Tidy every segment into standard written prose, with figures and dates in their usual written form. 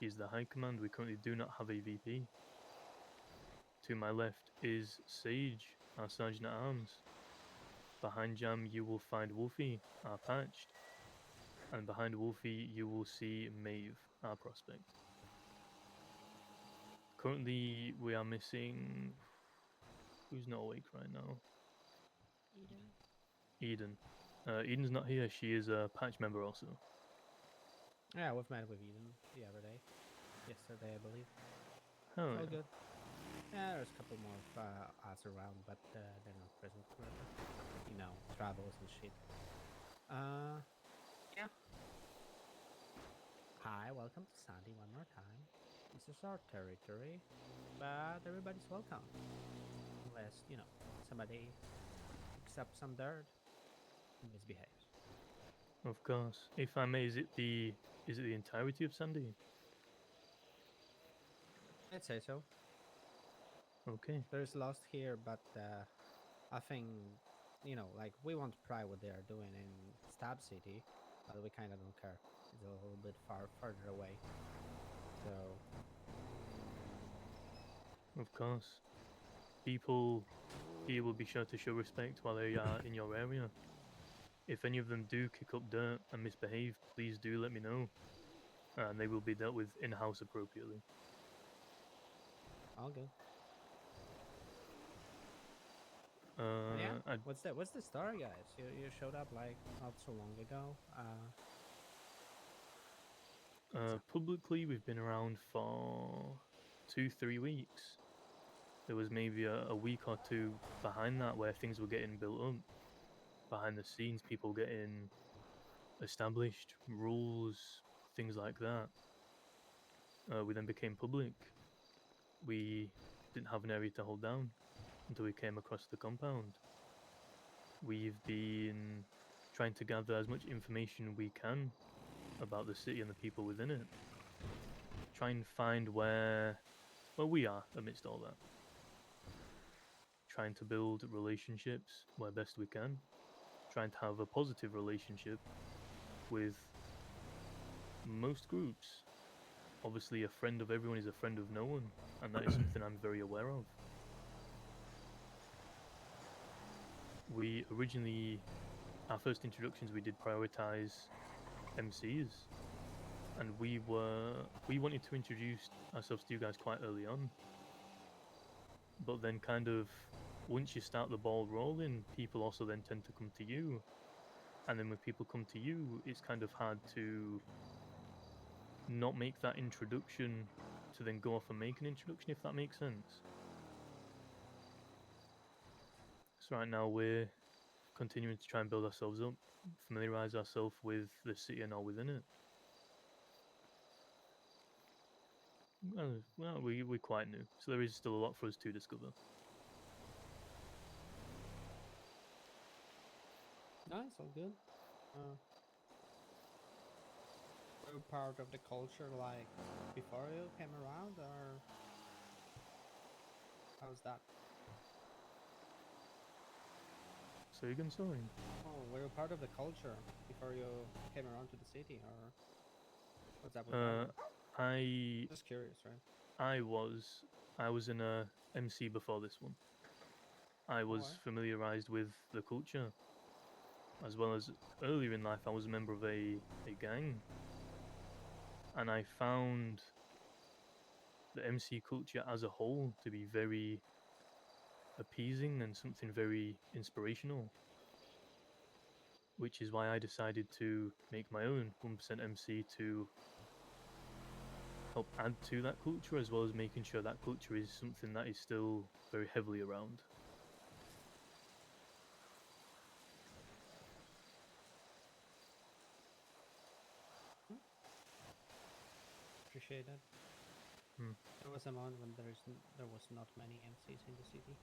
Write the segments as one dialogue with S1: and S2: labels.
S1: He is the High Command. We currently do not have a VP. To my left is Sage, our Sergeant at Arms. Behind Jam, you will find Wolfie, our Patched. And behind Wolfie, you will see Maeve, our Prospect. Currently, we are missing... Who's not awake right now? Eden. Eden's not here. She is a patch member also.
S2: Yeah, we've met with Eden the other day. Yesterday, I believe.
S1: Oh,
S2: All
S1: yeah.
S2: good. Yeah, there's a couple more of us around, but they're not present currently. You know, travels and shit. Yeah. Hi, welcome to Sandy one more time. This is our territory, but everybody's welcome. Unless, you know, somebody picks up some dirt and misbehaves.
S1: Of course. If I may, is it the entirety of Sandy?
S2: I'd say so.
S1: Okay.
S2: There's lost here, but I think, you know, like we won't pry what they are doing in Stab City, but we kind of don't care. It's a little bit further away. So,
S1: Of course. People here will be sure to show respect while they are in your area. If any of them do kick up dirt and misbehave, please do let me know. And they will be dealt with in-house appropriately.
S2: all good. Yeah.
S1: I
S2: What's the story, guys? You showed up like not so long ago. What's up?
S1: Publicly, we've been around for 2-3 weeks. There was maybe a week or two behind that where things were getting built up. Behind the scenes, people getting established, rules, things like that. We then became public. We didn't have an area to hold down until we came across the compound. We've been trying to gather as much information we can about the city and the people within it. Try and find where we are amidst all that. Trying to build relationships where best we can. Trying to have a positive relationship with most groups. Obviously, a friend of everyone is a friend of no one, and that is something I'm very aware of. We originally, our first introductions, we did prioritize MCs, and we wanted to introduce ourselves to you guys quite early on. But then, kind of, once you start the ball rolling, people also then tend to come to you, and then when people come to you, it's kind of hard to not make that introduction to then go off and make an introduction, if that makes sense. So right now we're continuing to try and build ourselves up, familiarize ourselves with the city and all within it. Well, we're quite new, so there is still a lot for us to discover.
S2: Nice, all good. Were you part of the culture like before you came around, or how's that?
S1: So you can sorry.
S2: Oh, were you part of the culture before you came around to the city, or what's up with that one?
S1: I
S2: Just curious, right?
S1: I was in a MC before this one. I was
S2: Or
S1: familiarized with the culture, as well as earlier in life I was a member of a gang, and I found the MC culture as a whole to be very appeasing and something very inspirational, which is why I decided to make my own 1% MC to help add to that culture, as well as making sure that culture is something that is still very heavily around.
S2: hmm? Appreciate it.
S1: Hmm.
S2: There was a moment when there was not many MCs in the city,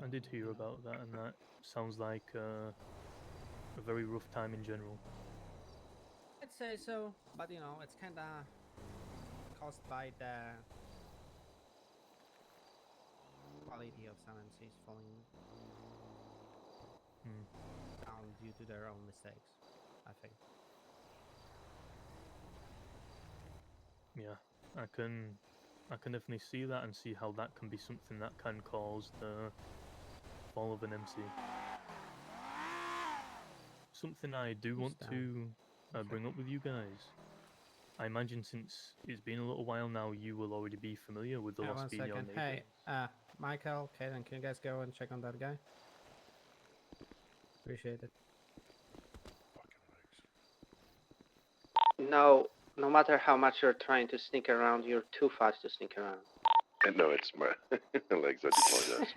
S1: I did
S2: so
S1: hear
S2: you know.
S1: about that, and that sounds like a very rough time in general.
S2: I'd say so, but you know, it's kind of caused by the quality of some MCs falling
S1: Hmm.
S2: down due to their own mistakes, I think.
S1: Yeah, I can definitely see that and see how that can be something that can cause the fall of an MC. Something I do want to
S2: Okay.
S1: bring up with you guys. I imagine since it's been a little while now, you will already be familiar with the
S2: Yeah,
S1: loss
S2: one
S1: being your
S2: second.
S1: neighbors.
S2: Hey, Michael, Kaden, can you guys go and check on that guy? Appreciate it.
S3: No, no matter how much you're trying to sneak around, you're too fast to sneak around.
S4: No, it's my legs. I do apologize.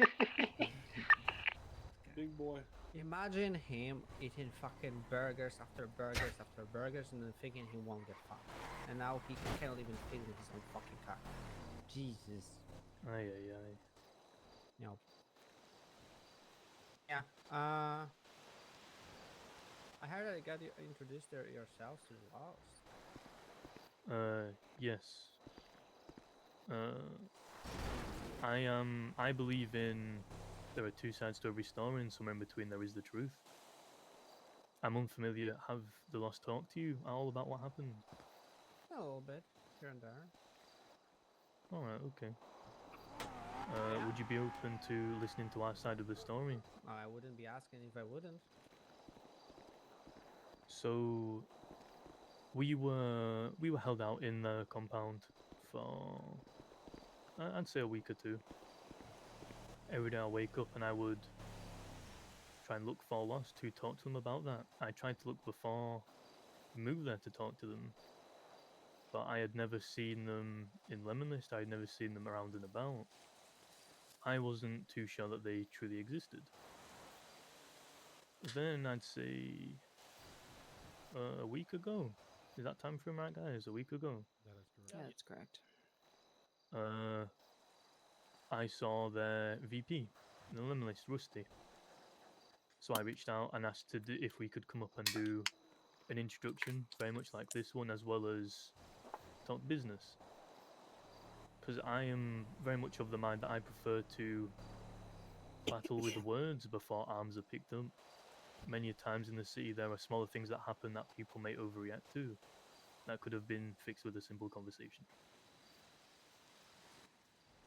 S5: Big boy.
S2: Imagine him eating fucking burgers after burgers after burgers and then thinking he won't get fucked. And now he cannot even fit in his own fucking car. Jesus.
S1: Aye, aye, aye.
S2: You know. Yeah. I heard that you got introduced yourselves to the Lost.
S1: Yes. I believe in there are two sides to every story, and somewhere in between there is the truth. I'm unfamiliar. Have the Lost talked to you all about what happened?
S2: A little bit here and there.
S1: All right, okay. Would you be open to listening to our side of the story?
S2: I wouldn't be asking if I wouldn't.
S1: So we were held out in the compound for I'd say a week or two. Every day I wake up and I would try and look for Lost to talk to them about that. I tried to look before we moved there to talk to them, but I had never seen them in Lemon List. I had never seen them around and about. I wasn't too sure that they truly existed. Then I'd say a week ago. Is that time frame right, guys? A week ago.
S5: That is correct.
S6: Yeah, that's correct.
S1: I saw their VP, the Lemon List, Rusty. So I reached out and asked if we could come up and do an introduction, very much like this one, as well as talk business. Because I am very much of the mind that I prefer to battle with words before arms are picked up. Many times in the city, there are smaller things that happen that people may overreact to that could have been fixed with a simple conversation.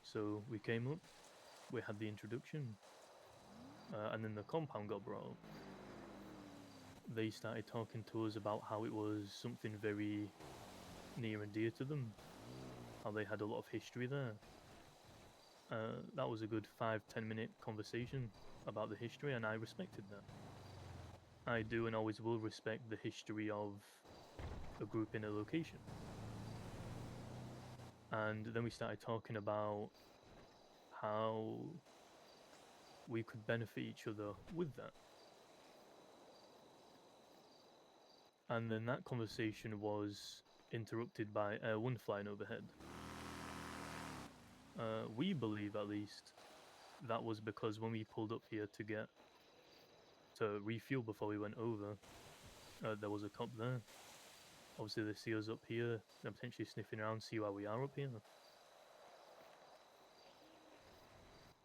S1: So we came up, we had the introduction, and then the compound got brought up. They started talking to us about how it was something very near and dear to them, how they had a lot of history there. That was a good 5-10 minute conversation about the history, and I respected that. I do and always will respect the history of a group in a location. And then we started talking about how we could benefit each other with that. And then that conversation was interrupted by one flying overhead. We believe, at least, that was because when we pulled up here to refuel before we went over, there was a cop there. Obviously, they see us up here, they're potentially sniffing around, see why we are up here.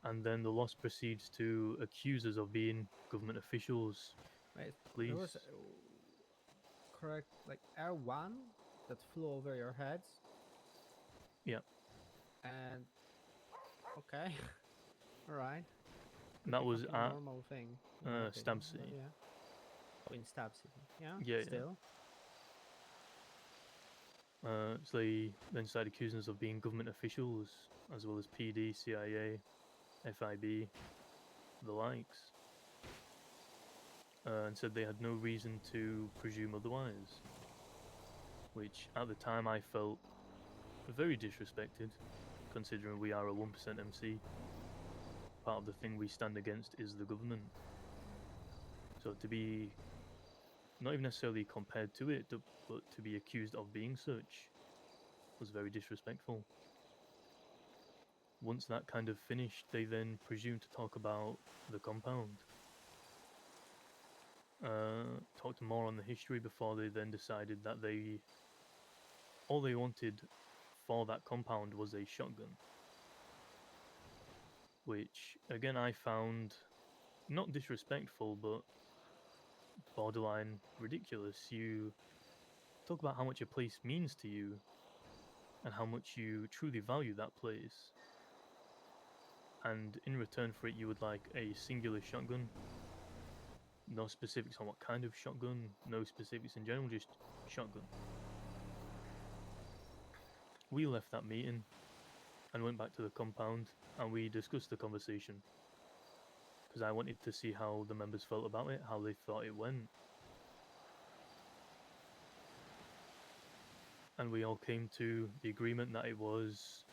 S1: And then the Lost proceeds to accuse us of being government officials,
S2: Wait,
S1: police.
S2: there was correct like R1 that flew over your heads.
S1: Yeah.
S2: And okay, all right.
S1: That was
S2: a
S1: at
S2: normal thing. in my
S1: Stab
S2: opinion, but
S1: City.
S2: yeah. Oh, in Stab City. Yeah.
S1: Yeah, yeah.
S2: Still.
S1: So they then started accusing us of being government officials, as well as PD, CIA, FIB, the likes, and said they had no reason to presume otherwise, which at the time I felt very disrespected, considering we are a 1% MC. Part of the thing we stand against is the government. So to be not even necessarily compared to it, but to be accused of being such was very disrespectful. Once that kind of finished, they then presumed to talk about the compound. Talked more on the history before they then decided that all they wanted for that compound was a shotgun. Which, again, I found not disrespectful, but borderline ridiculous. You talk about how much a place means to you, and how much you truly value that place. And in return for it, you would like a singular shotgun. No specifics on what kind of shotgun, no specifics in general, just shotgun. We left that meeting and went back to the compound, and we discussed the conversation. Because I wanted to see how the members felt about it, how they thought it went. And we all came to the agreement that it was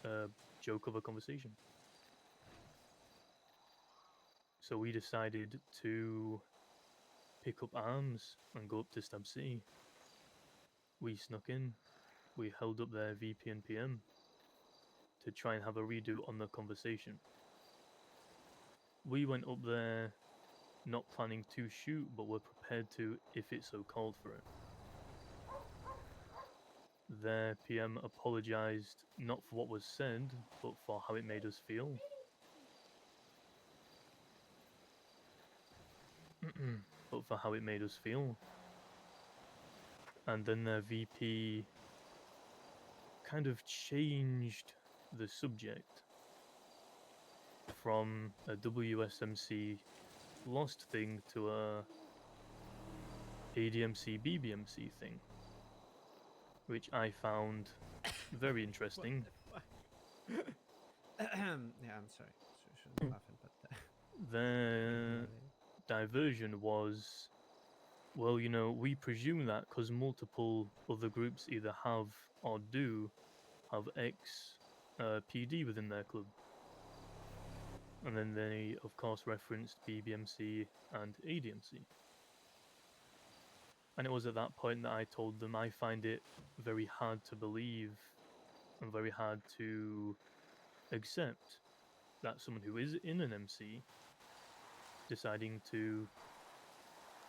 S1: a joke of a conversation. So we decided to pick up arms and go up to Stab City. We snuck in, we held up their VP and PM to try and have a redo on the conversation. We went up there not planning to shoot, but were prepared to if it so called for it. Their PM apologized not for what was said, but for how it made us feel. But for how it made us feel. And then their VP kind of changed the subject from a WSMC Lost thing to a ADMC BBMC thing, which I found very interesting.
S2: Yeah, I'm sorry. Shouldn't be laughing, but
S1: The diversion was, well, you know, we presume that because multiple other groups either have or do have PD within their club. And then they, of course, referenced BBMC and ADMC. And it was at that point that I told them I find it very hard to believe and very hard to accept that someone who is in an MC deciding to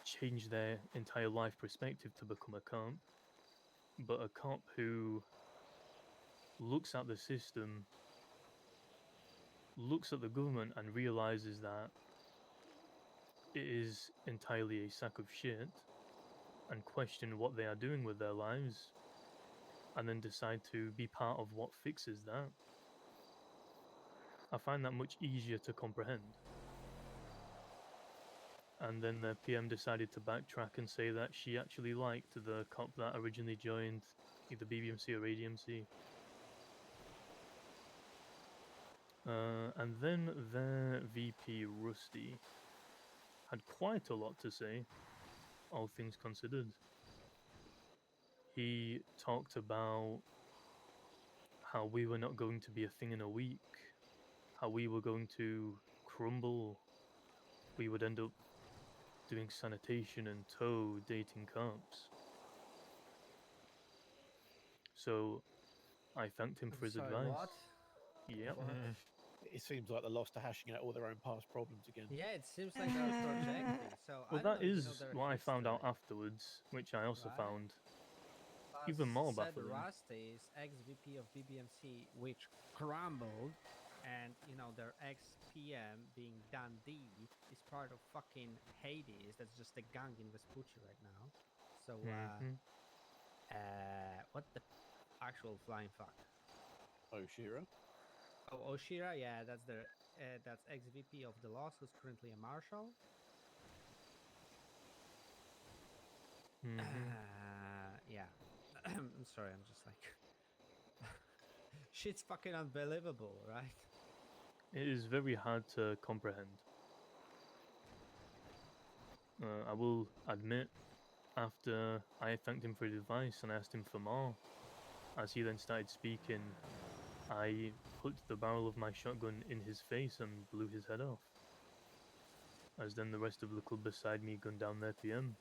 S1: change their entire life perspective to become a comp, but a comp who looks at the system, looks at the government and realizes that it is entirely a sack of shit and question what they are doing with their lives and then decide to be part of what fixes that. I find that much easier to comprehend. And then the PM decided to backtrack and say that she actually liked the cop that originally joined either BBMC or ADMC. And then their VP, Rusty, had quite a lot to say, all things considered. He talked about how we were not going to be a thing in a week, how we were going to crumble, we would end up doing sanitation and tow, dating cops. So I thanked him for his advice.
S2: What?
S1: Yep.
S5: It seems like the Lost are hashing out all their own past problems again.
S2: Yeah, it seems like they're projecting. So
S1: Well,
S2: I don't
S1: that
S2: know if you
S1: is
S2: know their
S1: what I found out
S2: history.
S1: afterwards, which I also
S2: Right.
S1: found even more
S2: Said
S1: baffling.
S2: Rusty is ex-VP of BBMC, which crumbled, and you know their ex-PM being Dundee is part of fucking Hades. That's just a gang in Vespucci right now. So
S1: Mhm.
S2: what the actual flying fuck?
S5: Oh, Shira.
S2: Oh, Oshira, yeah, that's their that's ex-VP of the Lost, who's currently a marshal.
S1: Mhm.
S2: Yeah. I'm sorry, I'm just like shit's fucking unbelievable, right?
S1: It is very hard to comprehend. I will admit, after I thanked him for his advice and asked him for more, as he then started speaking, I put the barrel of my shotgun in his face and blew his head off. As then the rest of the club beside me gunned down their PM.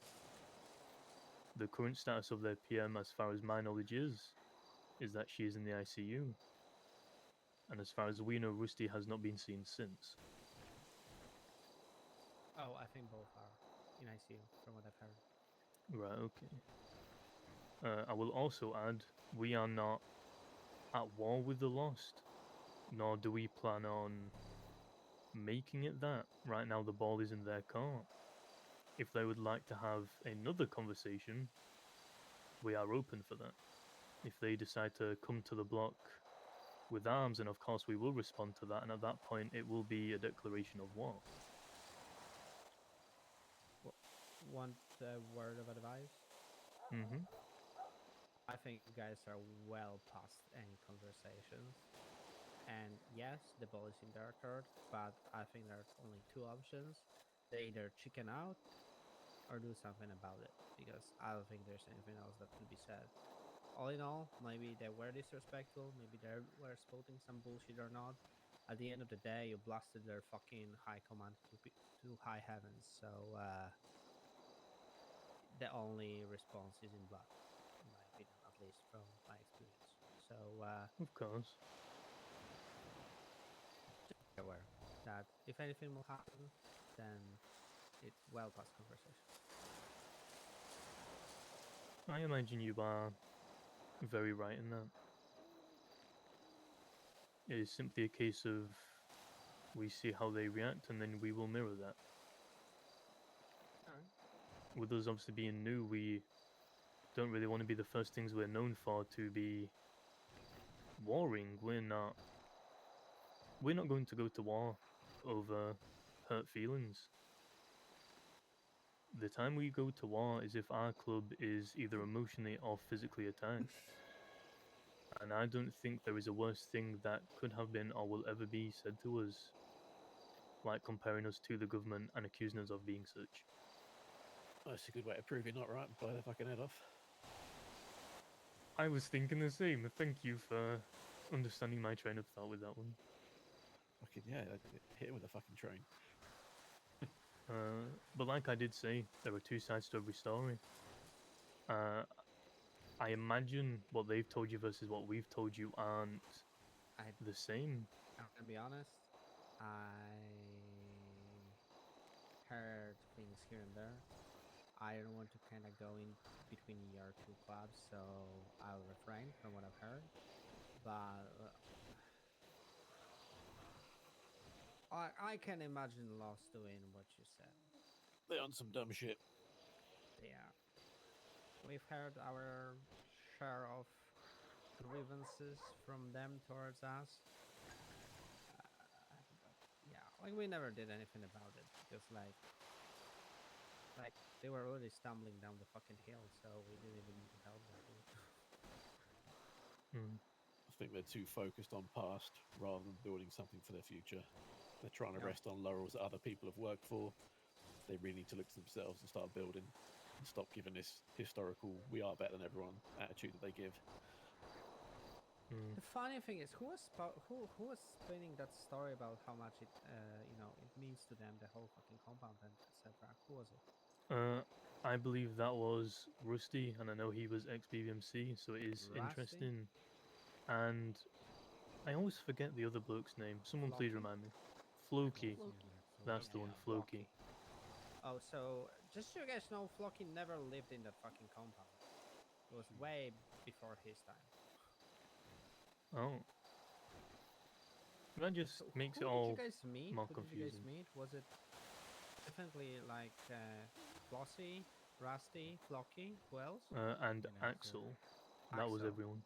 S1: The current status of their PM, as far as my knowledge is that she is in the ICU. And as far as we know, Rusty has not been seen since.
S2: Oh, I think both are in ICU, from what I've heard.
S1: Right, okay. I will also add, we are not at war with the Lost, nor do we plan on making it that. Right now the ball is in their court. If they would like to have another conversation, we are open for that. If they decide to come to the block with arms, and of course we will respond to that, and at that point it will be a declaration of war.
S2: Want a word of advice?
S1: Mm-hmm.
S2: I think you guys are well past any conversations. And yes, the ball is in their court, but I think there's only two options. They either chicken out or do something about it, because I don't think there's anything else that could be said. All in all, maybe they were disrespectful, maybe they were spouting some bullshit or not. At the end of the day, you blasted their fucking high command to high heavens, so the only response is in blood, in my opinion, at least from my experience. So
S1: Of course.
S2: just be aware that if anything will happen, then it's well past conversation.
S1: I imagine you are very right in that. It is simply a case of we see how they react and then we will mirror that.
S2: Alright.
S1: With us obviously being new, we don't really want to be the first things we're known for to be warring. We're not going to go to war over hurt feelings. The time we go to war is if our club is either emotionally or physically attacked. And I don't think there is a worse thing that could have been or will ever be said to us, like comparing us to the government and accusing us of being such.
S5: That's a good way to prove you're not right and blow their fucking head off.
S1: I was thinking the same. Thank you for understanding my train of thought with that one.
S5: Fucking yeah, hit him with a fucking train.
S1: But like I did say, there are two sides to every story. I imagine what they've told you versus what we've told you aren't
S2: I-
S1: the same.
S2: I'm gonna be honest, I heard things here and there. I don't want to kind of go in between your two clubs, so I'll refrain from what I've heard. But I can imagine Lost doing what you said.
S5: They're on some dumb shit.
S2: Yeah, we've heard our share of grievances from them towards us. But yeah, like we never did anything about it because like they were already stumbling down the fucking hill, so we didn't even need to help them.
S5: I think they're too focused on past rather than building something for their future. They're trying to
S2: Yeah.
S5: rest on laurels that other people have worked for. They really need to look to themselves and start building and stop giving this historical "we are better than everyone" attitude that they give.
S2: The funny thing is, who was spinning that story about how much it it means to them, the whole fucking compound and etc. Who was it?
S1: I believe that was Rusty, and I know he was ex-BBMC, so it is
S2: Rusty?
S1: interesting. And I always forget the other bloke's name. Someone please
S2: Floki?
S1: remind me. Floki. That's the
S2: Yeah,
S1: one, Floki.
S2: Oh, so just so you guys know, Floki never lived in that fucking compound. It was way before his time.
S1: Oh. That just
S2: So
S1: makes
S2: who
S1: it
S2: did
S1: all
S2: you guys meet?
S1: more
S2: Who did you guys
S1: confusing.
S2: meet? Was it definitely like Flossie, Rusty, Floki? Who else?
S1: And
S6: You know, so-
S1: Axel. That was
S2: Axel.
S1: everyone.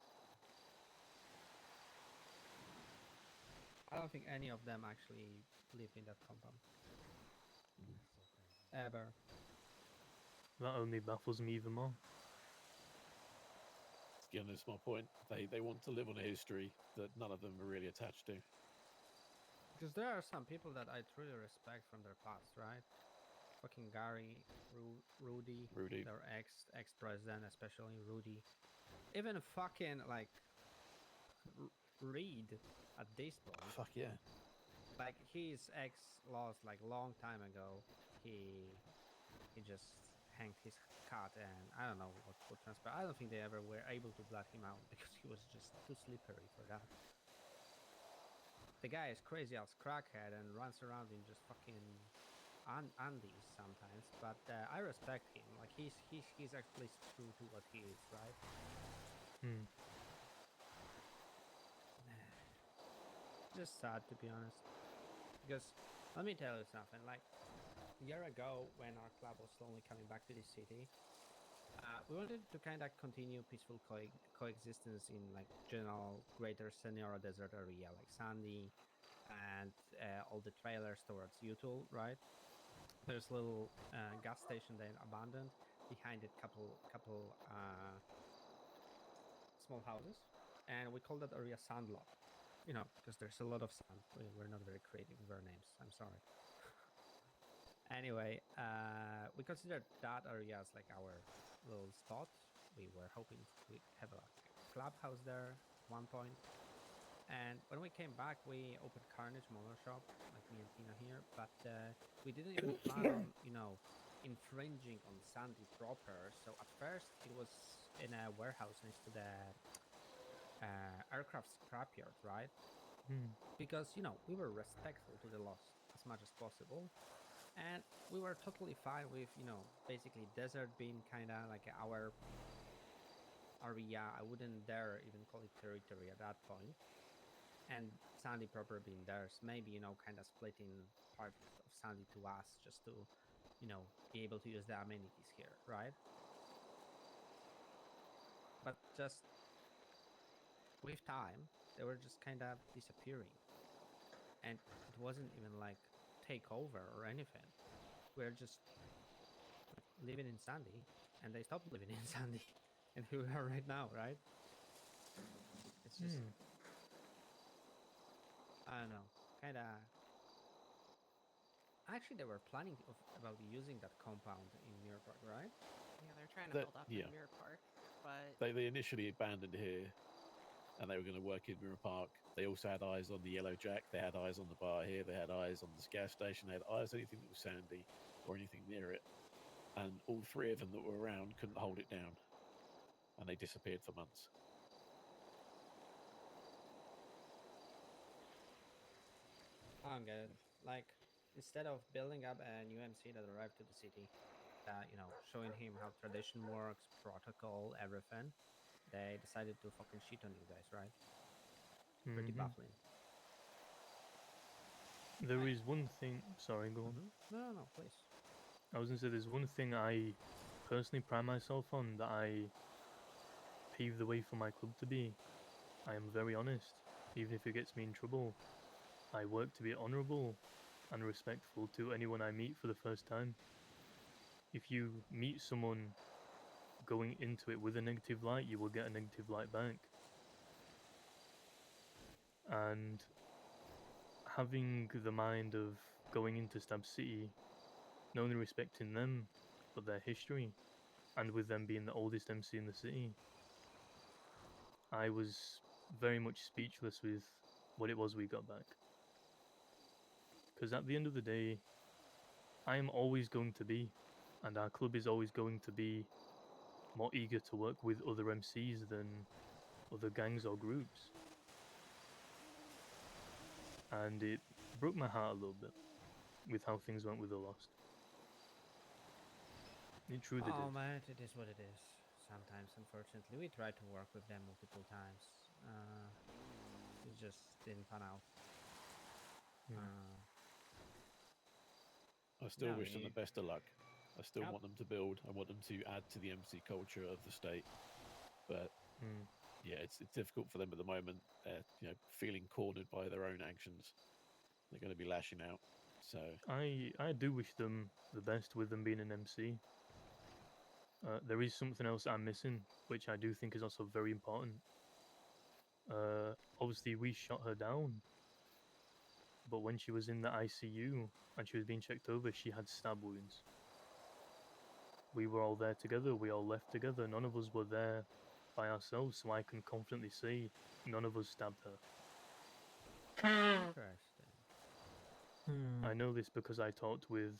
S2: I don't think any of them actually lived in that compound
S6: So crazy.
S2: ever.
S1: That only baffles me even more.
S5: Again, that's my point. They want to live on a history that none of them are really attached to.
S2: Because there are some people that I truly respect from their past, right? Fucking Gary, Rudy,
S5: Rudy.
S2: their ex-president, especially Rudy. Even fucking like Reed at this point.
S5: Fuck yeah.
S2: Like his ex lost like long time ago. He just hanged his cat, and I don't know what transpired. I don't think they ever were able to blood him out because he was just too slippery for that. The guy is crazy as crackhead and runs around in just fucking Andes sometimes, but I respect him. Like he's actually true to what he is, right?
S1: Hmm.
S2: Just sad, to be honest. Because let me tell you something. Like a year ago, when our club was slowly coming back to the city, We wanted to kind of continue peaceful coexistence in like general greater Senora Desert area, like Sandy, and all the trailers towards Utul, right? There's a little gas station they abandoned. Behind it, couple small houses, and we call that area Sandlot. You know, because there's a lot of sand. We're not very creative with our names. I'm sorry. Anyway, we considered that area as like our little spot. We were hoping to have a clubhouse there at one point. And when we came back, we opened Carnage Motor Shop, like me and Tina here. But we didn't even plan on, infringing on Sandy proper. So at first, it was in a warehouse next to the aircraft scrapyard, right? Because we were respectful to the lost as much as possible, and we were totally fine with basically desert being kind of like our area. I wouldn't dare even call it territory at that point, and Sandy proper being theirs. Maybe kind of splitting part of Sandy to us just to be able to use the amenities here, right? But just with time, they were just kind of disappearing, and it wasn't even like takeover or anything. We're just living in Sandy, and they stopped living in Sandy, and here we are right now, right? It's just I don't know, kind of. Actually, they were planning about using that compound in Mirror Park, right?
S7: Yeah, they're trying to
S5: That-
S7: build up
S5: yeah.
S7: in Mirror Park, but
S5: They initially abandoned here, and they were going to work in Mirror Park. They also had eyes on the Yellow Jack. They had eyes on the bar here. They had eyes on this gas station. They had eyes on anything that was sandy or anything near it. And all three of them that were around couldn't hold it down, and they disappeared for months.
S2: I don't get it. Like, instead of building up a new MC that arrived to the city, showing him how tradition works, protocol, everything, they decided to fucking shit on you guys, right? Pretty baffling.
S1: There is one thing. Sorry, go on.
S2: No, please.
S1: I was gonna say there's one thing I personally pride myself on that I pave the way for my club to be. I am very honest, even if it gets me in trouble. I work to be honourable and respectful to anyone I meet for the first time. If you meet someone going into it with a negative light, you will get a negative light back. And having the mind of going into Stab City, not only respecting them, but their history, and with them being the oldest MC in the city, I was very much speechless with what it was we got back. Because at the end of the day, I am always going to be, and our club is always going to be, more eager to work with other MCs than other gangs or groups. And it broke my heart a little bit with how things went with the Lost. It truly
S2: Oh
S1: did.
S2: man, it is what it is. Sometimes, unfortunately, we tried to work with them multiple times. It just didn't pan out.
S5: I still
S2: No,
S5: wish them the
S2: you-
S5: best of luck. I still
S2: Yep.
S5: want them to build. I want them to add to the MC culture of the state. But yeah, it's difficult for them at the moment. They're feeling cornered by their own actions. They're going to be lashing out. So
S1: I do wish them the best with them being an MC. There is something else I'm missing, which I do think is also very important. Obviously, we shot her down, but when she was in the ICU and she was being checked over, she had stab wounds. We were all there together, we all left together, none of us were there by ourselves, so I can confidently say none of us stabbed her.
S2: Interesting.
S1: I know this because I talked with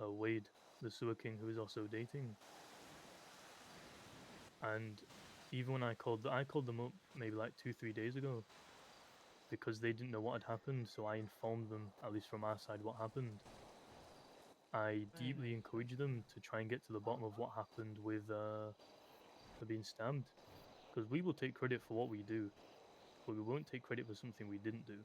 S1: Wade, the Sewer King, who is also dating. And even when I called them up maybe like 2-3 days ago because they didn't know what had happened, so I informed them, at least from our side, what happened. I deeply encouraged them to try and get to the bottom of what happened with her being stabbed, because we will take credit for what we do, but we won't take credit for something we didn't do.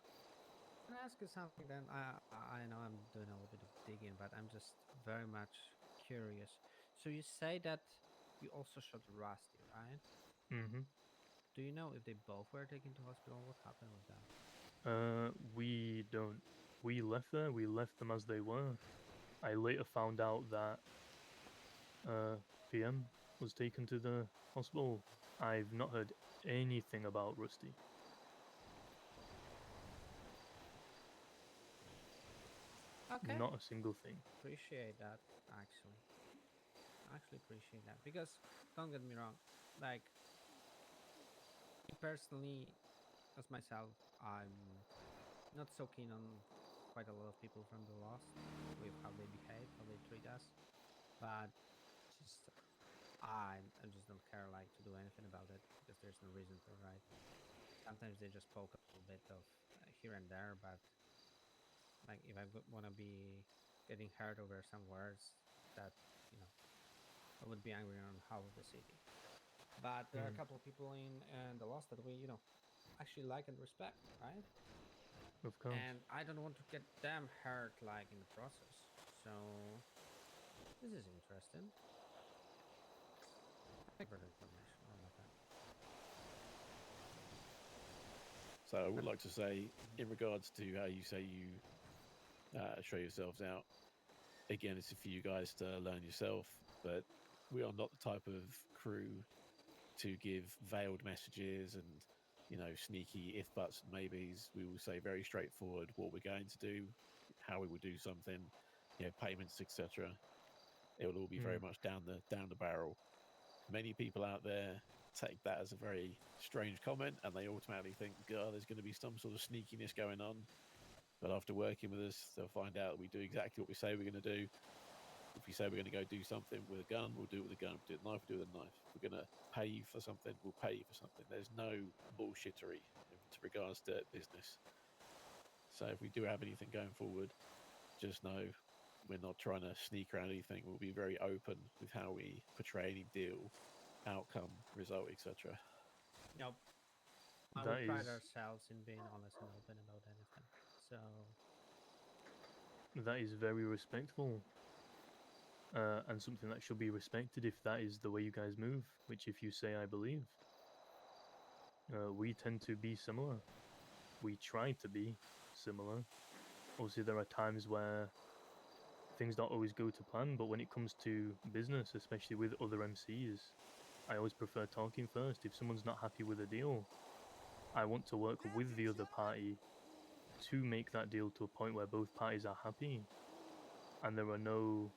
S2: Can I ask you something then? I know I'm doing a little bit of digging, but I'm just very much curious. So you say that you also shot Rusty, right?
S1: Mm-hmm.
S2: Do you know if they both were taken to hospital? What happened with that?
S1: We don't. We left there. We left them as they were. I later found out that PM was taken to the hospital. I've not heard anything about Rusty.
S2: Okay.
S1: Not a single thing.
S2: Appreciate that, actually. Actually appreciate that. Because, don't get me wrong, like, me personally, as myself, I'm not so keen on quite a lot of people from the Lost with how they behave, how they treat us. But just I just don't care like to do anything about it because there's no reason to, right? Sometimes they just poke a little bit of here and there, but like if I want to be getting hurt over some words that you know I would be angry on half of the city. But there are a couple of people in the Lost that we actually like and respect, right?
S1: Of course.
S2: And I don't want to get them hurt like in the process. So this is interesting. Thank you for the information. I like that.
S5: So I would like to say, in regards to how you say you show yourselves out, again, it's for you guys to learn yourself, but we are not the type of crew to give veiled messages and, sneaky if buts and maybes. We will say very straightforward what we're going to do, how we will do something, payments, etc. It will all be very much down the barrel. Many people out there take that as a very strange comment and they automatically think, God, there's going to be some sort of sneakiness going on. But after working with us, they'll find out we do exactly what we say we're going to do. If we say we're going to go do something with a gun, we'll do it with a gun. If we do it with a knife, we'll do it with a knife. If we're going to pay you for something, we'll pay you for something. There's no bullshittery to regards to business. So if we do have anything going forward, just know we're not trying to sneak around anything. We'll be very open with how we portray any deal, outcome, result, etc.
S2: Nope. We
S1: That
S2: pride
S1: is
S2: ourselves in being honest and open about anything. So
S1: that is very respectful. And something that should be respected if that is the way you guys move, which if you say I believe. We tend to be similar. We try to be similar. Obviously, there are times where things don't always go to plan, but when it comes to business, especially with other MCs, I always prefer talking first. If someone's not happy with a deal, I want to work with the other party to make that deal to a point where both parties are happy. And there are no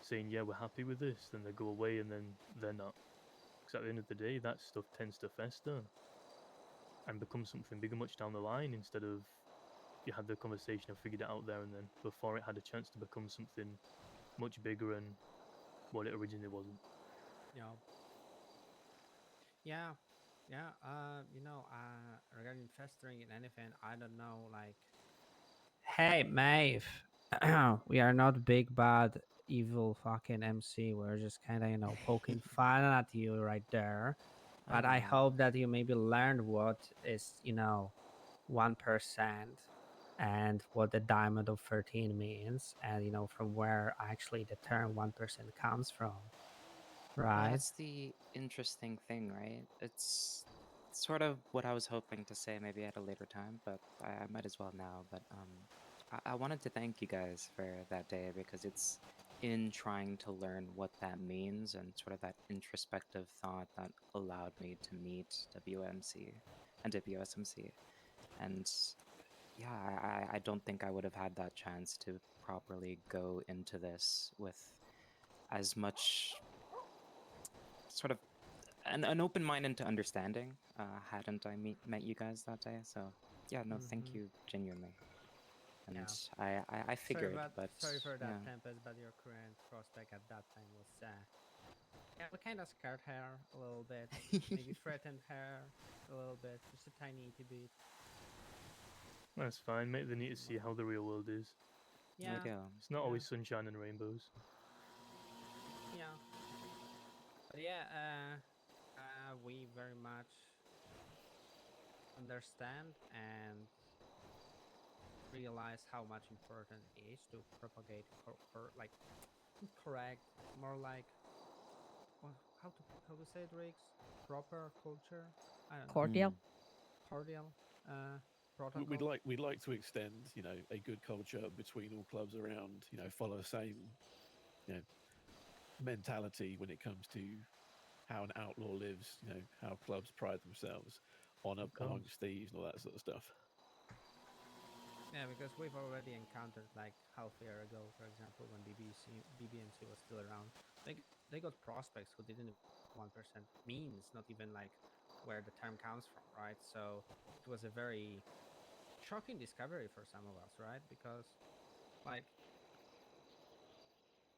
S1: saying, yeah, we're happy with this, then they go away and then they're not. Because at the end of the day, that stuff tends to fester and become something bigger much down the line instead of you had the conversation and figured it out there and then before it had a chance to become something much bigger and what it originally wasn't.
S2: yeah, yeah, yeah. Regarding festering in anything, I don't know. Like, hey, Maeve, we are not big bad evil fucking MC. We're just kind of poking fun at you right there. But I hope that you maybe learned what is 1% and what the diamond of 13 means, and from where actually the term 1% comes from,
S6: Well,
S2: right?
S6: that's the interesting thing, right? It's sort of what I was hoping to say maybe at a later time, but I might as well now. But I wanted to thank you guys for that day because it's in trying to learn what that means and sort of that introspective thought that allowed me to meet WMC and WSMC. And yeah, I don't think I would have had that chance to properly go into this with as much sort of an open mind into understanding. Hadn't I met you guys that day? So yeah, no, thank
S2: Mm-hmm.
S6: you genuinely. And
S2: Yeah.
S6: I figured, but
S2: Sorry for that,
S6: yeah,
S2: Tempest, but your current prospect at that time was yeah, we kind of scared her a little bit, maybe threatened her a little bit, just a tiny bit.
S1: That's fine, mate. They need to see how the real world is.
S6: we
S2: Yeah,
S6: do.
S1: It's not
S2: yeah,
S1: always sunshine and rainbows.
S2: yeah. But yeah, we very much understand and realize how much important it is to propagate like correct, more like, well, how to say it, Riggs? Proper culture. I don't know.
S8: Cordial.
S2: Cordial.
S5: We'd
S2: Protocol.
S5: like to extend, a good culture between all clubs around. Follow the same, mentality when it comes to how an outlaw lives. How clubs pride themselves on
S1: Of course.
S5: amongst thieves and all that sort of stuff.
S2: Yeah, because we've already encountered like half a year ago, for example, when BBMC was still around. They got prospects who didn't even 1% means, not even like where the term comes from, right? So it was a very shocking discovery for some of us, right? Because like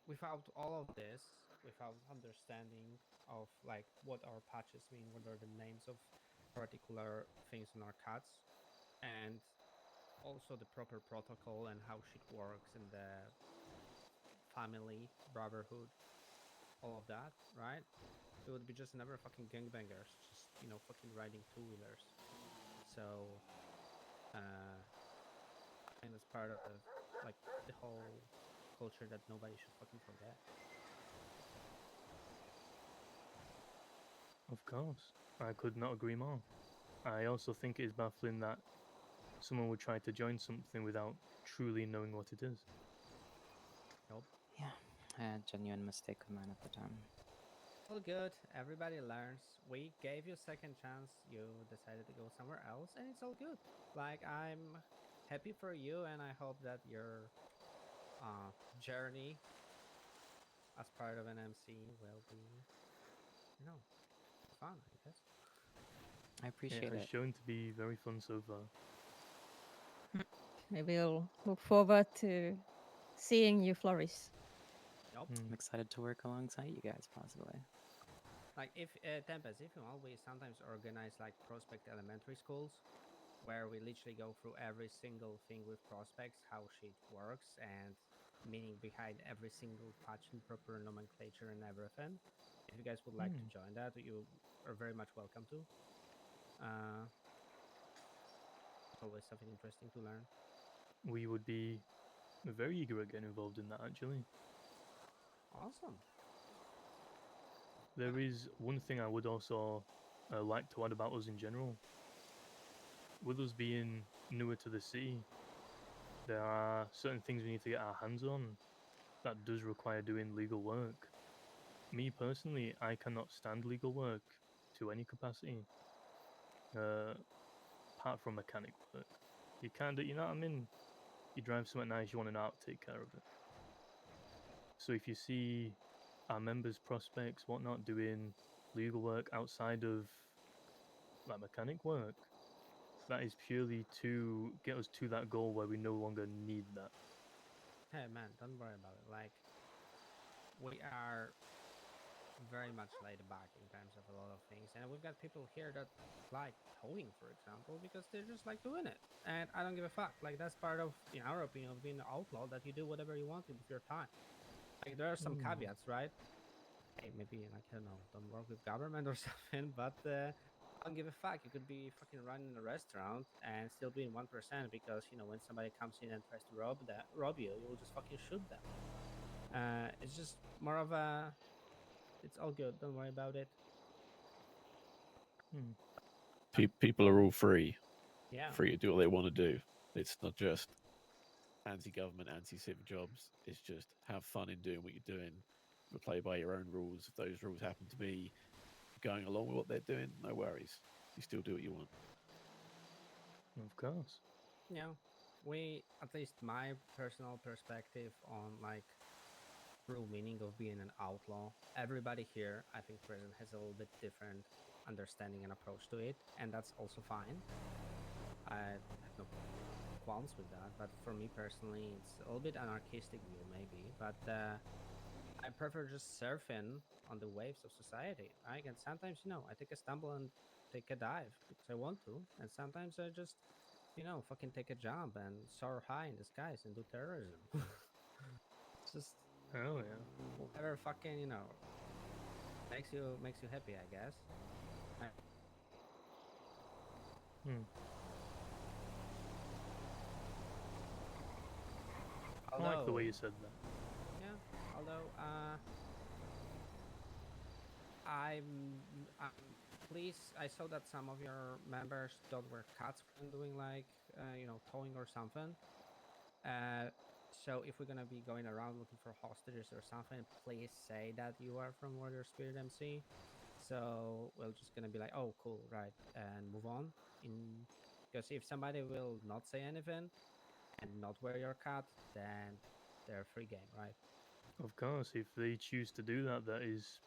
S2: without all of this, without understanding of like what our patches mean, what are the names of particular things on our cuts, and also the proper protocol and how shit works in the family, brotherhood, all of that, right? We would be just another fucking gangbangers, just fucking riding two-wheelers. So, and it's part of like the whole culture that nobody should fucking forget.
S1: Of course. I could not agree more. I also think it is baffling that someone would try to join something without truly knowing what it is.
S2: Nope.
S6: Yeah, I had a genuine mistake of mine at the time.
S2: All good. Everybody learns. We gave you a second chance. You decided to go somewhere else, and it's all good. Like I'm happy for you, and I hope that your journey as part of an MC will be, fun. I guess.
S6: I appreciate
S1: It has
S6: it.
S1: shown to be very fun so far.
S8: I will look forward to seeing you flourish.
S2: Nope.
S6: I'm excited to work alongside you guys, possibly.
S2: Like if Tempest, if you want, we sometimes organize like prospect elementary schools, where we literally go through every single thing with prospects, how shit works, and meaning behind every single patch and proper nomenclature and everything. If you guys would like to join that, you are very much welcome to. It's always something interesting to learn.
S1: We would be very eager at getting involved in that, actually.
S2: Awesome.
S1: There is one thing I would also like to add about us in general. With us being newer to the city, there are certain things we need to get our hands on that does require doing legal work. Me personally, I cannot stand legal work to any capacity, apart from mechanic work. You can't do, you know what I mean? You drive something nice, you want to know how to take care of it. So if you see our members, prospects, whatnot, doing legal work outside of like mechanic work, that is purely to get us to that goal where we no longer need that.
S2: Hey man, don't worry about it. Like we are very much laid back in terms of a lot of things, and we've got people here that like towing, for example, because they're just like doing it, and I don't give a fuck. Like that's part of, in our opinion, of being an outlaw, that you do whatever you want with your time. Like there are some caveats, right? Hey, maybe like I don't know, don't work with government or something, but I don't give a fuck. You could be fucking running a restaurant and still being 1%, because when somebody comes in and tries to rob you, you will just fucking shoot them. It's just more of a, it's all good. Don't worry about it.
S5: People are all free
S2: Yeah.
S5: to do what they want to do. It's not just anti-government, anti-civic jobs. It's just have fun in doing what you're doing, but play by your own rules. If those rules happen to be going along with what they're doing, no worries. You still do what you want.
S1: Of course.
S2: Yeah. We, at least my personal perspective on like true meaning of being an outlaw, everybody here, I think present, has a little bit different understanding and approach to it, and that's also fine. I have no qualms with that, but for me personally, it's a little bit anarchistic view maybe, but I prefer just surfing on the waves of society, right? And sometimes, I take a stumble and take a dive because I want to, and sometimes I just, fucking take a jump and soar high in the skies and do terrorism. Just
S1: Oh yeah.
S2: whatever fucking, makes you happy, I guess. Right.
S1: I like the way you said that.
S2: Yeah, although I'm please. I saw that some of your members don't wear cuts when doing like towing or something. Uh, so if we're gonna be going around looking for hostages or something, please say that you are from Warrior Spirit MC. So we're just gonna be like, oh, cool, right, and move on. Because if somebody will not say anything and not wear your cut, then they're free game, right?
S1: Of course, if they choose to do that, that is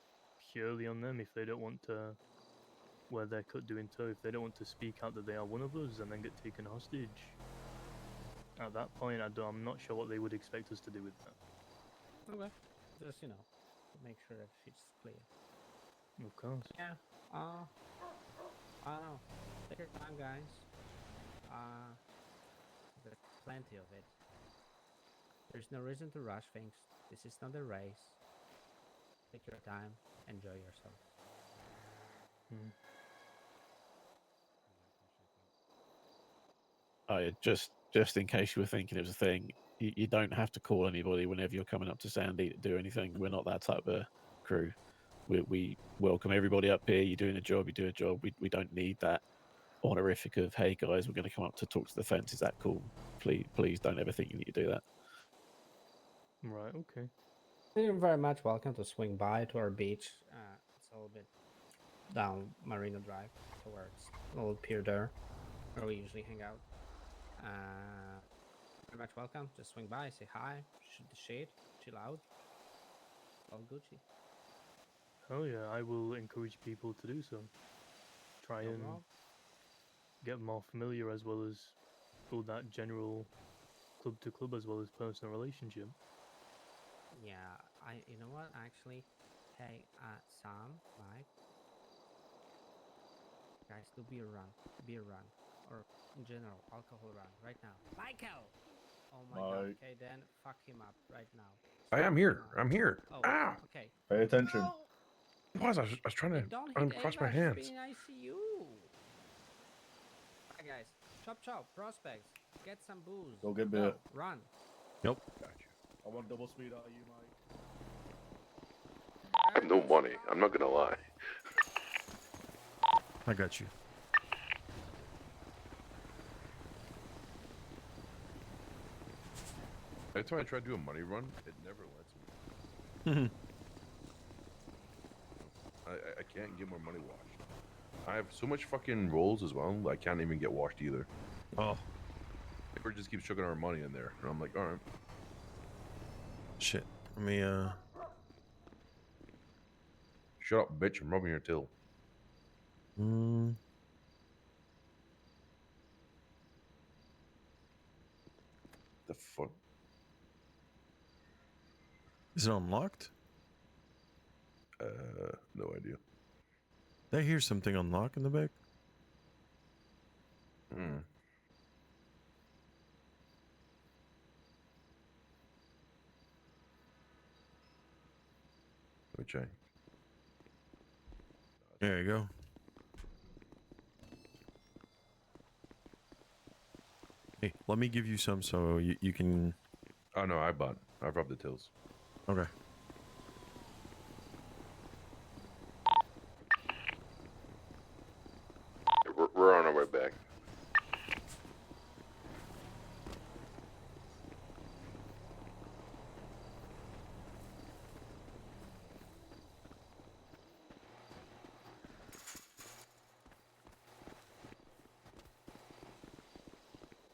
S1: purely on them. If they don't want to wear their cut doing tow, if they don't want to speak out that they are one of us and then get taken hostage, at that point, I'm not sure what they would expect us to do with that.
S2: Okay. Just to make sure that shit's clear.
S1: Of course.
S2: Yeah. I don't know. Take your time, guys. There's plenty of it. There's no reason to rush things. This is not a race. Take your time. Enjoy yourself.
S1: Mm.
S5: Oh, yeah, just in case you were thinking it was a thing, you don't have to call anybody whenever you're coming up to Sandy to do anything. We're not that type of crew. We welcome everybody up here. You're doing a job, you do a job. We don't need that honorific of, hey guys, we're going to come up to talk to the fence. Is that cool? Please don't ever think you need to do that.
S1: Right, okay.
S2: You're very much welcome to swing by to our beach. It's a little bit down Marina Drive towards a little pier there where we usually hang out. Very much welcome. Just swing by, say hi, shoot the shit, chill out. All Gucci.
S1: Hell yeah, I will encourage people to do so. Try
S2: No
S1: and
S2: wrong.
S1: get more familiar as well as build that general club to club as well as personal relationship.
S2: Yeah, you know what? Actually, hey, Sam, Mike, guys, do beer run, or in general, alcohol run right now. Michael. Oh my god.
S9: Mike.
S2: Okay, then fuck him up right now.
S4: I am
S2: Fuck
S4: here.
S2: him up.
S4: I'm here.
S2: Oh,
S4: Ah!
S2: okay.
S9: Pay attention.
S2: No!
S4: Pause. I was trying to
S2: Don't hit
S4: uncross my
S2: Ava. She's
S4: hands.
S2: being ICU. Alright, guys. Chop. Prospects. Get some booze.
S9: Go get
S2: Go.
S9: bit.
S2: Run.
S4: Got you.
S9: I want double speed out of you, Mike.
S4: I have no money. I'm not gonna lie.
S10: I got you.
S4: Every time I try to do a money run, it never lets me. I can't get more money washed. I have so much fucking rolls as well. I can't even get washed either.
S10: Oh,
S4: Paper just keeps chucking our money in there, and I'm like, all right.
S10: shit. Let me,
S4: Shut up, bitch! I'm rubbing your tail. The fuck?
S10: Is it unlocked?
S4: No idea.
S10: Did I hear something unlock in the back?
S4: Hmm. Let me check.
S10: There you go. Hey, let me give you some so you can...
S4: Oh no, I've rubbed the tills.
S10: Okay.
S4: We're on our way back.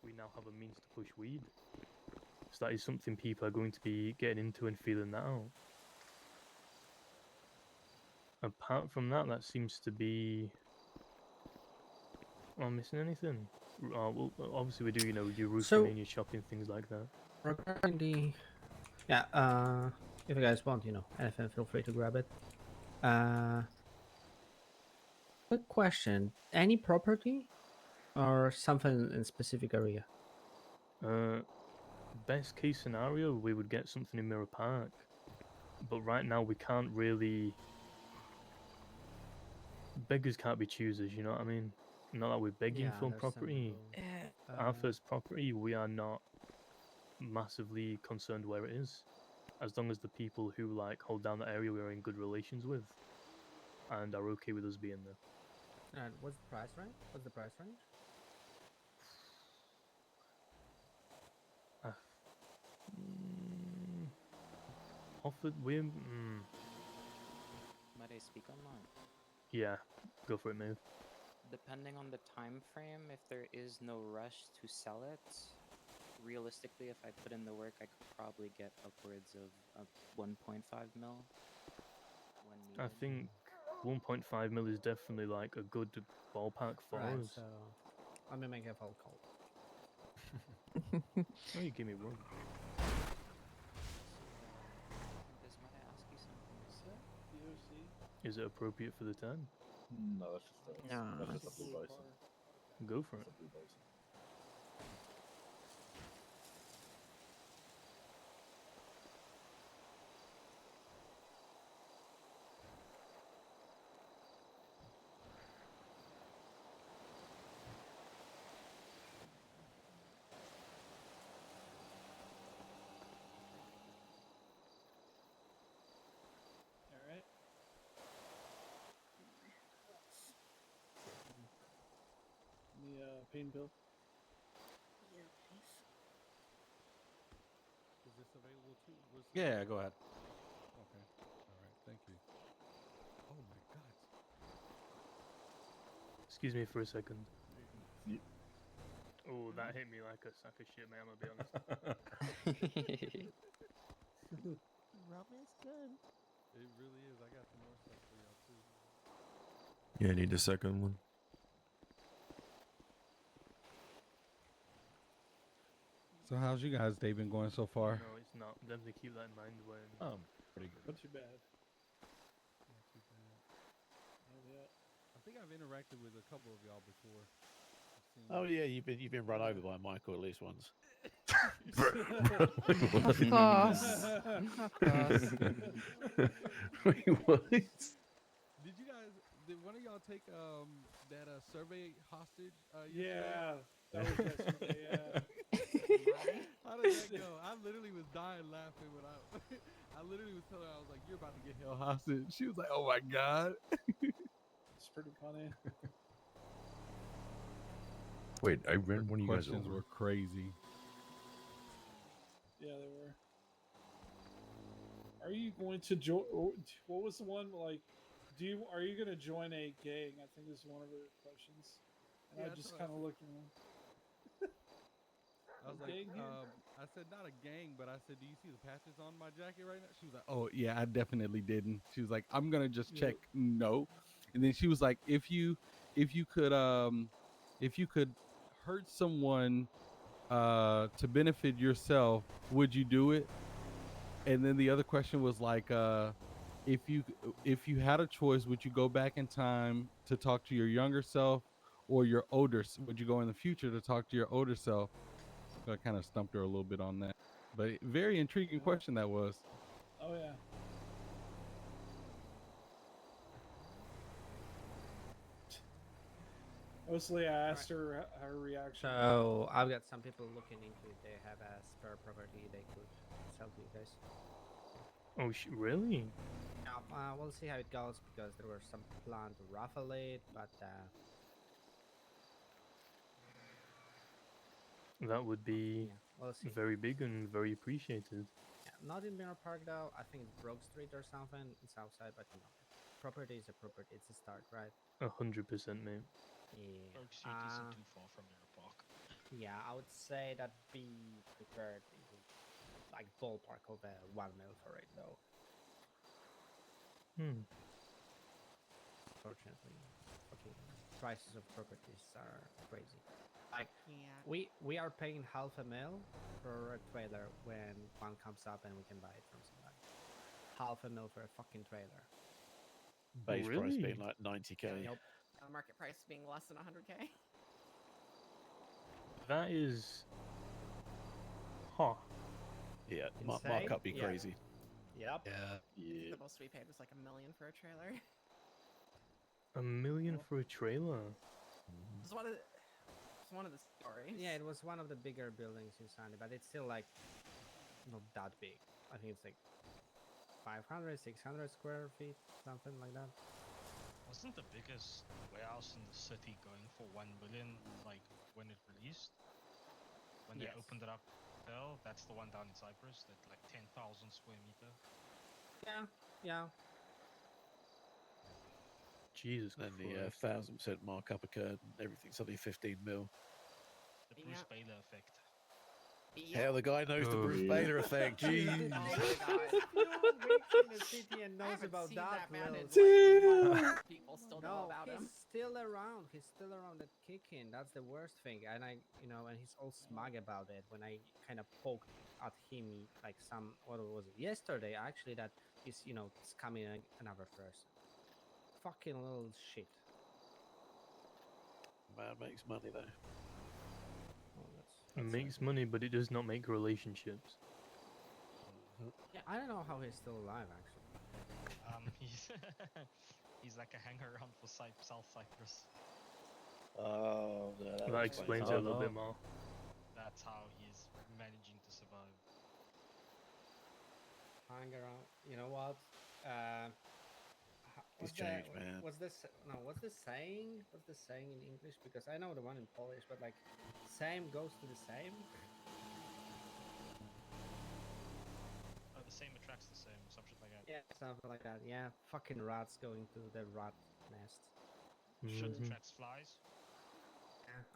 S1: We now have a means to push weed. So that is something people are going to be getting into and feeling that out. Apart from that, that seems to be... Am I missing anything? Well, obviously we do, your roofing and your shopping, things like that.
S2: Regarding the... Yeah, if you guys want, anything, feel free to grab it. Quick question. Any property or something in specific area?
S1: Best case scenario, we would get something in Mirror Park. But right now we can't really... Beggars can't be choosers, you know what I mean? Not that we're begging for property. Our first property, we are not massively concerned where it is. As long as the people who hold down the area we're in good relations with. and are okay with us being there.
S2: And what's the price range? What's the price range?
S1: Uh, offered we
S6: Might I speak on that?
S1: yeah, go for it, mate.
S6: Depending on the time frame, if there is no rush to sell it, realistically, if I put in the work, I could probably get upwards of 1.5 mil when needed.
S1: I think 1.5 mil is definitely like a good ballpark for
S2: Right.
S1: us.
S2: So let me make a phone call.
S1: Oh, you give me one.
S6: This might I ask you something?
S1: Is it appropriate for the time?
S9: No, that's just a blue bison.
S1: Go for it.
S9: That's a blue bison.
S11: All right. The pain bill.
S7: Yeah, please.
S12: Is this available too?
S9: Yeah, go ahead.
S12: Okay. All right. Thank you. Oh my God.
S1: Excuse me for a second.
S9: Ye-
S1: Oh, that hit me like a sack of shit, man. I'm gonna be honest.
S7: Rum is good.
S12: It really is. I got some more stuff for y'all too.
S10: Yeah, I need a second one.
S12: So how's you guys' day been going so far?
S1: No, it's not. Definitely keep that in mind when.
S9: Pretty good.
S11: Not too bad.
S12: Not too bad.
S11: Oh yeah.
S12: I think I've interacted with a couple of y'all before. I've seen
S5: Oh yeah, you've been run over by Michael at least once.
S8: Of course. Of course.
S4: Wait, what?
S12: Did you guys? Did one of y'all take that survey hostage?
S11: Yeah, that was yesterday. Yeah.
S12: How did that go? I literally was dying laughing when I literally was telling her, I was like, "You're about to get held hostage." She was like, "Oh my God."
S11: It's pretty funny.
S4: Wait, I ran one of you guys
S12: Questions
S4: over.
S12: were crazy.
S11: Yeah, they were. Are you going to join? What was the one like? Are you going to join a gang? I think is one of her questions. And
S12: Yeah,
S11: I
S12: that's
S11: just
S12: what I
S11: kind of looked at her.
S12: I was
S11: A
S12: like,
S11: gang here?
S12: I said not a gang, but I said, "Do you see the patches on my jacket right now?" She was like, "Oh yeah, I definitely didn't." She was like, "I'm gonna just check."
S11: Yep.
S12: No, and then she was like, if you could hurt someone to benefit yourself, would you do it?" And then the other question was like, if you had a choice, would you go back in time to talk to your younger self, or your would you go in the future to talk to your older self? So I kind of stumped her a little bit on that, but very intriguing question that was.
S11: Oh yeah. Mostly, I asked her her reaction.
S2: So I've got some people looking into it. They have a spare property they could sell to you guys.
S1: Oh, really?
S2: We'll see how it goes because there were some plan to raffle it, but
S1: That would be
S2: yeah, we'll see.
S1: very big and very appreciated.
S2: Yeah, not in Mirror Park though. I think it's Broke Street or something. It's outside, but you know, property is a property. It's a start, right?
S1: 100%, mate.
S2: Yeah.
S13: Broke Street isn't too far from Mirror Park.
S2: Yeah, I would say that be prepared. It would, like ballpark of 1 mil for it though. Fortunately, fucking prices of properties are crazy. Like
S7: Yeah.
S2: we are paying half a mil for a trailer when one comes up and we can buy it from somebody. Half a mil for a fucking trailer.
S5: Base price being
S1: Really?
S5: like 90k.
S2: Nope.
S7: Market price being less than 100K.
S1: That is. Huh.
S5: Yeah,
S2: Insane?
S5: markup be
S2: Yeah.
S5: crazy.
S2: Yep.
S13: Yeah.
S11: Yeah.
S7: The most we paid was like $1 million for a trailer.
S1: $1 million for a trailer?
S7: It's one of the stories.
S2: Yeah, it was one of the bigger buildings in Sandy, but it's still like not that big. I think it's like 500, 600 square feet, something like that.
S13: Wasn't the biggest warehouse in the city going for 1 million, like when it released? When they
S2: Yes.
S13: opened it up, hell, that's the one down in Cyprus, that like 10,000 square meter.
S2: Yeah.
S1: Jesus
S5: Then the
S1: Christ.
S5: 1000% markup occurred, and everything suddenly 15 mil.
S13: The Bruce Baylor effect.
S5: Hell, the guy knows the Bruce Baylor effect. Jeez.
S2: Oh my god. If you weeks in the city and
S7: I
S2: knows
S7: haven't
S2: about
S7: seen
S2: that,
S7: that man in
S2: little-
S7: like months. People still know
S2: No,
S7: about
S2: he's
S7: him.
S2: still around. He's still around at kicking. That's the worst thing. And and he's all smug about it. When I kind of poked at him, like what was it? Yesterday, actually, that he's, scamming another person. Fucking little shit.
S5: Man makes money though.
S2: Oh,
S1: It makes money, but it does not make relationships.
S2: Yeah, I don't know how he's still alive, actually.
S13: He's he's like a hanger around for South Cyprus.
S5: Oh, no,
S1: That explains it a little bit more.
S13: That's how he's managing to survive.
S2: Hang around. You know what?
S5: He's changed, man.
S2: What's the saying? What's the saying in English? Because I know the one in Polish, but like, same goes to the same.
S13: The same attracts the same, some shit like that.
S2: Yeah, something like that. Yeah, fucking rats going to the rat nest.
S13: Shit attracts flies.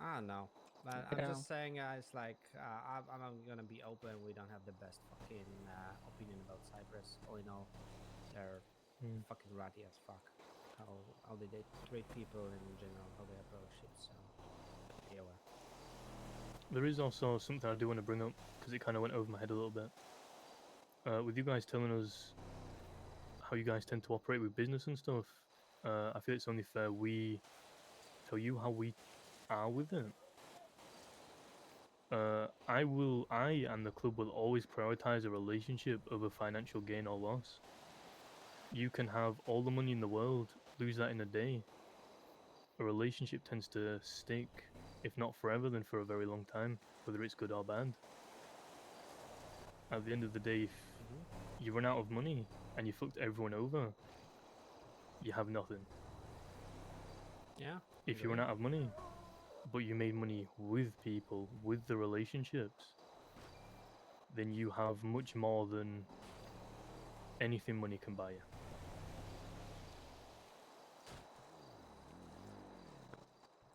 S2: I don't know. But I'm just saying, it's like, I'm gonna be open. We don't have the best fucking opinion about Cyprus. All in all, they're fucking ratty as fuck. How they treat people in general, how they approach it. So, be aware.
S1: There is also something I do want to bring up because it kind of went over my head a little bit. With you guys telling us how you guys tend to operate with business and stuff, I feel it's only fair we tell you how we are with it. I and the club will always prioritize a relationship over financial gain or loss. You can have all the money in the world, lose that in a day. A relationship tends to stick, if not forever, then for a very long time, whether it's good or bad. At the end of the day, if you run out of money and you fucked everyone over, you have nothing.
S2: Yeah.
S1: If you run out of money, but you made money with people, with the relationships, then you have much more than anything money can buy you.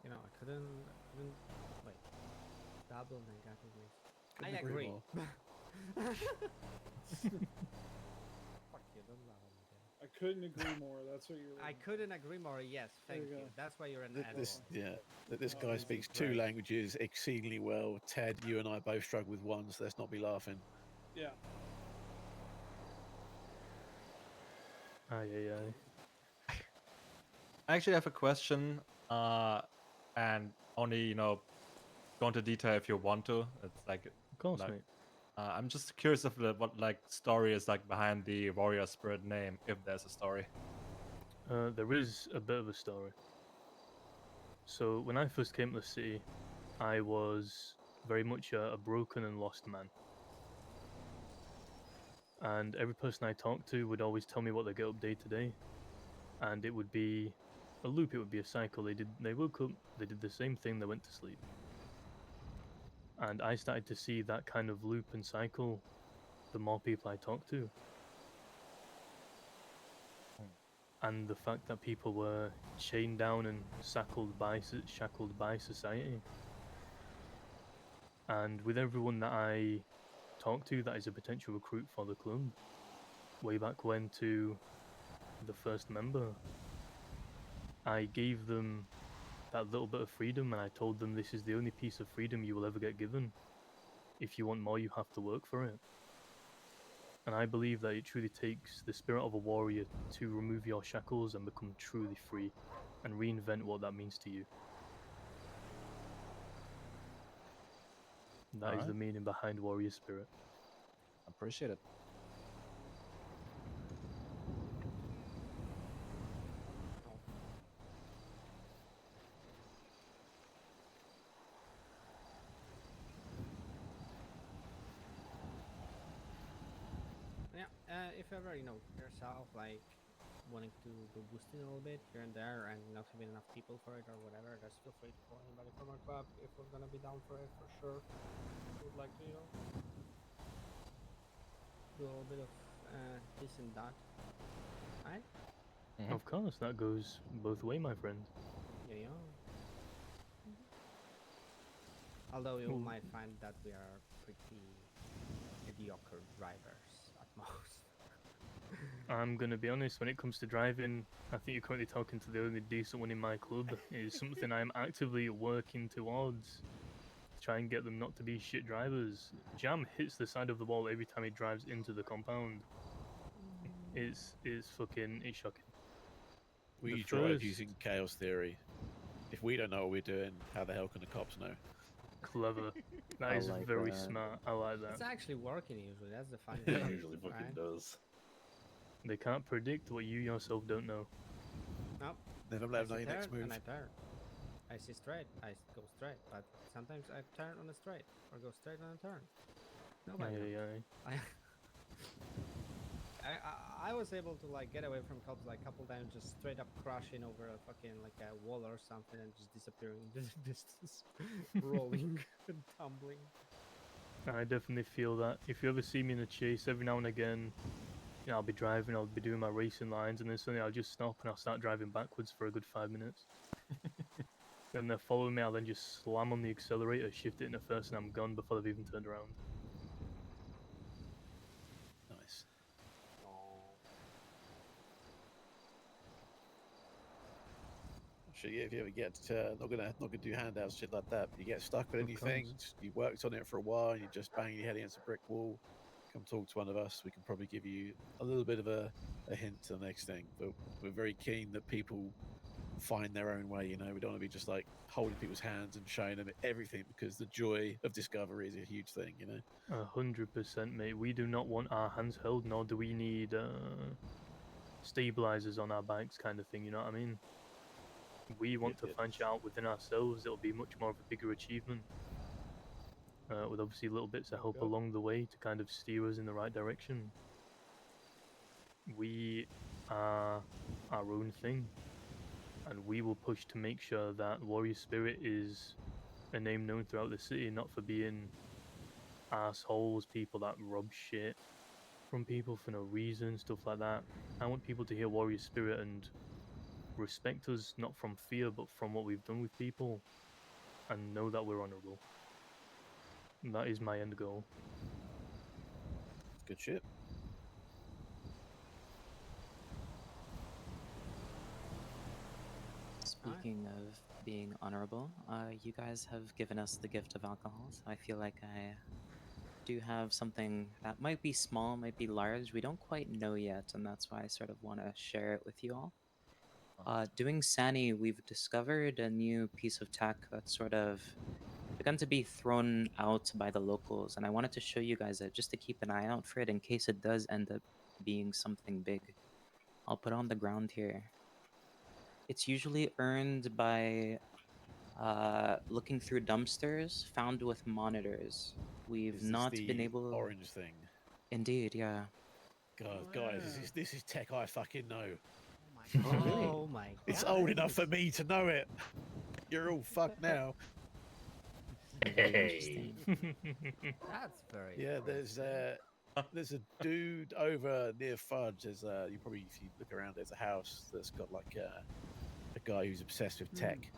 S2: I couldn't wait. Double negative waste. I
S5: Couldn't
S2: agree.
S5: agree more.
S2: Fuck you, don't laugh at me, Dan.
S11: I couldn't agree more. That's what you're.
S2: I couldn't agree more. Yes, thank
S11: There you
S2: you.
S11: go.
S2: That's why you're an
S5: This,
S2: asshole.
S5: this
S11: Oh,
S5: guy
S11: this
S5: speaks
S11: is
S5: 2
S11: great.
S5: languages exceedingly well. Ted, you and I both struggle with one, so let's not be laughing.
S11: Yeah.
S1: Aye.
S14: I actually have a question, and only go into detail if you want to. It's like,
S1: of course,
S14: like,
S1: mate.
S14: I'm just curious of what like story is like behind the warrior spirit name, if there's a story.
S1: There is a bit of a story. So when I first came to the city, I was very much a broken and lost man. And every person I talked to would always tell me what they get up day to day. And it would be a loop, it would be a cycle. They woke up, they did the same thing, they went to sleep. And I started to see that kind of loop and cycle the more people I talked to. And the fact that people were chained down and shackled by society. And with everyone that I talked to that is a potential recruit for the club, way back when to the first member, I gave them that little bit of freedom and I told them this is the only piece of freedom you will ever get given. If you want more, you have to work for it. And I believe that it truly takes the spirit of a warrior to remove your shackles and become truly free and reinvent what that means to you. That is the meaning behind warrior spirit.
S14: Appreciate it.
S2: Yeah, if ever yourself like wanting to go boosting a little bit here and there and not having enough people for it or whatever, just feel free to call anybody from our club if we're gonna be down for it for sure. Would like to, do a little bit of this and that. Right?
S1: Of course, that goes both way, my friend.
S2: Yeah. Although you
S1: Ooh.
S2: might find that we are pretty mediocre drivers at most.
S1: I'm gonna be honest, when it comes to driving, I think you're currently talking to the only decent one in my club. It is something I'm actively working towards. Try and get them not to be shit drivers. Jam hits the side of the wall every time he drives into the compound. It's shocking.
S5: We
S1: The
S5: drive
S1: first-
S5: using chaos theory. If we don't know what we're doing, how the hell can the cops know?
S1: Clever. That
S6: I
S1: is
S6: like
S1: very
S6: that.
S1: smart. I like
S2: It's
S1: that.
S2: actually working usually. That's the funny
S9: It
S2: thing.
S9: usually fucking
S2: right?
S9: does.
S1: They can't predict what you yourself don't know.
S2: Nope.
S5: Never
S2: I
S5: let them know
S2: see
S5: your next
S2: turn
S5: move.
S2: and I turn. I see straight, I go straight, but sometimes I turn on a straight or go straight on a turn. Nobody knows.
S1: Aye.
S2: I was able to like get away from cops like a couple times, just straight up crashing over a fucking like a wall or something and just disappearing into the distance, rolling and tumbling.
S1: I definitely feel that. If you ever see me in a chase, every now and again, you know, I'll be driving, I'll be doing my racing lines, and then suddenly I'll just stop and I'll start driving backwards for a good 5 minutes. Then they're following me, I'll then just slam on the accelerator, shift it into first, and I'm gone before they've even turned around.
S5: Nice. Sure, yeah, if you ever get not gonna do handouts shit like that, but you get stuck with
S1: Of
S5: anything,
S1: course.
S5: just, you worked on it for a while, and you just bang your head against a brick wall. Come talk to one of us. We can probably give you a little bit of a hint to the next thing. But we're very keen that people find their own way. You know, we don't want to be just like holding people's hands and showing them everything, because the joy of discovery is a huge thing. You know.
S1: 100%, mate. We do not want our hands held, nor do we need stabilizers on our bikes, kind of thing. You know what I mean? We want to find shit out within ourselves. It'll be much more of a bigger achievement, with obviously little bits of help along the way to kind of steer us in the right direction. We are our own thing, and we will push to make sure that Warrior Spirit is a name known throughout the city, not for being assholes, people that rob shit from people for no reason, stuff like that. I want people to hear Warrior Spirit and respect us, not from fear, but from what we've done with people, and know that we're honorable. And that is my end goal.
S5: Good shit.
S6: Speaking of being honorable, you guys have given us the gift of alcohol, so I feel like I do have something that might be small, might be large. We don't quite know yet, and that's why I sort of want to share it with you all. Doing Sani, we've discovered a new piece of tech that's sort of begun to be thrown out by the locals, and I wanted to show you guys it just to keep an eye out for it in case it does end up being something big. I'll put it on the ground here. It's usually earned by looking through dumpsters found with monitors. We've
S5: Is this
S6: not
S5: the
S6: been able.
S5: orange thing?
S6: Indeed, yeah.
S5: Guys, this is tech I fucking know.
S2: Oh my god.
S5: It's old enough for me to know it. You're all fucked now.
S6: Very interesting.
S2: That's very.
S5: Yeah, there's a dude over near Fudge. There's you probably, if you look around, there's a house that's got like a guy who's obsessed with tech.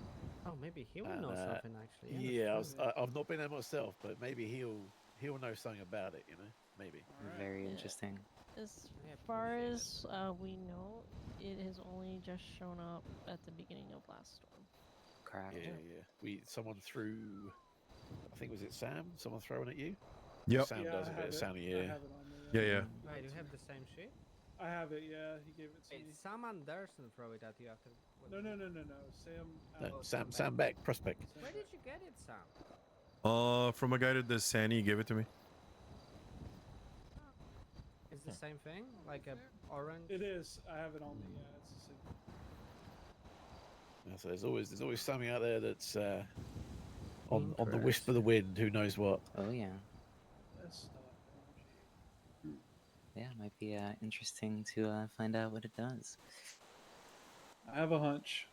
S2: Oh, maybe he will know something actually.
S5: Yeah, I've not been there myself, but maybe he'll know something about it. You know, maybe.
S6: Very interesting.
S15: As far as we know, it has only just shown up at the beginning of last storm.
S6: Correct.
S5: Yeah. Someone threw. I think was it Sam? Someone throwing at you?
S10: Yep.
S5: Sam
S11: Yeah,
S5: does
S11: I
S5: a bit
S11: have
S5: of
S11: it.
S5: Sammy,
S11: I
S5: yeah.
S11: have it on me.
S10: Yeah.
S2: Wait, do you have the same shit?
S11: I have it. Yeah, he gave it to me.
S2: Someone doesn't throw it at you after.
S11: No. Sam.
S5: No, Sam Beck, prospect.
S2: Where did you get it, Sam?
S10: From a guy that does Sani, gave it to me.
S2: It's the same thing, like a orange.
S11: It is. I have it on me. Yeah, it's the same.
S5: Yeah, so there's always something out there that's on the wisp of the wind. Who knows what?
S6: Oh yeah.
S11: That's
S6: yeah, it might be interesting to find out what it does.
S11: I have a hunch.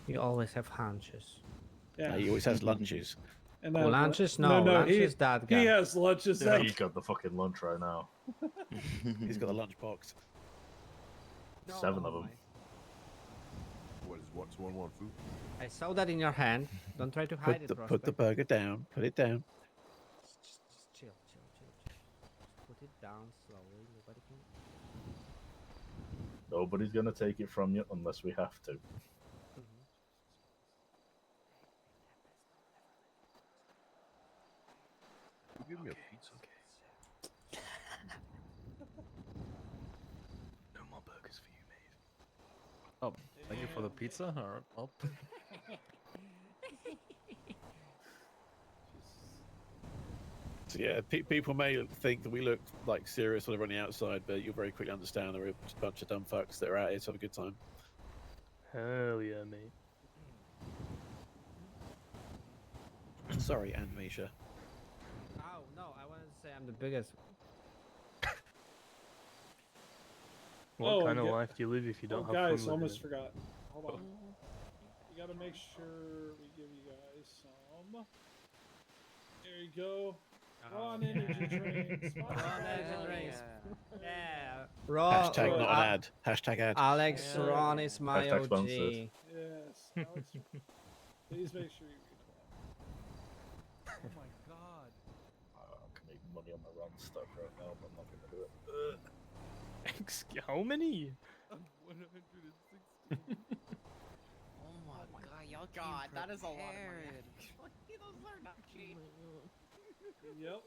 S2: You always have hunches.
S11: Yeah.
S5: He always has lunches.
S11: And
S2: Oh, lunches?
S11: no,
S2: No, lunch
S11: he,
S2: is that
S11: he
S2: guy.
S11: has lunches.
S9: Yeah,
S11: That
S9: he's got the fucking lunch right now.
S5: He's got a lunch box.
S9: 7 of them.
S4: What's one food?
S2: I saw that in your hand. Don't try to hide it,
S5: Put the
S2: Prospect.
S5: burger down. Put it down.
S2: Just chill. Just put it down slowly. Nobody can.
S9: Nobody's gonna take it from you unless we have to.
S4: Give me a pizza.
S1: No more burgers for you, mate.
S14: Oh, thank you for the pizza. Or, oh.
S5: So yeah, people may think that we look like serious whatever on the outside, but you'll very quickly understand that we're just a bunch of dumb fucks that are out here to have a good time.
S1: Hell yeah, mate.
S5: Sorry, and Misha.
S2: Oh no, I wanted to say I'm the biggest.
S1: What kind of life do you live if you don't have
S11: guys,
S1: fun living
S11: almost
S1: it?
S11: forgot. Hold on. You gotta make sure we give you guys some. There you go. Raw energy drinks.
S2: Raw energy drinks. Yeah. Raw.
S5: Hashtag not an ad. Hashtag ad.
S2: Alex Ron is my
S9: Hashtag
S2: OG.
S9: sponsored.
S11: Yes. Alex, please make sure you read that.
S12: Oh my god.
S9: I can make money on my run stuff right now, but I'm not gonna do it.
S1: How many?
S12: 116.
S7: Oh my god, y'all God, that is a lot of money. Those are not cheap.
S11: Yep.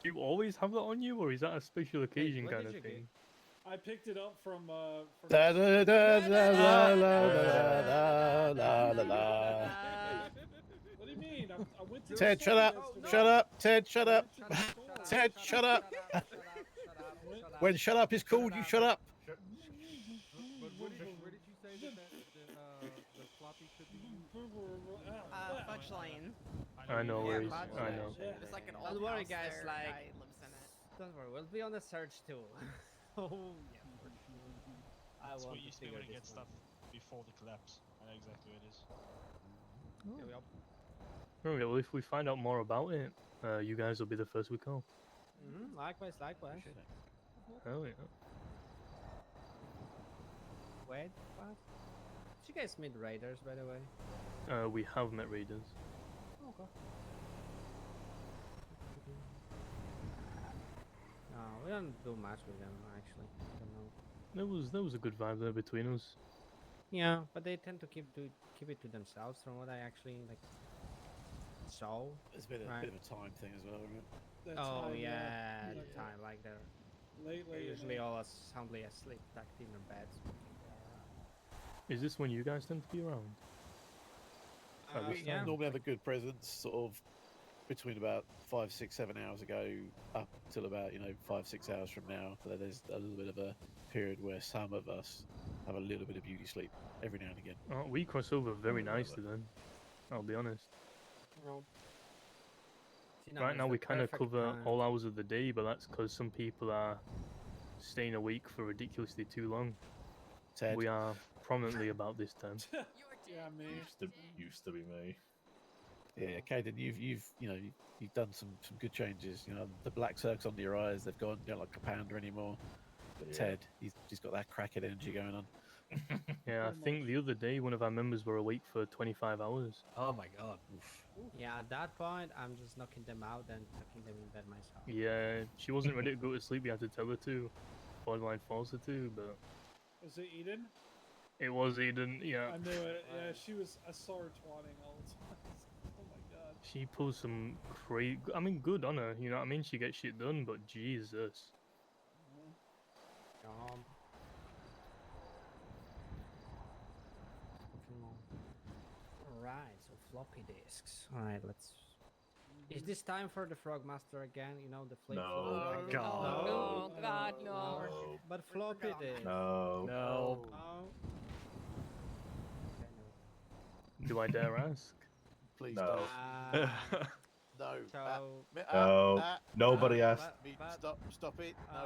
S1: Do you always have that on you, or is that a special occasion
S2: what
S1: kind
S2: did
S1: of
S2: you get?
S1: thing?
S11: I picked it up from.
S5: Da da da da la la la la la la.
S11: What do you mean? I went to the
S5: Ted,
S11: store
S5: shut up!
S11: yesterday.
S5: Shut up! Ted, shut up!
S11: I went to the store.
S5: Ted, shut up! When shut up is called, you shut up.
S12: But where did you say the floppy could be used?
S7: Fudge Lane.
S1: I know where he's.
S7: Fudge
S1: I
S7: Lane.
S1: know.
S7: There's like an old
S2: Don't worry,
S7: house
S2: guys.
S7: there,
S2: Like,
S7: guy lives in it.
S2: don't worry. We'll be on the search too. Oh yeah. I
S13: That's
S2: want
S13: what you
S2: to
S13: do
S2: figure
S13: when you get
S2: this
S13: stuff before the collapse. I know exactly what it is.
S2: one. Yep.
S1: Okay, well, if we find out more about it, you guys will be the first we call.
S2: Likewise.
S1: Hell yeah.
S2: Wait, what? Did you guys meet raiders, by the way?
S1: We have met raiders.
S2: Okay. No, we don't do much with them actually. I don't know.
S1: There was a good vibe there between us.
S2: Yeah, but they tend to keep it to themselves from what I actually like saw.
S5: There's been a
S2: Right.
S5: bit of a time thing as well, isn't it?
S11: That
S2: Oh
S11: time,
S2: yeah,
S11: like,
S2: the time like they're
S11: Lately,
S2: usually all soundly asleep, tucked in their beds.
S1: Is this when you guys tend to be around?
S5: We normally have a good presence, sort of between about 5, 6, 7 hours ago up till about 5, 6 hours from now. But there's a little bit of a period where some of us have a little bit of beauty sleep every now and again.
S1: We cross over very nicely then. I'll be honest. Right now we kind of cover all hours of the day, but that's because some people are staying awake for ridiculously too long.
S5: Ted.
S1: We are prominently about this time.
S11: Yeah, me.
S9: Used to be me.
S5: Yeah, Caden, you've done some good changes. The black circles under your eyes, they've gone. You don't like a panda anymore. But
S9: Yeah.
S5: Ted, he's got that crackhead energy going on.
S1: Yeah, I think the other day one of our members were awake for 25 hours.
S14: Oh my god.
S2: Yeah, at that point, I'm just knocking them out and tucking them in bed myself.
S1: Yeah, she wasn't ready to go to sleep. We had to tell her to. Borderline forced her to, but
S11: Was it Eden?
S1: it was Eden. Yeah.
S11: I knew it. Yeah, she was. I saw her twatting all the time. Oh my god.
S1: She pulls some crazy. I mean, good on her. You know what I mean? She gets shit done, but Jesus.
S2: Alright, so floppy disks. Alright, let's. Is this time for the Frogmaster again? You know, the flip
S9: No.
S2: flop?
S9: Oh,
S14: God.
S8: No, God, no.
S2: But floppy disk.
S9: No.
S14: No.
S2: No.
S1: Do I dare ask?
S5: Please
S9: No.
S5: don't. No.
S2: So,
S9: No. Nobody asked.
S5: Stop it. No.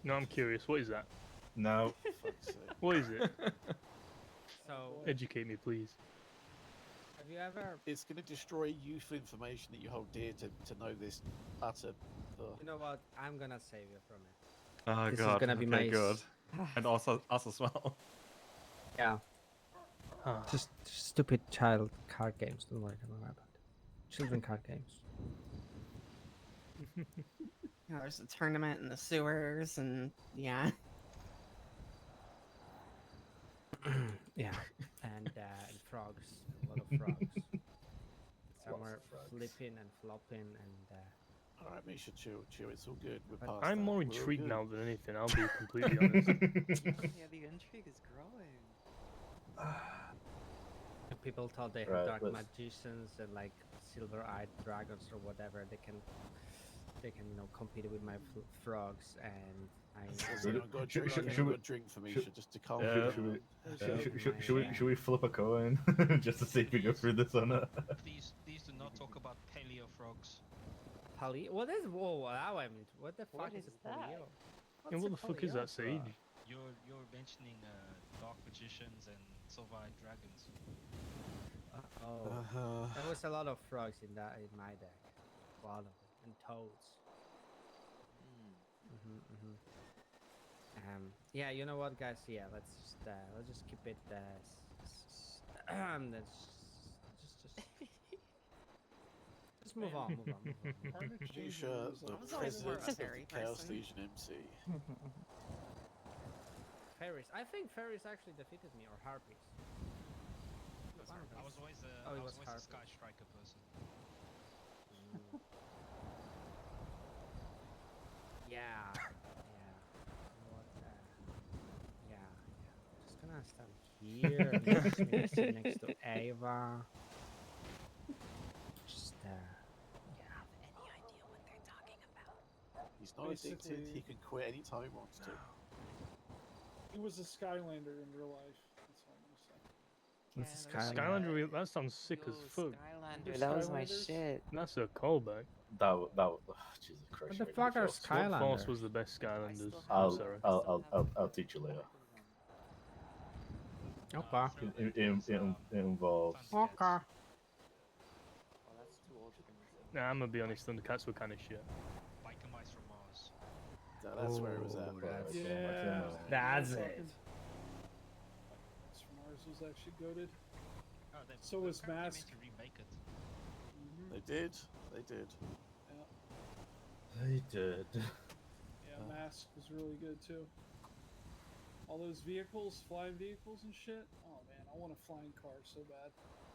S1: No, I'm curious. What is that?
S9: No.
S5: Fuck's sake.
S1: What is it?
S2: So,
S1: Educate me, please.
S2: have you ever?
S5: It's going to destroy useful information that you hold dear to know this utter.
S2: You know what? I'm gonna save you from it.
S14: Oh
S2: This
S14: god.
S2: is gonna be
S14: okay,
S2: my
S14: good. And also us as well.
S2: Yeah.
S1: Huh.
S2: Just stupid child card games. Don't worry about it. Children card games.
S7: Yeah, there's a tournament in the sewers, and yeah.
S2: Yeah, and frogs. A lot of frogs. Some are flipping and flopping, and.
S5: All right, Misha, chill. It's all good. We're past
S1: I'm
S5: that.
S1: more
S5: We're all
S1: intrigued
S5: good.
S1: now than anything. I'll be completely honest.
S6: Yeah, the intrigue is growing.
S2: People thought they had
S9: Right,
S2: dark
S9: let's-
S2: magicians and like silver-eyed dragons or whatever. They can compete with my frogs, and
S5: I've got a drink.
S9: Should-
S5: I've
S9: should we-
S5: got a drink for Misha
S9: should-
S5: just to calm
S9: Should-
S5: down.
S9: should we-
S2: Yeah.
S9: should we flip a coin just to see if we go through this or not?
S13: Please do not talk about paleo frogs.
S2: Paleo? What is? Whoa! Now I'm. What the fuck is a paleo?
S1: And what the fuck is that, Sage?
S13: You're mentioning dark magicians and silver-eyed dragons.
S2: There was a lot of frogs in my deck. A lot of them, and toads. Yeah, you know what, guys? Yeah, let's just keep it. Just move on.
S5: Misha, the
S7: was always more
S5: president
S7: a
S5: of the
S7: fairy
S5: Chaos
S7: person.
S5: Legion MC.
S2: Fairies. I think fairies actually defeated me, or harpies.
S13: I was always
S2: Oh, it
S13: I
S2: was
S13: was always a
S2: Harvey.
S13: Sky Striker person.
S2: Yeah. You know what, Just gonna stand here next to Ava. Just
S5: He's not addicted.
S11: Basically-
S5: He can quit anytime he wants to.
S11: He was a Skylander in real life. That's all I'm gonna say.
S2: What's a
S1: Skylander, that sounds sick as fuck.
S6: Skylander, that was my shit.
S1: That's a callback.
S9: Jesus Christ.
S2: What the
S9: made me
S2: fuck are
S9: feel sick.
S1: What Force
S2: Skylanders?
S1: was the best Skylanders? I'm
S9: I'll,
S1: sorry.
S9: I'll teach you later.
S2: Okay.
S9: It involves.
S2: Okay.
S1: Nah, I'm gonna be honest, Thundercats were kind of shit.
S13: Biker mice from Mars.
S5: That's where it was at.
S9: That's-
S11: Yeah.
S2: That's
S11: Fucking-
S2: it.
S11: Mars was actually goated.
S13: Oh,
S11: So was
S13: apparently meant
S11: Mask.
S13: to remake it.
S5: They did. They did.
S9: They did.
S11: Yeah, Mask was really good too. All those vehicles, flying vehicles and shit. Oh man, I want a flying car so bad.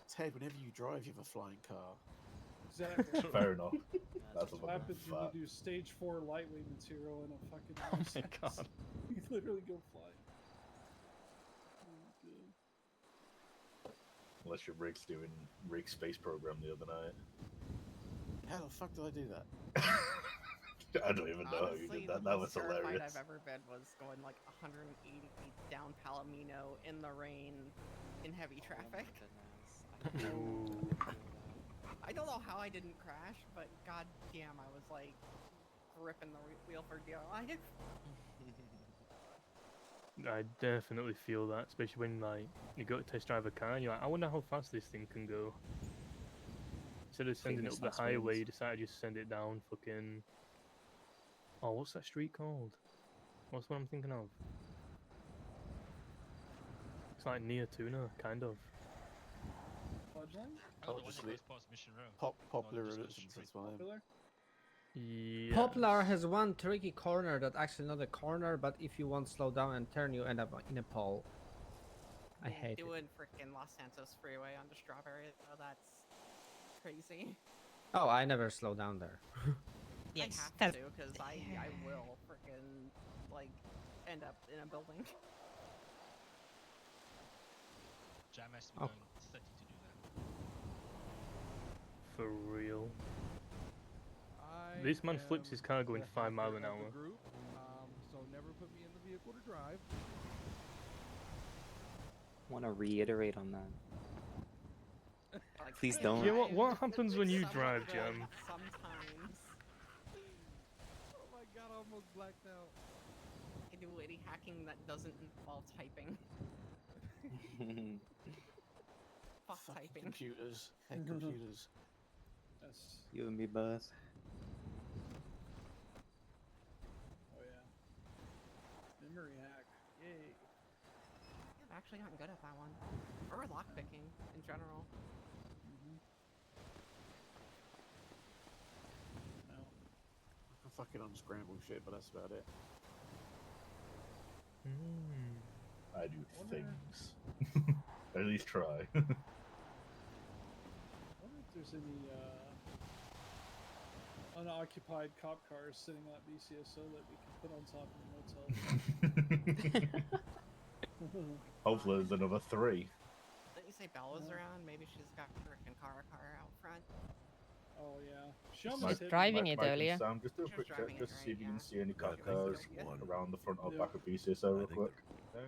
S5: Ted, whenever you drive, you have a flying car.
S11: Exactly.
S9: Fair enough. That's
S11: What
S9: a
S11: happens
S9: fucking
S11: when
S9: fact.
S11: you do stage 4 lightweight material in a fucking
S14: Oh my
S11: Mars?
S14: god.
S11: You literally go flying. Oh, good.
S9: Unless your rig's doing rig space program the other night.
S5: How the fuck did I do that?
S9: I don't even know how you
S7: Honestly,
S9: did
S7: the
S9: that. That was
S7: most terrified
S9: hilarious.
S7: I've ever been was going like 180 feet down Palomino in the rain in heavy traffic. I don't know how I didn't crash, but god damn, I was like gripping the wheel for dear life.
S1: I definitely feel that, especially when like you go to test drive a car and you're like, I wonder how fast this thing can go. Instead of sending it up the
S9: Famous last
S1: highway,
S9: words.
S1: you decide to just send it down fucking. Oh, what's that street called? What's what I'm thinking of? It's like near Tuna, kind of.
S11: Fudgeland?
S13: Oh, the one
S5: just
S13: that
S5: li-
S13: goes past Mission Row.
S5: Popular
S13: Not just
S5: religions
S13: straight.
S5: as well.
S11: Popular?
S1: Yeah.
S2: Poplar has one tricky corner that actually not a corner, but if you want to slow down and turn, you end up in a pole. I hate it.
S7: Doing freaking Los Santos Freeway on the Strawberry, so that's crazy.
S2: Oh, I never slow down there.
S7: I have to, because I will freaking like end up in a building.
S13: Jam has to be
S2: Oh.
S13: going 30 to do that.
S1: For real. This man flips his car going 5 miles an hour.
S12: So never put me in the vehicle to drive.
S6: Want to reiterate on that.
S7: Like,
S6: Please don't.
S1: Yeah, what happens when you drive, Jam?
S7: Sometimes.
S12: almost blacked out.
S7: I do witty hacking that doesn't involve typing. Fuck
S5: Fucking
S7: typing.
S5: computers. Heck, computers.
S11: Yes.
S6: You and me both.
S11: Oh yeah. Memory hack. Yay.
S7: Yeah, I've actually gotten good at that one. Or lockpicking in general.
S11: No.
S5: I can fucking unscramble shit, but that's about it.
S9: I do
S11: Wonder-
S9: things. At least try.
S11: I wonder if there's any unoccupied cop cars sitting at BCSO that we can put on top of the motel.
S9: Hopefully there's another 3.
S7: Didn't you say Bella's
S11: Yeah.
S7: around? Maybe she's got frickin' car out front.
S11: Oh yeah. She
S8: She
S11: almost
S8: was
S11: hit me.
S8: driving it
S9: Mike and
S8: earlier.
S9: Sam, just do a
S7: She was
S9: quick check
S7: driving it,
S9: just to see if
S7: right,
S9: you can
S7: yeah.
S9: see any
S4: Yeah, I
S9: cop
S4: think
S9: cars
S7: there's one.
S9: around the front or
S11: Yeah.
S9: back of BCSO real
S4: think
S9: quick.
S4: there-
S9: Okay.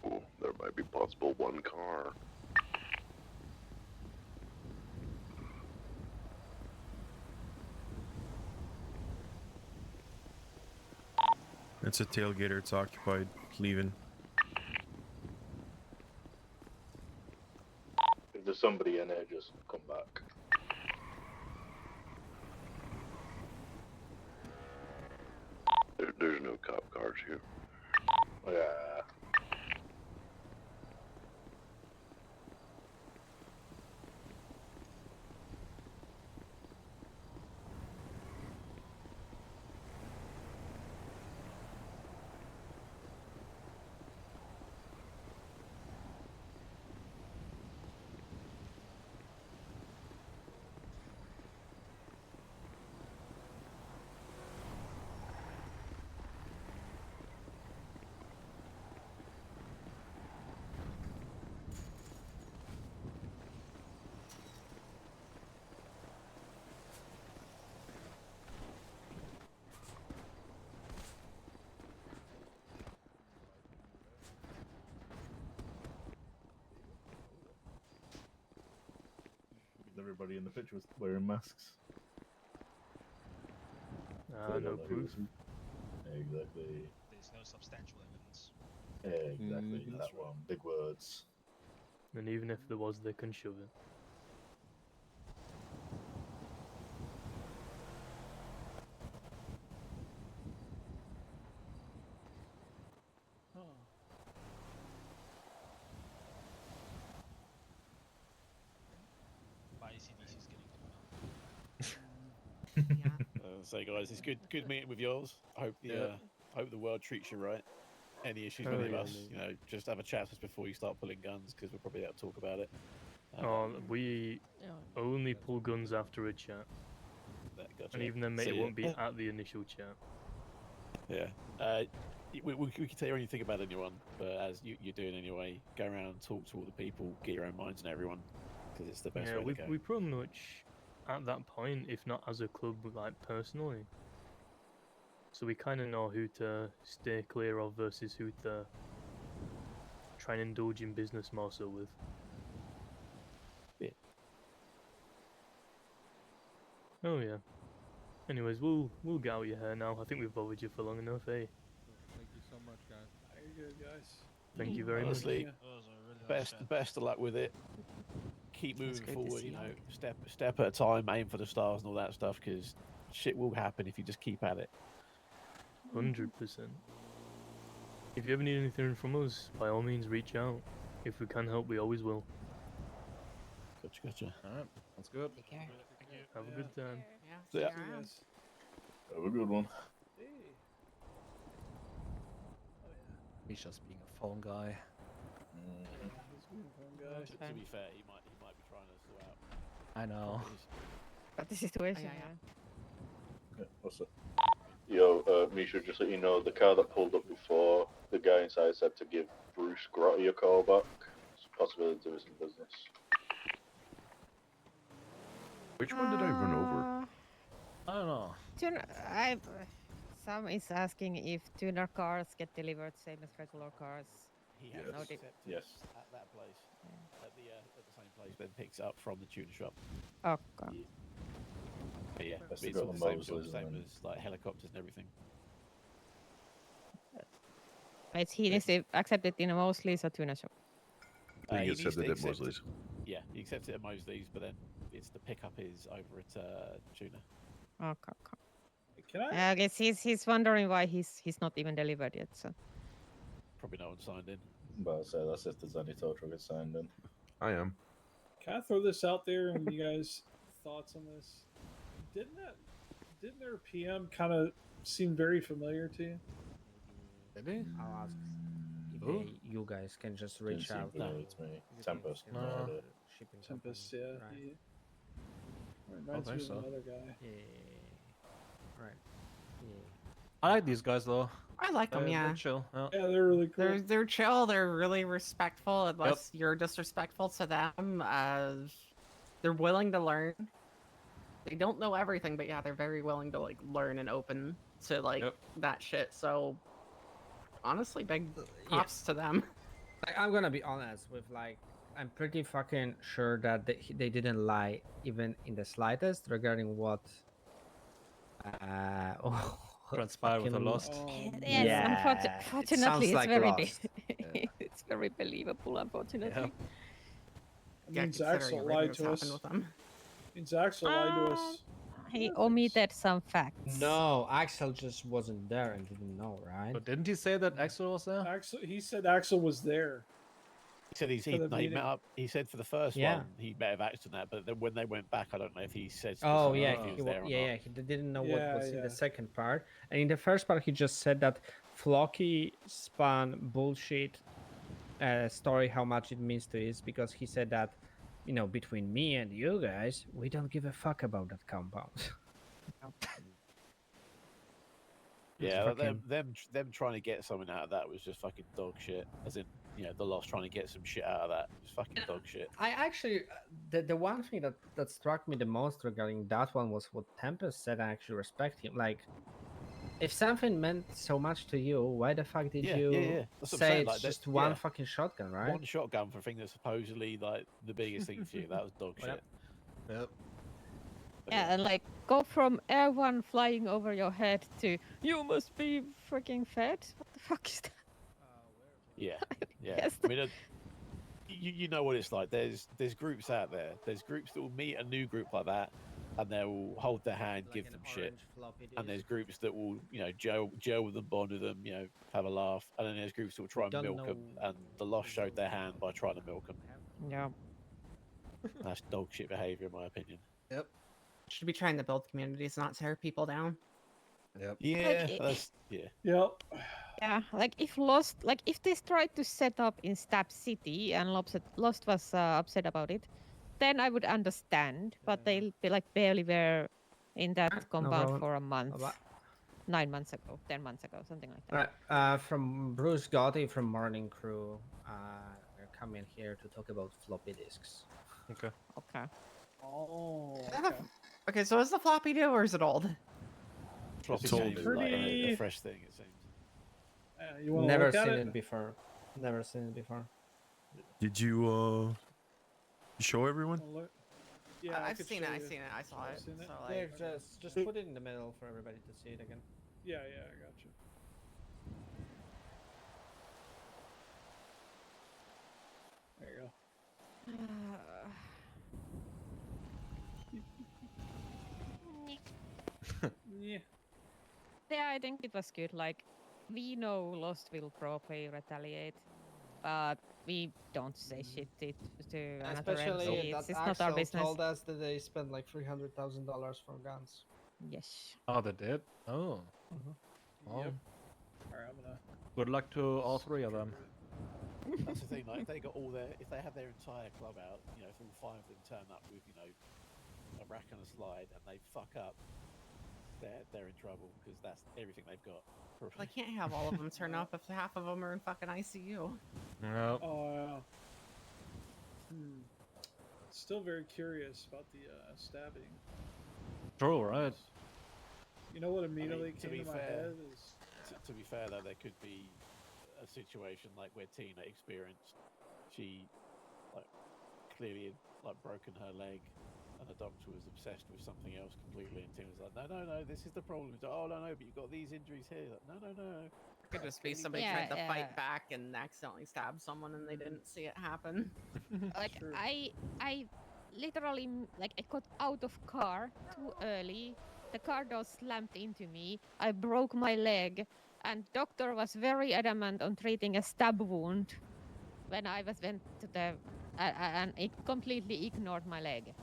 S4: Ooh, there might be possible one car.
S10: It's a tailgater. It's occupied. Leaving.
S9: If there's somebody in there, just come back.
S4: There's no cop cars here.
S9: Yeah. Everybody in the picture was wearing masks. So they
S1: No
S9: don't know who
S1: proof.
S9: was who. Exactly.
S13: There's no substantial evidence.
S9: Exactly.
S6: Mhm.
S9: That one. Big words.
S1: And even if there was, they can shove it.
S11: Huh.
S13: My ACDC is getting too loud.
S7: Yeah.
S5: So guys, it's good meeting with yours. I hope hope the world treats you right. Any issues
S1: Oh,
S5: with any
S1: yeah,
S5: of us, you know, just have a chat with us before you start pulling guns, because we'll probably have to talk about it.
S1: We
S15: Oh,
S1: only pull guns after a chat.
S5: Gotcha.
S1: And even then, mate,
S5: So,
S1: it
S5: yeah.
S1: won't be at the initial chat.
S5: Yeah. We can tell you anything about anyone, but as you're doing anyway, go around, talk to all the people, get your own minds on everyone, because it's the best
S1: Yeah,
S5: way to go.
S1: we pretty much at that point, if not as a club, like personally. So we kind of know who to stay clear of versus who to try and indulge in business more so with.
S5: Yeah.
S1: Oh yeah. Anyways, we'll get out your hair now. I think we've bothered you for long enough, eh?
S12: Thank you so much, guys.
S11: You're good, guys.
S1: Thank you very
S5: Honestly,
S1: much.
S13: That was a really nice chat.
S5: best of luck with it. Keep
S6: It's
S5: moving
S6: great to
S5: forward,
S6: see
S5: you know,
S6: you.
S5: step at a time, aim for the stars and all that stuff, because shit will happen if you just keep at it.
S1: 100%. If you ever need anything from us, by all means reach out. If we can help, we always will.
S5: Gotcha.
S9: Alright, that's good.
S6: Take care.
S13: Thank you.
S1: Have a good time.
S7: Yeah.
S5: Yeah.
S7: See you
S11: See you
S7: around.
S11: guys.
S9: Have a good one.
S11: Hey. Oh yeah.
S14: He's just being a phone guy.
S9: Mhm.
S11: He's
S5: To be fair, he might be trying to sort out.
S14: I know.
S8: But the situation,
S7: yeah.
S8: yeah.
S9: What's up? Yo, Misha, just let you know, the car that pulled up before, the guy inside said to give Bruce Grotty a call back. It's a possibility to do some business.
S4: Which one did I run over?
S14: I don't know.
S8: Sam is asking if tuner cars get delivered same as regular cars.
S5: He
S9: Yes.
S5: has
S8: No,
S5: accepted at that place, at the same place, then picks it up from the tuner shop.
S8: Okay.
S5: But yeah,
S9: That's
S5: it's
S9: the
S5: all the
S9: Mosley's
S5: same
S9: and then-
S5: as like helicopters and everything.
S8: It's he needs to accept it in a Mosley's or tuner shop.
S4: He
S5: needs to
S4: accepted it at
S5: accept
S4: Mosley's.
S5: Yeah, he accepts it at Mosley's, but then it's the pickup is over at tuner.
S8: Okay.
S11: Can I?
S8: I guess he's wondering why he's not even delivered yet. So
S5: Probably no one signed in.
S9: But so that's if there's any tow truck gets signed in.
S4: I am.
S11: Can I throw this out there and you guys thoughts on this? Didn't their PM kind of seem very familiar to you?
S14: Did he?
S2: I'll ask if
S14: Who?
S2: you guys can just
S9: Didn't
S2: reach
S9: seem
S2: out.
S9: familiar to me.
S2: You
S9: Tempest.
S2: can
S9: No
S2: reach out
S9: idea.
S2: to the shipping
S11: Tempest,
S2: company,
S11: yeah.
S2: right.
S11: He reminds me
S14: think
S11: of
S14: so.
S11: another guy.
S2: Yeah. Right. Yeah.
S14: I like these guys though.
S7: I like them,
S14: They're
S7: yeah.
S14: chill. Yeah.
S11: Yeah, they're really cool.
S7: They're chill. They're really respectful, unless you're disrespectful to them. They're willing to learn. They don't know everything, but yeah, they're very willing to like learn and open to like that shit. So honestly, big props to them.
S2: Like, I'm gonna be honest with like, I'm pretty fucking sure that they didn't lie even in the slightest regarding what
S14: Transpired with the
S2: fucking-
S14: Lost.
S8: yes,
S2: Yeah,
S8: unfortunately,
S2: it sounds like Lost.
S8: it's very believable. Unfortunately.
S11: I mean, Zaxel lied to us.
S7: With them.
S11: I mean, Zaxel lied to us.
S8: He omitted some facts.
S2: No, Axel just wasn't there and didn't know, right?
S14: But didn't he say that Axel was there?
S11: He said Axel was there.
S5: He said he
S11: the
S5: met
S11: meeting.
S5: up. He said for the first
S2: Yeah.
S5: one he may have acted on that, but then when they went back, I don't know if he said.
S2: Oh
S5: specifically
S2: yeah,
S5: if he was there or
S2: yeah,
S5: not.
S2: he didn't know
S11: Yeah,
S2: what was in
S11: yeah.
S2: the second part, and in the first part he just said that Flocky spun bullshit story how much it means to us because he said that, you know, between me and you guys, we don't give a fuck about that compound.
S5: Yeah,
S2: fucking-
S5: them trying to get something out of that was just fucking dog shit. As in, you know, the Lost trying to get some shit out of that was fucking dog shit.
S2: I actually, the one thing that struck me the most regarding that one was what Tempest said. I actually respect him. Like, if something meant so much to you, why the fuck did you
S5: That's what I'm
S2: say
S5: saying,
S2: it's
S5: like, that-
S2: just one
S5: yeah.
S2: fucking shotgun, right?
S5: One shotgun for a thing that's supposedly like the biggest thing to you. That was dog shit.
S14: Yep.
S8: Yeah, and like go from air one flying over your head to you must be freaking fed. What the fuck is that?
S5: Yeah, yeah.
S8: Yes.
S5: I mean, you know what it's like. There's groups out there. There's groups that will meet a new group like that, and they will hold their hand,
S2: Like
S5: give
S2: an
S5: them shit.
S2: orange floppy
S5: And there's
S2: disk.
S5: groups that will, you know, gel with them, bond with them, you know, have a laugh. And then there's groups that will try and
S2: don't
S5: milk them.
S2: know
S5: And the Lost showed their hand by trying to milk them.
S8: Yeah.
S5: That's dog shit behavior, in my opinion.
S14: Yep.
S7: Should be trying to build communities, not tear people down.
S14: Yep.
S5: Yeah,
S8: Like,
S5: that's yeah.
S11: Yep.
S8: Yeah, like if they tried to set up in Stab City and Lost was upset about it, then I would understand. But they'll be like barely were in that compound
S2: problem.
S8: for a month,
S2: Alright.
S8: 9 months ago, 10 months ago, something like that.
S2: Right, from Bruce Gotti from Morning Crew, we're coming here to talk about floppy disks.
S14: Okay.
S8: Okay.
S11: Oh.
S7: Okay, so is the floppy new or is it old?
S5: Floppy
S4: It's all
S5: game is like a
S11: pretty-
S5: fresh thing, it seems.
S11: You want to
S2: Never
S11: look at
S2: seen
S11: it?
S2: it before. Never seen it before.
S10: Did you show everyone?
S11: Wanna look? Yeah, I
S7: I've
S11: could
S7: seen
S11: show
S7: it. I've
S11: you.
S7: seen it. I saw
S11: I've
S7: it.
S11: seen it.
S7: So
S2: There,
S7: like,
S2: just put it in the middle for everybody to see it again.
S11: Yeah, I got you. There you go. Yeah.
S8: Yeah, I think it was good. Like, we know Lost will probably retaliate, but we don't say shit to another
S2: Especially
S8: MC.
S2: that
S8: It's not our
S2: Axel
S8: business.
S2: told us that they spent like $300,000 for guns.
S8: Yes.
S14: Oh, they did? Oh. Well,
S11: Yep. Alright, I'm gonna.
S14: good luck to all three of them.
S5: That's the thing. Like, if they got all their, if they have their entire club out, you know, if all 5 of them turn up with, you know, a rack and a slide, and they fuck up, they're in trouble because that's everything they've got.
S7: I can't have all of them turn up if half of them are in fucking ICU.
S14: Nope.
S11: Oh yeah. Still very curious about the stabbing.
S14: True, right?
S11: You know what immediately
S5: to
S11: came
S5: be
S11: to my
S5: fair,
S11: head is
S5: to be fair though, there could be a situation like where Tina experienced, she like clearly had like broken her leg, and the doctor was obsessed with something else completely, and Tina was like, no, this is the problem. He's like, oh no, but you've got these injuries here. Like, no.
S7: It could just be somebody
S8: Yeah,
S7: tried to fight back and accidentally stabbed someone and they didn't see it happen.
S8: Like I literally like I got out of car too early. The car door slammed into me. I broke my leg, and doctor was very adamant on treating a stab wound when I went to the and it completely ignored my leg.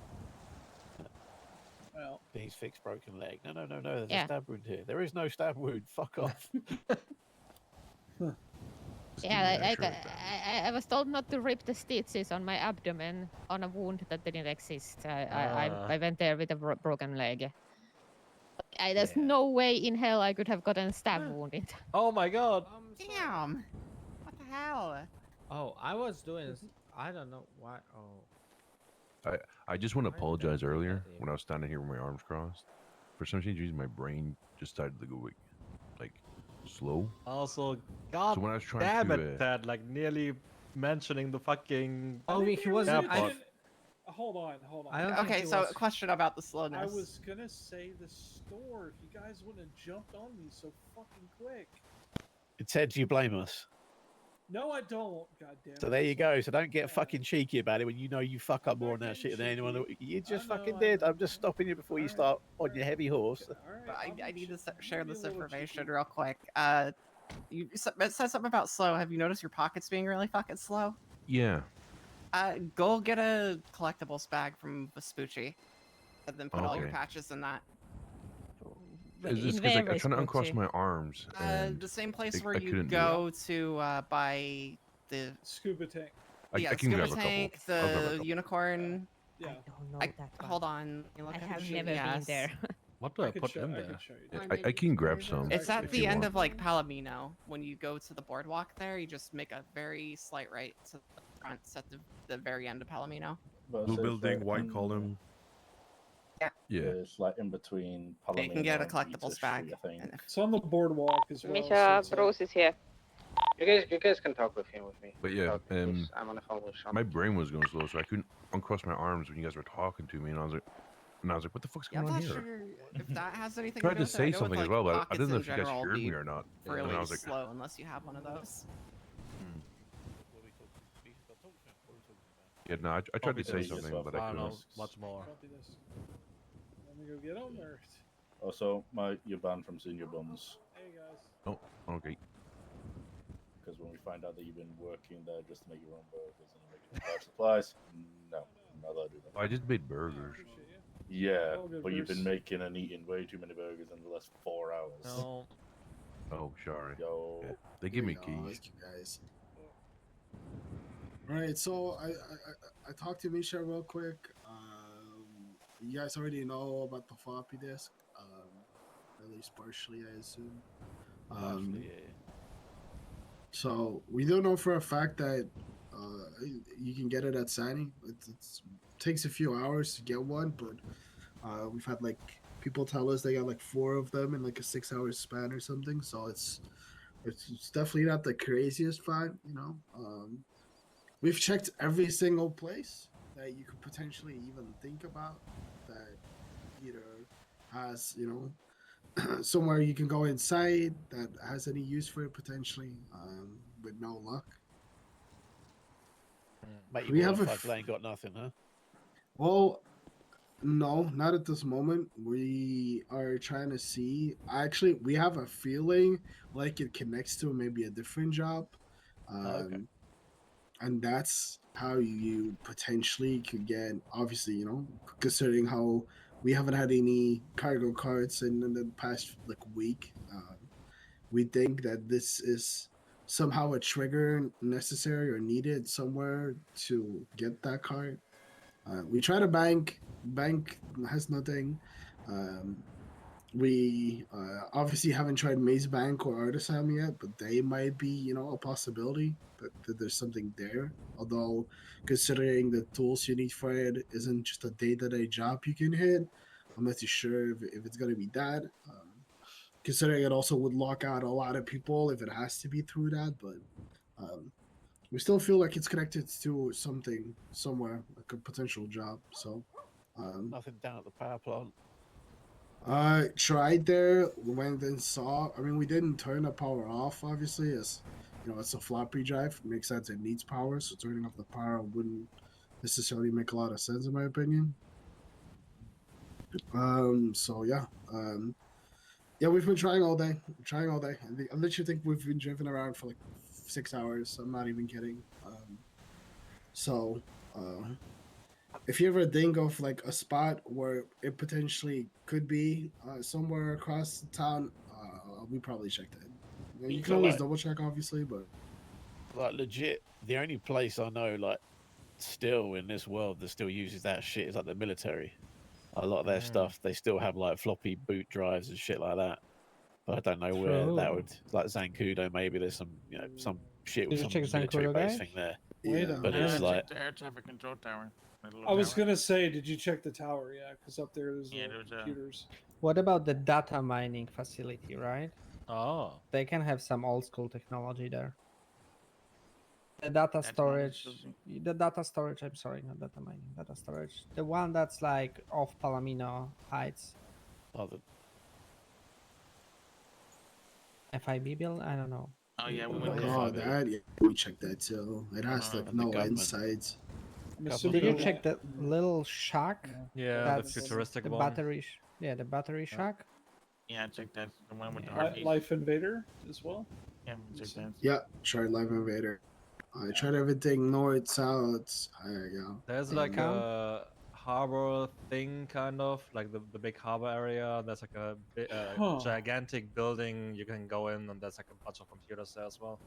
S11: Well,
S5: please fix broken leg. No. There's
S8: Yeah.
S5: a stab wound here. There is no stab wound. Fuck off.
S8: Yeah, I was told not to rip the stitches on my abdomen on a wound that didn't exist. I went there with a broken leg. There's no way in hell I could have gotten stab wounded.
S14: Oh my god!
S7: Damn! What the hell?
S2: Oh, I was doing. I don't know why. Oh.
S4: I just want to apologize earlier when I was standing here with my arms crossed. For some strange reason, my brain just started to go like slow.
S14: Also, god
S4: So when I was trying
S14: damn
S4: to,
S14: it, Ted, like nearly mentioning the fucking.
S2: Oh, he wasn't.
S14: airport.
S11: hold on.
S7: Okay, so a question about the slowness.
S11: I was gonna say the store. If you guys wouldn't have jumped on me so fucking quick.
S5: Ted, do you blame us?
S11: No, I don't. God damn it.
S5: So there you go. So don't get fucking cheeky about it when you know you fuck up more on that shit than anyone. You just fucking did. I'm just stopping you before you start on your heavy horse.
S7: I need to share this information real quick. You said something about slow. Have you noticed your pockets being really fucking slow?
S4: Yeah.
S7: Go get a collectibles bag from Vespucci, and then put all your
S4: Okay.
S7: patches in that.
S4: It's just because like, I'm trying to uncross my arms.
S7: The same place
S4: I
S7: where you
S4: couldn't do
S7: go to buy the
S11: scuba tank.
S4: I
S7: yeah,
S4: can
S7: scuba
S4: grab a
S7: tank,
S4: couple. I'll grab a
S7: the
S4: couple.
S7: unicorn.
S11: Yeah.
S7: Hold on.
S8: I have never been there.
S14: What do I put in there?
S4: I can grab some.
S7: It's at
S4: if
S7: the
S4: you
S7: end
S4: want.
S7: of like Palomino. When you go to the boardwalk there, you just make a very slight right to the front, at the very end of Palomino.
S10: Blue building, white column.
S4: Yeah.
S9: It's like in between.
S7: Yeah, you can get a
S9: Palomino and
S7: collectibles
S9: Peter
S7: bag.
S9: Street, I think.
S11: It's on the boardwalk as well.
S3: Misha,
S11: so
S3: Bruce is here. You guys can talk with him with me.
S4: But yeah,
S3: I'm on the phone with Sean.
S4: my brain was going slow, so I couldn't uncross my arms when you guys were talking to me, and I was like, what the fuck's
S7: Yeah,
S4: going
S7: I'm
S4: on
S7: not
S4: here?
S7: sure if that has anything
S4: Tried
S7: to do
S4: to
S7: with it. I
S4: say
S7: know with,
S4: something as
S7: like,
S4: well, but I
S7: pockets
S4: didn't know
S7: in
S4: if you guys
S7: general
S4: heard me
S7: be
S4: or not. And
S7: Really
S4: I was like,
S7: slow unless you have one of those.
S4: yeah, no, I tried
S14: Probably
S4: to say
S14: this.
S4: something, but I
S14: don't know
S4: couldn't.
S14: much more.
S11: Copy this. Let me go get him or.
S9: Also, you're banned from seeing your buns.
S11: Hey guys.
S4: Oh, okay.
S9: Because when we find out that you've been working there just to make your own burgers and you're making life supplies, no, not allowed to do that.
S4: I just made burgers.
S9: Yeah,
S11: All good,
S9: but you've been
S11: Bruce.
S9: making and eating way too many burgers in the last 4 hours.
S14: No.
S4: Oh, sorry.
S9: Yo.
S4: Yeah, they give me
S16: Here we go,
S4: keys.
S16: thank you guys. All right, so I talked to Misha real quick. You guys already know about the floppy disk, at least partially, I assume.
S5: Partially, yeah.
S16: So we don't know for a fact that you can get it at Sani. It takes a few hours to get one, but we've had like people tell us they got like 4 of them in like a 6-hour span or something. So it's definitely not the craziest find, you know. We've checked every single place that you could potentially even think about that either has, you know, somewhere you can go inside that has any use for it potentially, with no luck.
S5: Mate,
S16: We
S5: you
S16: have a
S5: have ain't got nothing, huh?
S16: Well, no, not at this moment. We are trying to see. Actually, we have a feeling like it connects to maybe a different job.
S5: Okay.
S16: And that's how you potentially could get, obviously, you know, considering how we haven't had any cargo cards in the past like week. We think that this is somehow a trigger necessary or needed somewhere to get that card. We try to bank has nothing. Um, we obviously haven't tried Maze Bank or Artisan yet, but they might be, a possibility that there's something there. Although, considering the tools you need for it isn't just a day-to-day job you can hit, I'm not too sure if it's gonna be that. Considering it also would lock out a lot of people if it has to be through that, but um, we still feel like it's connected to something somewhere, like a potential job. So,
S5: Nothing down at the power plant.
S16: tried there, went and saw. I mean, we didn't turn the power off, obviously, as it's a floppy drive. It makes sense. It needs power, so turning off the power wouldn't necessarily make a lot of sense, in my opinion. So yeah. Yeah, we've been trying all day. Trying all day. I literally think we've been driven around for like 6 hours. I'm not even kidding. So, if you ever think of like a spot where it potentially could be somewhere across the town, we probably checked it. You can always double check, obviously, but
S5: Like legit, the only place I know, like, still in this world that still uses that shit is like the military. A lot of their stuff, they still have like floppy boot drives and shit like that. But I don't know where that would, like Zancudo, maybe there's some, some shit with
S2: Did
S5: some
S2: you check
S5: military
S2: Zancudo,
S5: base
S2: guys?
S5: thing there.
S11: Wait a
S5: But
S11: minute.
S5: it's like,
S17: the air traffic control tower.
S11: I was gonna say, did you check the tower? Yeah, because up there's computers.
S2: What about the data mining facility, right?
S14: Oh.
S2: They can have some old school technology there. The data storage, I'm sorry, not data mining, data storage. The one that's like off Palomino Heights.
S5: Oh, the
S2: FIB bill? I don't know.
S17: Oh yeah, we went there.
S16: that we checked that too. It has like no insides.
S2: Did you check the little shack?
S14: Yeah, the
S2: That's
S14: futuristic
S2: the
S14: one.
S2: battery. Yeah, the battery shack.
S17: Yeah, I checked that. The one with the heartbeat.
S11: Life Invader as well.
S17: Yeah, we checked that.
S16: Yeah, tried Live Invader. I tried everything north, south. Yeah.
S14: There's like a harbor thing, kind of like the big harbor area. There's like a gigantic building you can go in, and there's like a bunch of computers there as well.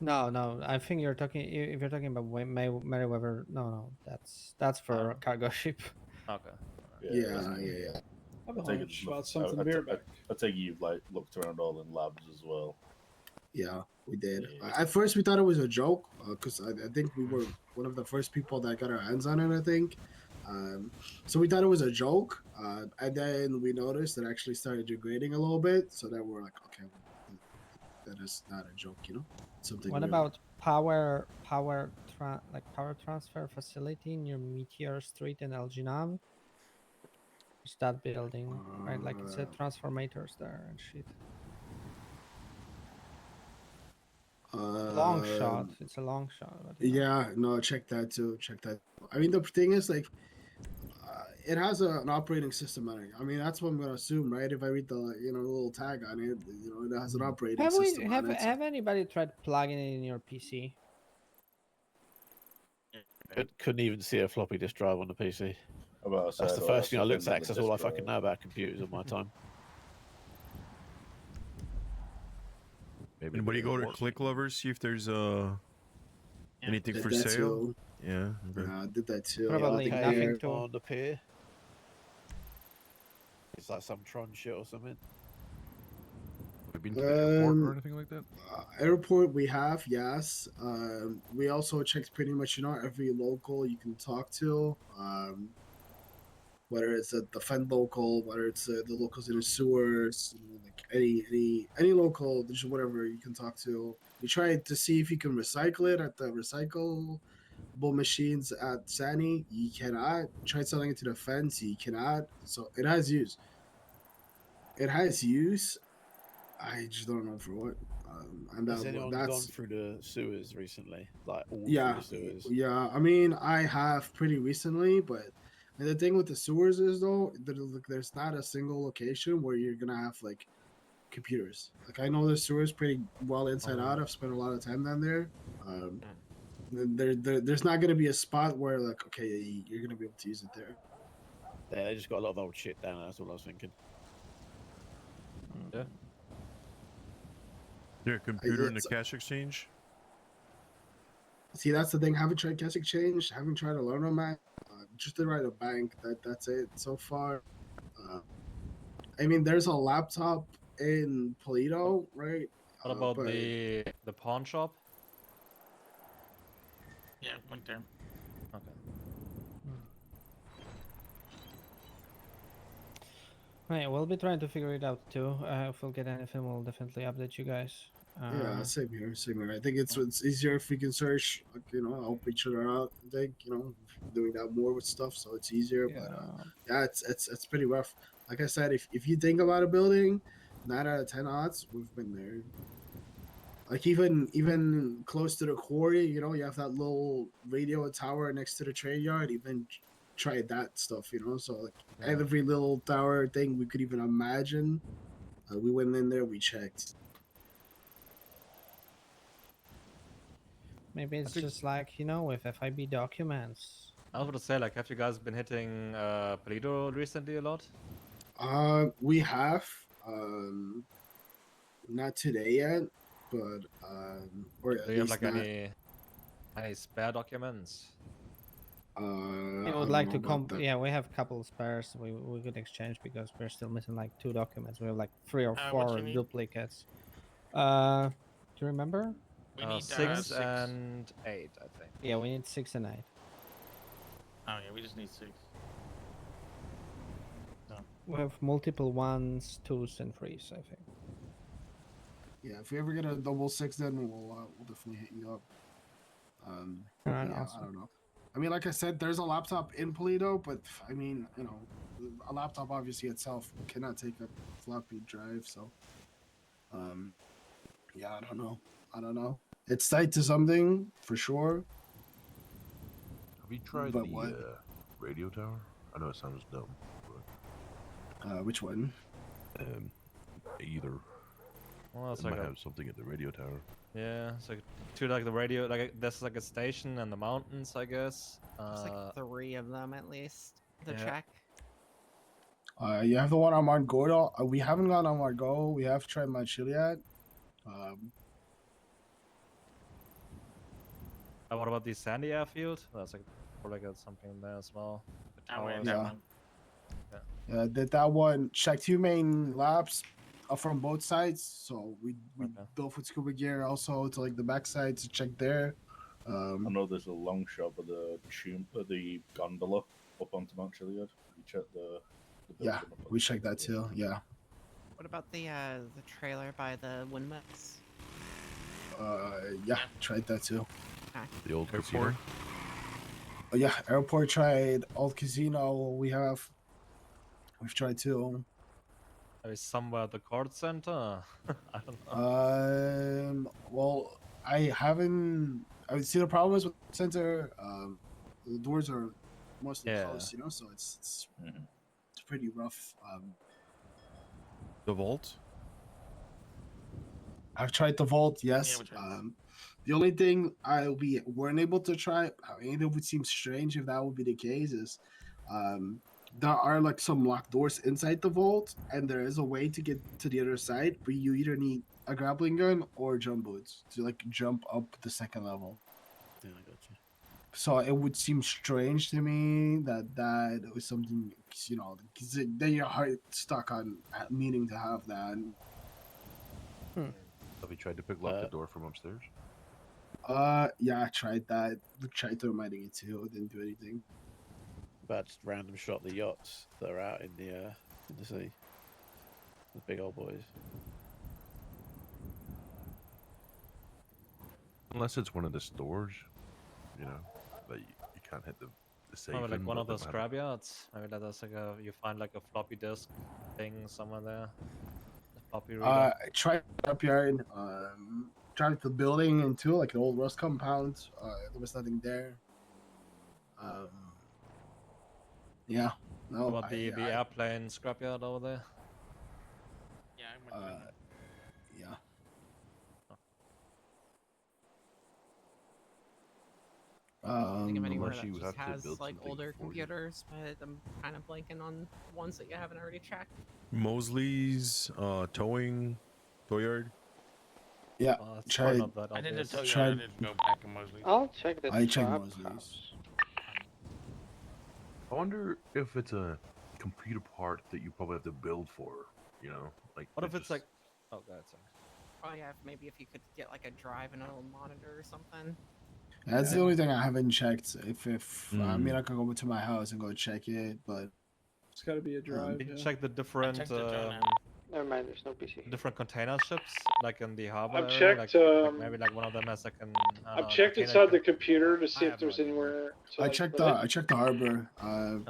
S2: No. I think you're talking. If you're talking about Meriwether, no. That's for a cargo ship.
S14: Okay.
S16: Yeah.
S11: I have a hunch about something beer back.
S9: I take you've like looked around all in labs as well.
S16: Yeah, we did. At first, we thought it was a joke because I think we were one of the first people that got our hands on it. I think. So we thought it was a joke, and then we noticed it actually started degrading a little bit. So then we're like, okay, that is not a joke, Something.
S2: What
S16: real.
S2: about power transfer facility near Meteor Street in Elginam? It's that building, right? Like it said transformators there and shit. Long shot. It's a long shot. But
S16: Yeah, no, check that too. Check that. I mean, the thing is, like, it has an operating system on it. I mean, that's what I'm gonna assume, right? If I read the little tag on it, it has an operating system on it.
S2: Have anybody tried plugging it in your PC?
S5: couldn't even see a floppy disk drive on the PC.
S9: That's
S5: the first thing I looked at, 'cause that's all I fucking know about computers in my time.
S10: Maybe anybody go to Click Lovers, see if there's anything
S16: Did
S10: for
S16: that
S10: sale?
S16: too.
S10: Yeah. Okay.
S16: I did that too.
S2: Probably nothing to.
S5: On the pier. It's like some Tron shit or something.
S4: Have you been to the airport or anything like that?
S16: Airport we have, yes. We also checked pretty much every local you can talk to. Whether it's the Fend local, whether it's the locals in the sewers, like any local, just whatever you can talk to. We tried to see if you can recycle it at the recyclable machines at Sani. You cannot. Tried selling it to the fence. You cannot. So it has use. It has use. I just don't know for what. And
S5: Has anyone gone
S16: that's
S5: through the sewers recently? Like all
S16: yeah,
S5: through the sewers?
S16: yeah. I mean, I have pretty recently, but the thing with the sewers is though, there's not a single location where you're gonna have like computers. Like I know the sewers pretty well inside out. I've spent a lot of time down there. There's not gonna be a spot where like okay, you're gonna be able to use it there.
S5: Yeah, they just got a lot of old shit down there. That's all I was thinking.
S14: Yeah.
S10: Your computer in the cash exchange?
S16: See, that's the thing. Haven't tried cash exchange. Haven't tried to learn on that. Just to write a bank. That's it so far. I mean, there's a laptop in Polito, right?
S14: What about
S16: but
S14: the pawn shop?
S17: Yeah, went there.
S14: Okay.
S2: Right, we'll be trying to figure it out too. If we'll get anything, we'll definitely update you guys.
S16: yeah, same here, same here. I think it's easier if we can search, like, help each other out. I think doing that more with stuff, so it's easier. But yeah, it's pretty rough. Like I said, if you think about a building, 9 out of 10 odds, we've been there. Like even close to the quarry, you have that little radio tower next to the train yard. Even tried that stuff, So like every little tower thing we could even imagine, we went in there, we checked.
S2: Maybe it's just like with FIB documents.
S14: I was going to say, like, have you guys been hitting Polito recently a lot?
S16: We have not today yet, but or at
S14: Do you have
S16: least
S14: like
S16: not.
S14: any spare documents?
S2: We would like to yeah, we have a couple of spares we could exchange because we're still missing like 2 documents. We have like 3 or 4 duplicates. Do you remember?
S17: We need
S14: 6 and 8, I think.
S2: Yeah, we need 6 and 8.
S17: Oh yeah, we just need 6. No.
S2: We have multiple 1s, 2s, and 3s, I think.
S16: Yeah, if we ever get a double 6, then we'll definitely hit you up.
S2: Alright,
S16: yeah,
S2: awesome.
S16: I don't know. I mean, like I said, there's a laptop in Polito, but I mean, a laptop obviously itself cannot take a floppy drive, so yeah, I don't know. It's tied to something for sure.
S4: Have you tried
S16: But
S4: the
S16: what?
S4: radio tower? I know it sounds dumb. But,
S16: which one?
S4: Either.
S14: Well, it's
S4: it
S14: like
S4: might
S14: a-
S4: have something at the radio tower.
S14: Yeah, it's like to like the radio, there's like a station in the mountains, I guess.
S7: There's like 3 of them at least to
S14: yeah.
S7: check.
S16: You have the one on Margordo. We haven't gone on Margot. We have tried Chiliad.
S14: What about the Sandy Airfield? That's like probably got something there as well. The
S17: I went
S14: towers.
S17: that one.
S16: Yeah, that one checked 2 main labs from both sides. So we built with scuba gear also to like the back side to check there.
S9: I know there's a long shot of the gondola up onto Mount Chiliad. We checked the
S16: Yeah, we checked that too. Yeah.
S7: What about the trailer by the windmills?
S16: Yeah, tried that too.
S4: The old
S10: Airport?
S4: casino?
S16: Yeah, airport tried. Old casino we've tried too.
S14: Maybe somewhere at the court center. I don't know.
S16: Well, I haven't. I would see the problem is with the center. The doors are mostly closed, so it's pretty rough.
S10: The vault?
S16: I've tried the vault, yes. The only thing we weren't able to try, I mean, it would seem strange if that would be the case, is there are like some locked doors inside the vault, and there is a way to get to the other side, but you either need a grappling gun or jump boots to like jump up the second level.
S5: Yeah, I got you.
S16: So it would seem strange to me that was something, because then your heart stuck on needing to have that.
S4: Have you tried to pick lock the door from upstairs?
S16: Yeah, I tried that. We tried thermiting it too. It didn't do anything.
S5: But just random shot the yachts that are out in the sea. The big old boys.
S4: Unless it's one of the stores, that you can't hit the safe.
S14: Maybe like
S4: in,
S14: one
S4: but
S14: of those
S4: they might
S14: scrap yards. Maybe that's like you find like a floppy disk thing somewhere there. A floppy reader.
S16: I tried up yard. Tried the building into like an old Rust compound. There was nothing there. Yeah. No.
S14: What about the airplane scrapyard over there?
S17: Yeah, I went to
S16: yeah.
S7: I think of anywhere
S4: unless
S7: that
S4: you
S7: just
S4: have to
S7: has
S4: build
S7: like
S4: something
S7: older
S4: for you.
S7: computers, but I'm kind of blanking on ones that you haven't already checked.
S10: Mosley's, towing, tow yard.
S16: Yeah,
S14: It's
S16: try.
S14: not that
S17: I didn't
S14: obvious.
S17: tell you I
S16: Try.
S17: didn't go back in Mosley.
S3: I'll check the
S16: I checked
S3: trap
S16: Mosley's.
S3: house.
S4: I wonder if it's a computer part that you probably have to build for. You know, like
S14: What
S4: it
S14: if it's
S4: just-
S14: like? Oh, God, sorry.
S7: Oh yeah, maybe if you could get like a drive and a little monitor or something.
S16: That's the only thing I haven't checked. If I mean,
S4: Mm.
S16: I could go to my house and go check it, but
S11: It's got to be a drive.
S14: Did you
S11: yeah.
S14: check the different
S17: checked it, John,
S3: Never mind, there's no PC.
S14: different container ships like in the harbor
S3: I've
S14: area?
S3: checked,
S14: like maybe like one of them has like an. I don't
S3: I've
S14: know,
S3: checked
S14: container
S3: inside the
S14: ship.
S3: computer to see
S14: I
S3: if
S14: have no
S3: there's
S14: idea.
S3: anywhere to
S16: I
S3: like
S16: checked
S3: put
S16: the
S3: it.
S16: I checked the harbor.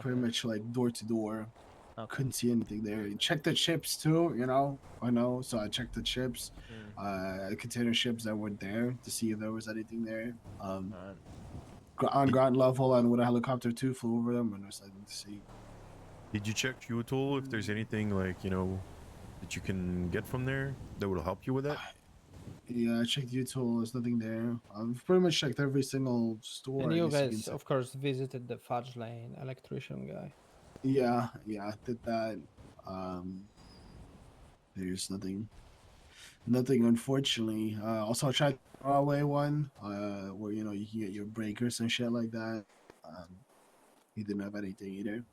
S16: Pretty much like door to door. Couldn't see anything there. Check the chips too. You know, I know. So I checked the chips, container ships that were there to see if there was anything there. On ground level and with a helicopter too, flew over them and there's nothing to see.
S10: Did you check fuel tool if there's anything like that you can get from there that would help you with that?
S16: Yeah, I checked U-Tool. There's nothing there. I've pretty much checked every single store.
S2: And
S16: I
S2: you
S16: guess you can
S2: guys,
S16: say.
S2: of course, visited the Fudge Lane electrician guy.
S16: Yeah, I did that. There's nothing, unfortunately. Also, I tried the Huawei one, where you can get your breakers and shit like that. He didn't have anything either.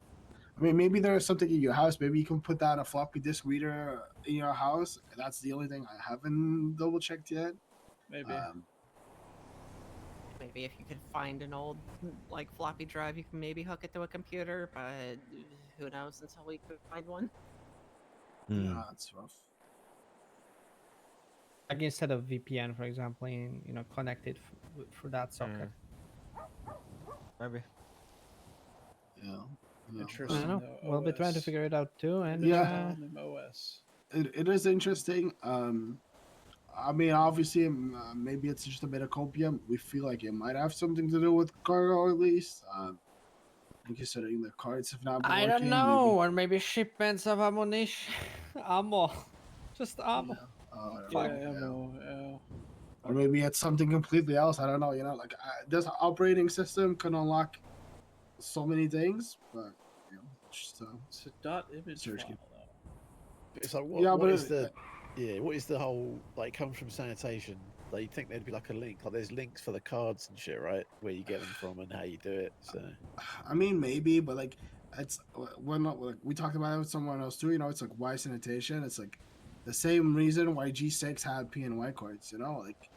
S16: I mean, maybe there's something in your house. Maybe you can put that a floppy disk reader in your house. That's the only thing I haven't double checked yet.
S11: Maybe.
S7: Maybe if you could find an old like floppy drive, you can maybe hook it to a computer, but who knows until we could find one.
S16: Yeah, it's rough.
S2: Like instead of VPN, for example, connect it through that socket.
S14: Maybe.
S16: Yeah.
S11: Interesting.
S2: I don't know.
S11: though,
S2: We'll be trying to
S11: OS.
S2: figure it out too. And
S16: Yeah.
S11: OS.
S16: It is interesting. I mean, obviously, maybe it's just a bit of copium. We feel like it might have something to do with cargo, at least. Considering the cards have not been
S2: I don't
S16: working,
S2: know, or maybe shipments of ammunition, ammo, just ammo.
S11: Yeah.
S16: Or maybe it's something completely else. I don't know. Like this operating system can unlock so many things, but just
S11: It's a dot image
S16: search
S11: file,
S16: key.
S11: though.
S5: It's like what,
S16: Yeah,
S5: what
S16: but
S5: is the what is the whole like comes from sanitation? Like you'd think there'd be like a link, like there's links for the cards and shit, right? Where you get them from and how you do it. So
S16: I mean, maybe, but like, it's when like, we talked about it with someone else too. It's like why sanitation? It's like the same reason why G6 had PNY cards. Like.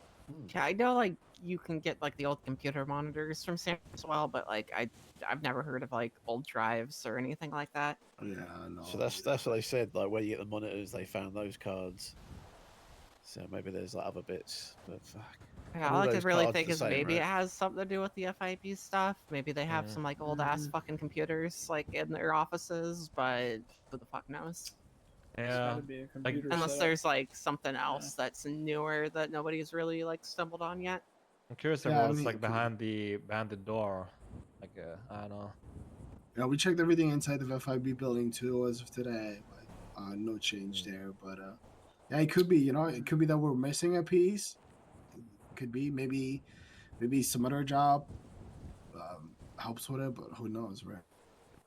S7: Yeah, I know like you can get like the old computer monitors from Sam as well, but like I've never heard of like old drives or anything like that.
S16: Yeah, no.
S5: So that's what they said. Like where you get the monitors, they found those cards. So maybe there's like other bits, but fuck.
S7: Yeah,
S5: All
S7: all I
S5: those
S7: could really
S5: cards
S7: think
S5: the
S7: is
S5: same,
S7: maybe
S5: right?
S7: it has something to do with the FIB stuff. Maybe they have some like old ass fucking computers like in their offices, but who the fuck knows?
S14: Yeah.
S7: Unless there's like something else that's newer that nobody's really like stumbled on yet.
S14: I'm curious
S16: Yeah,
S14: what's
S16: I mean,
S14: like behind the door. Like I don't know.
S16: Yeah, we checked everything inside the FIB building too as of today, but no change there. But yeah, it could be. It could be that we're missing a piece. It could be maybe some other job helps with it, but who knows, right?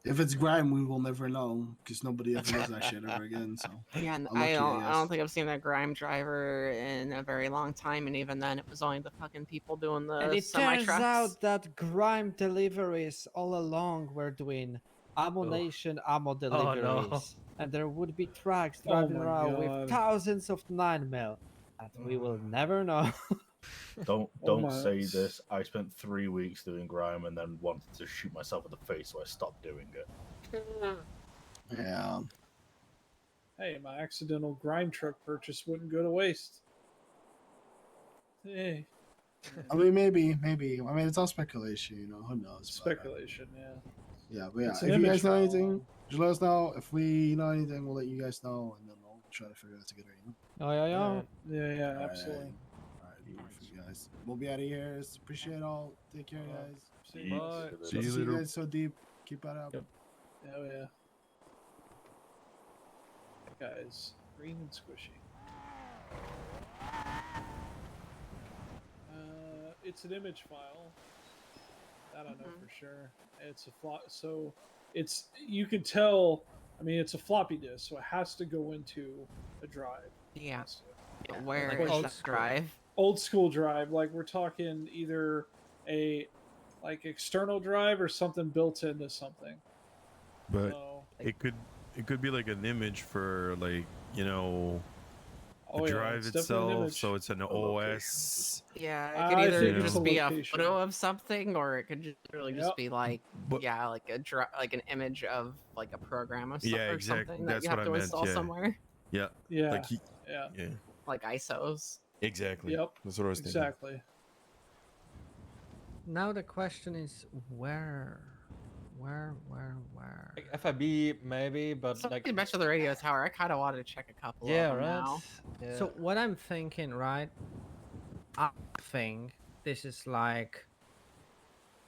S16: If it's grime, we will never know because nobody ever does that shit ever again. So
S7: Yeah, and
S16: unlucky,
S7: I don't think I've seen a grime driver in a very long time, and even then, it was only the fucking people doing the
S2: And it
S7: semi
S2: turns
S7: trucks.
S2: out that grime deliveries all along were doing ammunition ammo deliveries. And there would be trucks
S11: Oh
S2: driving
S11: my
S2: around
S11: God.
S2: with thousands of 9mm. And we will never know.
S9: Don't
S11: my-
S9: say this. I spent 3 weeks doing grime and then wanted to shoot myself in the face, so I stopped doing it.
S16: Yeah.
S11: Hey, my accidental grime truck purchase wouldn't go to waste. Hey.
S16: I mean, maybe. I mean, it's all speculation. Who knows?
S11: Speculation, yeah.
S16: Yeah, but yeah.
S11: It's
S16: If
S11: an
S16: you
S11: image
S16: guys know
S11: file.
S16: anything, just let us know. If we know anything, we'll let you guys know, and then we'll try to figure it out together.
S2: Oh, yeah.
S11: Yeah, absolutely.
S16: All right, perfect, guys. We'll be out of here. Appreciate it all. Take care, guys.
S11: See you.
S14: Bye.
S4: See you later.
S16: guys so deep. Keep it up.
S11: Oh yeah. Guys, green and squishy. It's an image file. I don't know for sure. It's a so you can tell I mean, it's a floppy disk, so it has to go into a drive.
S7: Yeah.
S11: Yeah.
S7: Where
S11: Like
S7: is
S11: old
S7: that
S11: school.
S7: drive?
S11: Old school drive. Like we're talking either a like external drive or something built into something.
S10: But
S11: So,
S10: it could be like an image for like the
S11: oh, yeah,
S10: drive
S11: it's definitely an
S10: itself.
S11: image.
S10: So it's an OS.
S7: Yeah, it
S11: I
S7: could either
S11: think
S10: it's
S7: just
S11: a
S7: be a
S11: location.
S7: photo of something, or it could just really
S11: Yep.
S7: just be like,
S10: But-
S7: yeah, like like an image of like a program or,
S10: Yeah,
S7: or
S10: exactly.
S7: something that
S10: That's
S7: you
S10: what
S7: have
S10: I
S7: to
S10: meant.
S7: install
S10: Yeah.
S7: somewhere,
S10: Yeah.
S11: Yeah.
S10: Like
S11: Yeah.
S10: yeah.
S7: like ISOs.
S10: Exactly.
S11: Yep.
S10: That's what I was thinking.
S11: Exactly.
S2: Now the question is where?
S14: Like FIB maybe, but
S7: Somebody
S14: like
S7: mentioned the radio tower. I kind of wanted to check a couple
S14: yeah,
S7: of them
S14: right.
S7: now.
S14: Yeah.
S2: So what I'm thinking, right? I think this is like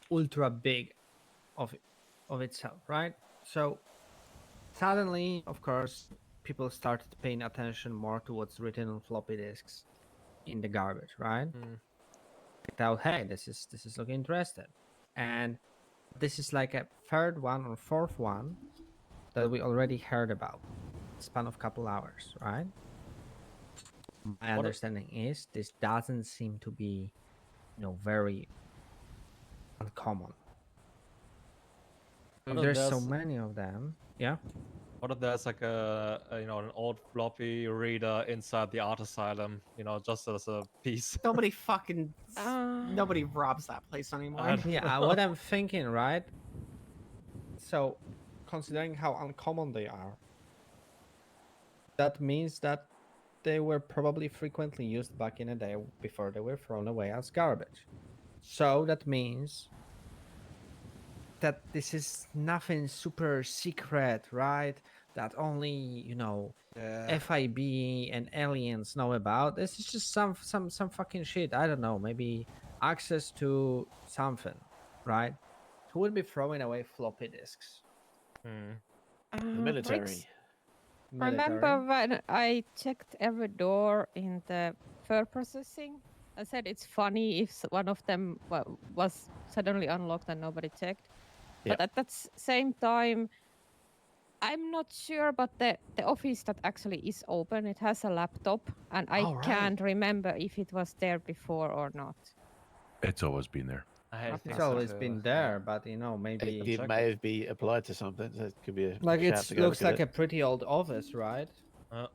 S2: ultra big of itself, right? So suddenly, of course, people started paying attention more to what's written on floppy disks in the garbage, right? They thought, hey, this is looking interesting, and this is like a third one or fourth one that we already heard about, span of couple hours, right? My understanding is this doesn't seem to be, very uncommon.
S14: What if
S2: There's so
S14: there's-
S2: many of them. Yeah.
S14: What if there's like an old floppy reader inside the art asylum, just as a piece?
S7: Nobody fucking nobody robs that place anymore.
S2: Yeah, what I'm thinking, right? So, considering how uncommon they are, that means that they were probably frequently used back in the day before they were thrown away as garbage. So that means that this is nothing super secret, right? That only, FIB and aliens know about. This is just some fucking shit. I don't know, maybe access to something, right? Who would be throwing away floppy disks?
S5: The military.
S8: Rix, remember when I checked every door in the fur processing? I said it's funny if one of them was suddenly unlocked and nobody checked.
S5: Yep.
S8: But at that same time, I'm not sure, but the office that actually is open, it has a laptop, and I
S14: Oh, right.
S8: can't remember if it was there before or not.
S4: It's always been there.
S2: It's always been there, but maybe
S5: It may have been applied to something. So it could be a
S2: like
S5: shout
S2: it
S5: to go
S2: looks
S5: look at
S2: like
S5: it.
S2: a pretty old office, right?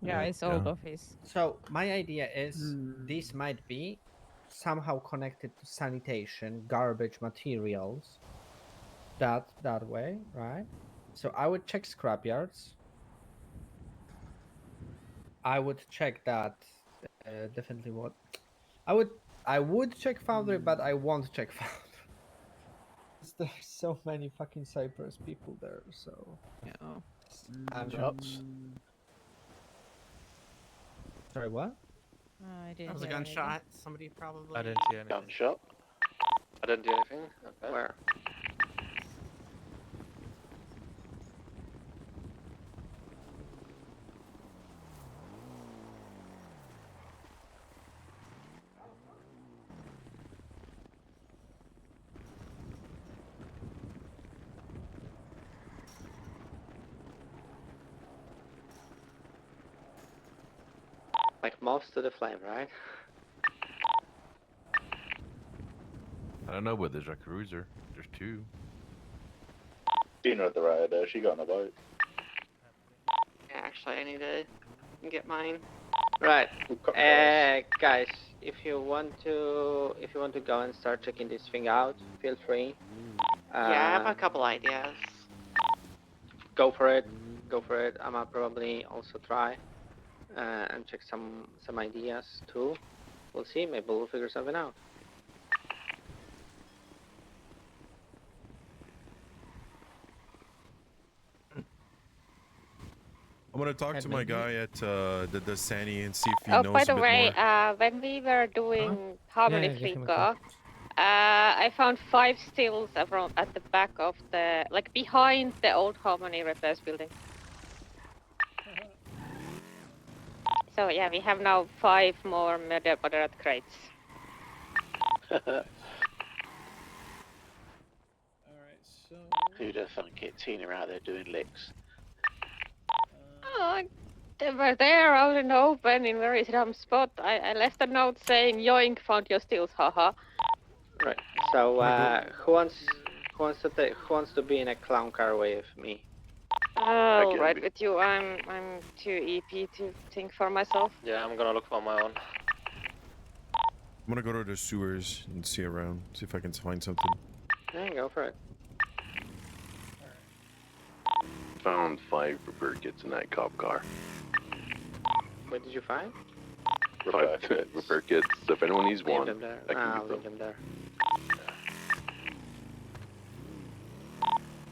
S8: Yeah, it's old office.
S2: So my idea is this might be somehow connected to sanitation, garbage materials, that way, right? So I would check scrapyards. I would check that definitely. What I would check foundry, but I won't check foundry. There's so many fucking Cyprus people there, so
S7: yeah.
S5: Shots.
S2: Sorry, what?
S8: I didn't
S7: That was a
S8: hear anything.
S7: gunshot. Somebody probably.
S14: I didn't hear anything.
S3: Gunshot. I didn't do anything. Okay. Where? Like moths to the flame, right?
S4: I don't know, but there's a cruiser. There's two.
S9: Seen her at the ride there. She got on a bike.
S3: Yeah, actually, I need to get mine. Right, guys. If you want to go and start checking this thing out, feel free.
S18: Yeah, I have a couple ideas.
S3: Go for it. Go for it. I'ma probably also try and check some ideas too. We'll see. Maybe we'll figure something out.
S10: I'm gonna talk to my
S2: Maybe.
S10: guy at the Sani and see if he
S8: Oh,
S10: knows
S8: by
S10: a
S8: the
S10: bit
S8: way,
S10: more.
S8: when we were doing Harmony
S2: Yeah, give him a
S8: Flicker, I found 5 stills around at the back of the, like behind the old Harmony repairs building. So yeah, we have now 5 more moderate crates.
S11: Alright, so.
S17: Who'd have thunk it? Tina out there doing licks.
S8: They were there out in the open in very dumb spot. I left a note saying yoink, found your steals, haha.
S3: Right. So who wants to be in a clown car with me?
S8: I'll ride with you. I'm too EP to think for myself.
S14: Yeah, I'm gonna look for my own.
S10: I'm gonna go to the sewers and see around, see if I can find something.
S3: Yeah, go for it.
S4: Found 5 repair kits in that cop car.
S3: What did you find?
S4: 5 repair kits. So if anyone needs
S3: Leave
S4: one,
S3: them there.
S4: I can
S3: I'll
S4: get
S3: leave
S4: them.
S3: them there.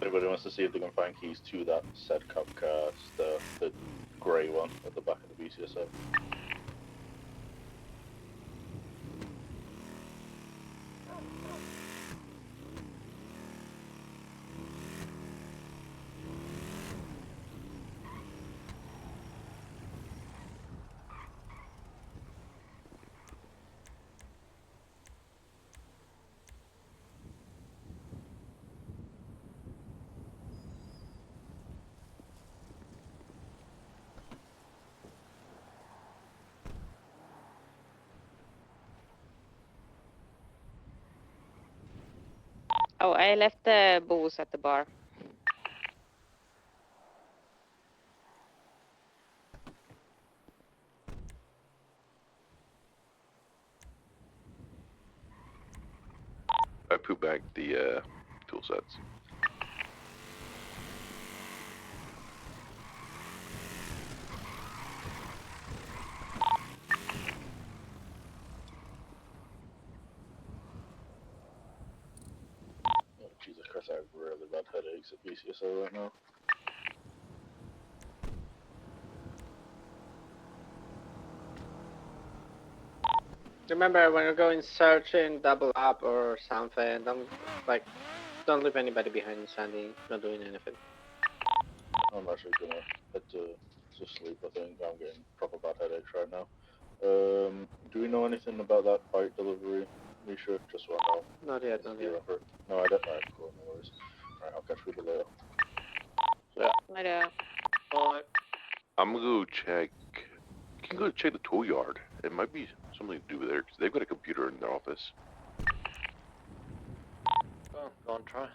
S9: Anybody wants to see if they can find keys to that said cop car, the grey one at the back of the BCSO?
S8: Oh, I left the booze at the bar.
S4: I put back the tool sets.
S9: Oh, Jesus Christ, I have really bad headaches at BCSO right now.
S3: Remember, when you're going searching, double up or something, don't leave anybody behind, Sandy. Not doing anything.
S9: I'm actually gonna head to sleep, I think. I'm getting proper bad headaches right now. Do we know anything about that bike delivery, Misha? Just want to know.
S3: Not yet, not yet.
S9: No, I don't know. Cool, no worries. Alright, I'll catch you a bit later.
S4: Yeah.
S8: Later.
S4: I'm gonna go check. You can go check the tool yard. It might be something to do with there because they've got a computer in their office.
S14: Oh, go and try.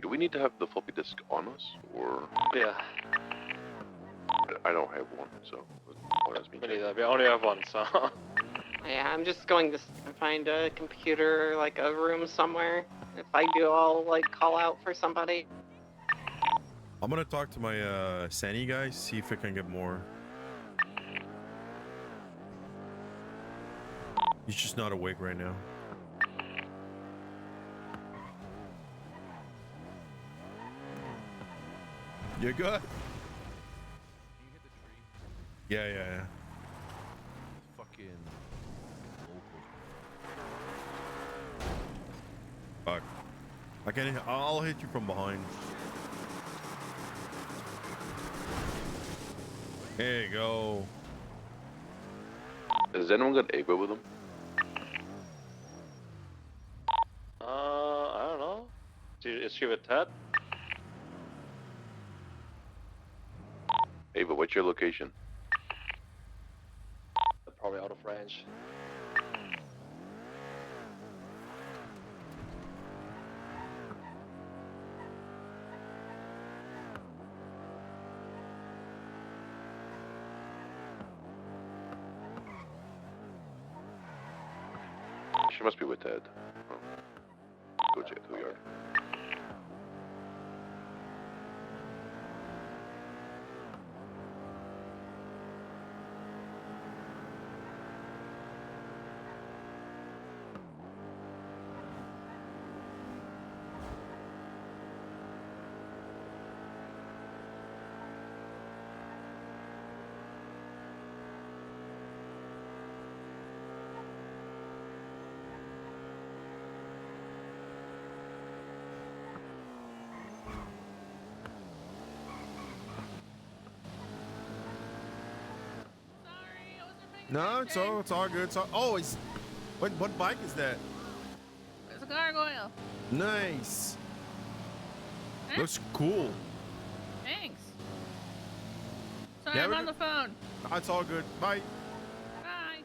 S4: Do we need to have the floppy disk on us, or?
S14: Yeah.
S4: I don't have one, so.
S14: Me neither. We only have one, so.
S18: Yeah, I'm just going to find a computer, like a room somewhere. If I do, I'll like call out for somebody.
S10: I'm gonna talk to my Sani guys, see if I can get more. He's just not awake right now. You good? Yeah.
S4: Fucking.
S10: Fuck. I'll hit you from behind. There you go.
S4: Has anyone got Ava with them?
S14: I don't know. Is she with Ted?
S4: Ava, what's your location?
S14: They're probably out of range.
S4: She must be with Ted. Oh. Go check the yard.
S10: No, it's all good. Oh, it's what bike is that?
S15: It's a gargoyle.
S10: Nice.
S15: Huh?
S10: Looks cool.
S15: Thanks. Sorry,
S10: Yeah,
S15: I'm
S10: we're
S15: on the phone.
S10: No, it's all good. Bye.
S15: Bye.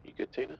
S19: You good, Tina?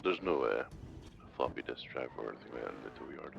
S19: There's no floppy disk drive or anything like that in the tow yard.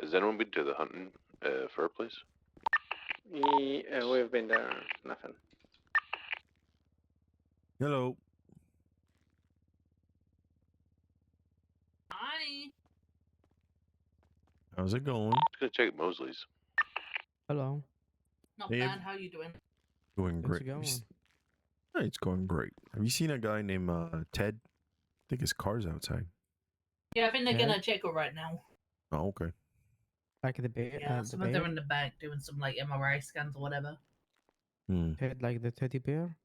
S19: Has anyone been to the hunting fur place?
S3: Yeah, we've been there. Nothing.
S10: Hello.
S7: Hi.
S10: How's it going?
S19: Just gonna check Mosley's.
S2: Hello.
S7: Not
S10: Hey,
S7: bad. How you doing?
S10: Going
S2: How's
S10: great.
S2: it
S10: Have you
S2: going?
S10: Hey, it's going great. Have you seen a guy named Ted? I think his car's outside.
S7: Yeah, I think they're
S2: Yeah.
S7: gonna check her right now.
S10: Oh, okay.
S2: Like the bear.
S7: Yeah,
S2: The
S7: some of them
S2: bear.
S7: are in the back doing some like MRI scans or whatever.
S2: Ted, like the teddy bear.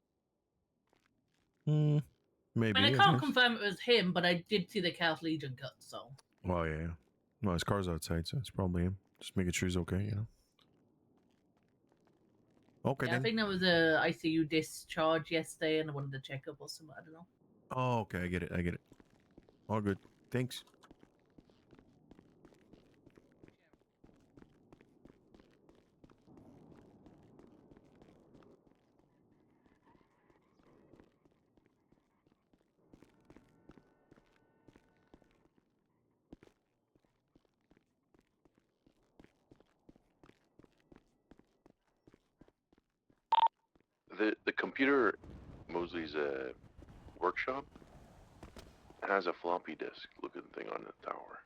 S10: Maybe.
S7: I mean, I
S10: I
S7: can't
S10: guess.
S7: confirm it was him, but I did see the Chaos Legion cut, so.
S10: Well, yeah. No, his car's outside, so it's probably him. Just making sure he's okay, you know. Okay,
S7: Yeah, I
S10: then.
S7: think there was a ICU discharge yesterday, and I wanted to check up or something. I don't know.
S10: Oh, okay. I get it. I get it. All good. Thanks.
S19: The computer Mosley's workshop has a floppy disk looking thing on the tower.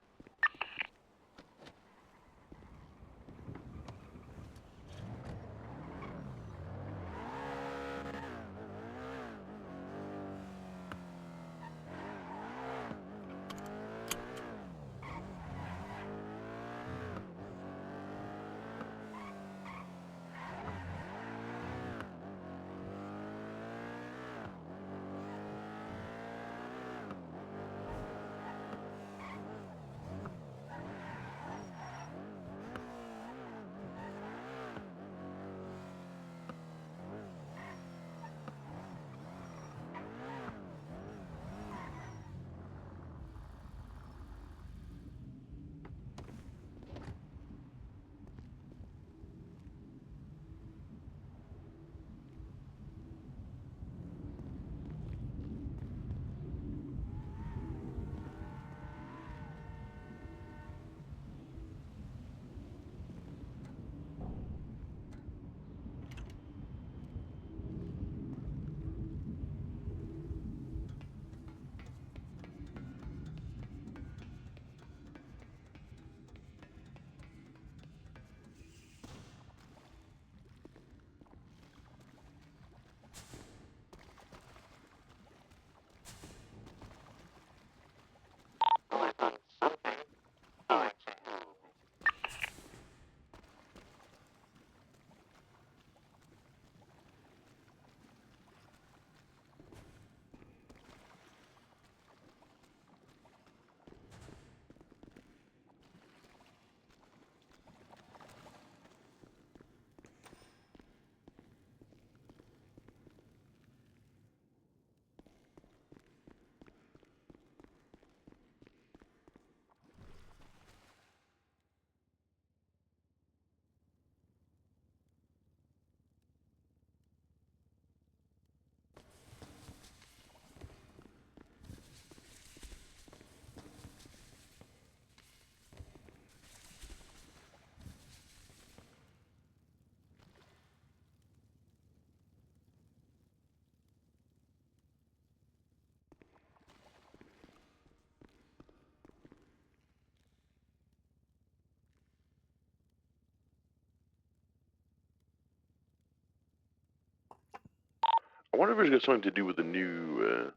S19: I wonder if it's got something to do with the new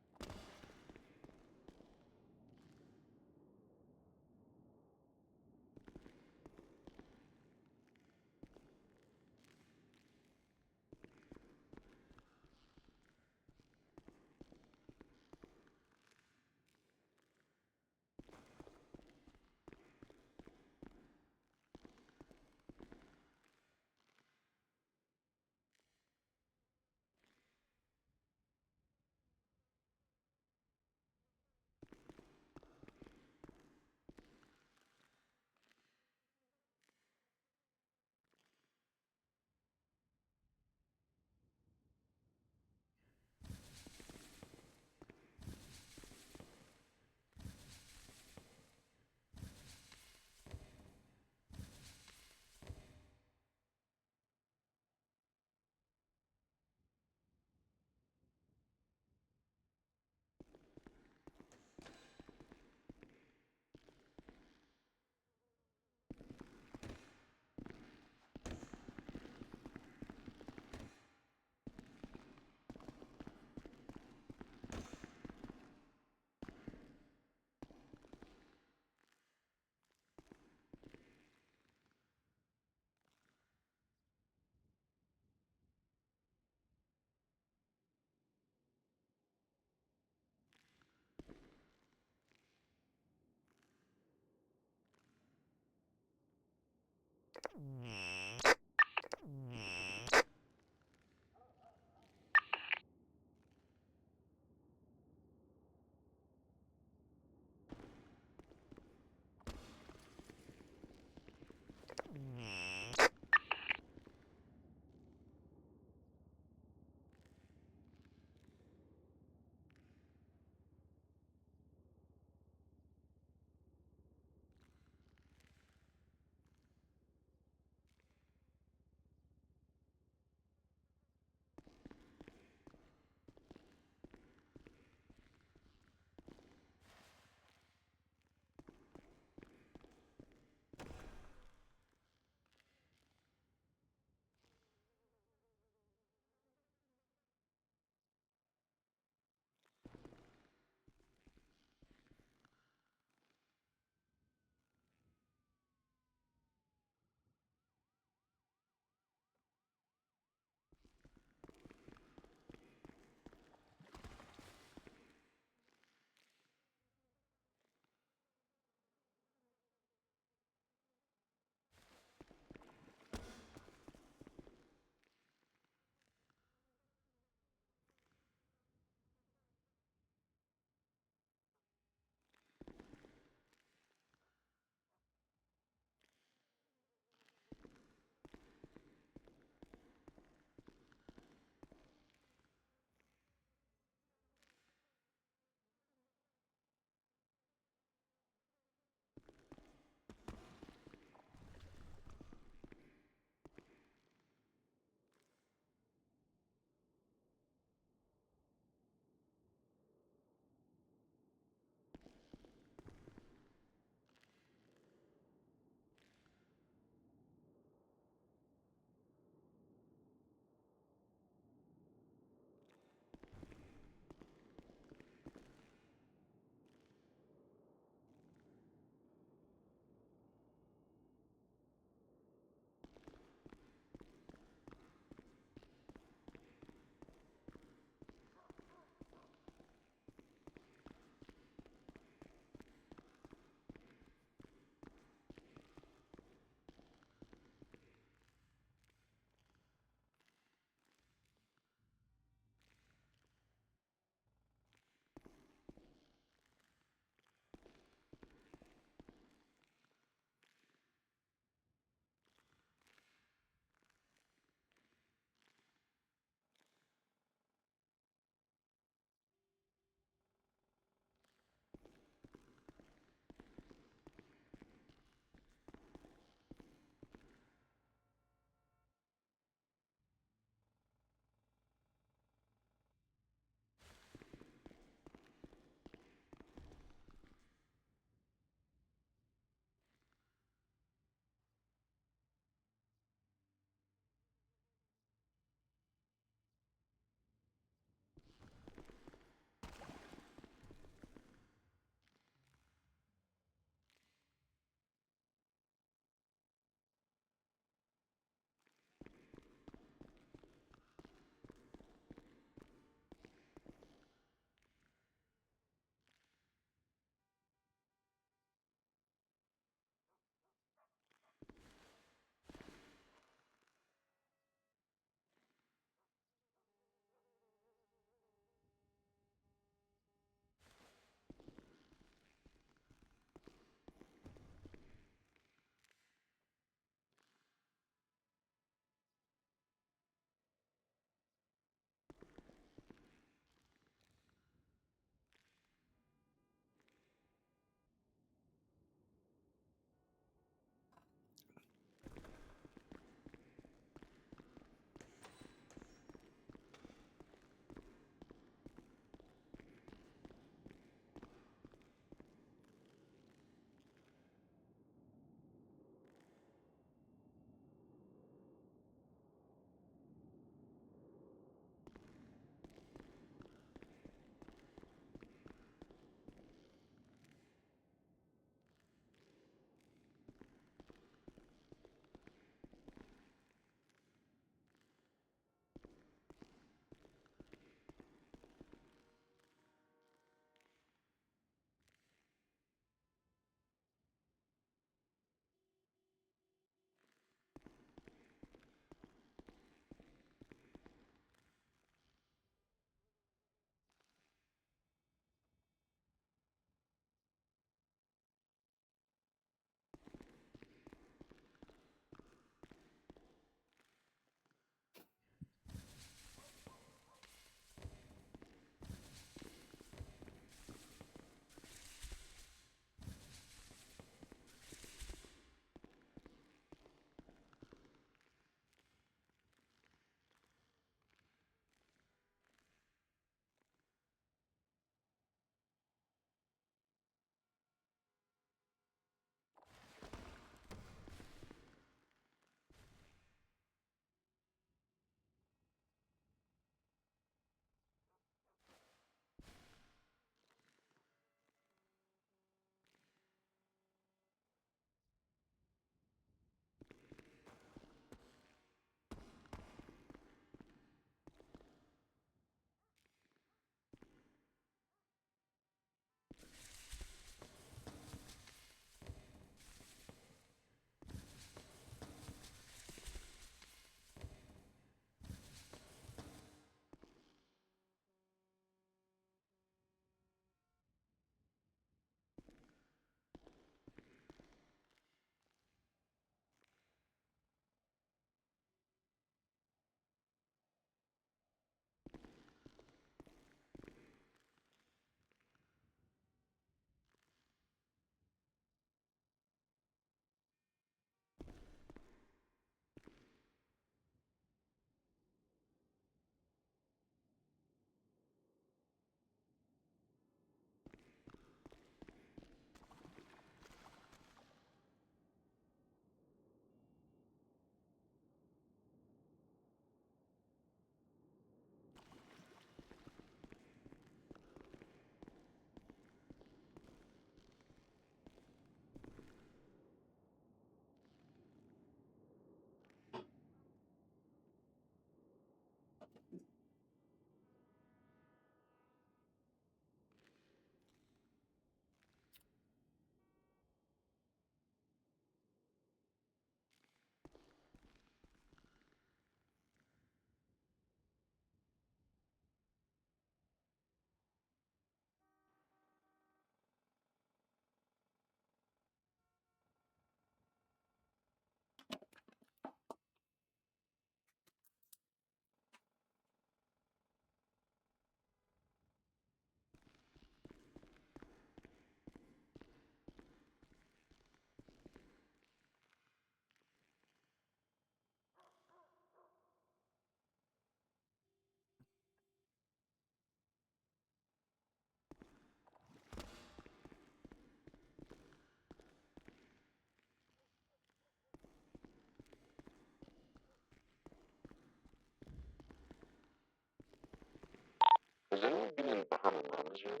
S19: Has anyone been in Bahama Mamas yet?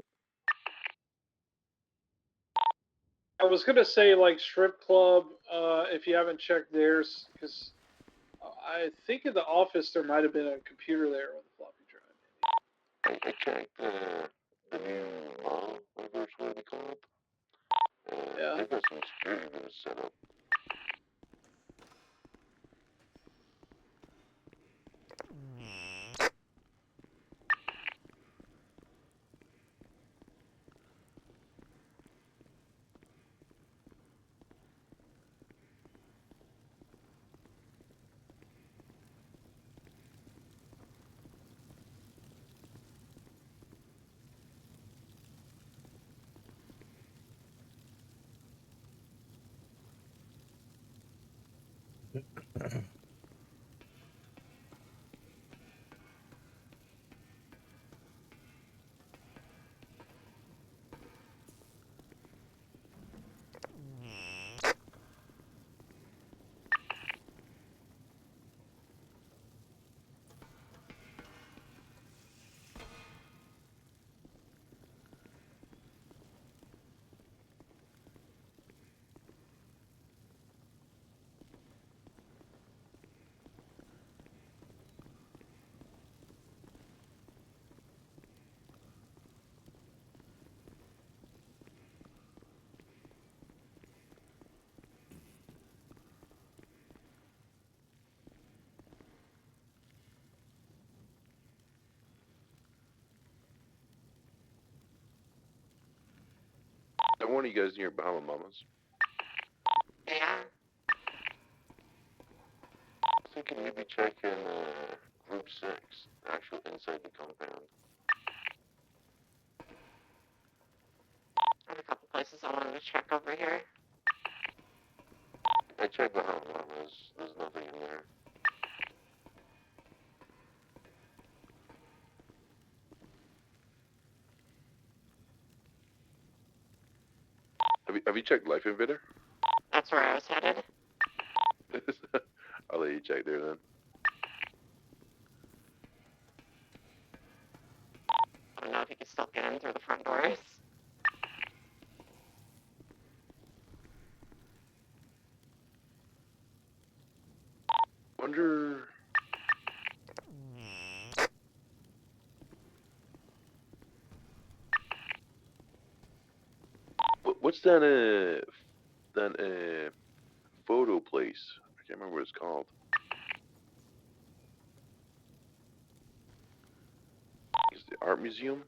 S11: I was gonna say like strip club, if you haven't checked theirs, because I think in the office there might have been a computer there with a floppy drive.
S19: I checked the new mall, whatever it's what they call it.
S11: Yeah.
S19: They've got some security booths set up. Don't one of you guys near Bahama Mamas?
S18: Yeah.
S19: I'm thinking maybe checking Group 6, actual inside the compound.
S18: There's a couple places I wanted to check over here.
S19: I checked Bahama Mamas. There's nothing in there. Have you checked Life Invader?
S18: That's where I was headed.
S19: I'll let you check there then.
S18: I don't know if you can still get in through the front doors.
S19: Wonder. What's that photo place? I can't remember what it's called. Is it the art museum?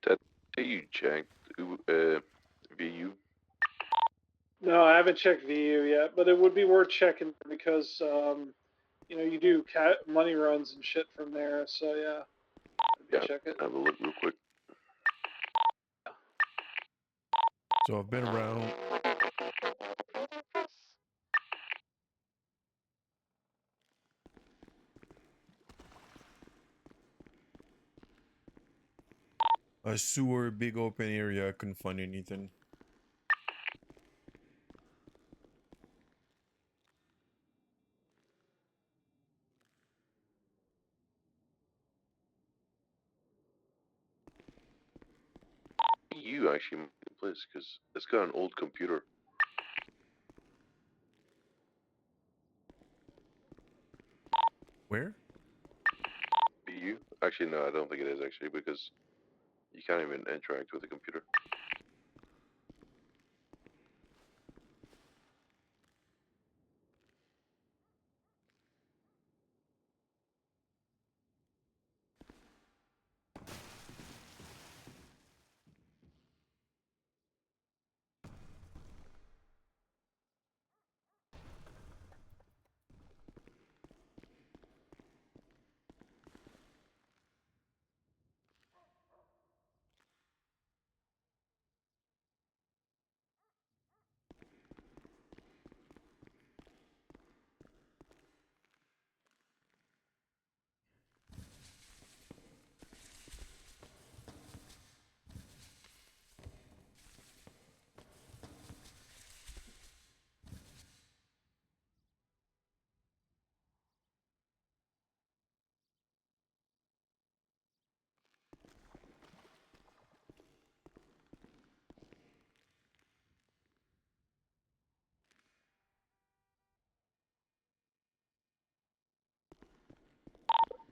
S19: Ted, do you check VU?
S11: No, I haven't checked VU yet, but it would be worth checking because you know you do money runs and shit from there. So yeah,
S19: Yeah,
S11: check it.
S19: have a look real quick.
S10: So I've been around. A sewer, big open area. I couldn't find anything.
S19: VU actually might be the place because it's got an old computer.
S10: Where?
S19: VU? Actually, no, I don't think it is actually because you can't even interact with the computer.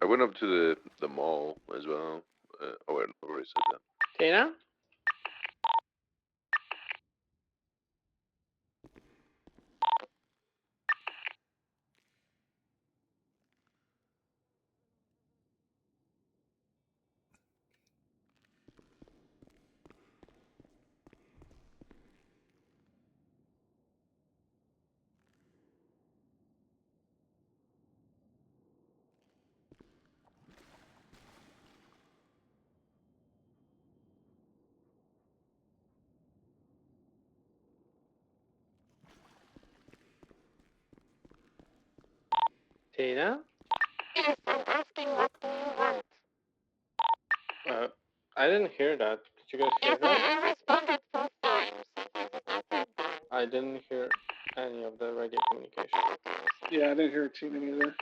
S19: I went up to the mall as well. Oh wait, I already said that.
S3: Tina? Tina?
S18: Yes, I'm asking what do you want?
S3: I didn't hear that. Did you guys hear
S18: Yes,
S3: that?
S18: I responded 4 times. I did not hear that.
S3: I didn't hear any of the radio communication.
S11: Yeah, I didn't hear it too many either.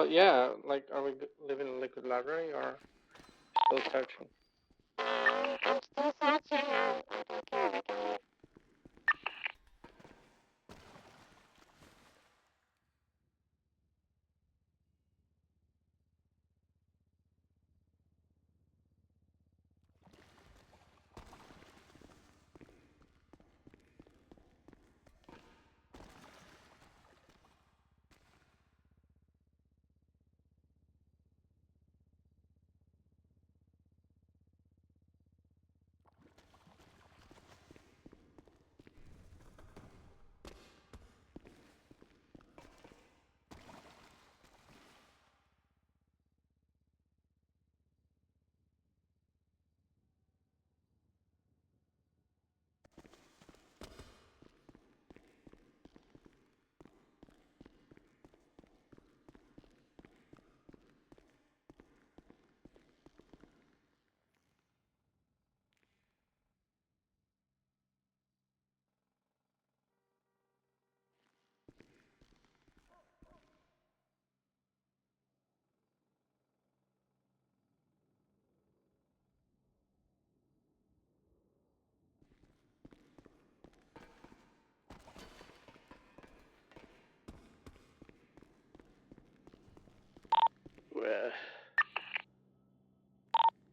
S3: Yeah, like, are we living in Liquid Library or still searching?
S18: I'm still searching. I don't care. I can leave.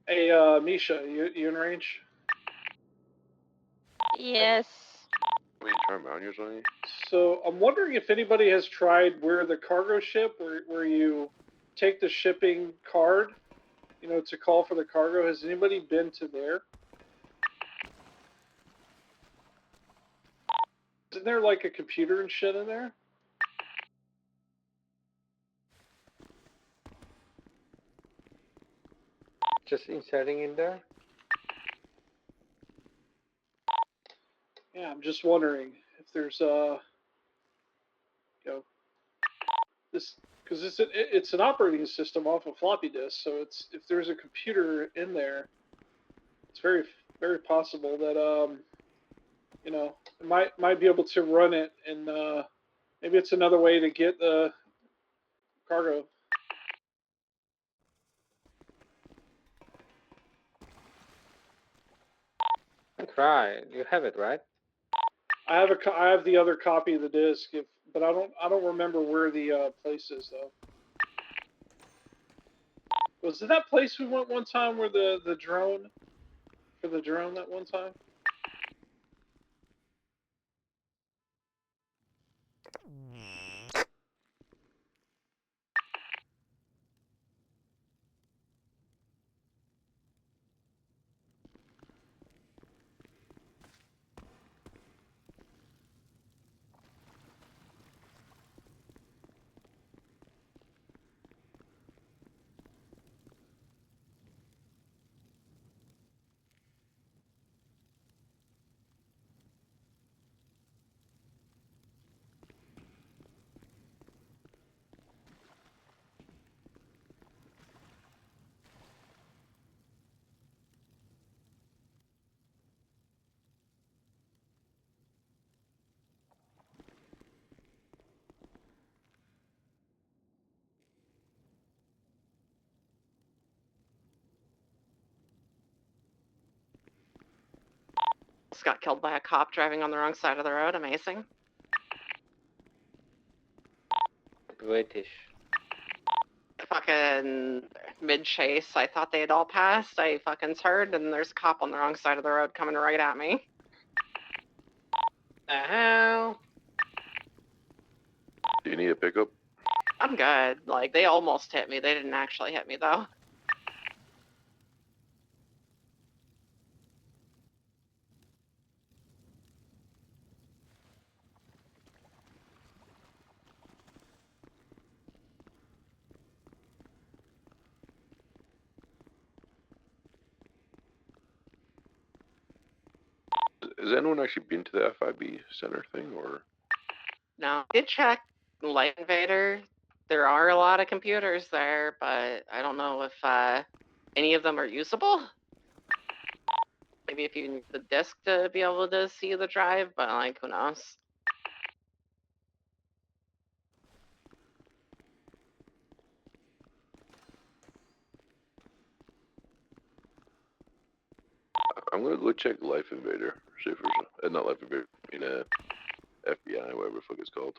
S11: Hey, Misha, you in range?
S18: Yes.
S19: Wait, try mount usually?
S11: So I'm wondering if anybody has tried where the cargo ship, where you take the shipping card, you know, to call for the cargo. Has anybody been to there? Isn't there like a computer and shit in there?
S3: Just inserting in there?
S11: Yeah, I'm just wondering if there's you know, this, because it's an operating system off a floppy disk, so it's, if there's a computer in there, it's very possible that you know, it might be able to run it, and maybe it's another way to get the cargo.
S3: Try. You have it, right?
S11: I have the other copy of the disc, but I don't remember where the place is though. Was it that place we went one time where the drone, for the drone that one time?
S18: Just got killed by a cop driving on the wrong side of the road. Amazing.
S3: British.
S18: Fucking mid chase. I thought they had all passed. I fucking turned and there's a cop on the wrong side of the road coming right at me.
S3: The hell?
S19: Do you need a pickup?
S18: I'm good. Like, they almost hit me. They didn't actually hit me though.
S19: Has anyone actually been to the FIB center thing, or?
S18: No, I did check Light Invader. There are a lot of computers there, but I don't know if any of them are usable. Maybe if you need the disk to be able to see the drive, but like, who knows?
S19: I'm gonna go check Life Invader. See if there's not Life Invader. I mean, FBI, whatever the fuck it's called.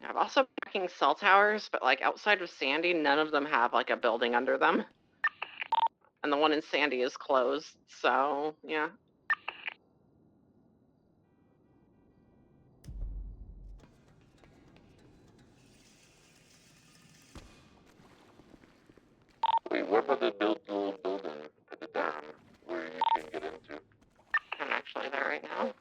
S18: I've also been checking cell towers, but like outside of Sandy, none of them have like a building under them. And the one in Sandy is closed, so yeah.
S19: Wait, what about the little building at the dam where you can get into?
S18: I'm actually there right now.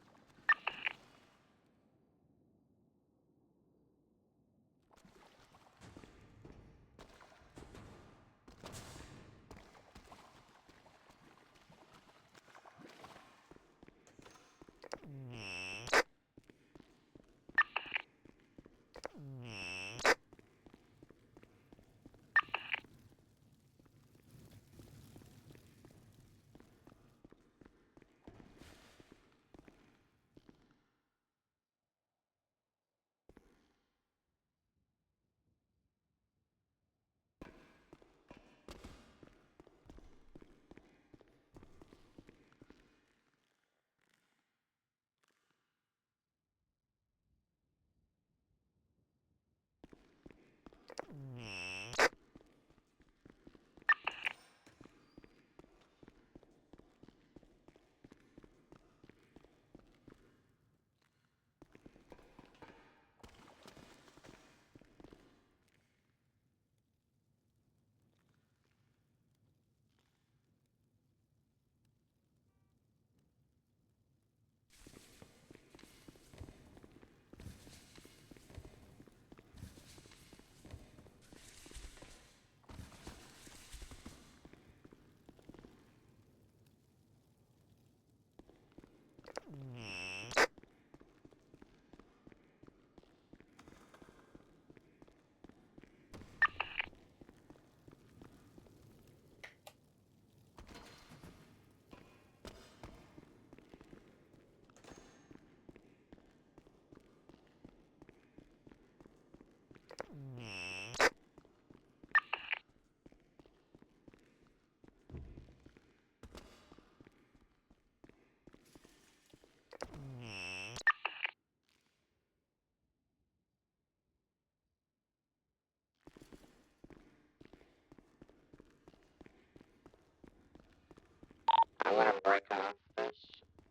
S18: I'm gonna break off this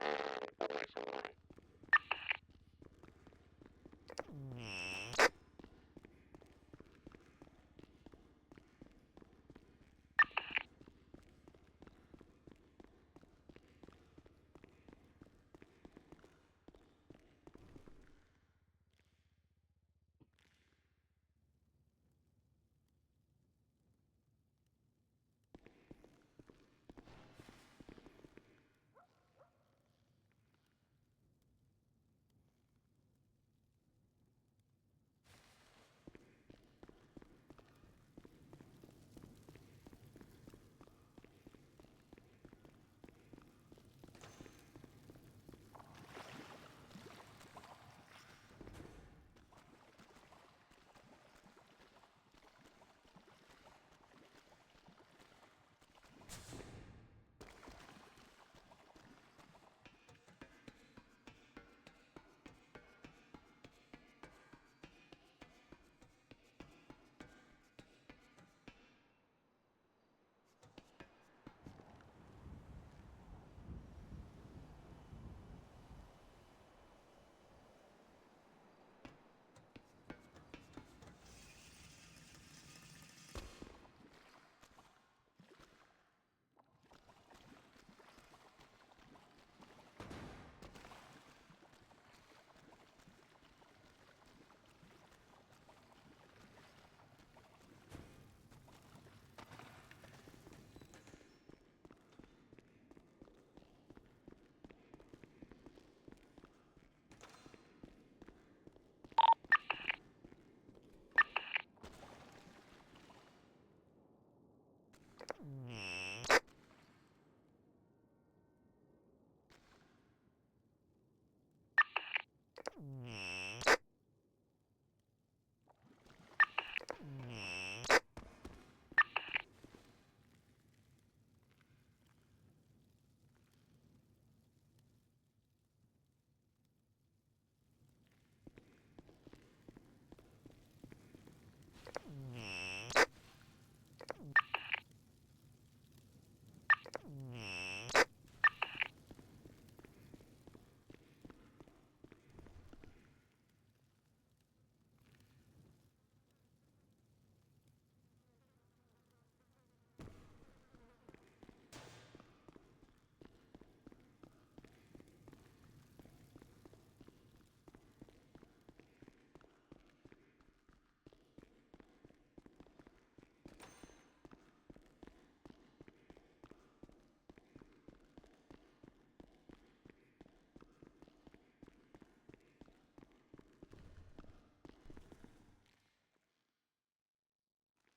S18: and go make some money.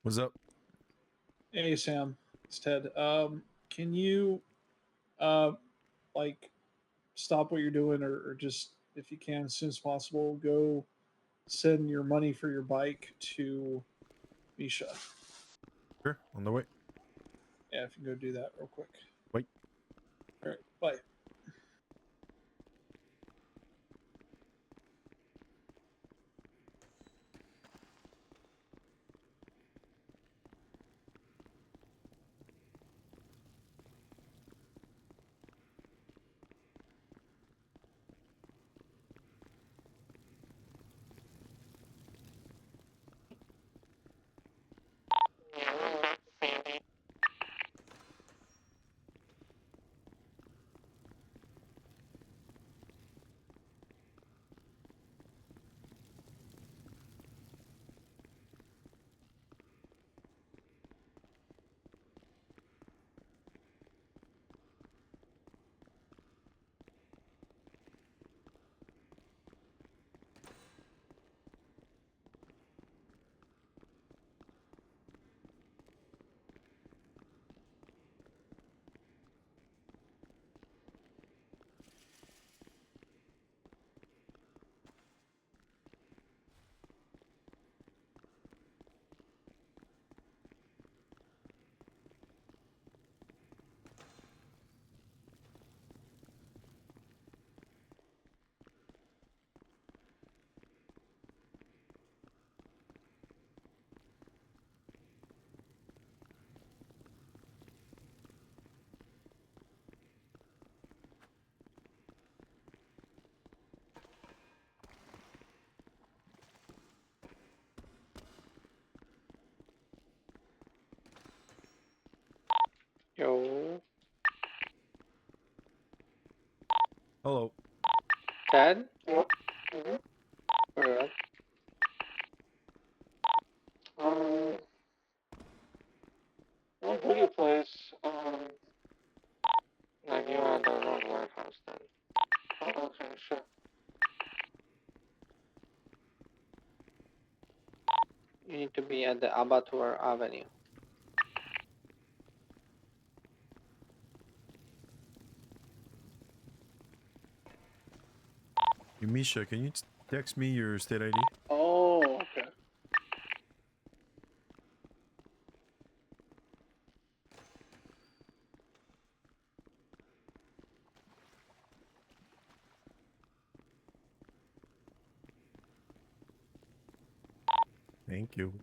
S10: What's up?
S11: Hey Sam, it's Ted. Can you like stop what you're doing, or just if you can as soon as possible, go send your money for your bike to Misha.
S10: Sure, on the way.
S11: Yeah, if you can go do that real quick.
S10: Wait.
S11: All right, bye.
S3: Yo,
S10: Hello.
S3: Ted. Yep. Alright. Um, what video place? Like you are the road warehouse then. Oh, okay, sure. You need to be at the Abattoir Avenue.
S10: Hey, Misha, can you text me your state ID?
S11: Oh, okay.
S10: Thank you.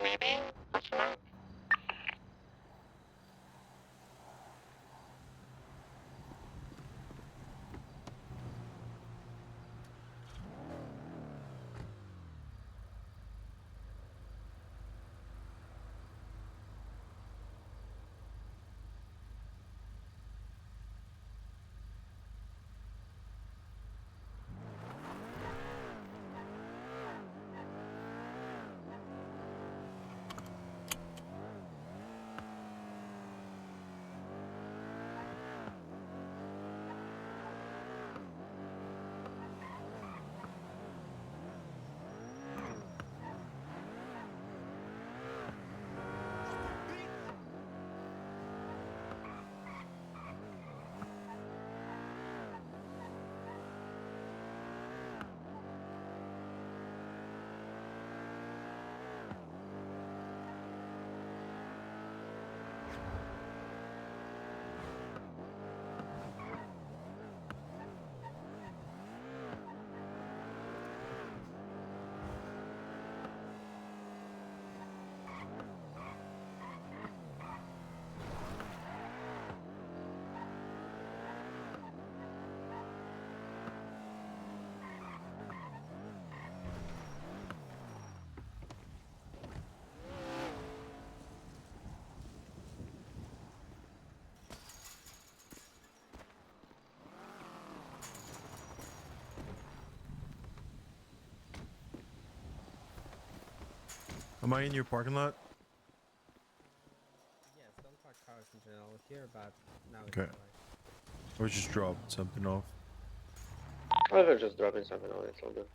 S18: maybe? Question mark?
S10: Am I in your parking lot?
S2: Yes, don't park cars in general here, but now it's
S10: Okay.
S2: alright.
S10: I was just dropping something off.
S3: I was just dropping something on it, all good.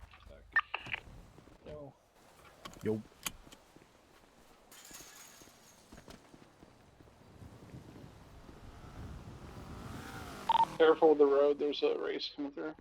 S11: No.
S10: Yo.
S11: Careful with the road. There's a race coming through.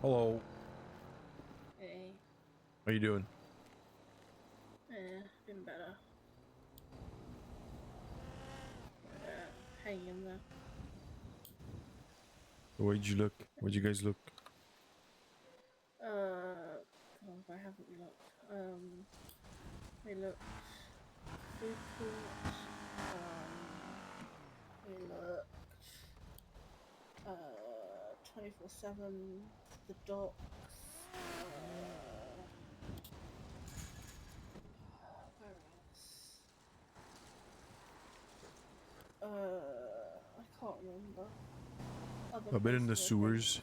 S10: Hello.
S15: Hey,
S10: How you doing?
S15: been better. Hang in there.
S10: Where'd you look? Where'd you guys look?
S15: God, I haven't looked. We looked food court. We looked 24/7. The docks. Where else? I can't remember. Other
S10: I've been in the
S15: places, I think.
S10: sewers.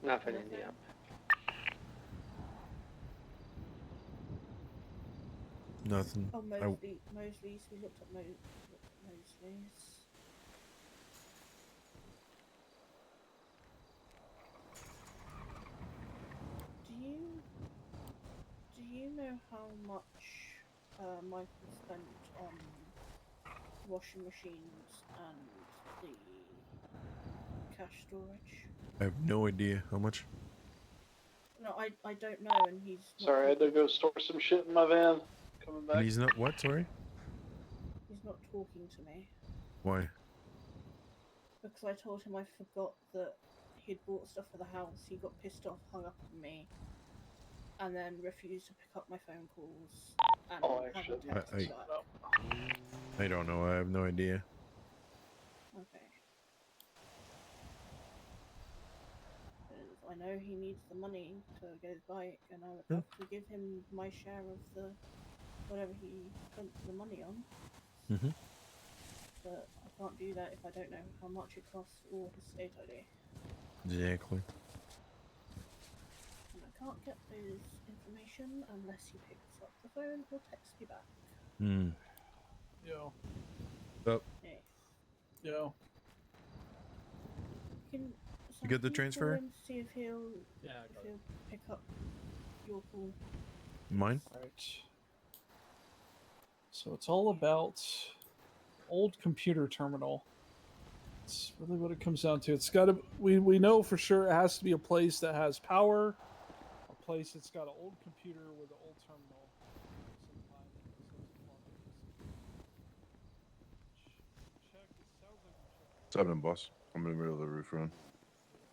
S3: Nothing in the
S15: Anything?
S3: app.
S10: Nothing.
S15: Oh, Mosley's. We looked at Mosley's. Do you know how much Michael spent on washing machines and the cash storage?
S10: I have no idea how much.
S15: No, I don't know, and he's not
S11: Sorry, I had to
S15: talking
S11: go store some shit in my van. Coming back.
S10: And he's not what? Sorry.
S15: He's not talking to me
S10: Why?
S15: because I told him I forgot that he'd bought stuff for the house. He got pissed off, hung up on me, and then refused to pick up my phone calls and haven't texted back.
S10: I don't know. I have no idea.
S15: Okay. 'Cause I know he needs the money to get his bike, and I would love to give him my share of the whatever he spent the money on.
S10: Mm-hmm.
S15: But I can't do that if I don't know how much it costs or his state ID.
S10: Exactly.
S15: And I can't get those information unless he picks up the phone or texts me back.
S10: Hmm.
S11: Yo.
S10: Up.
S15: Hey.
S11: Yo.
S15: can.
S10: You get the
S15: can call
S10: transfer?
S15: him, see if he'll
S12: Yeah,
S15: if he'll pick up your call.
S10: Mine?
S11: Right. So it's all about old computer terminal. It's really what it comes down to. It's got to. We know for sure it has to be a place that has power, a place that's got an old computer with an old terminal.
S4: What's happening, boss? I'm in the middle of the roof run.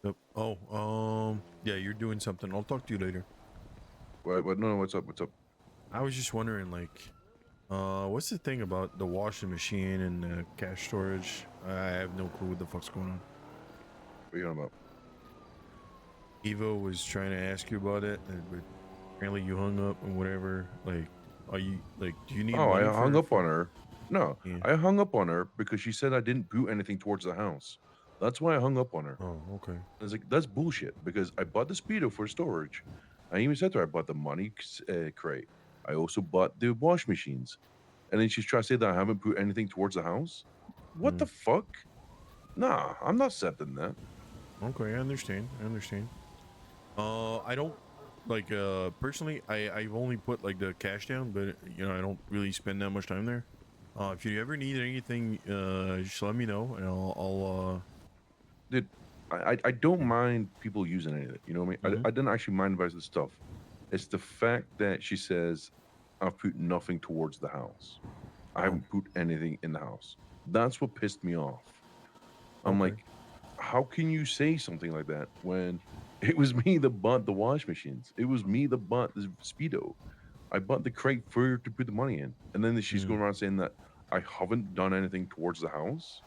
S10: Yep. Oh, yeah, you're doing something. I'll talk to you later.
S4: What? No, what's up? What's up?
S10: I was just wondering, like, what's the thing about the washing machine and the cash storage? I have no clue what the fuck's going on.
S4: What are you talking about?
S10: Evo was trying to ask you about it, but apparently you hung up and whatever. Like, are you like? Do you need
S4: Oh, I
S10: money
S4: hung up
S10: for
S4: on her. No,
S10: Yeah.
S4: I hung up on her because she said I didn't boot anything towards the house. That's why I hung up on her.
S10: Oh, okay.
S4: I was like, that's bullshit because I bought the Speedo for storage. I even said to her, I bought the money crate. I also bought the wash machines. And then she's trying to say that I haven't put anything towards the house. What the fuck? Nah, I'm not accepting that.
S10: Okay, I understand. I don't like personally. I've only put like the cash down, but you know I don't really spend that much time there. If you ever need anything, just let me know, and I'll
S4: Dude, I don't mind people using any of it. You know what I mean? I didn't actually mind about the stuff. It's the fact that she says I've put nothing towards the house. I haven't put anything in the house. That's what pissed me off. I'm
S10: Okay.
S4: like, how can you say something like that when it was me that bought the wash machines? It was me that bought the Speedo. I bought the crate for her to put the money in. And then she's going around saying that I haven't done anything towards the house.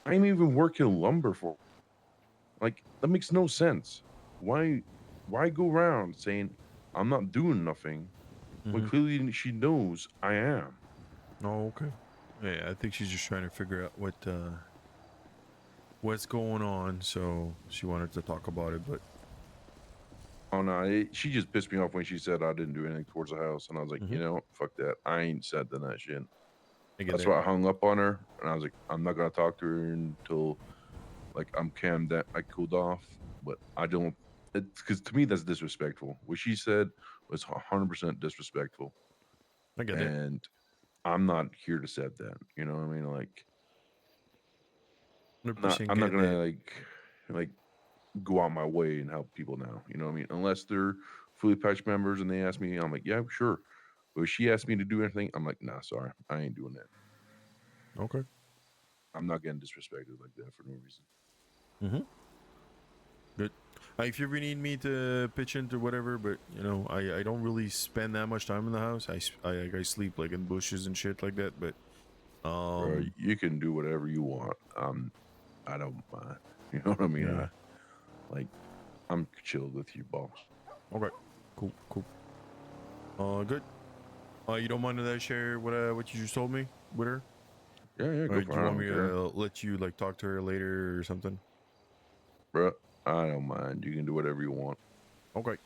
S4: I'm even working lumber for. Like, that makes no sense. Why go around saying I'm not doing nothing when clearly she knows I am?
S10: Oh, okay. Yeah, I think she's just trying to figure out what's going on, so she wanted to talk about it, but
S4: Oh no, she just pissed me off when she said I didn't do anything towards the house, and I was like, you know, fuck that. I ain't said that shit. That's why I hung up on her, and I was like, I'm not gonna talk to her until like I'm calmed down, I cooled off. But I don't, because to me that's disrespectful. What she said was 100% disrespectful.
S10: I get it.
S4: And I'm not here to set that. You know what I mean? Like,
S10: 100%
S4: I'm not
S10: get
S4: gonna
S10: that.
S4: like go out my way and help people now. You know what I mean? Unless they're fully patched members and they ask me, I'm like, yeah, sure. But if she asked me to do anything, I'm like, nah, sorry, I ain't doing that.
S10: Okay.
S4: I'm not getting disrespected like that for no reason.
S10: Good. If you ever need me to pitch into whatever, but you know, I don't really spend that much time in the house. I sleep like in bushes and shit like that. But
S4: Bro, you can do whatever you want. I don't mind. You know what I mean?
S10: Yeah.
S4: I'm chilled with you, boss.
S10: Okay. Cool. Good. You don't mind that I share what you just told me with her?
S4: Yeah,
S10: Or
S4: go
S10: do
S4: for it.
S10: you
S4: I
S10: want
S4: don't
S10: me
S4: care.
S10: to let you like talk to her later or something?
S4: Bro, I don't mind. You can do whatever you want.
S10: Okay.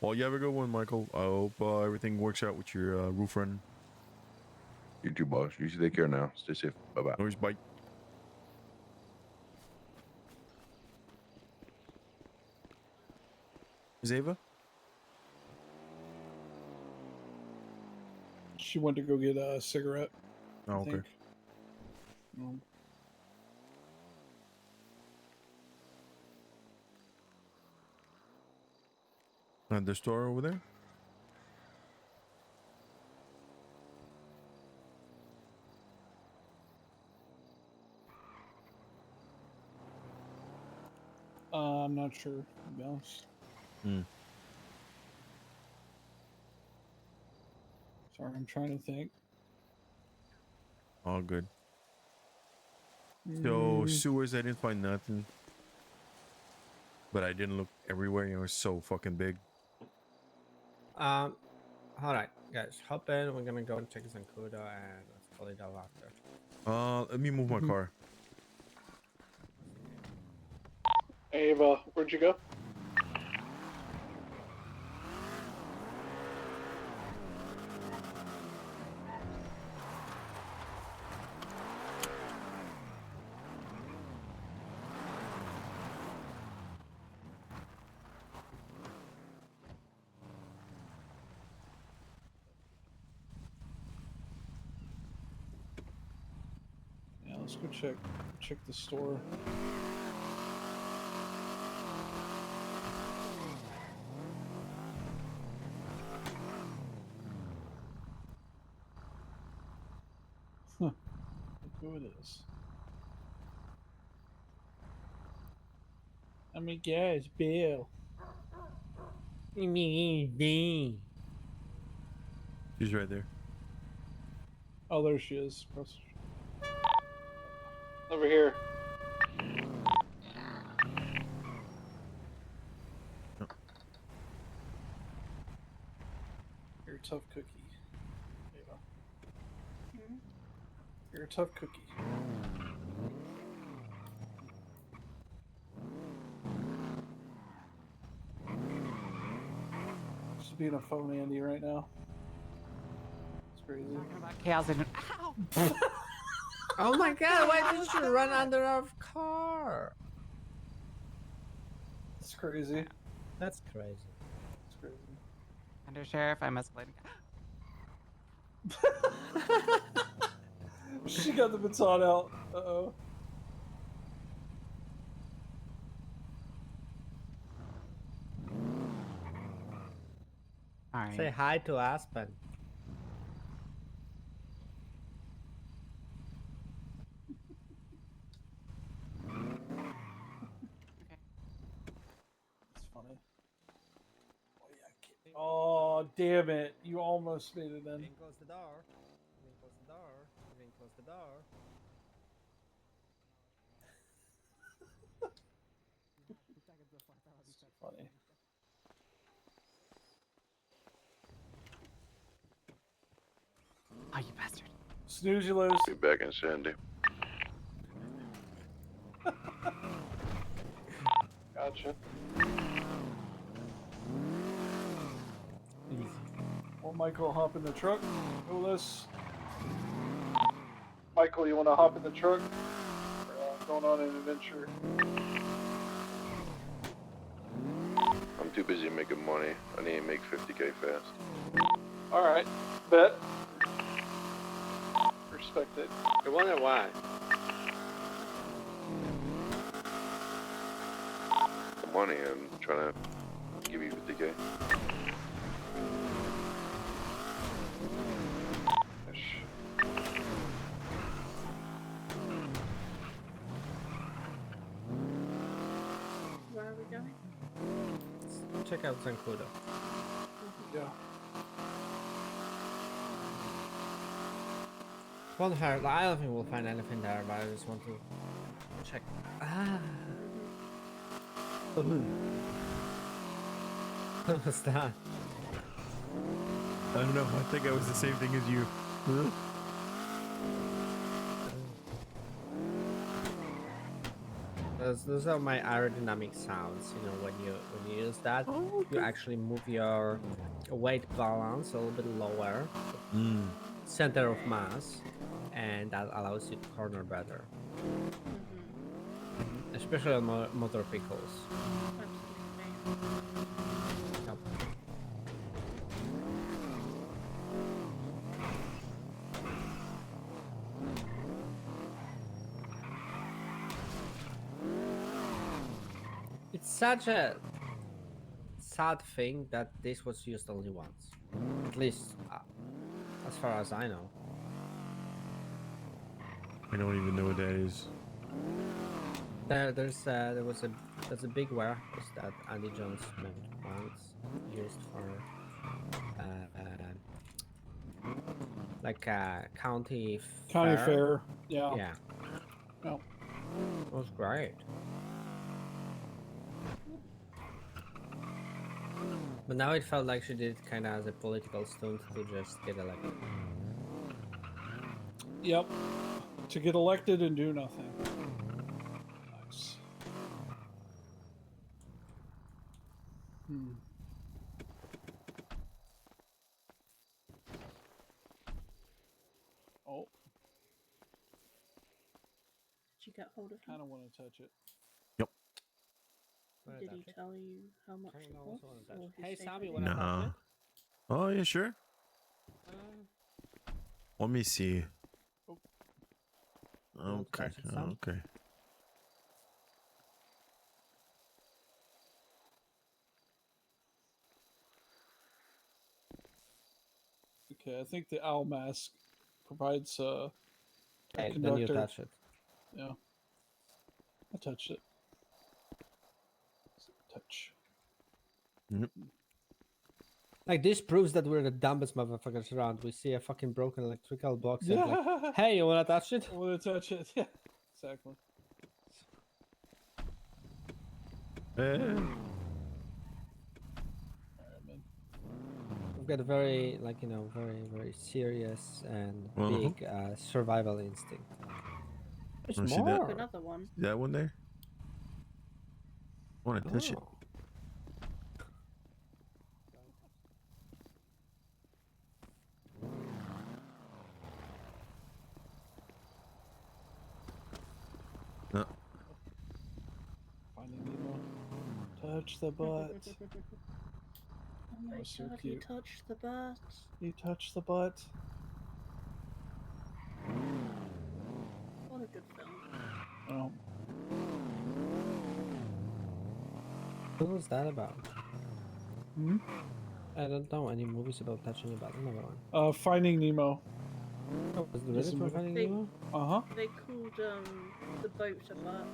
S10: Well, you have a good one, Michael. I hope everything works out with your roof run.
S4: You too, boss. You should take care now. Stay safe. Bye-bye.
S10: No worries, bye. Is Ava?
S11: She went to go get a cigarette.
S10: Oh,
S11: I
S10: okay.
S11: think.
S10: At the store over there?
S11: I'm not sure, to be honest. Sorry, I'm trying to think.
S10: All good. So sewers, I didn't find nothing. But I didn't look everywhere. You know, it's so fucking big.
S2: All right, guys, hop in. We're gonna go and check some Kudo and let's call it out after.
S10: Let me move my car.
S11: Ava, where'd you go? Let's go check the store. Huh. Look who it is. Oh my gosh, Bill.
S10: She's right there.
S11: Oh, there she is. Over here.
S10: Oh.
S11: You're a tough cookie. Ava. You're a tough cookie. Just being a phone Andy right now. It's crazy.
S7: Chaos and ow!
S2: Oh my god, why did you run under our car?
S11: It's crazy.
S2: That's crazy.
S11: It's crazy.
S7: Under sheriff, I'm escalating.
S11: She got the baton out. Uh-oh.
S7: Alright.
S2: Say hi to Aspen.
S11: It's funny. Oh, yeah, oh, damn it. You almost made it in.
S2: Close the door. Close the door. Close the door.
S11: It's funny.
S7: Oh, you bastard.
S11: Snooze, you lose.
S19: Be back in Sandy.
S11: Gotcha.
S2: Easy.
S11: Well, Michael, hop in the truck. Go this. Michael, you want to hop in the truck? We're going on an adventure.
S19: I'm too busy making money. I need to make 50K fast.
S11: Alright, bet. Respect it.
S3: I wonder why.
S19: The money, I'm trying to give you 50K.
S15: Where are we going?
S2: Let's check out Zancudo.
S11: Yeah.
S2: Won't hurt. I don't think we'll find anything there, but I just want to check. Ah. What was that?
S10: I don't know. I think I was the same thing as you. Huh?
S2: Those are my aerodynamic sounds. You know, when you use that, you actually move your weight balance a little bit lower, center of mass, and that allows you to corner better, especially on motor vehicles. Yep. It's such a sad thing that this was used only once, at least as far as I know.
S10: I don't even know what that is.
S2: There's a big warehouse that Andy Jones made once, used for like a county
S11: fair. Yeah.
S2: Yeah.
S11: No.
S2: It was great. But now it felt like she did it kind of as a political stunt to just get elected.
S11: Yep. To get elected and do nothing. Nice. Oh.
S15: Did you get hold of him?
S11: Kind of want to touch it.
S10: Yep.
S15: Did he tell you how much it was? Or
S2: Hey,
S15: his
S2: Sam, you
S15: favorite?
S2: wanna touch
S10: Nah.
S2: it?
S10: Oh, yeah, sure. Let me see.
S2: want to
S10: Okay.
S2: touch it some?
S10: Okay.
S11: Okay, I think the owl mask provides a
S2: Okay, then
S11: conductor.
S2: you touch it.
S11: Yeah. I touched it. Touch.
S10: Yep.
S2: Like, this proves that we're the dumbest motherfuckers around. We see a fucking broken electrical box and like,
S11: Yeah.
S2: hey, you wanna touch it?
S11: I want to touch it. Yeah, exactly.
S2: We've got a very, like, you know, very serious and big survival instinct. There's
S10: Wanna see that?
S2: more.
S15: Another one.
S10: See that one there? I want to touch it.
S2: Oh.
S10: No.
S11: Finding Nemo. Touch the butt.
S15: Oh my
S11: Oh, so
S15: god, you
S11: cute.
S15: touched the butt.
S11: You touch the butt.
S15: What a good film.
S11: Oh.
S2: What was that about?
S11: Hmm?
S2: I don't know any movies about touching a butt. Another one.
S11: Finding Nemo.
S2: Oh, was it
S11: Yes,
S2: really from Finding
S15: They-
S2: Nemo?
S11: Uh-huh.
S15: They called the boat a butt.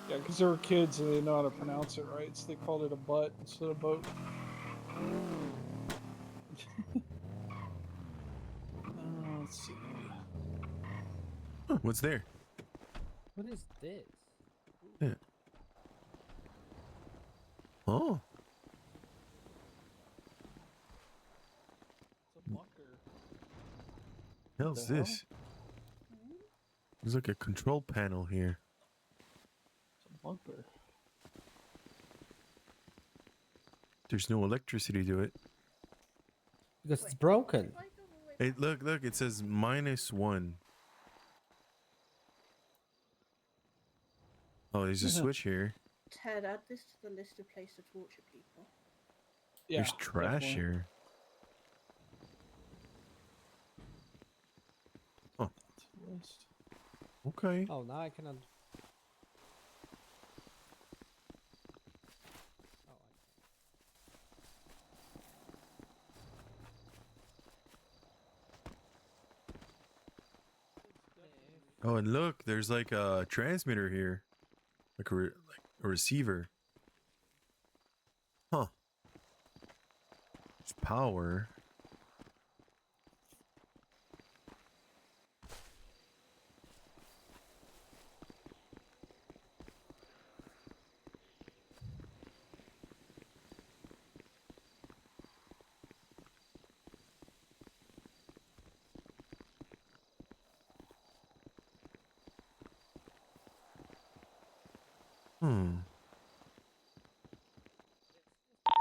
S11: Yeah, because they were kids and they didn't know how to pronounce it right, so they called it a butt instead of boat. Let's see.
S10: Oh, what's there?
S2: What is this?
S10: Yeah. Oh.
S11: It's a bunker.
S10: Hell's
S11: The hell?
S10: this? There's like a control panel here.
S11: It's a bunker.
S10: There's no electricity to it.
S2: Because it's broken.
S10: Hey, look, it says -1. Oh, there's a switch here.
S15: Ted, add this to the list of places to torture people.
S11: Yeah,
S10: There's trash
S11: definitely.
S10: here. Oh,
S11: List.
S10: okay.
S2: Oh, now I cannot.
S10: Oh, and look, there's like a transmitter here, like like a receiver. Huh. There's power.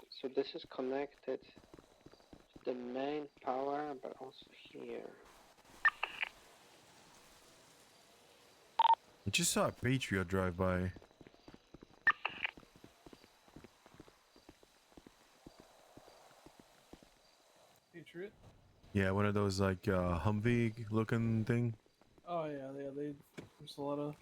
S3: So this is connected to the main power, but also here.
S10: I just saw a Patriot drive by.
S11: Patriot?
S10: Yeah, one of those like Humvee looking thing.
S11: Oh yeah, they there's a lot of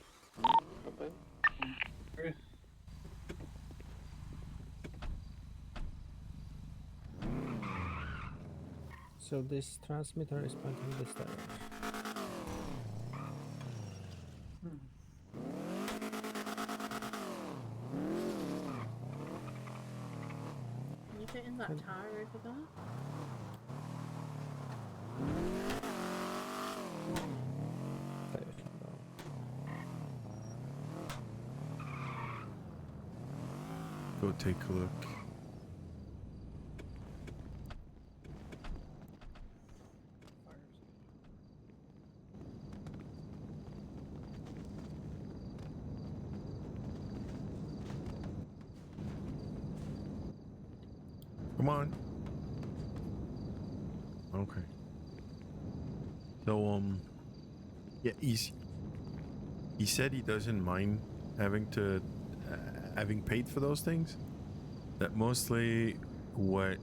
S2: So this transmitter is pointing this direction.
S15: Can you get in that tower over there?
S10: Go take a look. Come on. Okay. So yeah, he said he doesn't mind having to having paid for those things. That mostly what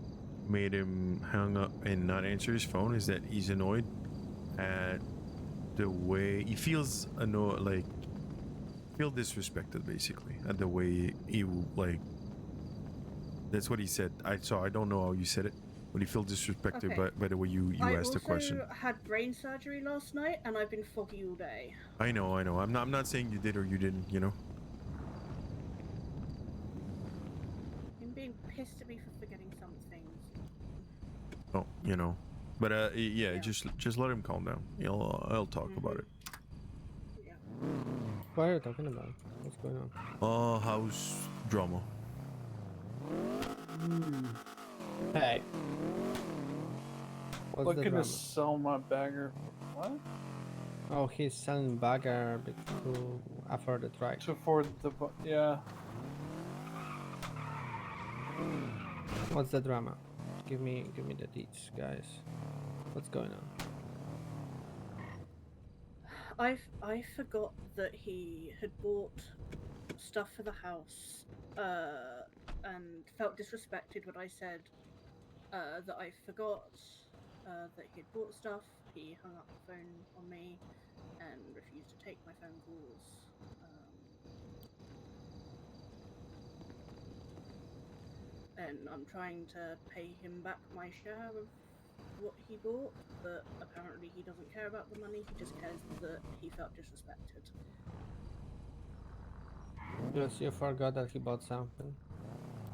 S10: made him hang up and not answer his phone is that he's annoyed at the way he feels like feel disrespected basically at the way he like. That's what he said. I don't know how you said it, but he feel disrespected
S15: Okay.
S10: by the way you
S15: I
S10: asked the question.
S15: also had brain surgery last night, and I've been foggy all day.
S10: I know. I'm not saying you did or you didn't. You know.
S15: Him being pissed at me for forgetting some things.
S10: Oh, you know. But yeah, just let him calm down. I'll talk about it.
S15: Yeah.
S2: What are you talking about? What's going on?
S10: House drama.
S2: Hey. What's the
S11: Looking to
S2: drama?
S11: sell my bagger. What?
S2: Oh, he's selling bagger to afford the trike.
S11: To afford the yeah.
S2: What's the drama? Give me the deets, guys. What's going on?
S15: I forgot that he had bought stuff for the house, and felt disrespected when I said that I forgot that he had bought stuff. He hung up the phone on me and refused to take my phone calls. And I'm trying to pay him back my share of what he bought, but apparently he doesn't care about the money, he just cares that he felt disrespected.
S2: Yes, you forgot that he bought something.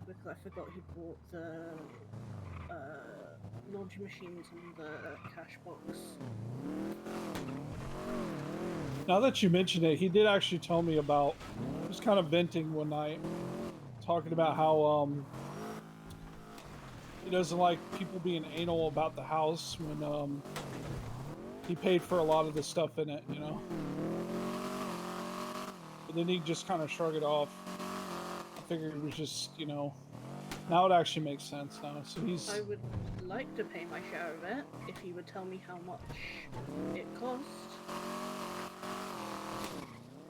S15: Because I forgot he bought the laundry machines and the cash box.
S11: Now that you mention it, he did actually tell me about. He was kind of venting one night, talking about how he doesn't like people being anal about the house when he paid for a lot of the stuff in it, you know. But then he just kind of shrugged it off. I figured it was just, you know. Now it actually makes sense now. So he's.
S15: I would like to pay my share of it if he would tell me how much it cost.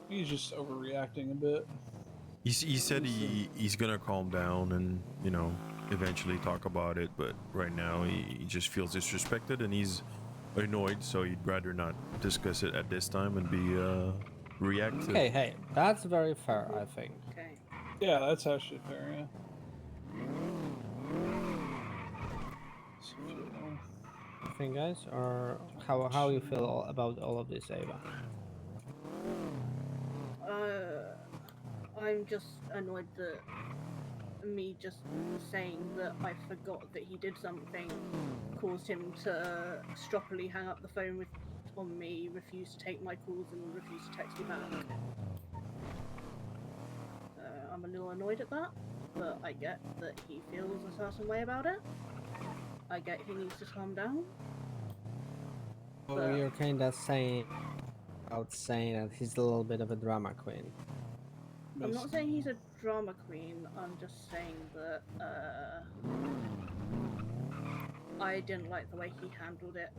S11: He's just overreacting a bit.
S10: He said he's gonna calm down and eventually talk about it, but right now he just feels disrespected and he's annoyed, so he'd rather not discuss it at this time and be reactive.
S2: Okay, hey, that's very fair, I think.
S15: Okay.
S11: Yeah, that's actually fair. Yeah.
S2: You think, guys, or how you feel about all of this, Ava?
S15: I'm just annoyed that me just saying that I forgot that he did something caused him to stroppily hang up the phone on me, refuse to take my calls, and refuse to text me back. I'm a little annoyed at that, but I get that he feels a certain way about it. I get he needs to calm down.
S2: So you're kind of saying that he's a little bit of a drama queen.
S15: I'm not saying he's a drama queen, I'm just saying that I didn't like the way he handled it,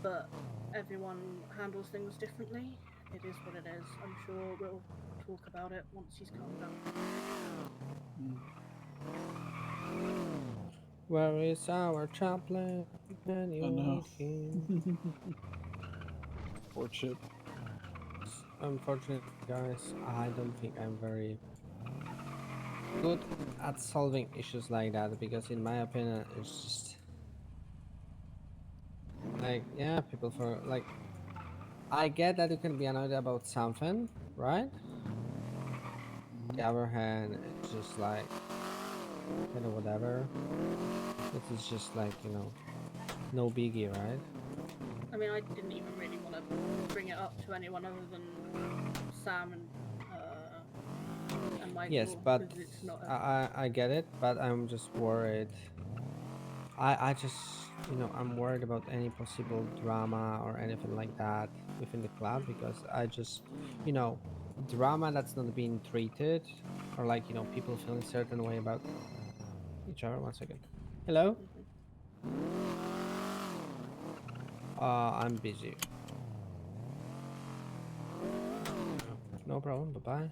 S15: but everyone handles things differently. It is what it is. I'm sure we'll talk about it once he's calmed down.
S2: Where is our chaplain? Can you
S11: know.
S2: meet him?
S11: Poor Chip.
S2: Unfortunately, guys, I don't think I'm very good at solving issues like that, because in my opinion it's just like, yeah, people for like, I get that you can be annoyed about something, right? On the other hand, it's just like kind of whatever. It's just like, no biggie, right?
S15: I mean, I didn't even really want to bring it up to anyone other than Sam and Michael.
S2: Yes, but
S15: it's not
S2: I get it, but I'm just worried. I just, I'm worried about any possible drama or anything like that within the club, because I just, drama that's not being treated, or like, people feeling certain way about each other. 1 second. Hello? I'm busy. No problem, bye-bye.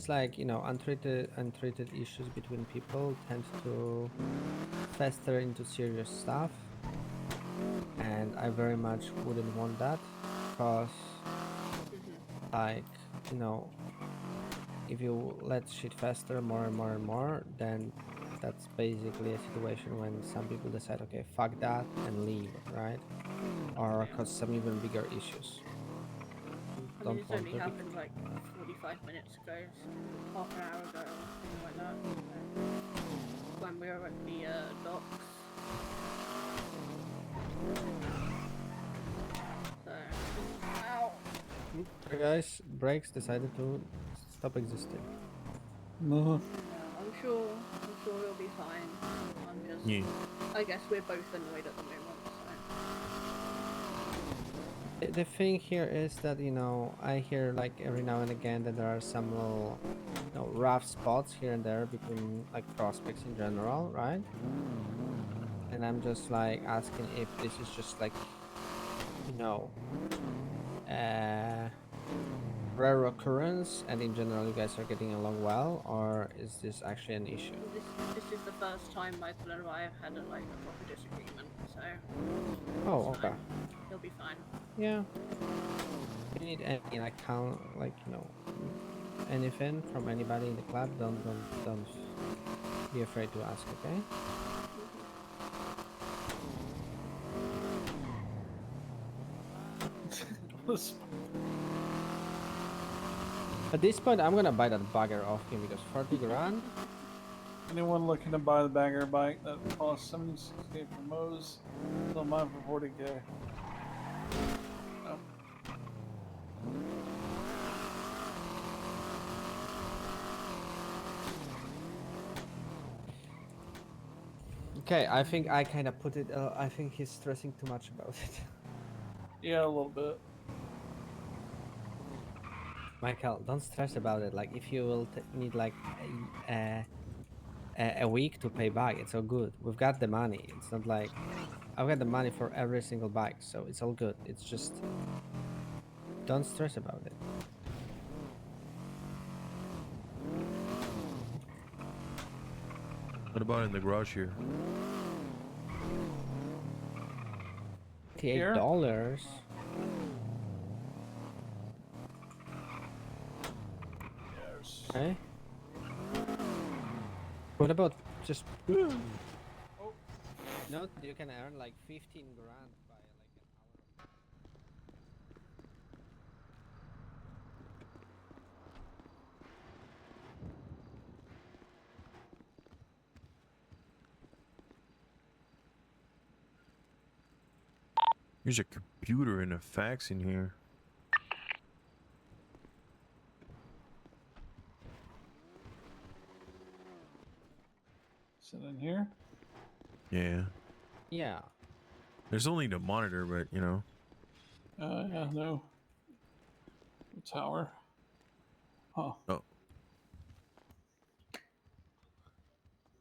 S2: It's like, you know, untreated issues between people tend to fester into serious stuff, and I very much wouldn't want that, because like, you know, if you let shit fester more and more and more, then that's basically a situation when some people decide, okay, fuck that, and leave, right? Or cause some even bigger issues.
S15: I mean,
S2: Don't
S15: it's
S2: want
S15: only
S2: to.
S15: happened like 45 minutes ago, half an hour ago, or something like that. When we were at the docks. So, ow.
S2: Hey guys, brakes decided to stop existing.
S12: No.
S15: I'm sure we'll be fine. I'm just,
S10: Yeah.
S15: I guess we're both annoyed at the moment.
S2: The thing here is that, you know, I hear like every now and again that there are some little, you know, rough spots here and there between like prospects in general, right? And I'm just like asking if this is just like, you know, rare occurrence, and in general you guys are getting along well, or is this actually an issue?
S15: This is the first time Michael and I have had a proper disagreement, so.
S2: Oh,
S15: it's
S2: okay.
S15: fine. He'll be fine.
S2: Yeah. If you need any like you know, anything from anybody in the club, don't be afraid to ask, okay? At this point, I'm gonna buy that bugger off him because 40 grand.
S11: Anyone looking to buy the bagger bike that costs 76K for Moe's? Sell mine for 40K. Oh.
S2: Okay, I think I kind of put it. I think he's stressing too much about it.
S11: Yeah, a little bit.
S2: Michael, don't stress about it. Like, if you will need like a week to pay back, it's all good. We've got the money. It's not like I've got the money for every single bike, so it's all good. It's just don't stress about it.
S10: What about in the garage here?
S2: $88. Okay. What about just? No, you can earn like 15 grand by like an hour.
S10: There's a computer and a fax in here.
S11: Sit in here.
S10: Yeah.
S2: Yeah.
S10: There's only the monitor, but you know.
S11: Yeah, no. Tower. Huh.
S10: Oh.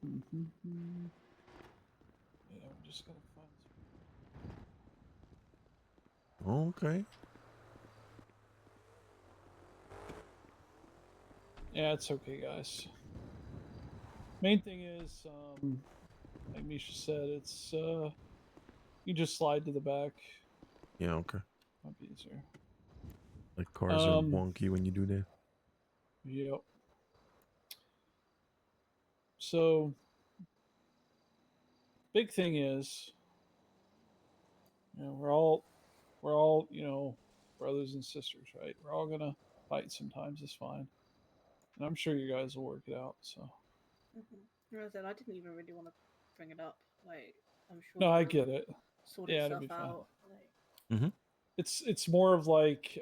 S11: Mm-hmm. Yeah, we're just gonna find.
S10: Okay.
S11: Yeah, it's okay, guys. Main thing is, like Misha said, it's you just slide to the back.
S10: Yeah. Okay.
S11: Might be easier.
S10: Like cars are wonky when you do that.
S11: Yep. So, big thing is, you know, we're all, you know, brothers and sisters, right? We're all gonna fight sometimes. It's fine, and I'm sure you guys will work it out. So.
S15: I said I didn't even really want to bring it up. Like, I'm sure.
S11: No, I get it.
S15: Sort
S11: Yeah, it'll
S15: itself
S11: be fine.
S15: out. Like,
S11: It's more of like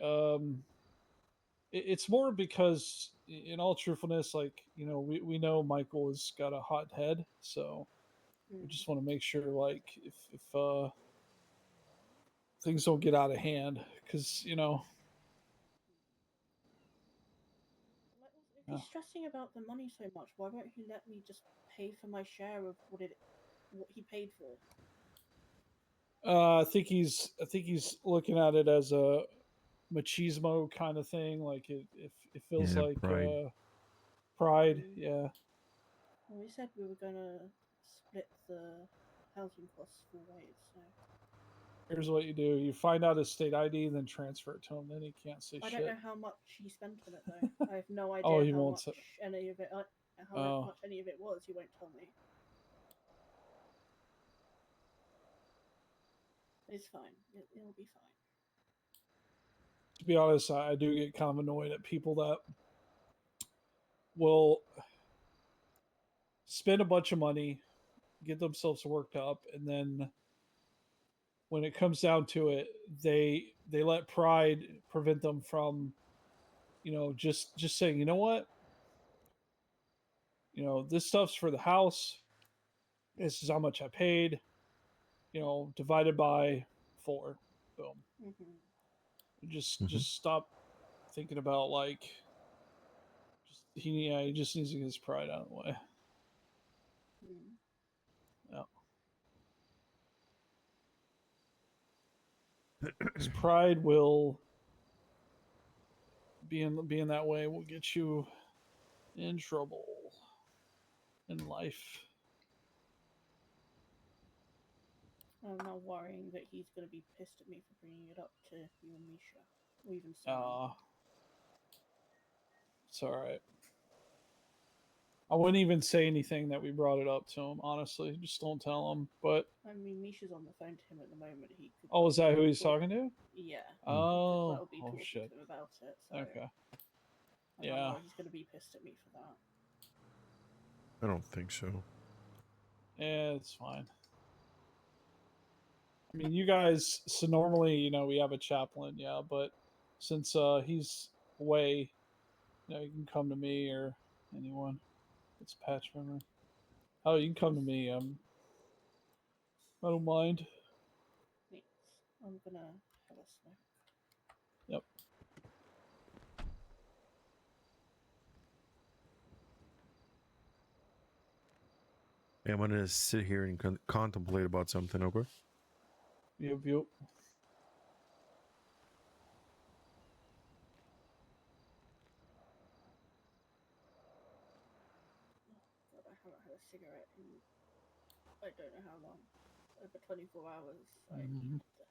S11: it's more because in all truthfulness, like, you know, we know Michael has got a hot head, so we just want to make sure, like, if things don't get out of hand, because, you know,
S15: if he's stressing about the money so much, why won't he let me just pay for my share of what he paid for?
S11: I think he's looking at it as a machismo kind of thing. Like, it feels
S10: Yeah,
S11: like
S10: pride.
S11: Pride, yeah.
S15: Well, we said we were gonna split the housing costs 4 ways, so
S11: Here's what you do: you find out his state ID, then transfer it to him. Then he can't say
S15: I
S11: shit.
S15: don't know how much he spent on it though. I have no idea
S11: Oh, he
S15: how
S11: won't
S15: much
S11: say.
S15: any of it, how
S11: Oh.
S15: much any of it was. He won't tell me. It's fine. It'll be fine.
S11: To be honest, I do get kind of annoyed at people that will spend a bunch of money, get themselves worked up, and then when it comes down to it, they let pride prevent them from, just saying, you know what, this stuff's for the house. This is how much I paid. Divided by 4. Boom.
S15: Mm-hmm.
S11: Just stop thinking about like. He just needs to get his pride out of the way.
S15: Mm.
S11: Yeah. His pride will being that way will get you in trouble in life.
S15: I'm now worrying that he's going to be pissed at me for bringing it up to you and Misha, or even Sunny.
S11: It's all right. I wouldn't even say anything that we brought it up to him. Honestly, just don't tell him. But
S15: I mean, Misha's on the phone to him at the moment. He could.
S11: oh, is that who
S15: be
S11: he's talking to?
S15: Yeah.
S11: Oh,
S15: That'll be talking
S11: shit.
S15: to him about it. So
S11: Okay.
S15: I'm
S11: Yeah.
S15: worried he's going to be pissed at me for that.
S10: I don't think so.
S11: Yeah, it's fine. I mean, you guys. So normally, we have a chaplain, yeah, but since he's away, you can come to me or anyone. It's a patch member. Oh, you can come to me. I don't mind.
S15: Thanks. I'm gonna have a smoke.
S11: Yep.
S10: Yeah, I'm gonna sit here and contemplate about something. Okay.
S11: Yep.
S15: God, I haven't had a cigarette in I don't know how long. Over 24 hours. I need this.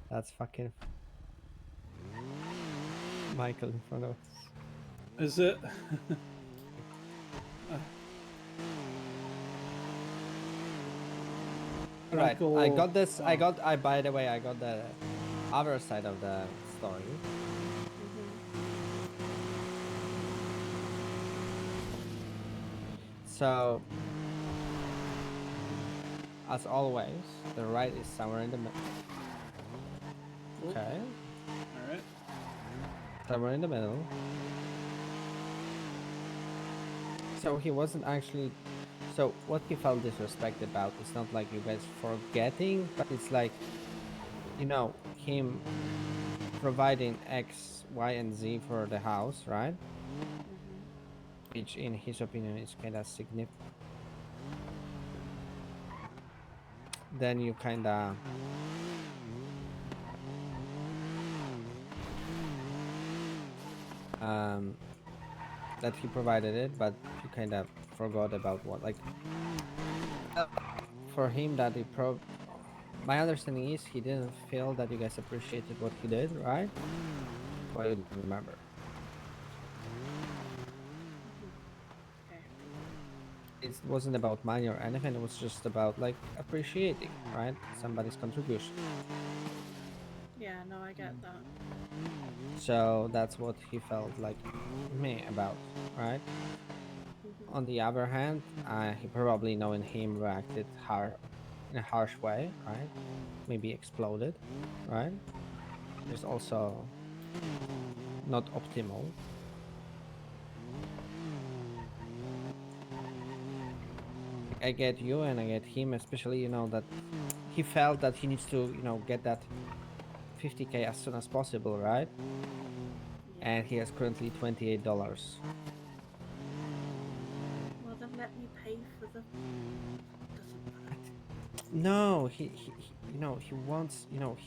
S20: That's fucking Michael in front of us.
S11: Is it?
S20: Right.
S11: Michael,
S20: I got this. I by the way, I got the other side of the story. So, as always, the right is somewhere in the middle. Okay.
S11: All right.
S20: Somewhere in the middle. So he wasn't actually. So what he felt disrespect about is not like you guys forgetting, but it's like, him providing X, Y, and Z for the house, right? Which, in his opinion, is kind of significant. Then you kind of that he provided it, but you kind of forgot about what, like, for him that he my understanding is he didn't feel that you guys appreciated what he did, right? That's why you didn't remember. It wasn't about money or anything. It was just about like appreciating, right? Somebody's contribution.
S15: Yeah, no, I get that.
S20: So that's what he felt like me about, right? On the other hand, he probably knowing him reacted in a harsh way, right? Maybe exploded, right? There's also not optimal. I get you and I get him, especially, you know, that he felt that he needs to, you know, get that 50K as soon as possible, right? And he has currently $28.
S15: Well, then let me pay for the. Doesn't matter.
S20: No, he you know, he wants, you know,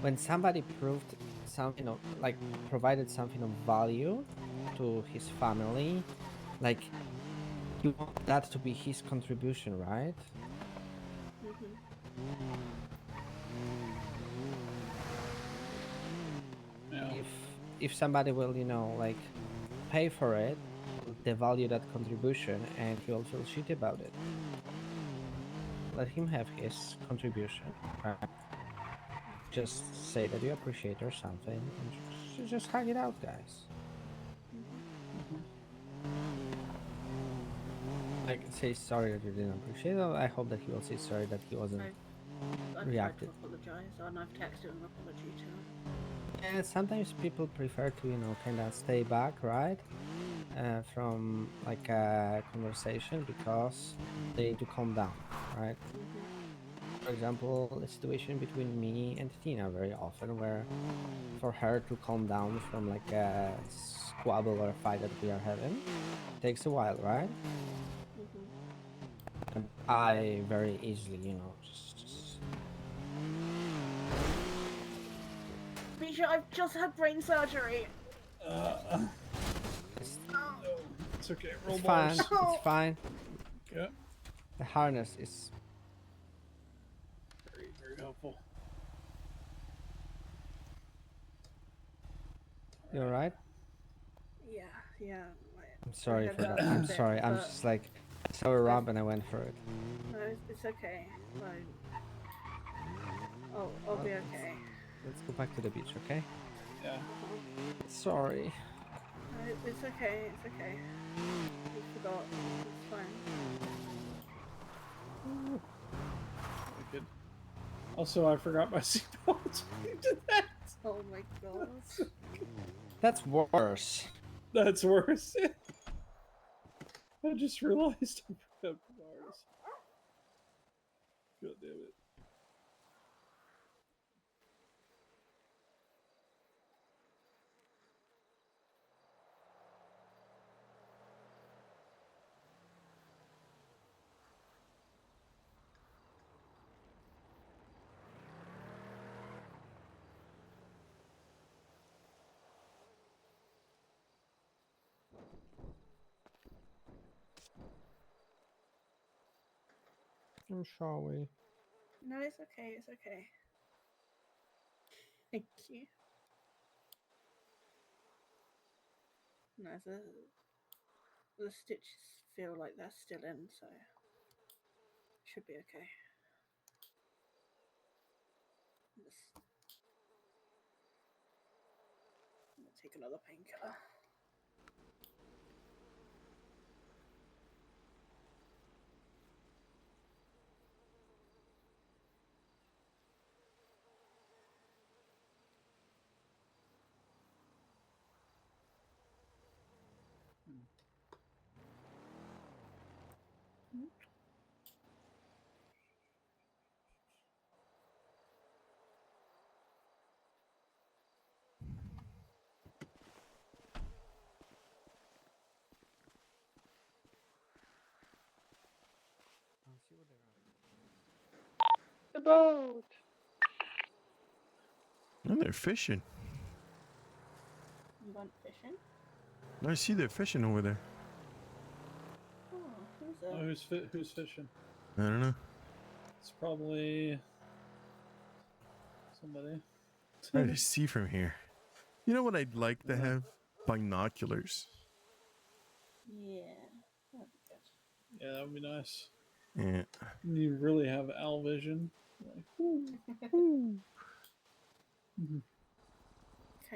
S20: when somebody proved something of, like, provided something of value to his family, like, he wants that to be his contribution, right?
S11: Yeah.
S20: If somebody will, you know, like, pay for it, devalue that contribution, and he will feel shit about it. Let him have his contribution, right? Just say that you appreciate or something, and just hug it out, guys. Like, say sorry that you didn't appreciate it. I hope that he will say sorry that he wasn't
S15: I've tried to
S20: reacted.
S15: apologise, and I've texted an apology to him.
S20: And sometimes people prefer to, you know, kind of stay back, right? From like a conversation because they need to calm down, right? For example, a situation between me and Tina very often where for her to calm down from like a squabble or a fight that we are having takes a while, right? And I very easily, you know, just
S15: Misha, I've just had brain surgery.
S11: It's okay. Roll
S20: it's
S11: bars.
S20: fine. It's fine.
S11: Yeah.
S20: The harness is
S11: Very, very helpful.
S20: you all right?
S15: Yeah.
S20: I'm sorry
S15: head
S20: for that.
S15: hurts a
S20: I'm
S15: bit,
S20: sorry. I'm
S15: but
S20: just like I saw a ramp and I went for it.
S15: no, it's okay. Like, I'll be okay.
S20: Let's go back to the beach, okay?
S11: Yeah.
S20: Sorry.
S15: No, it's okay. It's okay. We forgot. It's fine.
S11: Good. Also, I forgot my seatbelt. You did that.
S15: Oh my god.
S20: That's worse.
S11: That's worse. I just realized I forgot bars. God damn it.
S20: I'm sorry.
S15: No, it's okay. It's okay. Thank you. No, the stitches feel like they're still in, so should be okay. I'm gonna take another painkiller.
S3: The boat.
S10: And they're fishing.
S15: You went fishing?
S10: I see they're fishing over there.
S15: Oh, who's
S11: Oh, who's fishing?
S10: I don't know.
S11: It's probably
S10: Hard to see from here. You know what I'd like to have? Binoculars.
S15: Yeah. That'd be good.
S11: Yeah, that would be nice.
S10: Yeah.
S11: You really have owl vision. Like,
S15: Can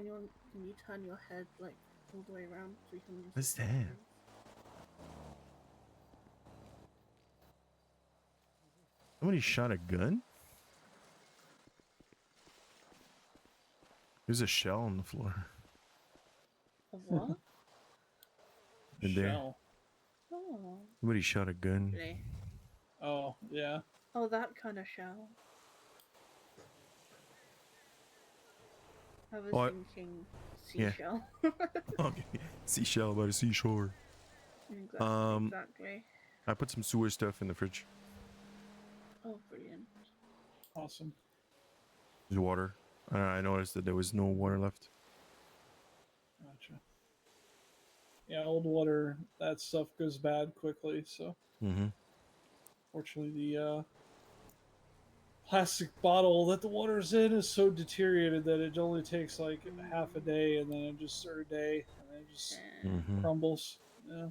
S15: you turn your head like all the way around so you can use
S10: What's
S15: the
S10: that?
S15: screens?
S10: Somebody shot a gun? There's a shell on the floor.
S15: A what?
S10: In there.
S11: Shell.
S15: Oh.
S10: Somebody shot a gun.
S15: Really?
S11: Oh, yeah.
S15: Oh, that kind of shell. I was
S10: What?
S15: thinking
S10: Yeah.
S15: seashell.
S10: Okay. Seashell by the seashore.
S15: Exactly.
S10: I put some sewer stuff in the fridge.
S15: Oh, brilliant.
S11: Awesome.
S10: There's water. I noticed that there was no water left.
S11: Gotcha. Yeah, old water, that stuff goes bad quickly, so
S10: Mm-hmm.
S11: fortunately the plastic bottle that the water's in is so deteriorated that it only takes like half a day and then it just or a day and then it just crumbles. Yeah.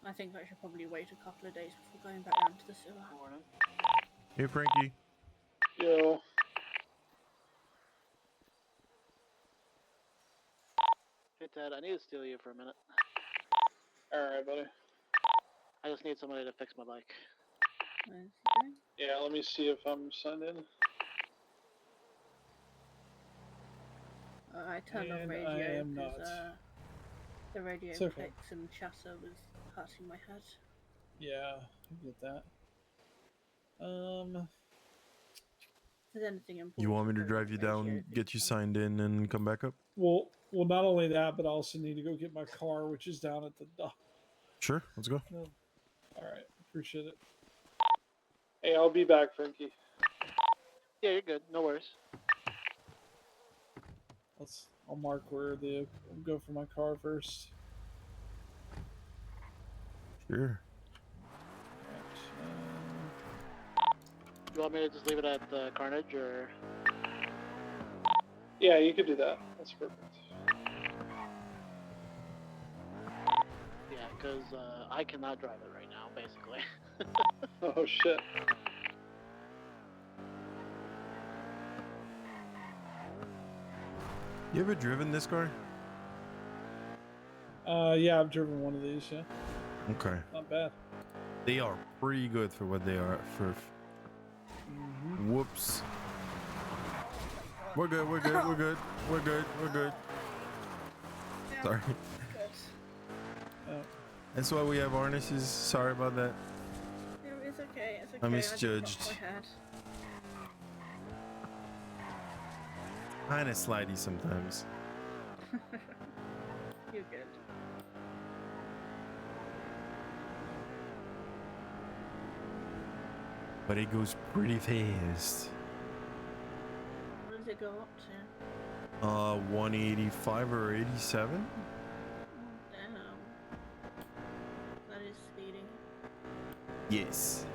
S15: I think I should probably wait a couple of days before going back down to the sewer. Morning.
S10: Hey, Frankie.
S11: Yo.
S21: Hey Ted, I need to steal you for a minute.
S11: Alright, buddy.
S21: I just need somebody to fix my bike.
S11: Yeah, let me see if I'm signed in.
S15: I turned off
S11: And
S15: radio
S11: I am
S15: because
S11: not.
S15: the radio
S11: It's okay.
S15: clicks and chatter was hurting my head.
S11: Yeah, I get that.
S15: If there's anything important,
S10: You want me to
S15: go
S10: drive
S15: on
S10: you
S15: radio,
S10: down, get you signed in, and come back up?
S11: Well, not only that, but I also need to go get my car, which is down at the dock.
S10: Sure, let's go.
S11: No. All right, appreciate it. Hey, I'll be back, Frankie.
S21: Yeah, you're good. No worries.
S11: I'll mark where I'll go for my car first.
S10: Sure.
S21: You want me to just leave it at the Carnage, or?
S11: Yeah, you could do that. That's perfect.
S21: Yeah, because I cannot drive it right now, basically.
S11: Oh shit.
S10: You ever driven this car?
S11: Yeah, I've driven one of these. Yeah.
S10: Okay.
S11: Not bad.
S10: They are pretty good for what they are. Whoops. We're good. We're good. We're good. We're good. We're good. Sorry. That's why we have harnesses. Sorry about that.
S15: No, it's okay. It's okay.
S10: I misjudged.
S15: I just knocked my head.
S10: Kinda slidey sometimes.
S15: You're good.
S10: But it goes pretty fast.
S15: What does it go up to?
S10: 185 or 87?
S15: Damn. That is speedy.
S10: Yes.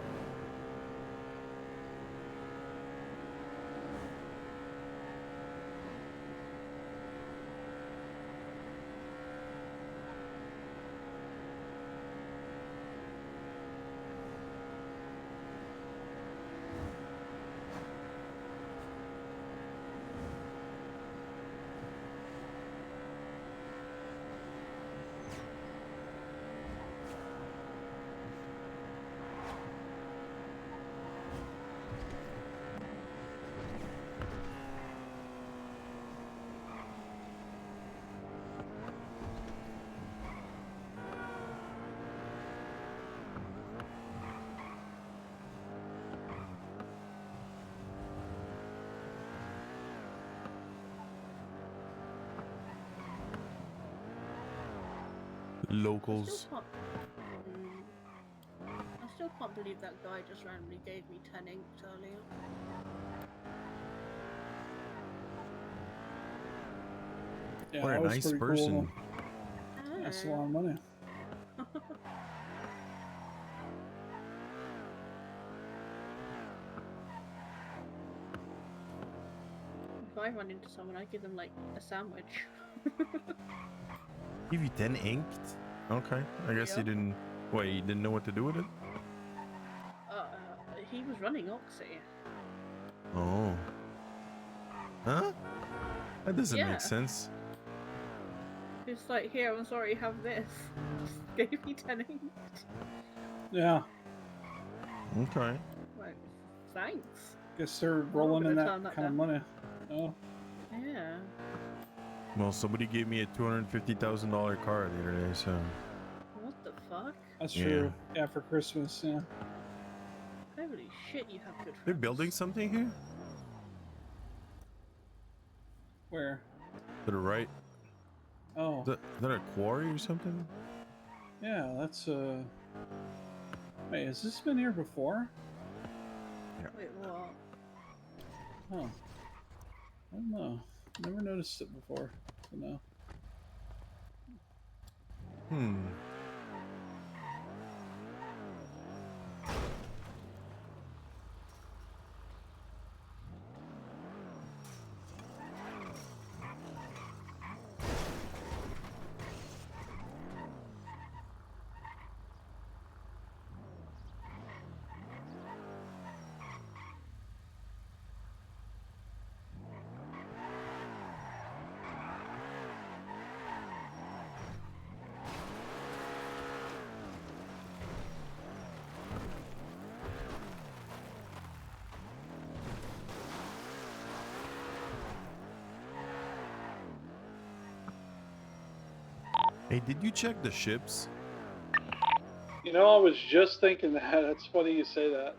S10: Locals.
S15: I still can't believe that guy just randomly gave me 10 inks earlier.
S11: Yeah,
S10: What a
S11: that was
S10: nice
S11: pretty
S10: person.
S11: Cool. That's a lot of money.
S15: I run into someone, I give them like a sandwich.
S10: Give you 10 inked? Okay. I guess
S15: Yeah.
S10: you didn't. Wait, you didn't know what to do with it?
S15: He was running Oxy.
S10: Oh. Huh? That doesn't
S15: Yeah.
S10: make sense.
S15: It's like, here, I'm sorry, have this. Just gave me 10 inked.
S11: Yeah.
S10: Okay.
S15: Like, thanks.
S11: Guess they're
S15: I'm not
S11: rolling in
S15: gonna
S11: that
S15: turn that
S11: kind of
S15: down.
S11: money. Oh.
S15: Yeah.
S10: Well, somebody gave me a $250,000 car the other day, so.
S15: What the fuck?
S11: That's
S10: Yeah.
S11: true. Yeah, for Christmas, yeah.
S15: Holy shit, you have good
S10: They're
S15: friends.
S10: building something here?
S11: Where?
S10: To the right.
S11: Oh.
S10: Is that a quarry or something?
S11: Yeah, that's Wait, has this been here before?
S15: Wait, what?
S11: Oh. I don't know. Never noticed it before. So no.
S10: Hmm. Hey, did you check the ships?
S11: You know, I was just thinking that. It's funny you say that.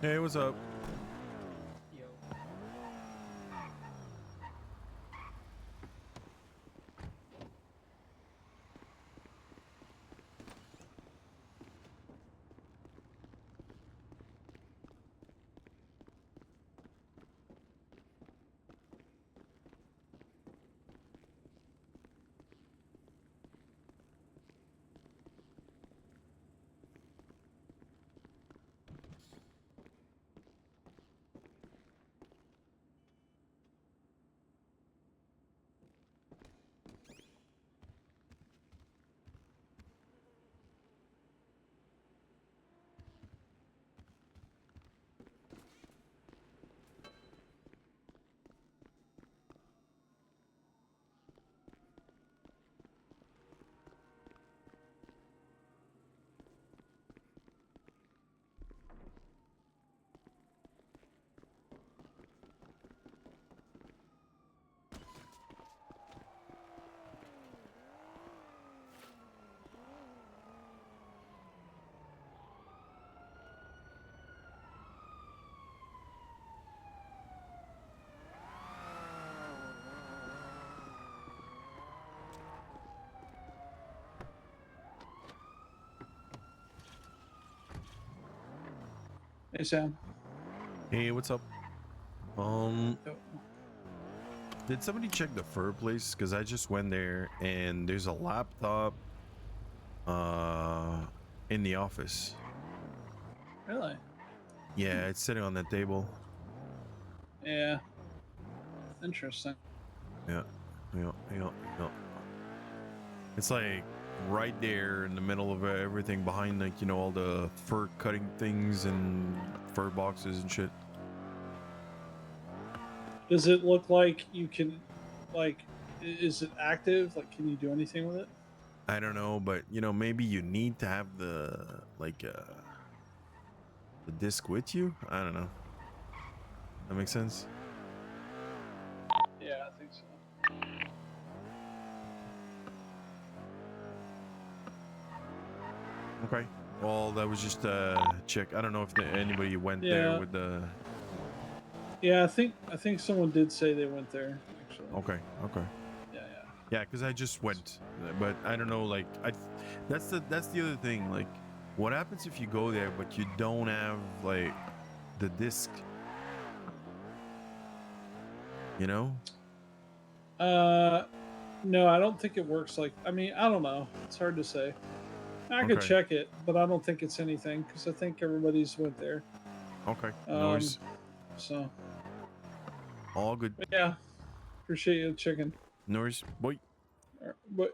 S10: Hey, what's up?
S2: Yo.
S11: Hey, Sam.
S10: Hey, what's up? Did somebody check the fur place? Because I just went there and there's a laptop in the office.
S11: Really?
S10: Yeah, it's sitting on the table.
S11: Yeah. Interesting.
S10: Yeah. It's like right there in the middle of everything behind, like, you know, all the fur cutting things and fur boxes and shit.
S11: Does it look like you can, like, is it active? Like, can you do anything with it?
S10: I don't know, but you know, maybe you need to have the the disc with you. I don't know. That makes sense.
S11: Yeah, I think so.
S10: Okay. Well, that was just a check. I don't know if anybody went there
S11: Yeah.
S10: with the.
S11: Yeah, I think someone did say they went there. Actually.
S10: Okay.
S11: Yeah.
S10: Yeah, because I just went, but I don't know. Like, that's the other thing. Like, what happens if you go there but you don't have like the disc? You know?
S11: No, I don't think it works. Like, I mean, I don't know. It's hard to say. I could
S10: Okay.
S11: check it, but I don't think it's anything because I think everybody's went there.
S10: Okay. Noise.
S11: So.
S10: All good.
S11: But yeah. Appreciate you checking.
S10: Noise. Boy.
S11: But.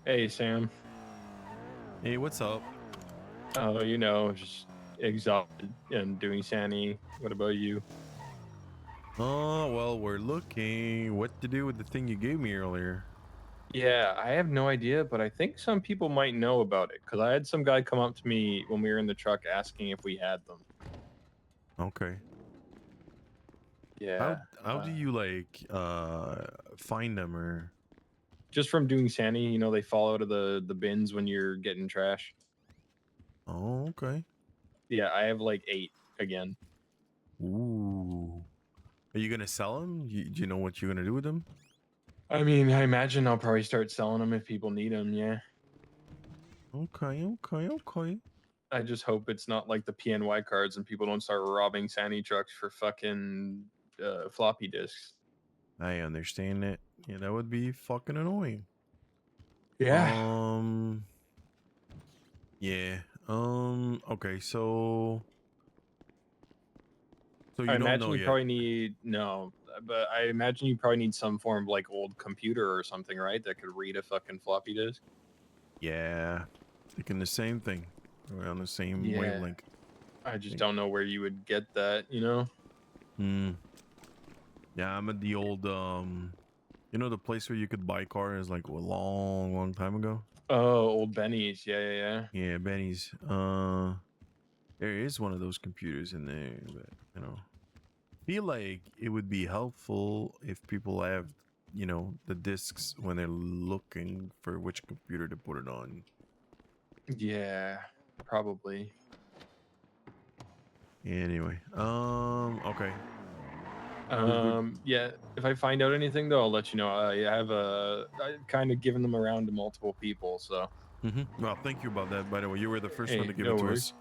S6: Hey, Sam.
S10: Hey, what's up?
S6: Oh, just exhausted and doing Sandy. What about you?
S10: Oh, well, we're looking what to do with the thing you gave me earlier.
S6: Yeah, I have no idea, but I think some people might know about it because I had some guy come up to me when we were in the truck asking if we had them.
S10: Okay.
S6: Yeah.
S10: How do you like find them or?
S6: Just from doing Sandy, they fall out of the bins when you're getting trash.
S10: Oh, okay.
S6: Yeah, I have like 8 again.
S10: Ooh. Are you gonna sell them? Do you know what you're gonna do with them?
S6: I mean, I imagine I'll probably start selling them if people need them. Yeah.
S10: Okay.
S6: I just hope it's not like the PNY cards and people don't start robbing Sandy trucks for fucking floppy disks.
S10: I understand that. Yeah, that would be fucking annoying.
S6: Yeah.
S10: Yeah. Okay, so
S6: I
S10: you don't
S6: imagine
S10: know
S6: you
S10: yet.
S6: probably need but I imagine you probably need some form of like old computer or something, right? That could read a fucking floppy disk.
S10: Yeah. Thinking the same thing. We're on the same
S6: Yeah.
S10: wavelength.
S6: I just don't know where you would get that,
S10: Yeah, I'm at the old the place where you could buy cars like a long time ago.
S6: Oh, old Benny's. Yeah.
S10: Yeah, Benny's. There is one of those computers in there, but feel like it would be helpful if people have, the discs when they're looking for which computer to put it on.
S6: Yeah, probably.
S10: Anyway, okay.
S6: Yeah. If I find out anything though, I'll let you know. I have I've kind of given them around to multiple people, so.
S10: Well, thank you about that. By the way, you were the first one
S6: Hey,
S10: to give
S6: no
S10: it to
S6: worries.
S10: us.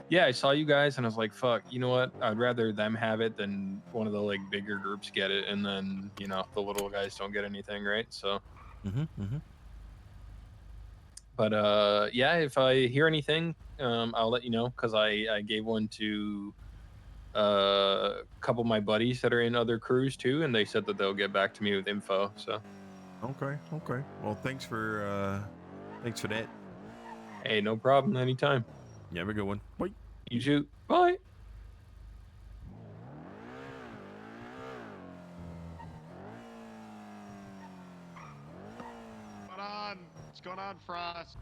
S6: Yeah, I saw you guys and I was like, fuck, you know what? I'd rather them have it than one of the like bigger groups get it, and then the little guys don't get anything, right? So. But yeah, if I hear anything, I'll let you know because I gave one to a couple of my buddies that are in other crews too, and they said that they'll get back to me with info. So.
S10: Okay. Well, thanks for that.
S6: Hey, no problem. Anytime.
S10: Yeah, have a good one. Bye.
S6: You too. Bye.
S22: What's going on, Frost?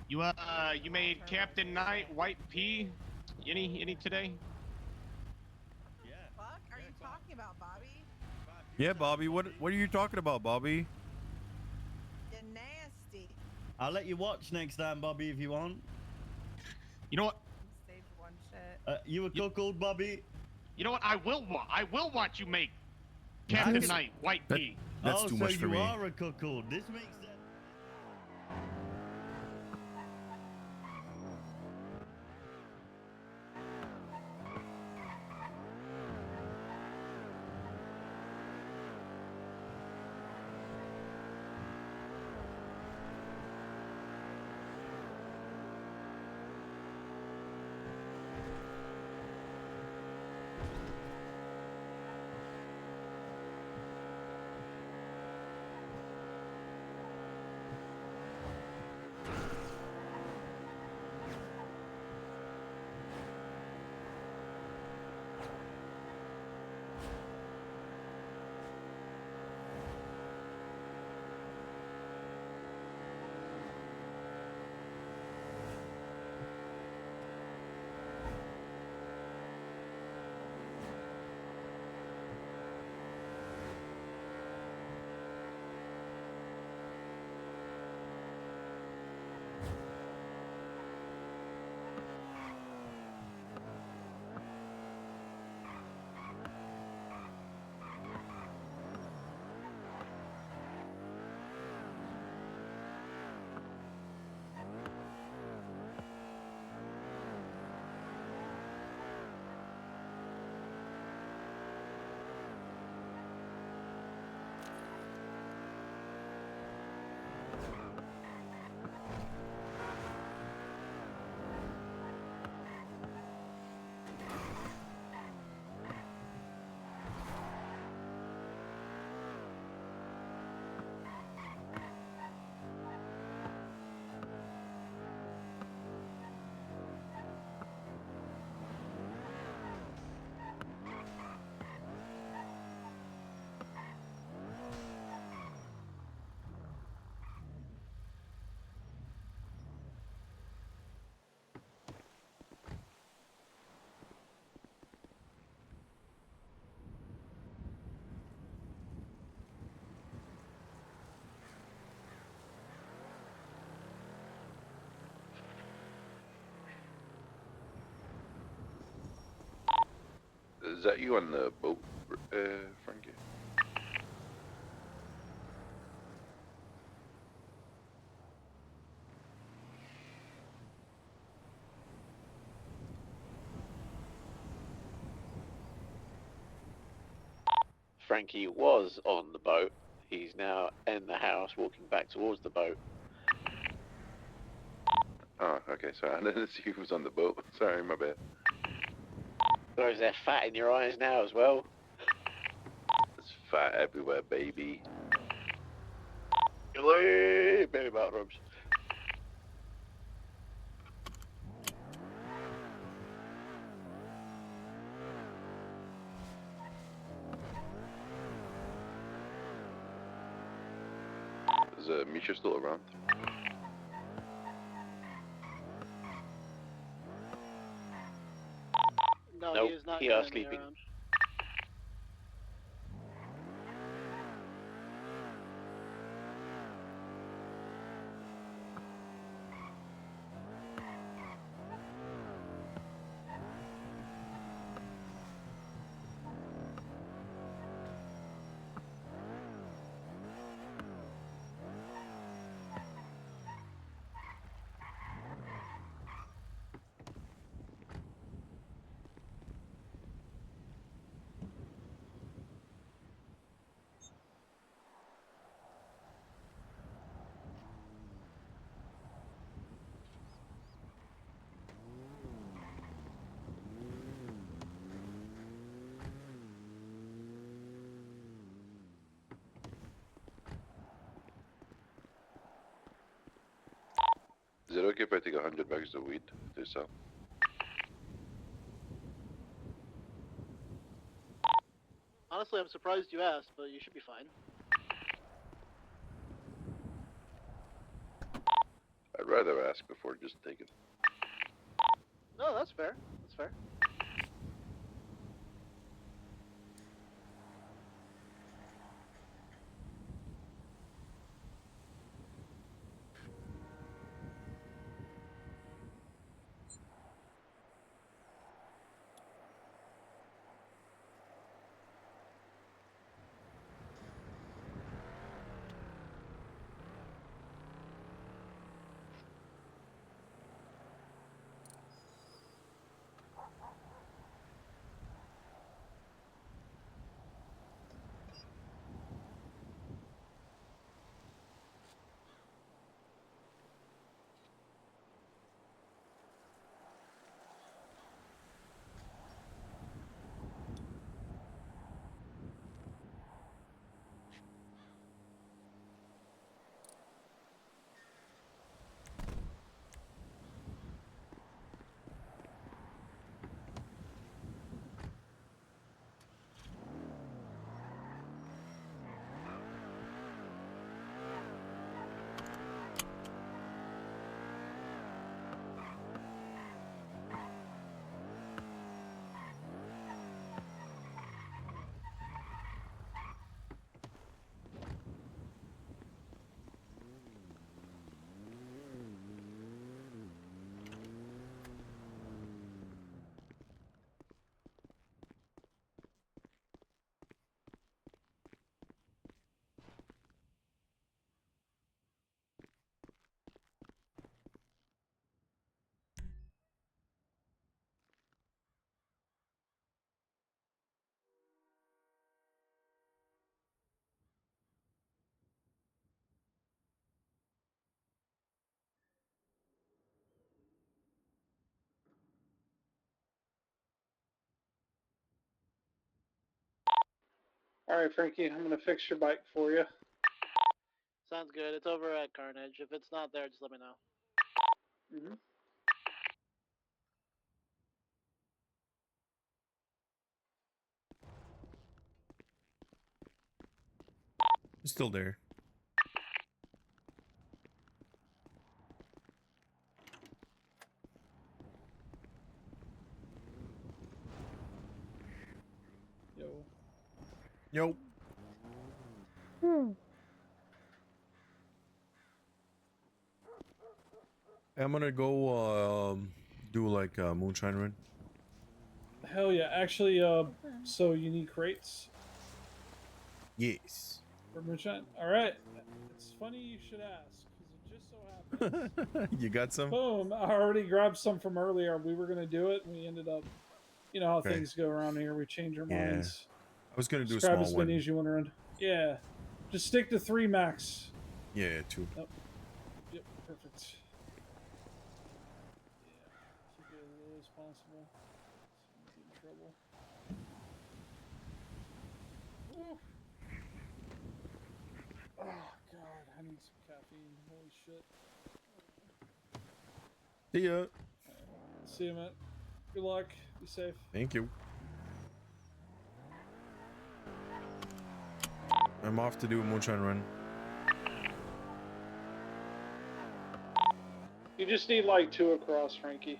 S22: You made Captain Knight White P any today?
S23: Fuck are you talking about, Bobby?
S10: Yeah, Bobby. What are you talking about, Bobby?
S23: You're nasty.
S24: I'll let you watch next time, Bobby, if you want.
S22: You know what?
S23: Stage 1 shit.
S24: You a cuckold, Bobby?
S22: You know what? I will watch you make Captain Knight White P.
S10: That's too much for me.
S24: You are a cuckold. This makes sense.
S19: Is that you on the boat, Frankie?
S1: Frankie was on the boat. He's now in the house, walking back towards the boat.
S19: Oh, okay. Sorry, I didn't see who was on the boat. Sorry, my bad.
S1: So is there fat in your eyes now as well?
S19: There's fat everywhere, baby.
S1: Baby bathrooms.
S19: Is Misha still around?
S21: No,
S1: Nope,
S21: he is not
S1: he are
S21: currently
S1: sleeping.
S21: around.
S19: Is it okay if I take 100 bags of weed to sell?
S21: Honestly, I'm surprised you asked, but you should be fine.
S19: I'd rather ask before just taking.
S21: No, that's fair. That's fair. All right, Frankie, I'm gonna fix your bike for you. Sounds good. It's over at Carnage. If it's not there, just let me know. Mm-hmm.
S10: It's still there.
S11: Yo.
S10: Yo. I'm gonna go do like a moonshine run.
S11: Hell yeah! Actually, so you need crates
S10: Yes.
S11: for moonshine. All right. It's funny you should ask because it just so happens.
S10: You got some?
S11: Boom! I already grabbed some from earlier. We were gonna do it, and we ended up. You know how
S10: Okay.
S11: things go around here. We change our
S10: Yeah.
S11: minds.
S10: I was gonna do a
S11: Just grab
S10: small
S11: as many
S10: one.
S11: as you want to run. Yeah. Just stick to 3 max.
S10: Yeah, 2.
S11: Yep. Perfect. Yeah. Keep it as low as possible. So you don't get in trouble. Oof. Oh god, I need some caffeine. Holy shit.
S10: See ya.
S11: See you, man. Good luck. Be safe.
S10: Thank you. I'm off to do a moonshine run.
S11: You just need like 2 across, Frankie.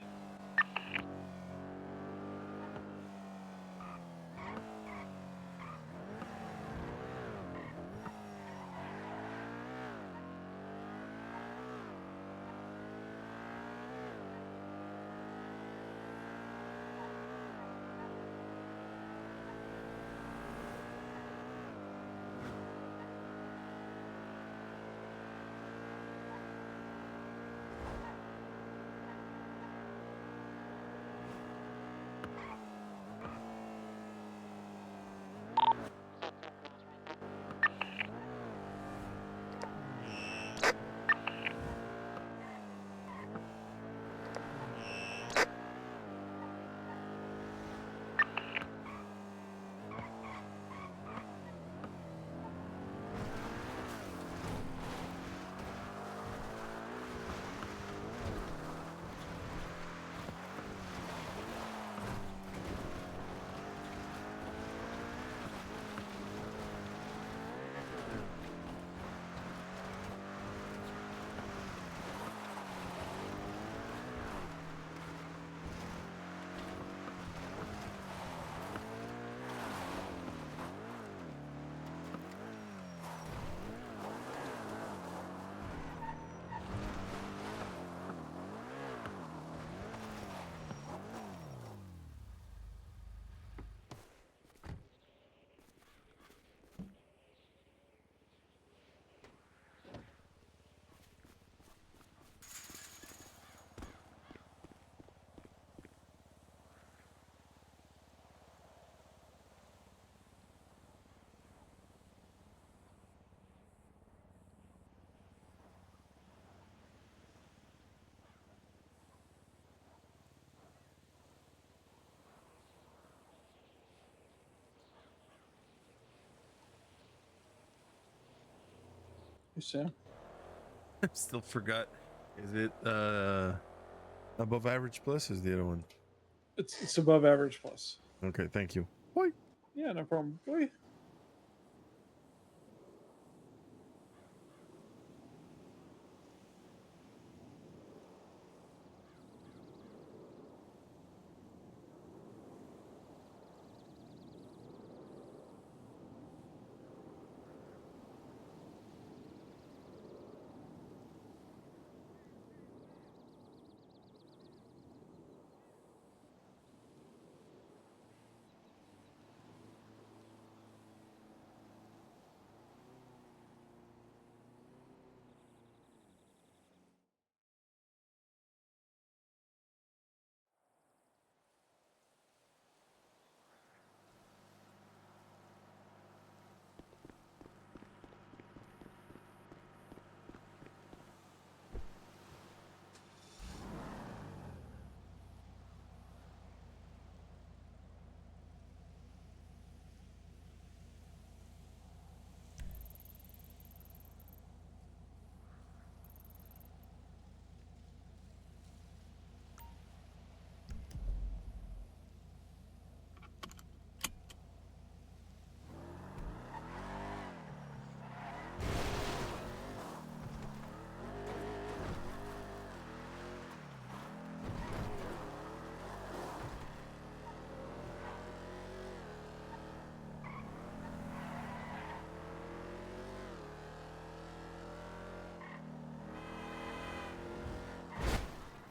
S11: You Sam?
S10: I still forgot. Is it above average plus? Is the other one?
S11: It's above average plus.
S10: Okay, thank you.
S11: Yeah, no problem. Boy.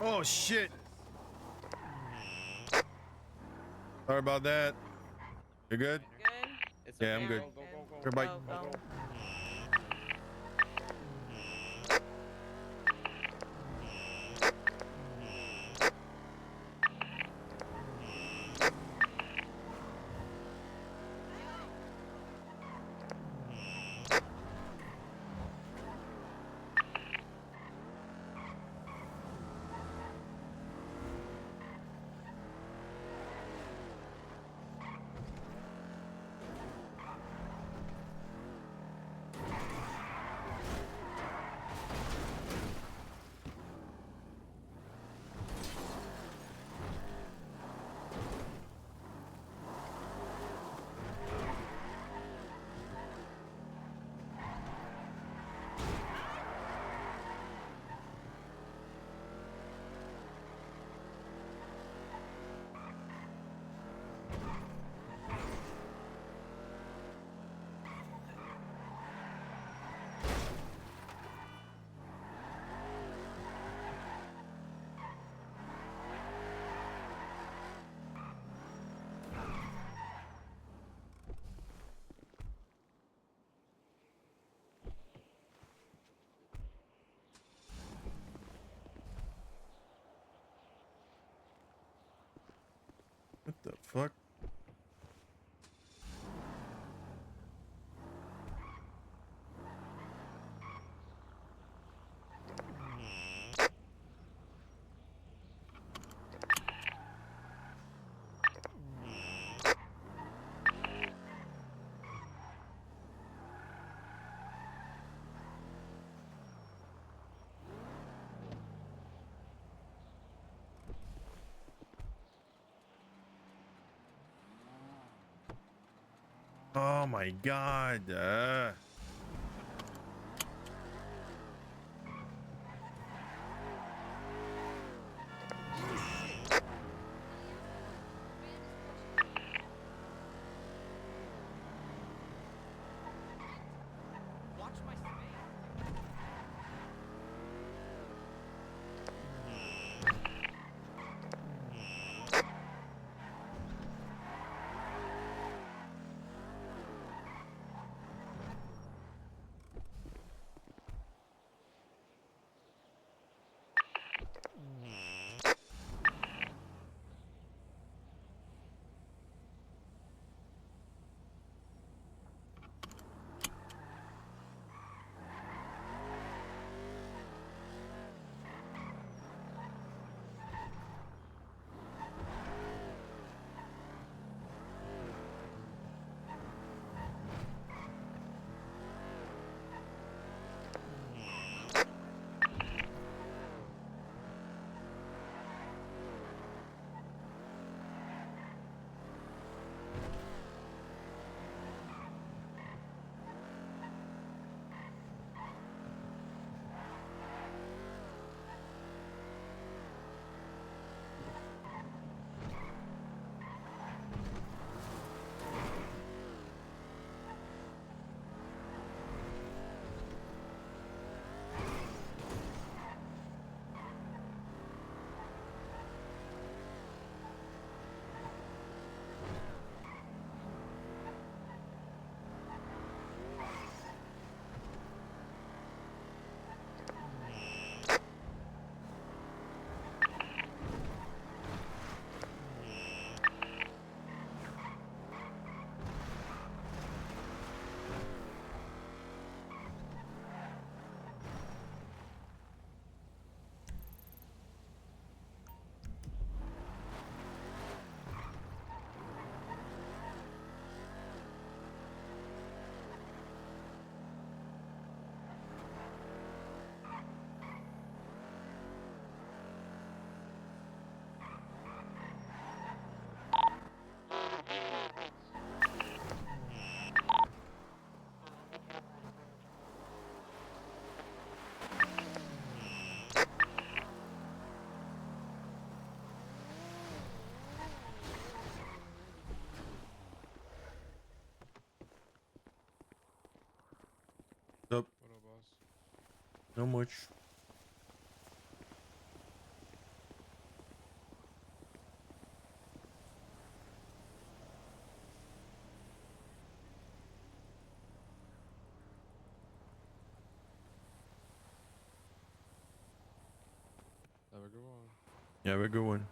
S10: Oh shit! Sorry about that. You good?
S7: Good.
S14: It's
S10: Yeah,
S14: okay.
S10: I'm good.
S14: Go, go, go, go.
S10: Sure, bye.
S7: Go, go.
S10: What the fuck? Oh my god.
S7: Watch my space.
S10: Up. No much.
S12: a good one.
S10: Yeah, have a good one.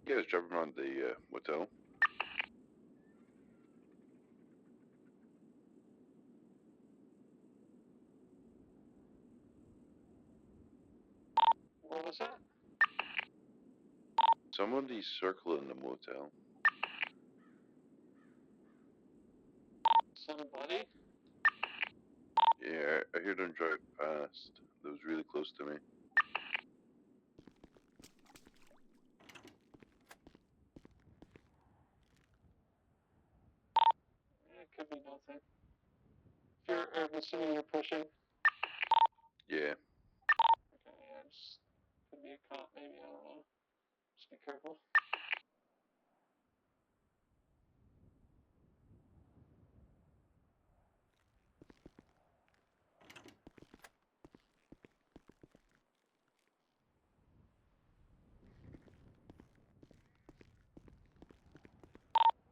S19: Yeah, let's drop him around the motel.
S21: What was that?
S19: Somebody's circling the motel.
S21: Somebody?
S19: Yeah, I heard them drive past. That was really close to me.
S21: It could be nothing. I'm assuming you're pushing.
S19: Yeah.
S21: Okay, yeah, just could be a cop, maybe, I don't know. Just be careful.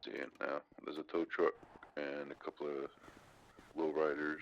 S19: See it now. There's a tow truck and a couple of lowriders.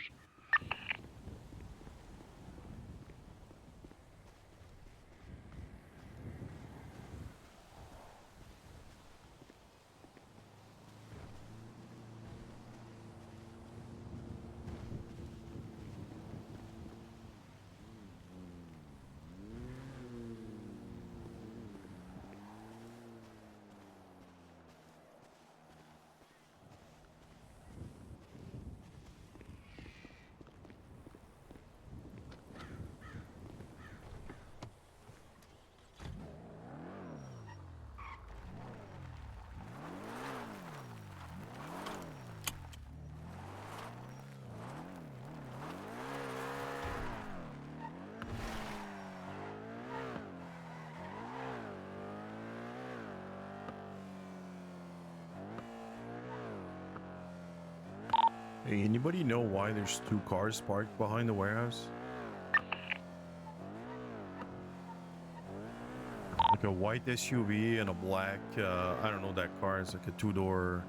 S10: Hey, anybody know why there's 2 cars parked behind the warehouse? Like a white SUV and a black, I don't know that car. It's like a 2-door.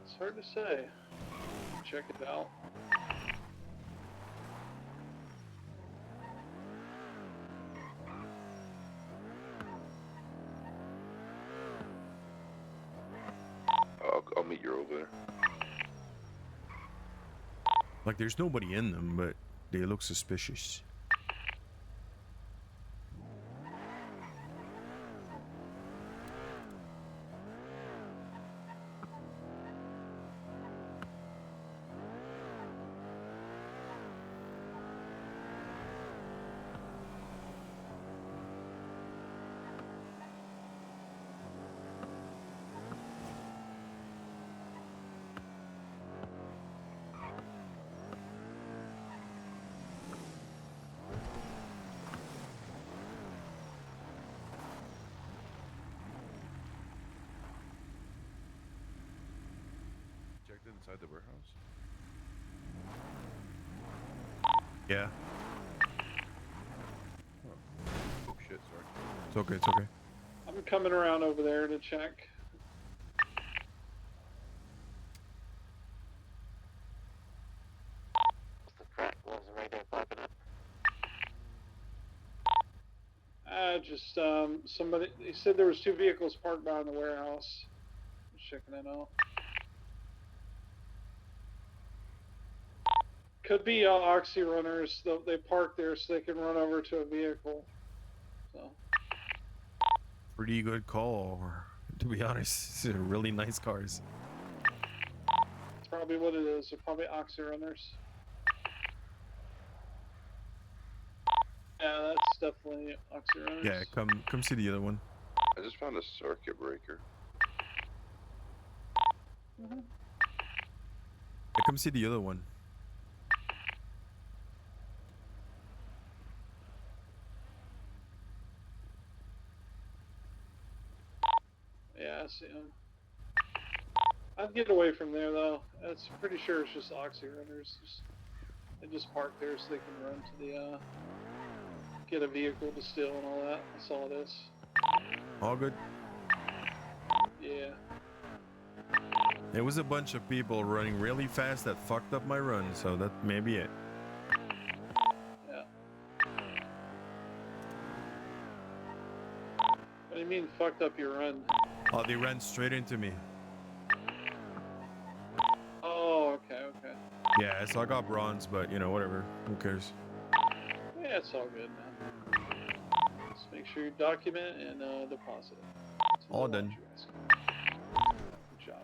S11: It's hard to say. Check it out.
S19: I'll meet you over there.
S10: Like there's nobody in them, but they look suspicious.
S4: Checked inside the warehouse.
S10: Yeah.
S4: Oh shit, sorry.
S10: It's okay, it's okay.
S11: I'm coming around over there to check.
S1: What's the crack? What was the radio piping up?
S11: Just somebody. He said there was 2 vehicles parked behind the warehouse. Just checking it out. Could be oxy runners. They park there so they can run over to a vehicle. So.
S10: Pretty good call, to be honest. They're really nice cars.
S11: That's probably what it is. They're probably oxy runners. Yeah, that's definitely oxy runners.
S10: Yeah, come see the other one.
S19: I just found a circuit breaker.
S11: Mm-hmm.
S10: Yeah, come see the other one.
S11: Yeah, I see him. I'd get away from there though. It's pretty sure it's just oxy runners. They just park there so they can run to the get a vehicle to steal and all that. That's all it is.
S10: All good.
S11: Yeah.
S10: There was a bunch of people running really fast that fucked up my run, so that may be it.
S11: Yeah. What do you mean fucked up your run?
S10: Oh, they ran straight into me.
S11: Oh, okay.
S10: Yeah, so I got bronze, but you know, whatever. Who cares?
S11: Yeah, it's all good, man. Just make sure you document and deposit it. That's
S10: All
S11: what I
S10: done.
S11: want you guys. Good job.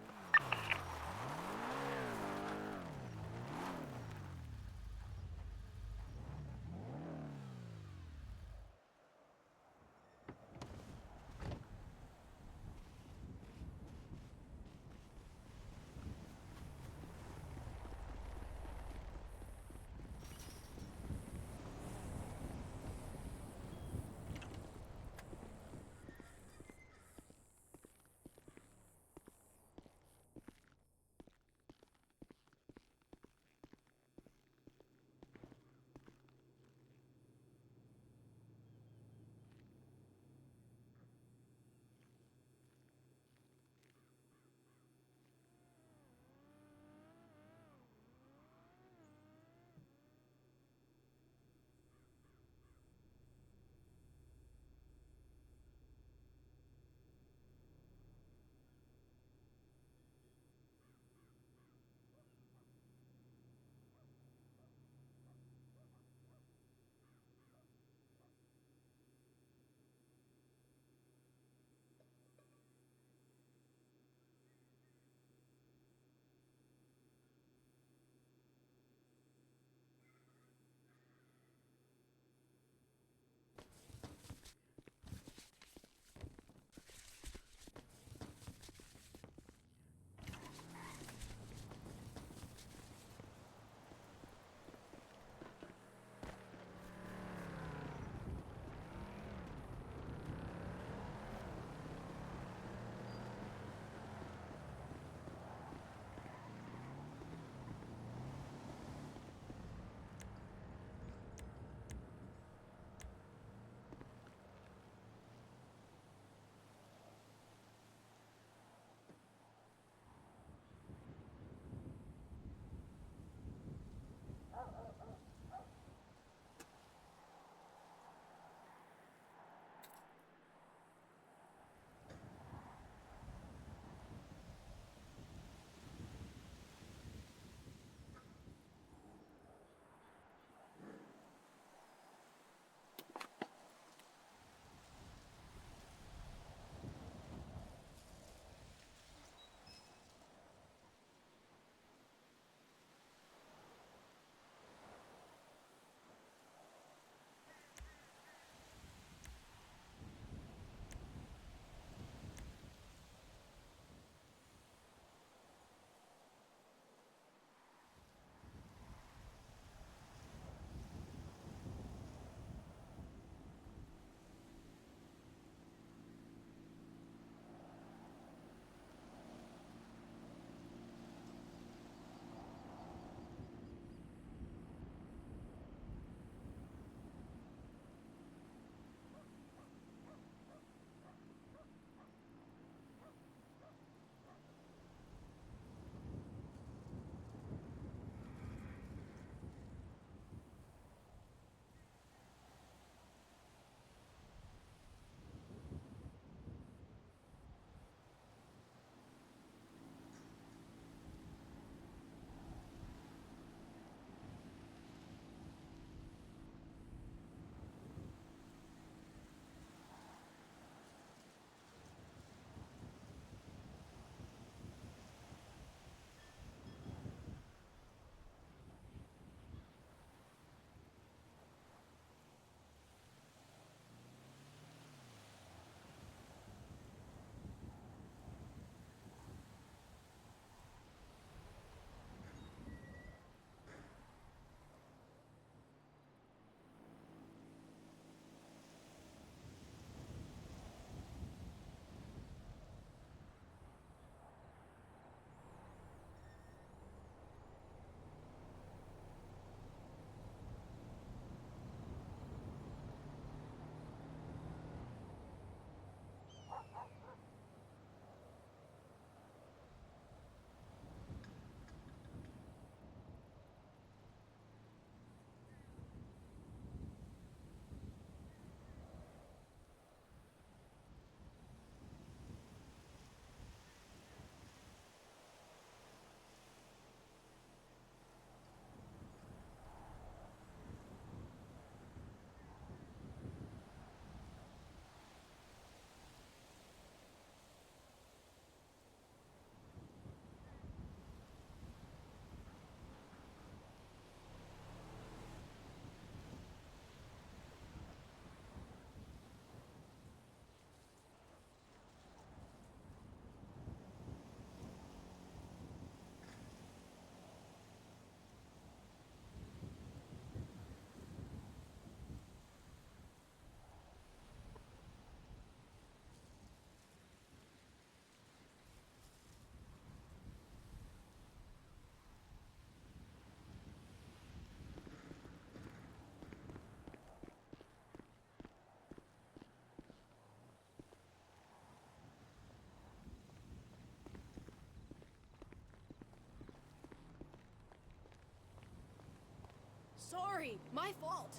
S5: Sorry, my fault.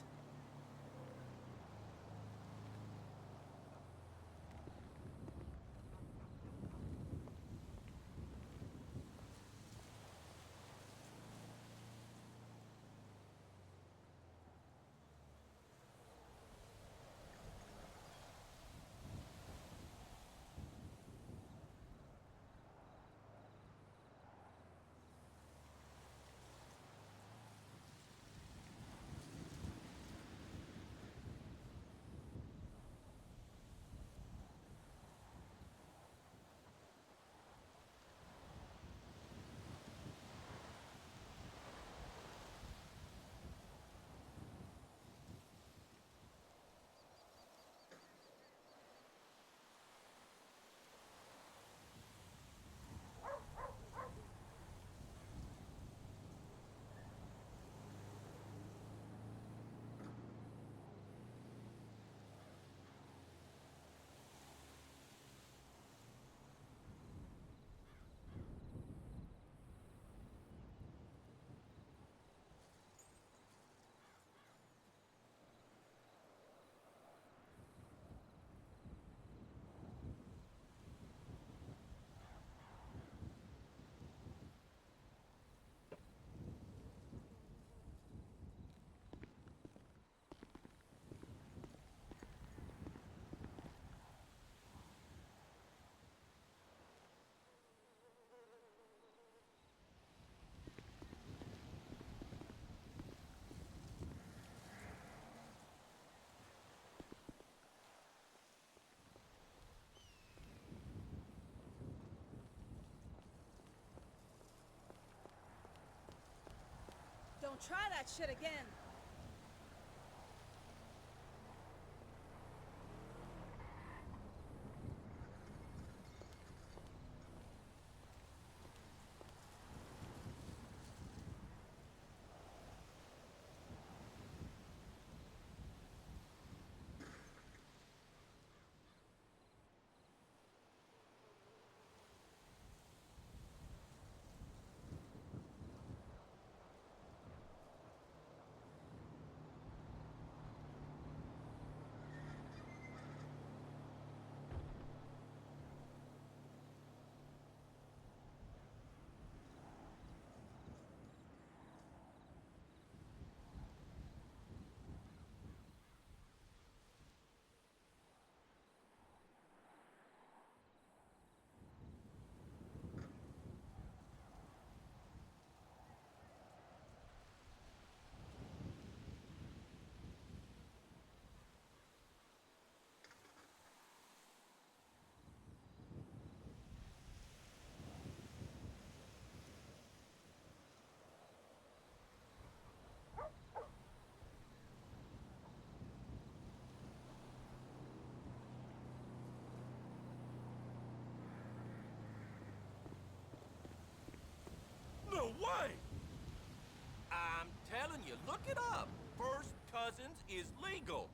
S5: Don't try that shit again.
S13: No way! I'm telling you, look it up. First Cousins is legal.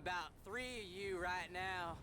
S8: about 3 of you right now.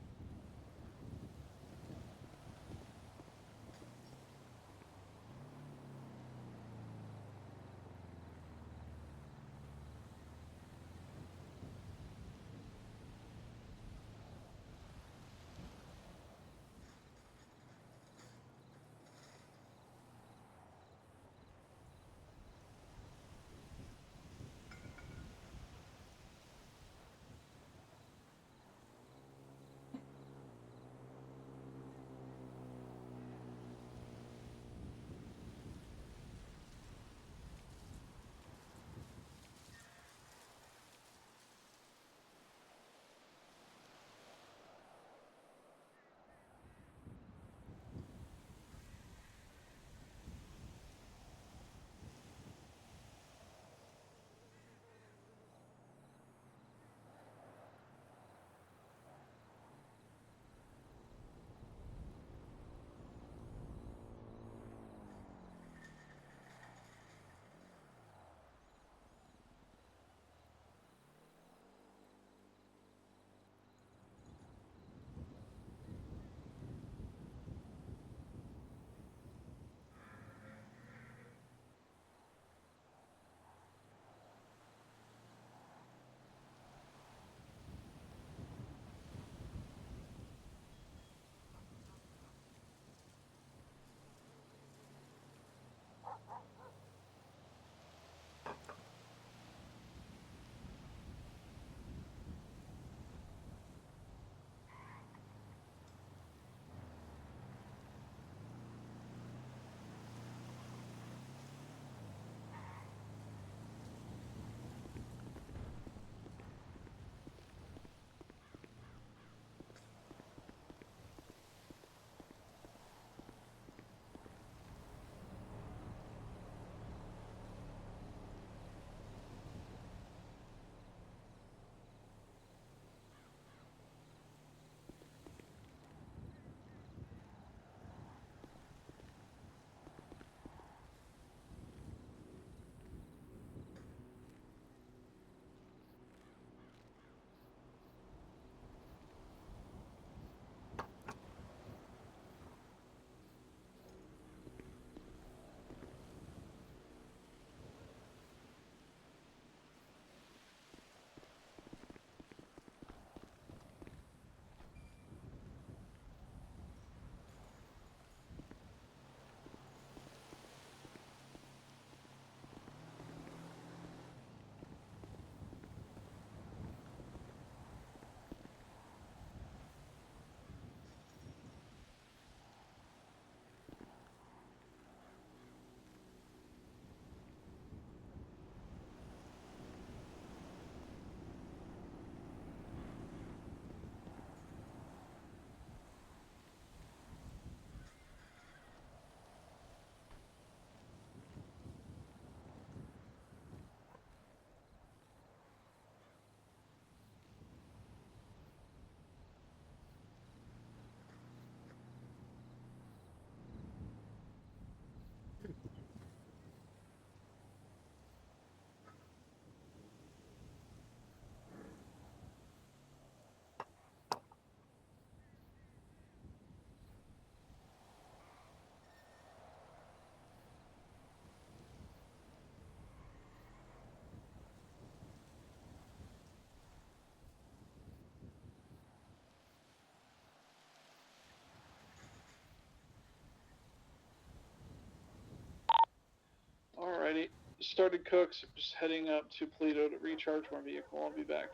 S11: Alrighty. Started cooks. Just heading up to Paleto to recharge my vehicle. I'll be back.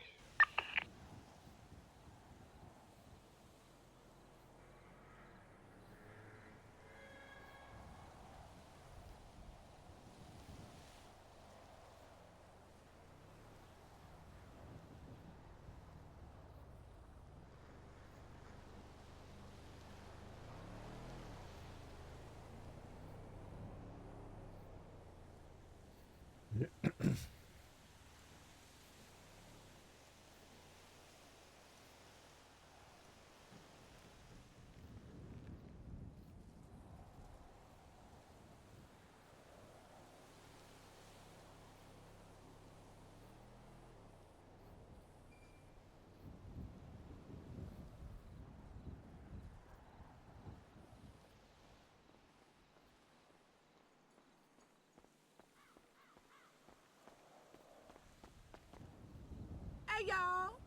S23: y'all.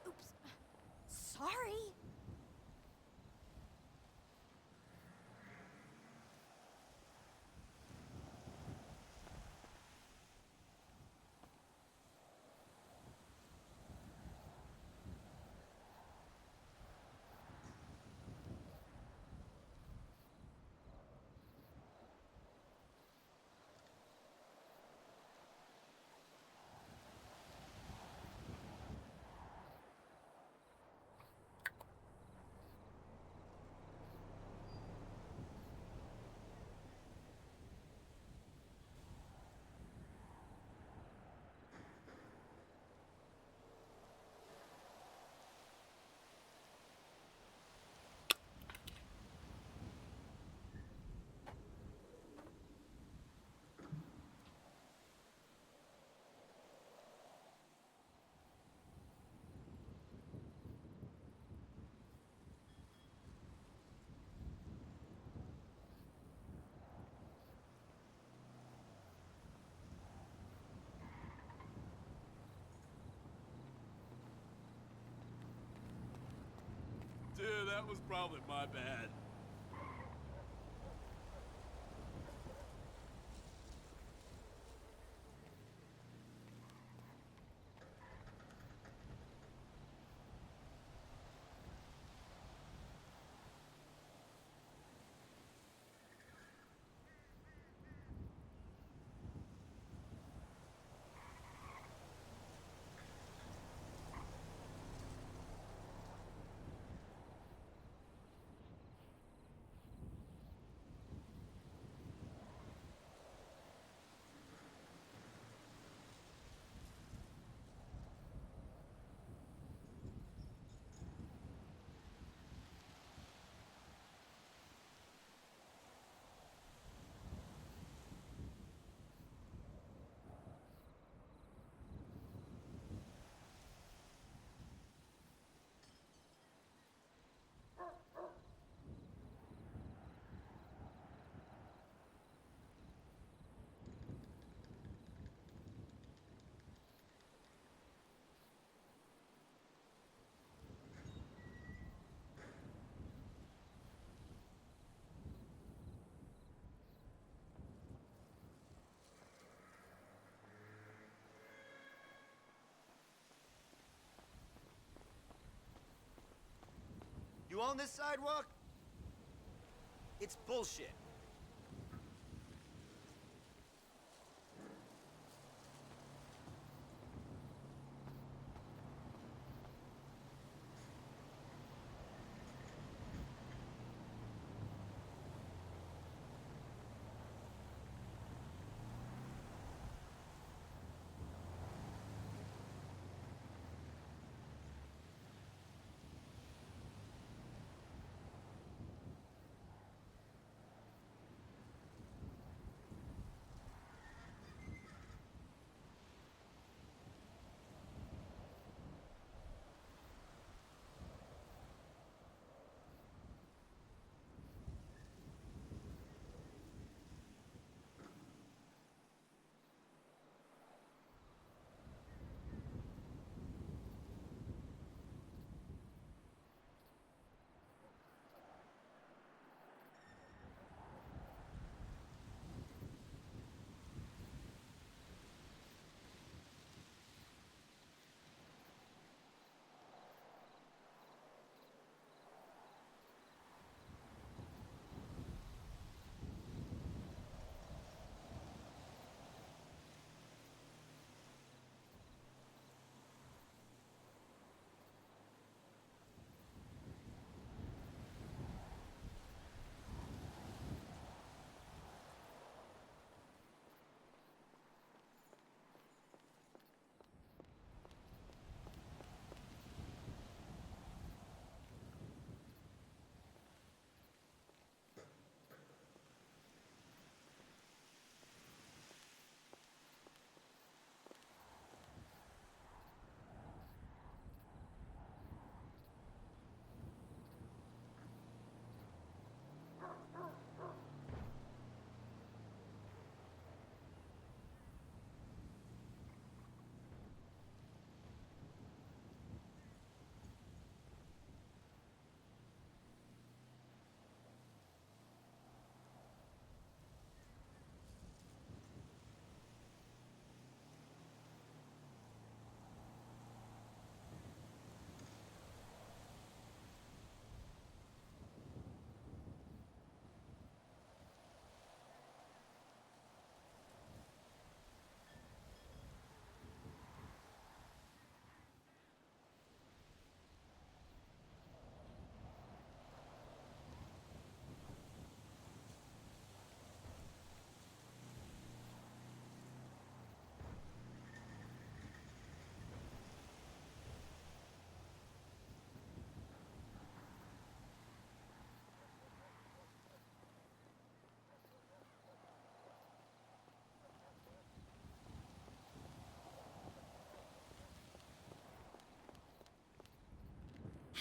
S5: Oops. Sorry.
S9: Dude, that was probably my bad.
S16: You own this sidewalk? It's bullshit.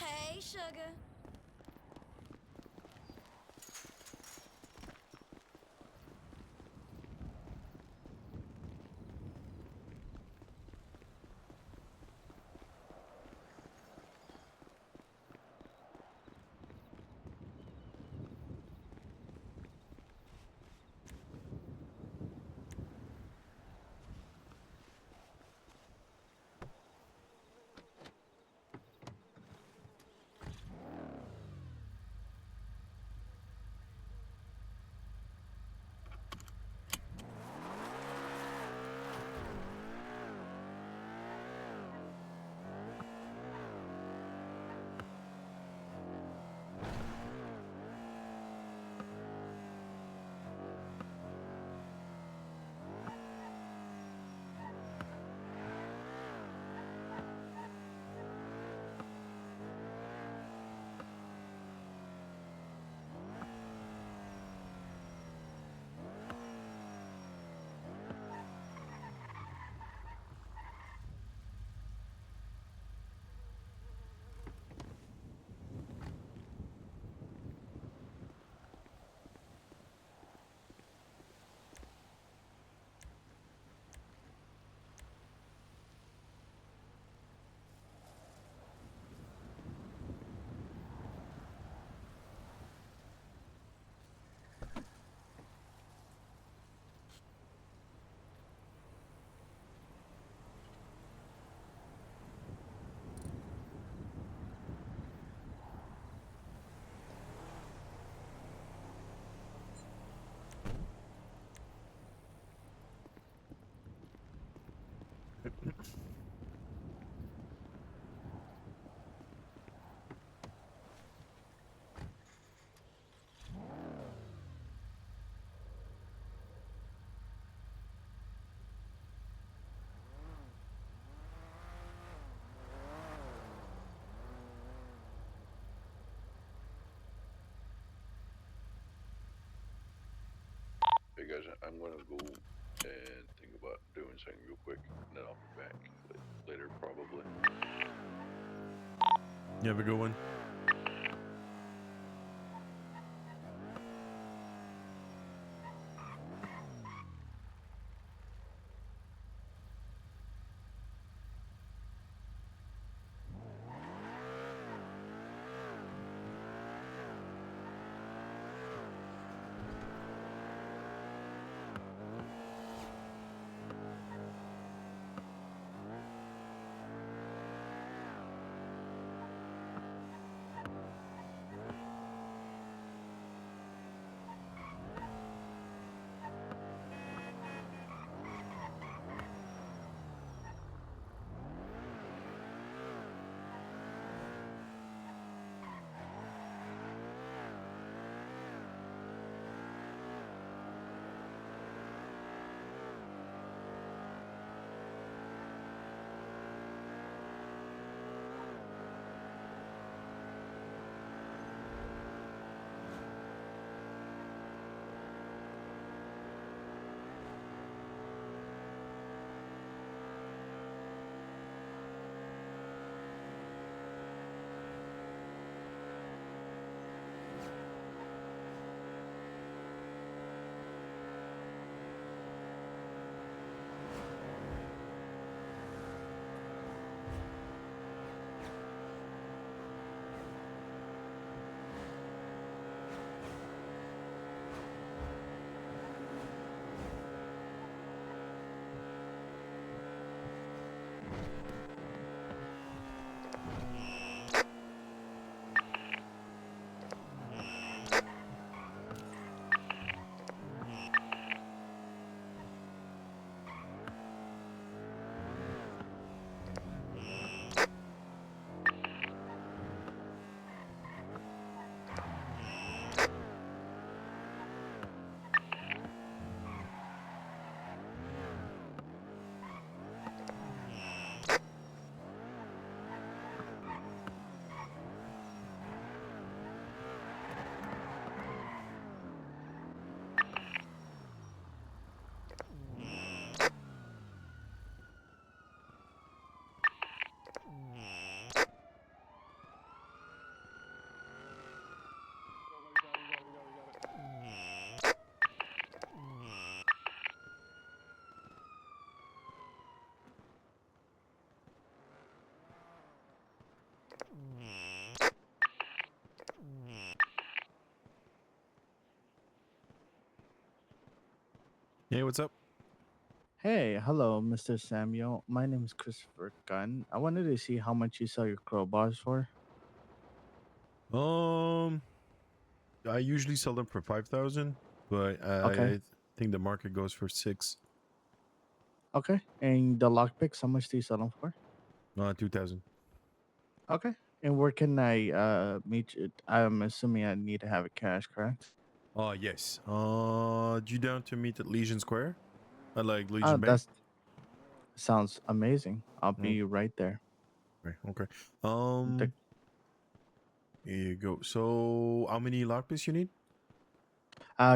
S5: Hey, sugar.
S19: Hey guys, I'm gonna go and think about doing something real quick, and then I'll be back later probably.
S10: You have a good one. Hey, what's up?
S3: Hey, hello, Mr. Samuel. My name is Christopher Gunn. I wanted to see how much you sell your crowbars for.
S10: I usually sell them for 5,000, but
S3: Okay.
S10: I think the market goes for 6.
S3: Okay. And the lockpicks, how much do you sell them for?
S10: 2,000.
S3: Okay. And where can I meet you? I'm assuming I need to have it cash, correct?
S10: Yes. You down to meet at Legion Square? At like Legion Bay?
S3: That sounds amazing. I'll
S10: Mm.
S3: be right there.
S10: Okay. Here you go. So, how many lockpicks you need?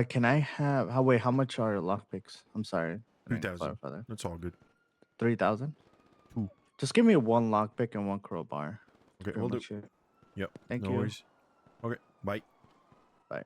S3: Can I have? Wait, how much are lockpicks? I'm sorry. I didn't
S10: 2,000.
S3: clarify that.
S10: That's all good.
S3: 3,000.
S10: 2.
S3: Just give me one lockpick and one crowbar.
S10: Okay,
S3: Pretty
S10: we'll do.
S3: much it.
S10: Yep.
S3: Thank
S10: no
S3: you.
S10: worries. Okay. Bye.
S3: Bye.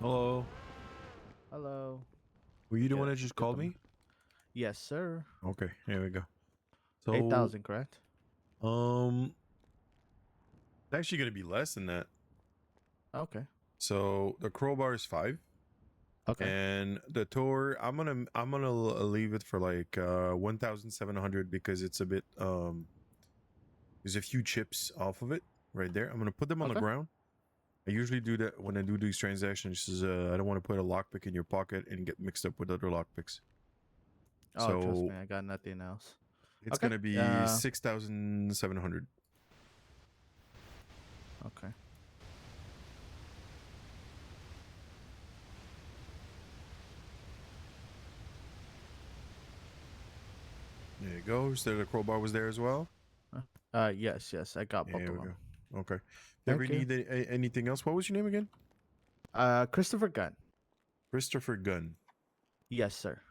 S10: Hello.
S3: Hello.
S10: Were you the one
S3: Yeah,
S10: that just
S3: get
S10: called
S3: them.
S10: me?
S3: Yes, sir.
S10: Okay, here we go. So
S3: 8,000, correct?
S10: it's actually gonna be less than that.
S3: Okay.
S10: So the crowbar is 5.
S3: Okay.
S10: And the tour, I'm gonna leave it for like 1,700 because it's a bit there's a few chips off of it right there. I'm gonna put them on the
S3: Okay.
S10: ground. I usually do that when I do these transactions. Is I don't want to put a lockpick in your pocket and get mixed up with other lockpicks.
S3: Oh, trust
S10: So
S3: me, I got nothing else.
S10: it's
S3: Okay.
S10: gonna be 6,700.
S3: Okay.
S10: There you go. So the crowbar was there as well.
S3: Yes, I got both
S10: There
S3: of
S10: we
S3: them.
S10: go. Okay. If you ever
S3: Thank you.
S10: need anything else, what was your name again?
S3: Christopher Gunn.
S10: Christopher Gunn.
S3: Yes, sir.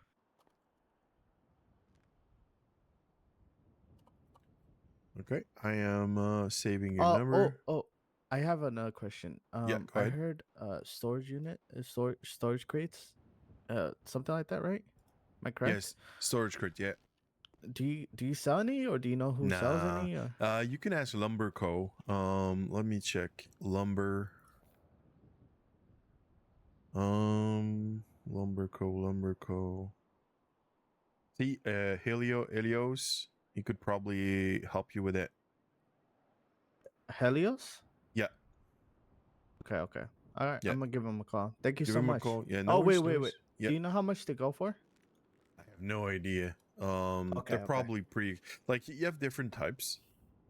S10: Okay, I am saving your number.
S3: Oh, I have another question.
S10: Yeah, go
S3: I
S10: ahead.
S3: heard storage unit, storage crates, something like that, right? Am I correct?
S10: Yes, storage crate. Yeah.
S3: Do you sell any, or do you know who sells
S10: Nah.
S3: any? Or?
S10: You can ask Lumber Co. Let me check. Lumber. Lumber Co. See, Helios. He could probably help you with it.
S3: Helios?
S10: Yeah.
S3: Okay. All right,
S10: Yeah.
S3: I'm gonna give him a call. Thank you
S10: Give
S3: so
S10: him a
S3: much.
S10: call. Yeah.
S3: Oh,
S10: No worries,
S3: wait.
S10: Yeah.
S3: Do you know how much they go for?
S10: I have no idea.
S3: Okay.
S10: They're probably pretty. Like you have different types.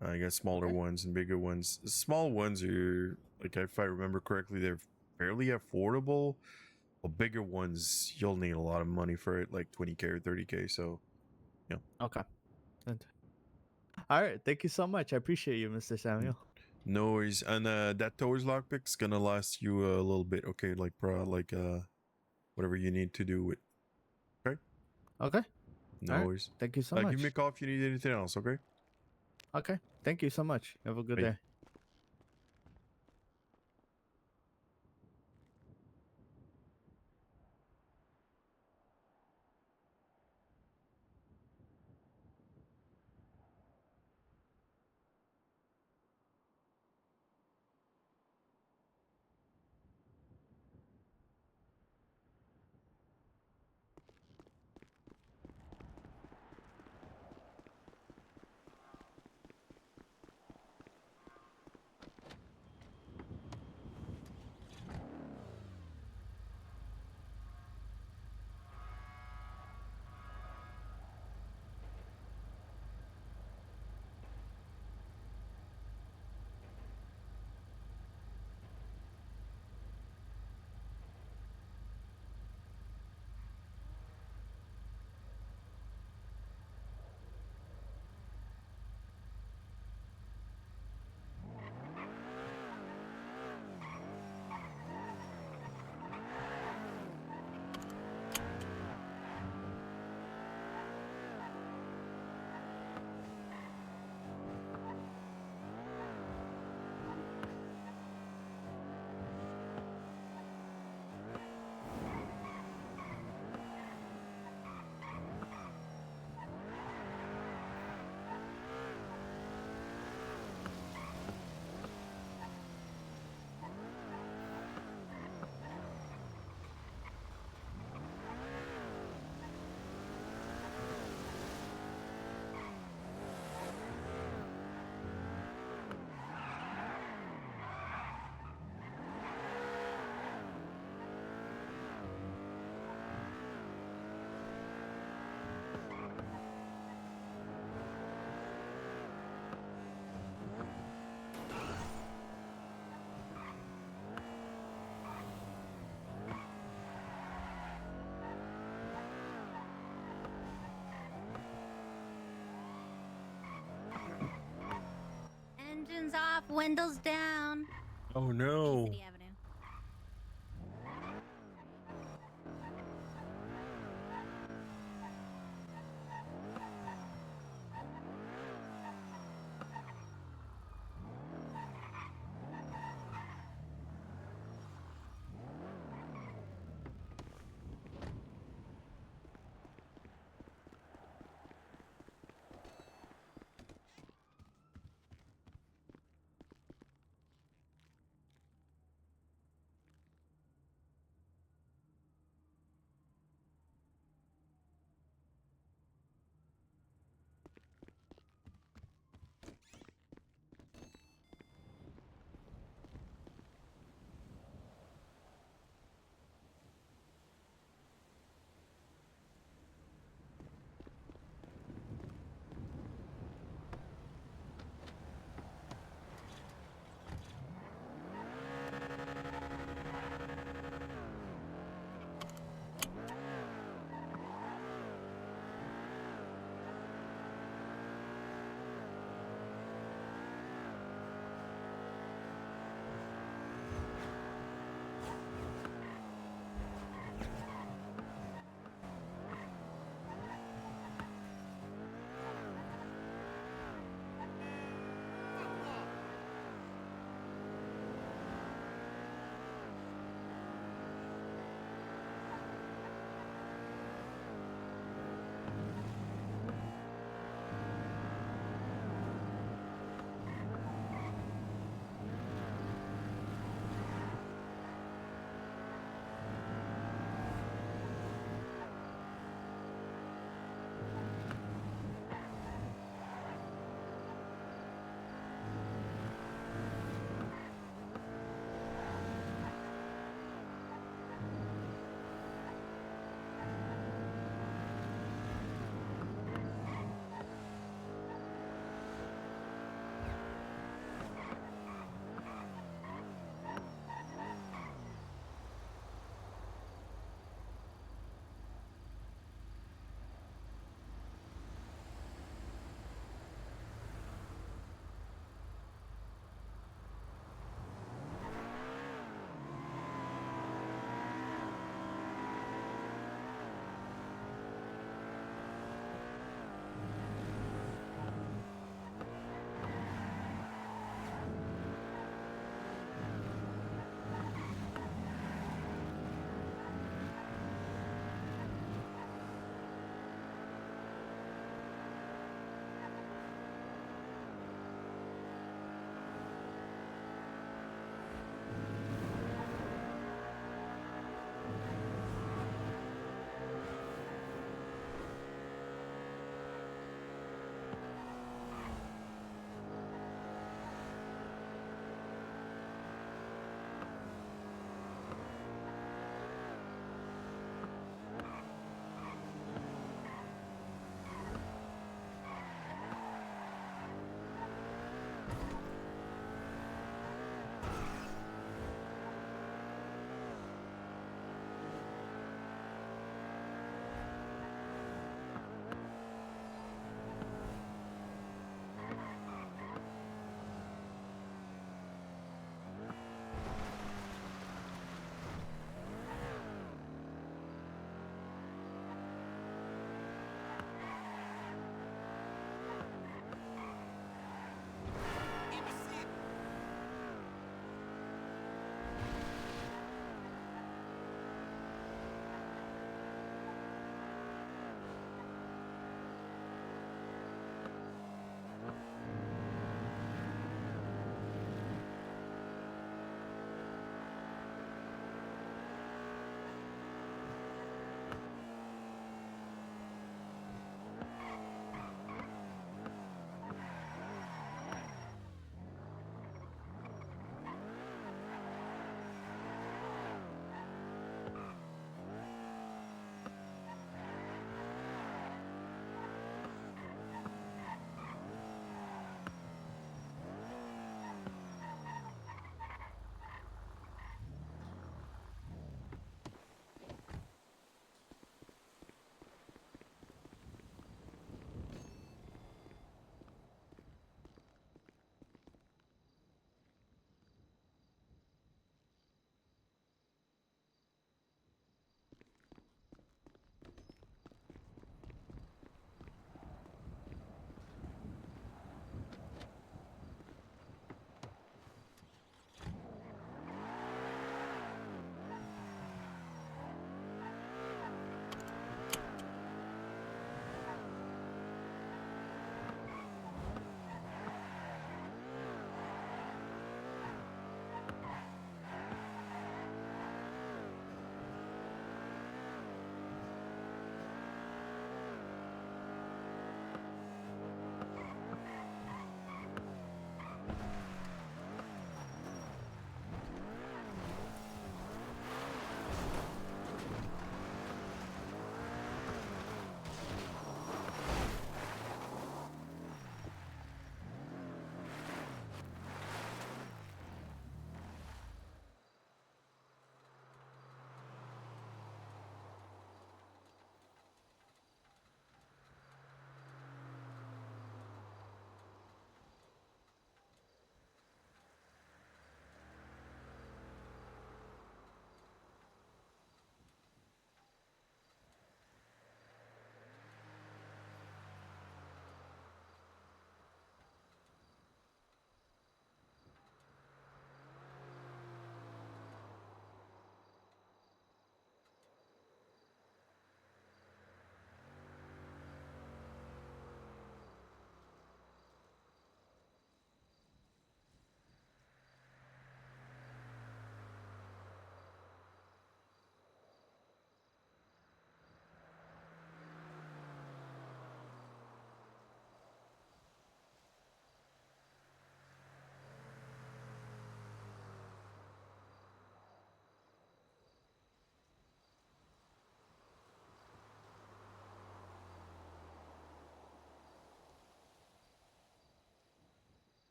S10: I got smaller ones and bigger ones. The small ones are like, if I remember correctly, they're fairly affordable. Well, bigger ones, you'll need a lot of money for it, like 20K or 30K. So, yeah.
S3: Okay. All right. Thank you so much. I appreciate you, Mr. Samuel.
S10: No worries. And that towards lockpick's gonna last you a little bit. Okay, like whatever you need to do with. Okay.
S3: Okay.
S10: No
S3: All right.
S10: worries.
S3: Thank you so
S10: Give
S3: much.
S10: me a call if you need anything else. Okay.
S3: Okay. Thank you so much. Have a good
S10: Bye.
S3: day.
S5: Engines off, windows down.
S10: Oh no.
S5: City Avenue.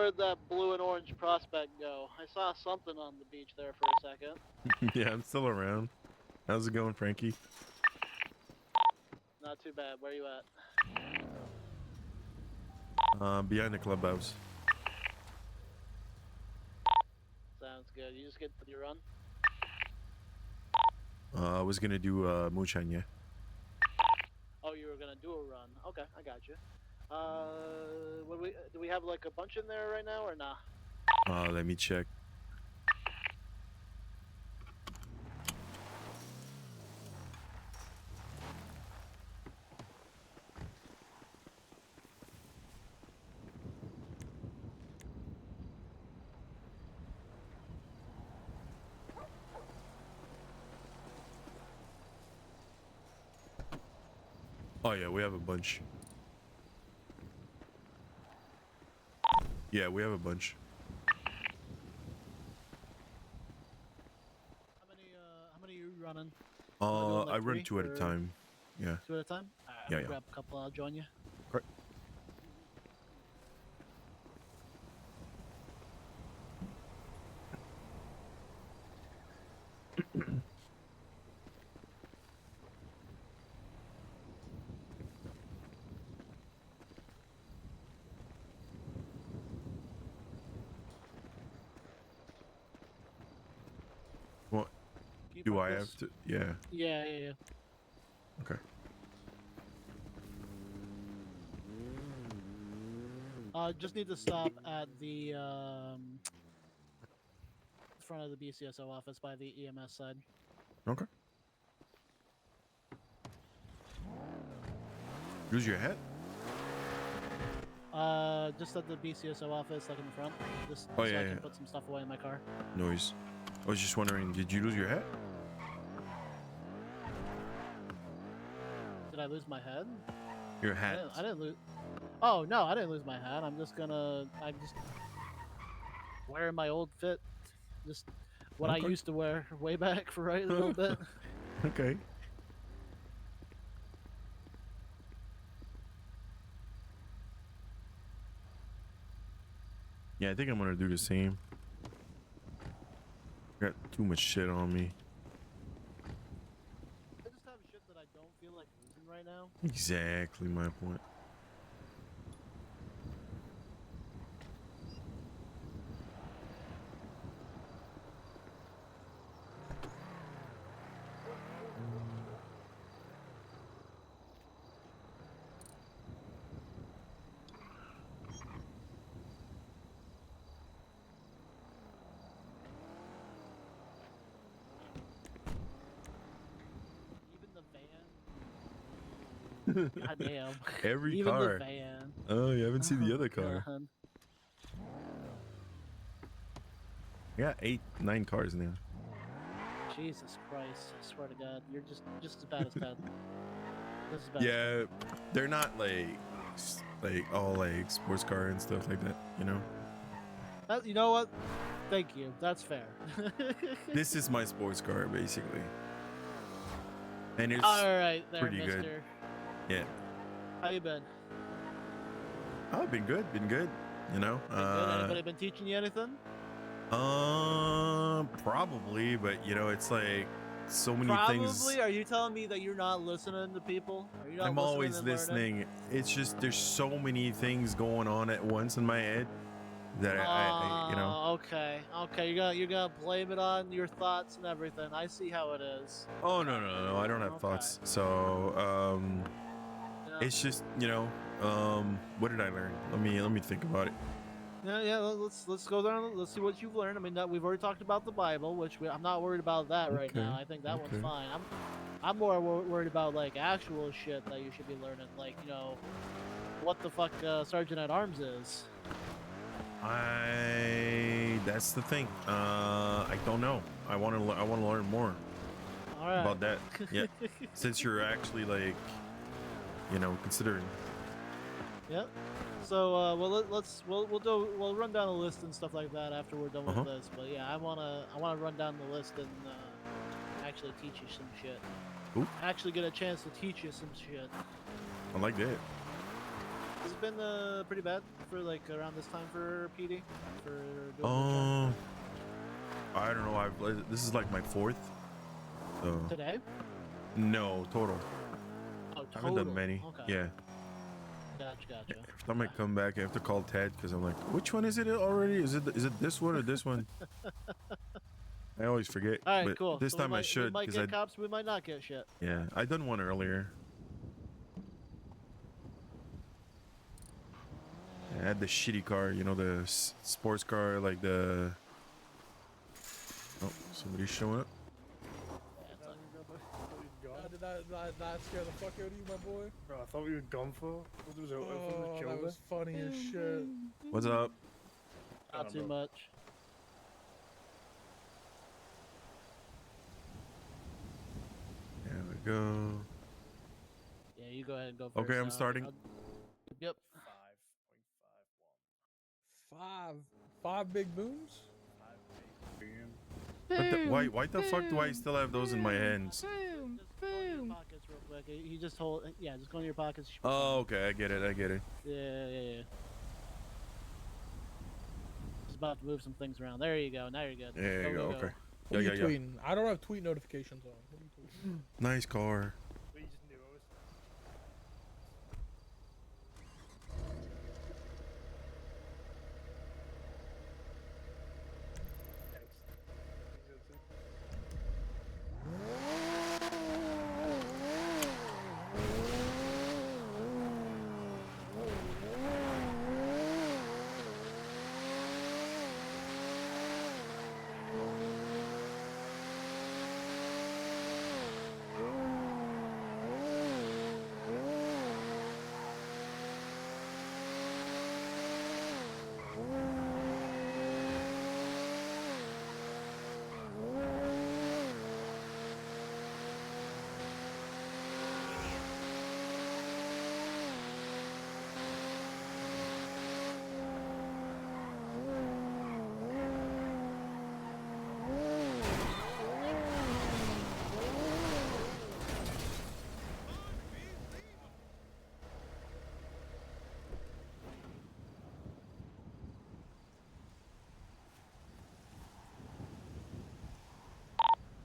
S21: where'd that blue and orange prospect go? I saw something on the beach there for a second.
S10: Yeah, I'm still around. How's it going, Frankie?
S21: Not too bad. Where you at?
S10: Behind the clubhouse.
S21: Sounds good. You just get to your run?
S10: I was gonna do moonshine, yeah.
S21: Oh, you were gonna do a run. Okay, I got you. Do we have like a bunch in there right now or nah?
S10: Let me check. Oh yeah, we have a bunch. Yeah, we have a bunch.
S21: How many are you running?
S10: I run 2 at a time. Yeah.
S21: 2 at a time? Alright,
S10: Yeah,
S21: I'll
S10: yeah.
S21: grab a couple, I'll join you.
S10: Correct. What
S21: Keep
S10: do
S21: up
S10: I
S21: this.
S10: have to? Yeah.
S21: Yeah.
S10: Okay.
S21: Just need to stop at the front of the BCSO office by the EMS side.
S10: Okay. Lose your hat?
S21: Just at the BCSO office, like in the front. Just
S10: Oh,
S21: so
S10: yeah,
S21: I can
S10: yeah.
S21: put some stuff away in my car.
S10: Noise. I was just wondering, did you lose your hat?
S21: Did I lose my head?
S10: Your hat.
S21: I didn't lose. Oh no, I didn't lose my hat. I'm just wearing my old fit. Just what I
S10: Okay.
S21: used to wear way back for a little bit.
S10: Okay. Yeah, I think I'm gonna do the same. Got too much shit on me.
S21: I just have shit that I don't feel like losing right now.
S10: Exactly my point.
S21: Even the van. God damn.
S10: Every
S21: Even
S10: car.
S21: the van.
S10: Oh, you haven't seen the
S21: Oh,
S10: other car.
S21: God.
S10: I got 8, 9 cars now.
S21: Jesus Christ! I swear to God, you're just as bad as Ted. Just as bad.
S10: Yeah, they're not like all like sports car and stuff like that, you know.
S21: You know what? Thank you. That's fair.
S10: This is my sports car basically, and it's
S21: All right, there,
S10: pretty
S21: mister.
S10: good. Yeah.
S21: How you been?
S10: Oh, been good, you know.
S21: Good? Anybody been teaching you anything?
S10: Probably, but you know, it's like so many
S21: Probably?
S10: things.
S21: Are you telling me that you're not listening to people? Are you not
S10: I'm
S21: listening
S10: always
S21: and learning?
S10: listening. It's just there's so many things going on at once in my head that I you know.
S21: Okay. You're gonna blame it on your thoughts and everything. I see how it is.
S10: Oh no, I don't have thoughts. So
S21: Yeah.
S10: it's just, you know, what did I learn? Let me think about it.
S21: Yeah. Let's go down. Let's see what you've learned. I mean, we've already talked about the Bible, which I'm not worried about that right
S10: Okay,
S21: now. I think that one's
S10: okay.
S21: fine. I'm more worried about like actual shit that you should be learning, like what the fuck Sergeant at Arms is.
S10: That's the thing. I don't know. I want to learn more
S21: All right.
S10: about that. Yeah. Since you're actually like, you know, considering.
S21: Yep. So we'll run down the list and stuff like that after we're done with this. But yeah, I wanna run down the list and actually teach you some shit.
S10: Ooh.
S21: Actually get a chance to teach you some shit.
S10: I like that.
S21: Has it been pretty bad for like around this time for PD for doing the check?
S10: I don't know. This is like my fourth. So
S21: Today?
S10: no total.
S21: Oh,
S10: I haven't done
S21: total.
S10: many.
S21: Okay.
S10: Yeah.
S21: Gotcha.
S10: If I might come back, I have to call Ted because I'm like, which one is it already? Is it this one or this one? I always forget.
S21: All right,
S10: but
S21: cool.
S10: This
S21: So
S10: time I
S21: we
S10: should
S21: might
S10: because
S21: get cops. We might not get shit.
S10: yeah, I done one earlier. I had the shitty car, you know, the sports car, like the. Oh, somebody's showing up.
S15: God, did that not scare the fuck out of you, my boy? Bro, I thought we were gone for. Oh, that was funny as shit.
S10: What's up?
S21: Not too much.
S10: There we go.
S21: Yeah, you go ahead and go first.
S10: Okay, I'm starting.
S21: Yep.
S15: 5 big booms?
S10: Why the fuck do I still have those in my hands?
S21: Boom. Pockets real quick. You just hold. Yeah, just go in your pockets.
S10: Oh, okay, I get it.
S21: Yeah. Just about to move some things around. There you go. Now you're good.
S10: There you go. Okay.
S15: What are you tweeting? I don't have tweet notifications on. What are you tweeting?
S10: Nice car.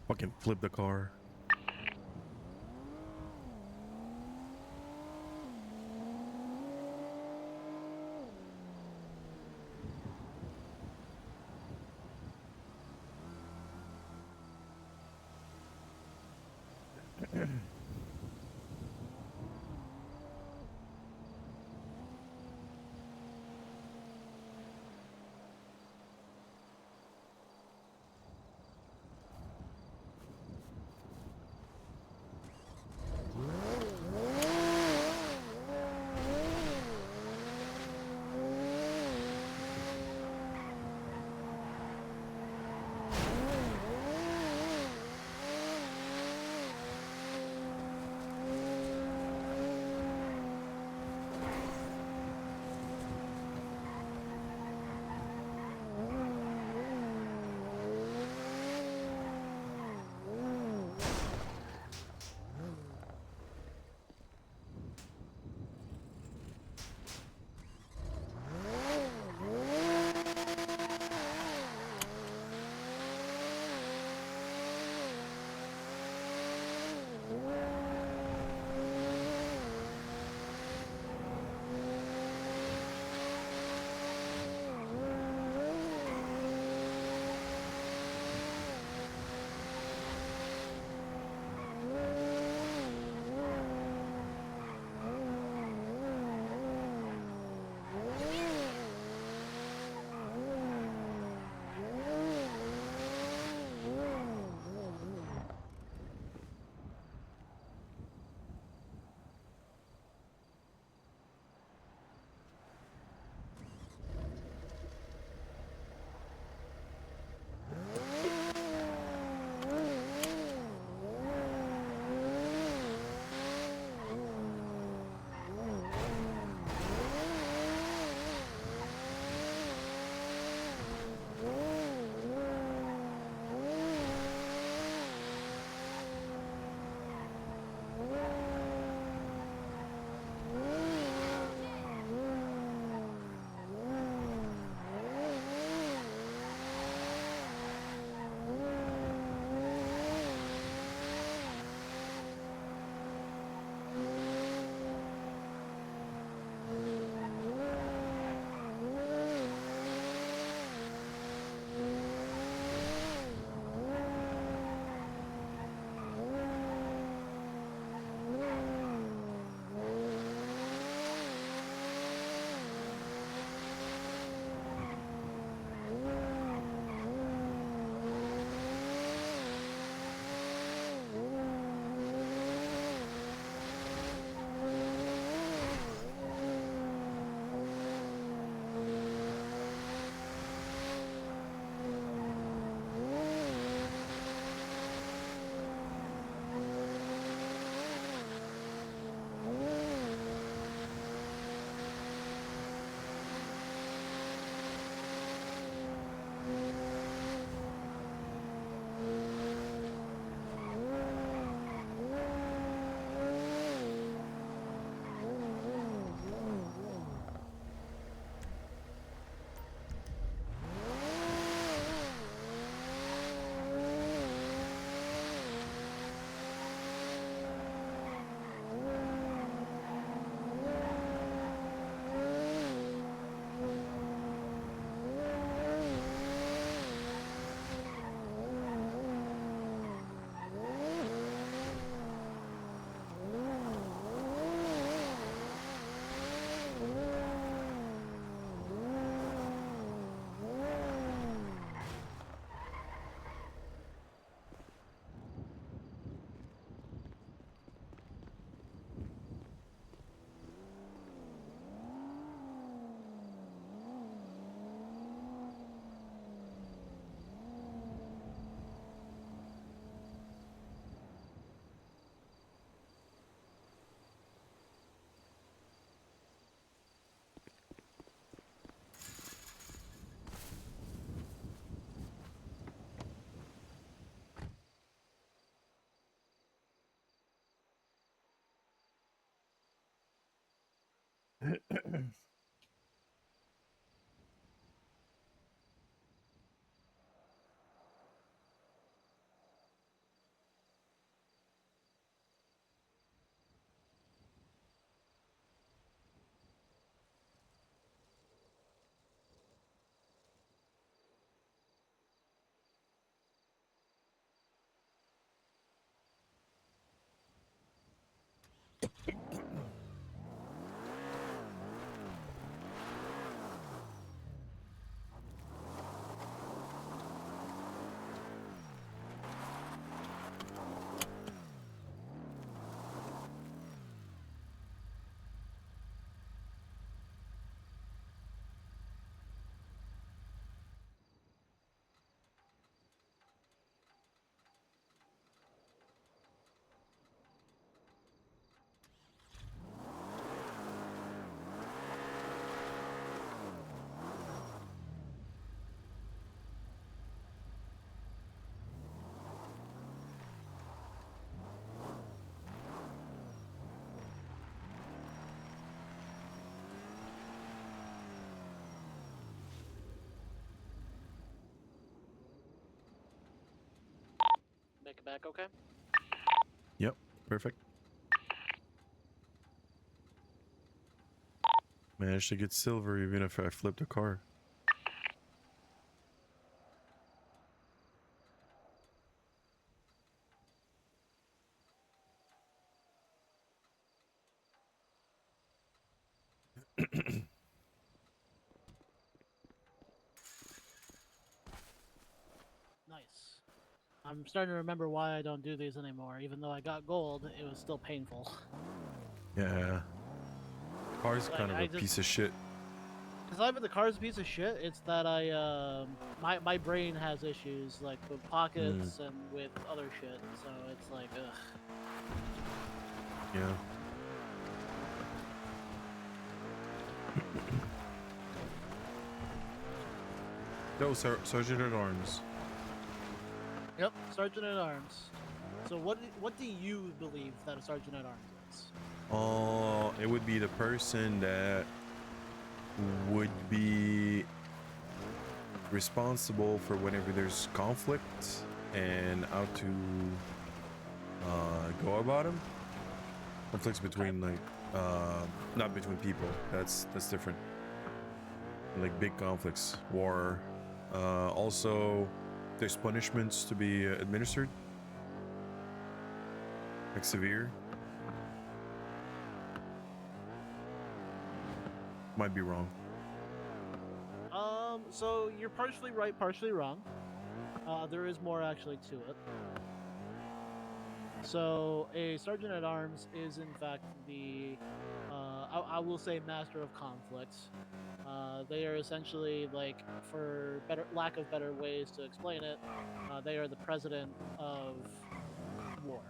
S10: Fucking flip the car.
S21: make it back okay?
S10: Yep, perfect. Managed to get silver even if I flipped a car.
S21: Nice. I'm starting to remember why I don't do these anymore. Even though I got gold, it was still painful.
S10: Yeah. Car's
S21: Like,
S10: kind of
S21: I
S10: a
S21: just-
S10: piece of shit.
S21: It's not even the car's a piece of shit. It's that my brain has issues like with pockets and with other shit. So it's like, ugh.
S10: Yeah. Yo, Sergeant at Arms.
S21: Yep, Sergeant at Arms. So what do you believe that a Sergeant at Arms is?
S10: It would be the person that would be responsible for whenever there's conflict and how to go about them. Conflicts between not between people. That's different. Like big conflicts, war. Also, there's punishments to be administered, like severe. Might be wrong.
S21: So you're partially right, partially wrong. There is more actually to it. So a sergeant at arms is in fact the, I will say, master of conflicts. They are essentially like, for lack of better ways to explain it, they are the president of war.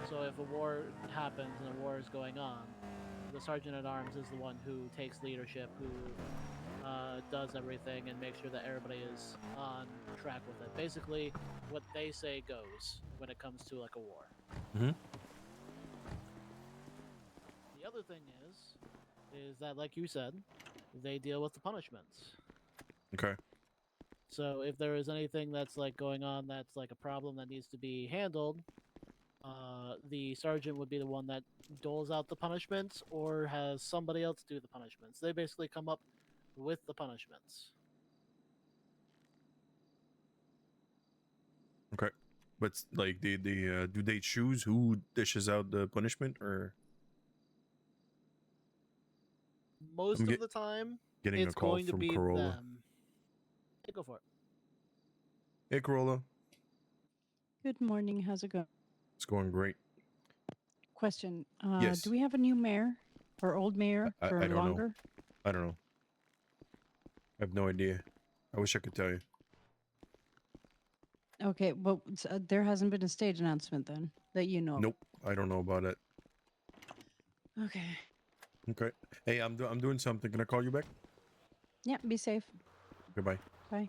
S21: So if a war happens and a war is going on, the sergeant at arms is the one who takes leadership, who does everything and makes sure that everybody is on track with it. Basically, what they say goes when it comes to like a war.
S10: Mm-hmm.
S21: The other thing is that, like you said, they deal with the punishments.
S10: Okay.
S21: So if there is anything that's like going on that's like a problem that needs to be handled, the sergeant would be the one that doles out the punishments or has somebody else do the punishments. They basically come up with the punishments.
S10: Okay. But like, they do they choose who dishes out the punishment, or
S21: Most of the time,
S10: getting
S21: it's
S10: a call
S21: going to
S10: from
S21: be
S10: Corolla.
S21: them. Hey, go for it.
S10: Hey, Corolla.
S2: Good morning. How's it going?
S10: It's going great.
S2: Question.
S10: Yes.
S2: Do we have a new mayor or old mayor
S10: I
S2: for
S10: don't
S2: longer?
S10: know. I don't know. I have no idea. I wish I could tell you.
S2: Okay, but there hasn't been a stage announcement then that you know.
S10: Nope. I don't know about it.
S2: Okay.
S10: Okay. Hey, I'm doing something. Can I call you back?
S2: Yeah, be safe.
S10: Goodbye.
S2: Bye.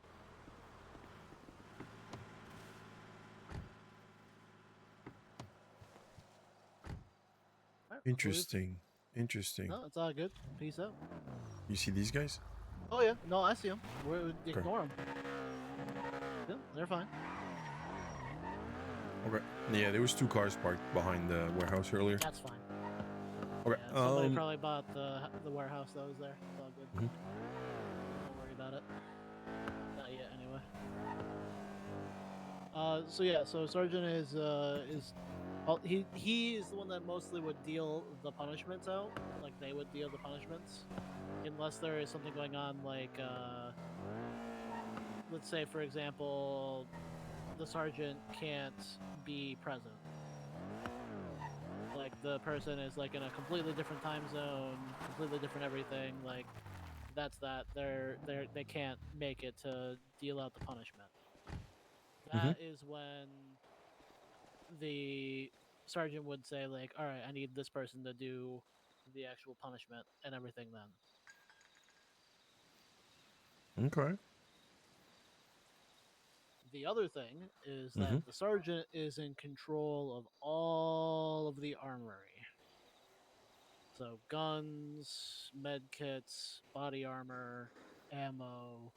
S21: Alright,
S10: Interesting. Interesting.
S21: No, it's all good. Peace out.
S10: You see these guys?
S21: Oh yeah, no, I see them. Ignore them. Yeah, they're fine.
S10: Okay. Yeah, there was 2 cars parked behind the warehouse earlier.
S21: That's fine.
S10: Okay.
S21: Yeah, somebody probably bought the warehouse that was there. It's all good.
S10: Mhm.
S21: Don't worry about it. Not yet, anyway. So yeah, so Sergeant is he is the one that mostly would deal the punishments out. Like, they would deal the punishments, unless there is something going on, like let's say, for example, the sergeant can't be present. Like, the person is like in a completely different time zone, completely different everything. Like, they can't make it to deal out the punishment. That is when the sergeant would say, like, all right, I need this person to do the actual punishment and everything then.
S10: Okay.
S21: The other thing is that the sergeant is in control of all of the armory. So guns, med kits, body armor, ammo,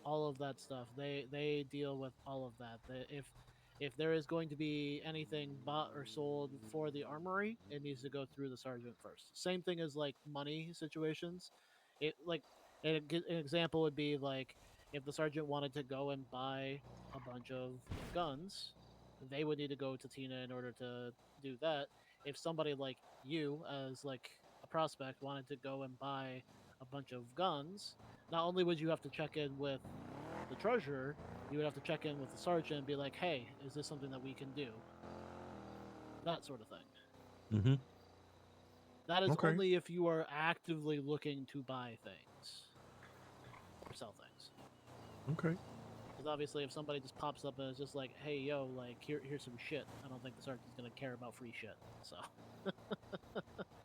S21: all of that stuff. They deal with all of that. If there is going to be anything bought or sold for the armory, it needs to go through the sergeant first. Same thing as like money situations. It like an example would be like if the sergeant wanted to go and buy a bunch of guns, they would need to go to Tina in order to do that. If somebody like you, as like a prospect, wanted to go and buy a bunch of guns, not only would you have to check in with the treasurer, you would have to check in with the sergeant and be like, hey, is this something that we can do? That sort of thing.
S10: Mm-hmm.
S21: That is
S10: Okay.
S21: only if you are actively looking to buy things or sell things.
S10: Okay.
S21: Because obviously, if somebody just pops up and is just like, hey, yo, like, here's some shit, I don't think the sergeant's going to care about free shit. So.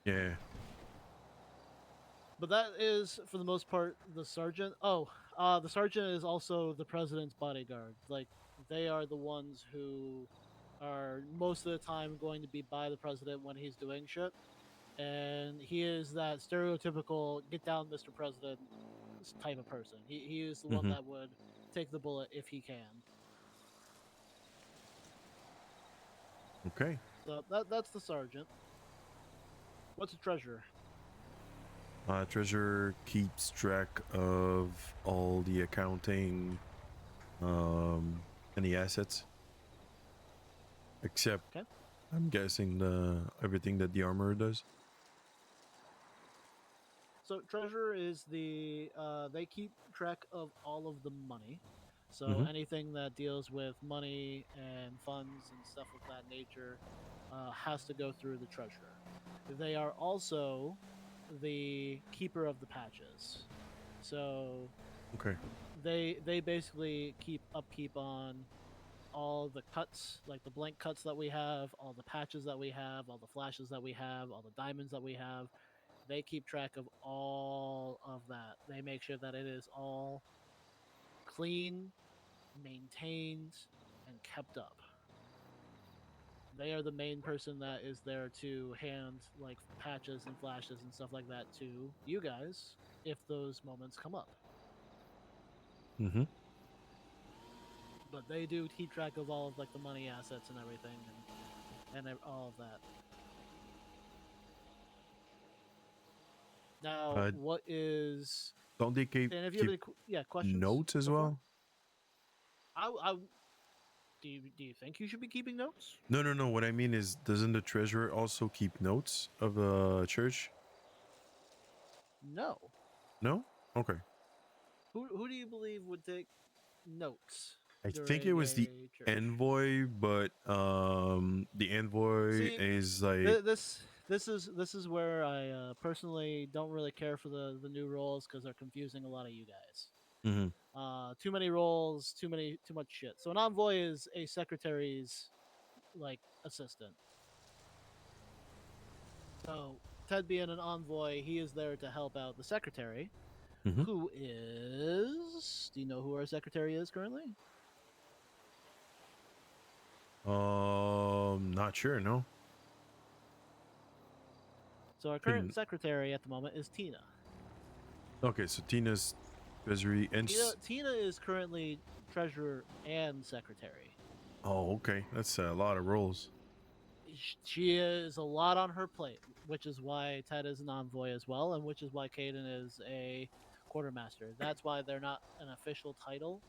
S10: Yeah.
S21: But that is, for the most part, the sergeant. Oh, the sergeant is also the president's bodyguard. Like, they are the ones who are most of the time going to be by the president when he's doing shit. And he is that stereotypical get down, Mr. President type of person. He is the one
S10: Mhm.
S21: that would take the bullet if he can.
S10: Okay.
S21: So that's the sergeant. What's a treasurer?
S10: Treasurer keeps track of all the accounting, and the assets, except
S21: Okay.
S10: I'm guessing everything that the armorer does.
S21: So treasurer is the they keep track of all of the money. So
S10: Mhm.
S21: anything that deals with money and funds and stuff of that nature has to go through the treasurer. They are also the keeper of the patches. So
S10: Okay.
S21: they basically keep upkeep on all the cuts, like the blank cuts that we have, all the patches that we have, all the flashes that we have, all the diamonds that we have. They keep track of all of that. They make sure that it is all clean, maintained, and kept up. They are the main person that is there to hand like patches and flashes and stuff like that to you guys if those moments come up.
S10: Mm-hmm.
S21: But they do keep track of all of like the money, assets, and everything, and all of that. Now, what is?
S10: Don't they keep
S21: And if you have any, questions,
S10: notes as
S21: go for it.
S10: well?
S21: Do you think you should be keeping notes?
S10: No. What I mean is, doesn't the treasurer also keep notes of the church?
S21: No.
S10: No. Okay.
S21: Who do you believe would take notes?
S10: I think it was the envoy, but the envoy
S21: See,
S10: is like.
S21: This is where I personally don't really care for the new roles because they're confusing a lot of you guys.
S10: Mhm.
S21: Too many roles, too much shit. So an envoy is a secretary's like assistant. So Ted being an envoy, he is there to help out the secretary,
S10: Mhm.
S21: who is. Do you know who our secretary is currently?
S10: Not sure. No.
S21: So our current secretary at the moment is Tina.
S10: Okay, so Tina's treasury and.
S21: Tina is currently treasurer and secretary.
S10: Oh, okay. That's a lot of roles.
S21: She is a lot on her plate, which is why Ted is an envoy as well, and which is why Caden is a quartermaster. That's why they're not an official title.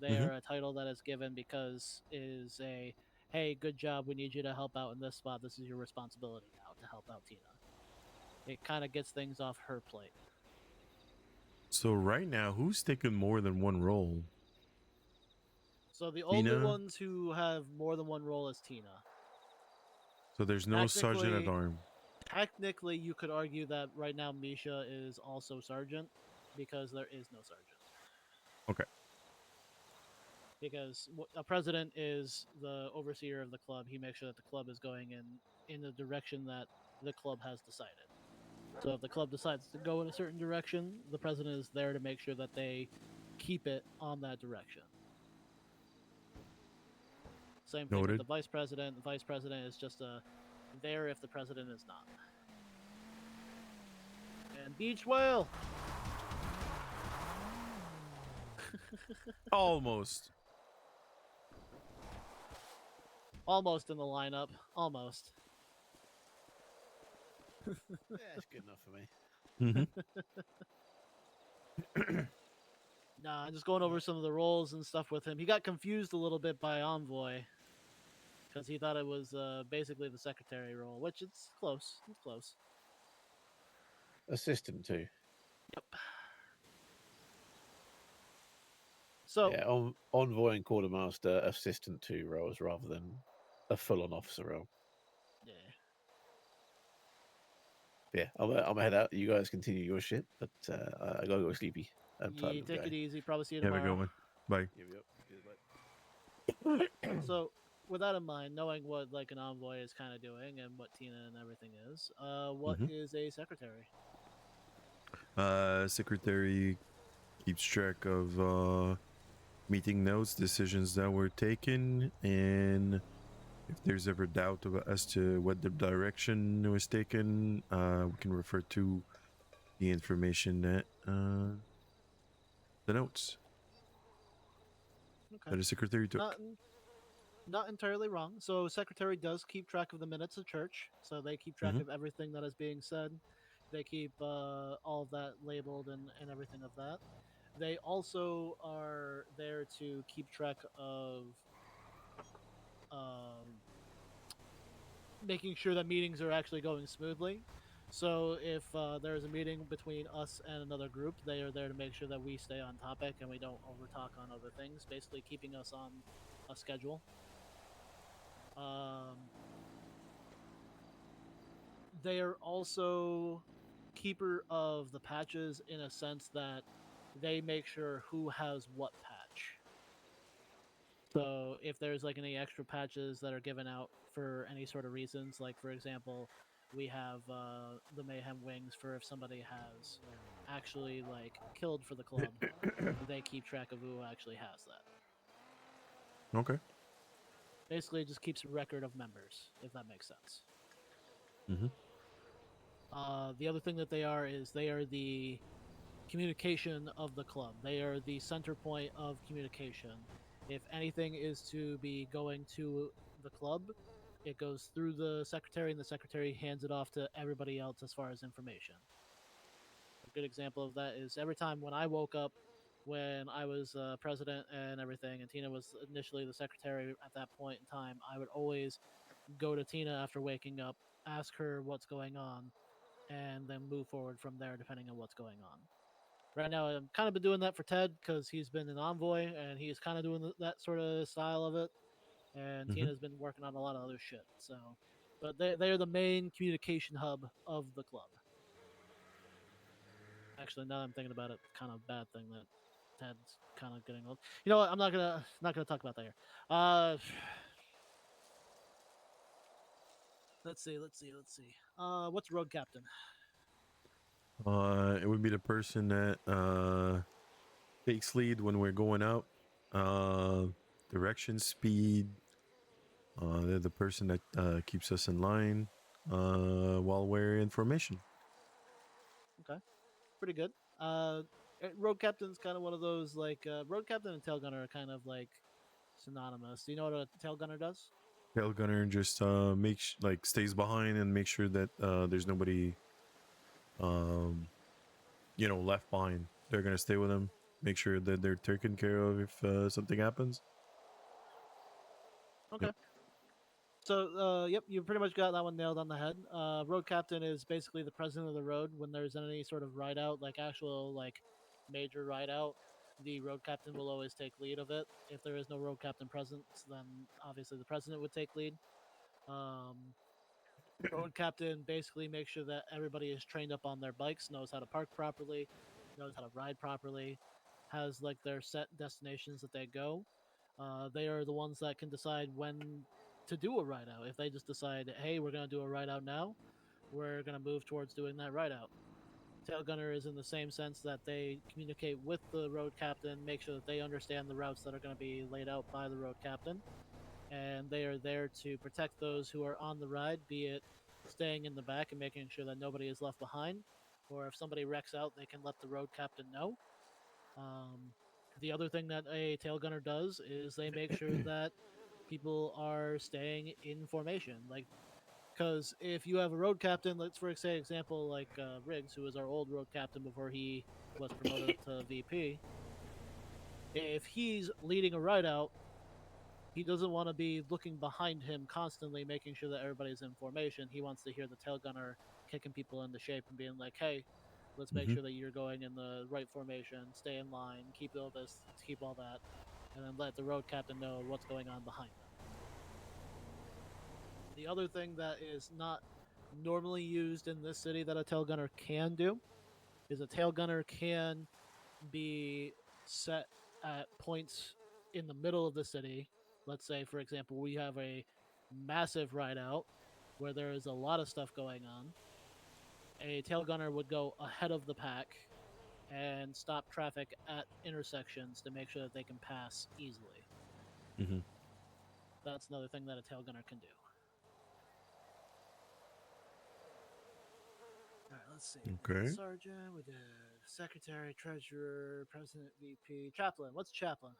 S21: They're a title that is given because is a, hey, good job, we need you to help out in this spot. This is your responsibility now to help out Tina. It kind of gets things off her plate.
S10: So right now, who's taking more than one role?
S21: So the only ones who have more than one role is Tina.
S10: So there's no sergeant at arms.
S21: Technically, you could argue that right now Misha is also sergeant because there is no sergeant.
S10: Okay.
S21: Because a president is the overseer of the club. He makes sure that the club is going in the direction that the club has decided. So if the club decides to go in a certain direction, the president is there to make sure that they keep it on that direction. Same thing with the vice president. The vice president is just there if the president is not. And beach whale.
S10: Almost.
S21: Almost in the lineup. Almost.
S6: Yeah, it's good enough for me.
S21: Nah, I'm just going over some of the roles and stuff with him. He got confused a little bit by Envoy because he thought it was basically the secretary role, which it's close. It's close.
S6: Assistant too.
S21: Yep. So
S6: yeah, envoy and quartermaster, assistant 2 roles rather than a full-on officer role.
S21: Yeah.
S6: Yeah, I'm gonna head out. You guys continue your shit, but I gotta go sleepy. I'm
S21: Yeah,
S6: tired of
S21: take
S6: guy.
S21: it easy. Probably see you
S10: Have a
S21: tomorrow.
S10: good one. Bye.
S21: So, with that in mind, knowing what like an envoy is kind of doing and what Tina and everything is, what is a secretary?
S10: Secretary keeps track of meeting notes, decisions that were taken, and if there's ever doubt as to what the direction was taken, we can refer to the information that the notes
S21: Okay.
S10: that the secretary took.
S21: Not entirely wrong. So, secretary does keep track of the minutes of church. So they keep track of everything that is being said. They keep all of that labeled and everything of that. They also are there to keep track of making sure that meetings are actually going smoothly. So if there's a meeting between us and another group, they are there to make sure that we stay on topic and we don't overtalk on other things, basically keeping us on a schedule. They are also keeper of the patches in a sense that they make sure who has what patch. So if there's like any extra patches that are given out for any sort of reasons, like for example, we have the Mayhem Wings for if somebody has actually like killed for the club, they keep track of who actually has that.
S10: Okay.
S21: Basically, it just keeps a record of members, if that makes sense. The other thing that they are is they are the communication of the club. They are the center point of communication. If anything is to be going to the club, it goes through the secretary, and the secretary hands it off to everybody else as far as information. A good example of that is every time when I woke up, when I was president and everything, and Tina was initially the secretary at that point in time, I would always go to Tina after waking up, ask her what's going on, and then move forward from there depending on what's going on. Right now, I'm kind of been doing that for Ted because he's been an envoy and he's kind of doing that sort of style of it. And Tina's been working on a lot of other shit. So, but they're the main communication hub of the club. Actually, now that I'm thinking about it, kind of bad thing that Ted's kind of getting old. You know what? I'm not gonna talk about that here. Let's see. What's road captain?
S10: It would be the person that takes lead when we're going out. Direction, speed. They're the person that keeps us in line while we're in formation.
S21: Okay, pretty good. Road captain's kind of one of those like road captain and tail gunner are kind of like synonymous. Do you know what a tail gunner does?
S10: Tail gunner just stays behind and make sure that there's nobody left behind. They're gonna stay with them, make sure that they're taken care of if something happens.
S21: Okay. So, yep, you pretty much got that one nailed on the head. Road captain is basically the president of the road when there's any sort of ride out, like actual like major ride out. The road captain will always take lead of it. If there is no road captain present, then obviously the president would take lead. Road captain basically makes sure that everybody is trained up on their bikes, knows how to park properly, knows how to ride properly, has like their set destinations that they go. They are the ones that can decide when to do a ride out. If they just decide, hey, we're going to do a ride out now, we're going to move towards doing that ride out. Tail gunner is in the same sense that they communicate with the road captain, make sure that they understand the routes that are going to be laid out by the road captain, and they are there to protect those who are on the ride, be it staying in the back and making sure that nobody is left behind, or if somebody wrecks out, they can let the road captain know. The other thing that a tail gunner does is they make sure that people are staying in formation. Like, because if you have a road captain, let's for example, like Riggs, who was our old road captain before he was promoted up to VP, if he's leading a ride out, he doesn't want to be looking behind him constantly, making sure that everybody's in formation. He wants to hear the tail gunner kicking people into shape and being like, "Hey, let's make sure that you're going in the right formation. Stay in line. Keep all this. Keep all that." And then let the road captain know what's going on behind them. The other thing that is not normally used in this city that a tail gunner can do is a tail gunner can be set at points in the middle of the city. Let's say, for example, we have a massive ride out where there is a lot of stuff going on. A tail gunner would go ahead of the pack and stop traffic at intersections to make sure that they can pass easily.
S10: Mm-hmm.
S21: That's another thing that a tail gunner can do. All right, let's see.
S10: Okay.
S21: Sergeant, we did secretary, treasurer, president, VP, chaplain. What's chaplain?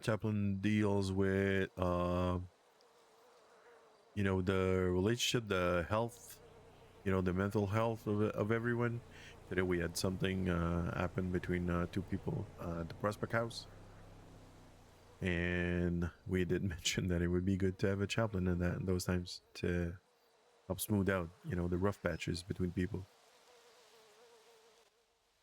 S10: Chaplain deals with you know, the relationship, the health, you know, the mental health of everyone. Today we had something happen between two people at the Prospect House, and we did mention that it would be good to have a chaplain in those times to help smooth out, you know, the rough patches between people.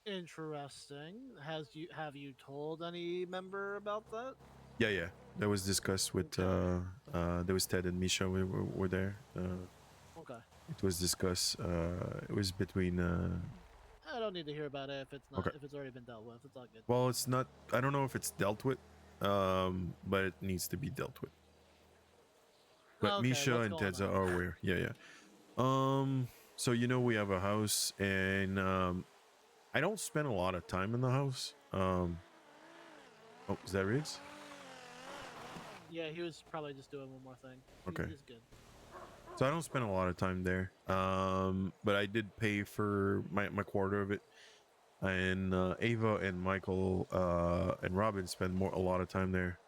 S21: Interesting. Have you told any member about that?
S10: Yeah, that was discussed with there was Ted and Misha were there.
S21: Okay.
S10: It was discussed. It was between
S21: I don't need to hear about it if it's not
S10: Okay.
S21: if it's already been dealt with. It's all good.
S10: well, it's not, I don't know if it's dealt with, but it needs to be dealt with. But
S21: Okay,
S10: Misha
S21: what's
S10: and
S21: going
S10: Ted's
S21: on?
S10: are aware. Yeah. So you know we have a house, and I don't spend a lot of time in the house. Oh, is that Riggs?
S21: Yeah, he was probably just doing one more thing.
S10: Okay.
S21: He's good.
S10: So I don't spend a lot of time there. But I did pay for my quarter of it. And Ava and Michael and Robin spend a lot of time there.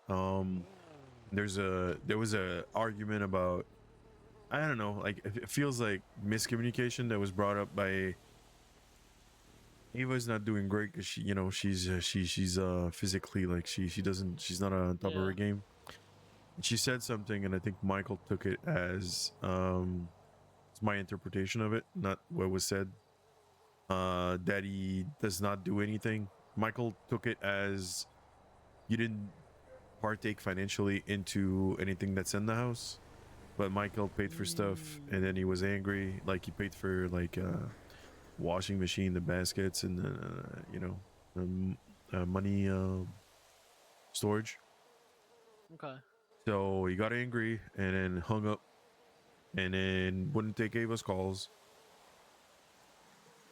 S10: There was a argument about, I don't know, like it feels like miscommunication that was brought up by Ava's not doing great because she, you know, she's physically, like she's not on top of her game. She said something, and I think Michael took it as it's my interpretation of it, not what was said. That he does not do anything. Michael took it as you didn't partake financially into anything that's in the house, but Michael paid for stuff, and then he was angry. Like he paid for like washing machine, the baskets, and you know, money storage.
S21: Okay.
S10: So he got angry and then hung up, and then wouldn't take Ava's calls.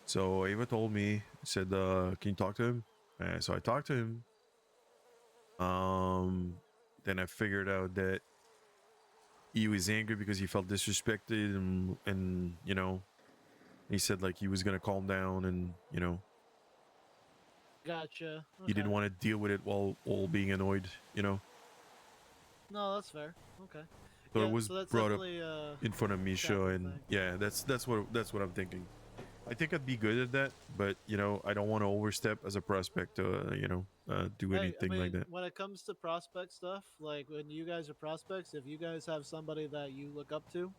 S10: So Ava told me, said, "Can you talk to him?" So I talked to him. Then I figured out that he was angry because he felt disrespected, and you know, he said like he was gonna calm down, and you know,
S21: Gotcha.
S10: he didn't
S21: Okay.
S10: want to deal with it while being annoyed, you know.
S21: No, that's fair. Okay.
S10: So
S21: yeah,
S10: it was
S21: so that's
S10: brought up
S21: definitely
S10: in front of Misha,
S21: chaplain
S10: and
S21: thing.
S10: yeah, that's what I'm thinking. I think I'd be good at that, but you know, I don't want to overstep as a prospect to do
S21: Hey,
S10: anything like that.
S21: when it comes to prospect stuff, like when you guys are prospects, if you guys have somebody that you look up to,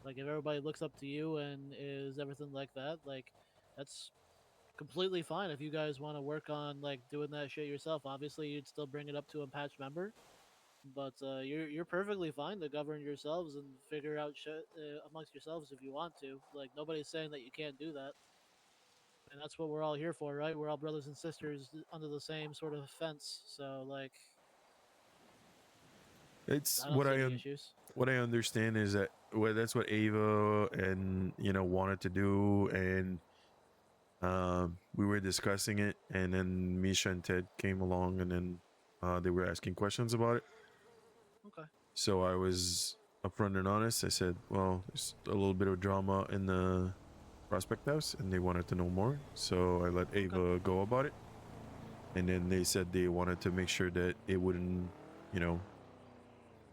S21: like if everybody looks up to you and is everything like that, like that's completely fine. If you guys want to work on like doing that shit yourself, obviously you'd still bring it up to a patch member, but you're perfectly fine to govern yourselves and figure out shit amongst yourselves if you want to. Like nobody's saying that you can't do that. And that's what we're all here for, right? We're all brothers and sisters under the same sort of fence. So, like,
S10: It's
S21: I don't see any issues.
S10: what I understand is that that's what Ava and you know wanted to do, and we were discussing it, and then Misha and Ted came along, and then they were asking questions about it.
S21: Okay.
S10: So I was upfront and honest. I said, well, there's a little bit of drama in the Prospect House, and they wanted to know more. So I let Ava go about it. And then they said they wanted to make sure that it wouldn't, you know,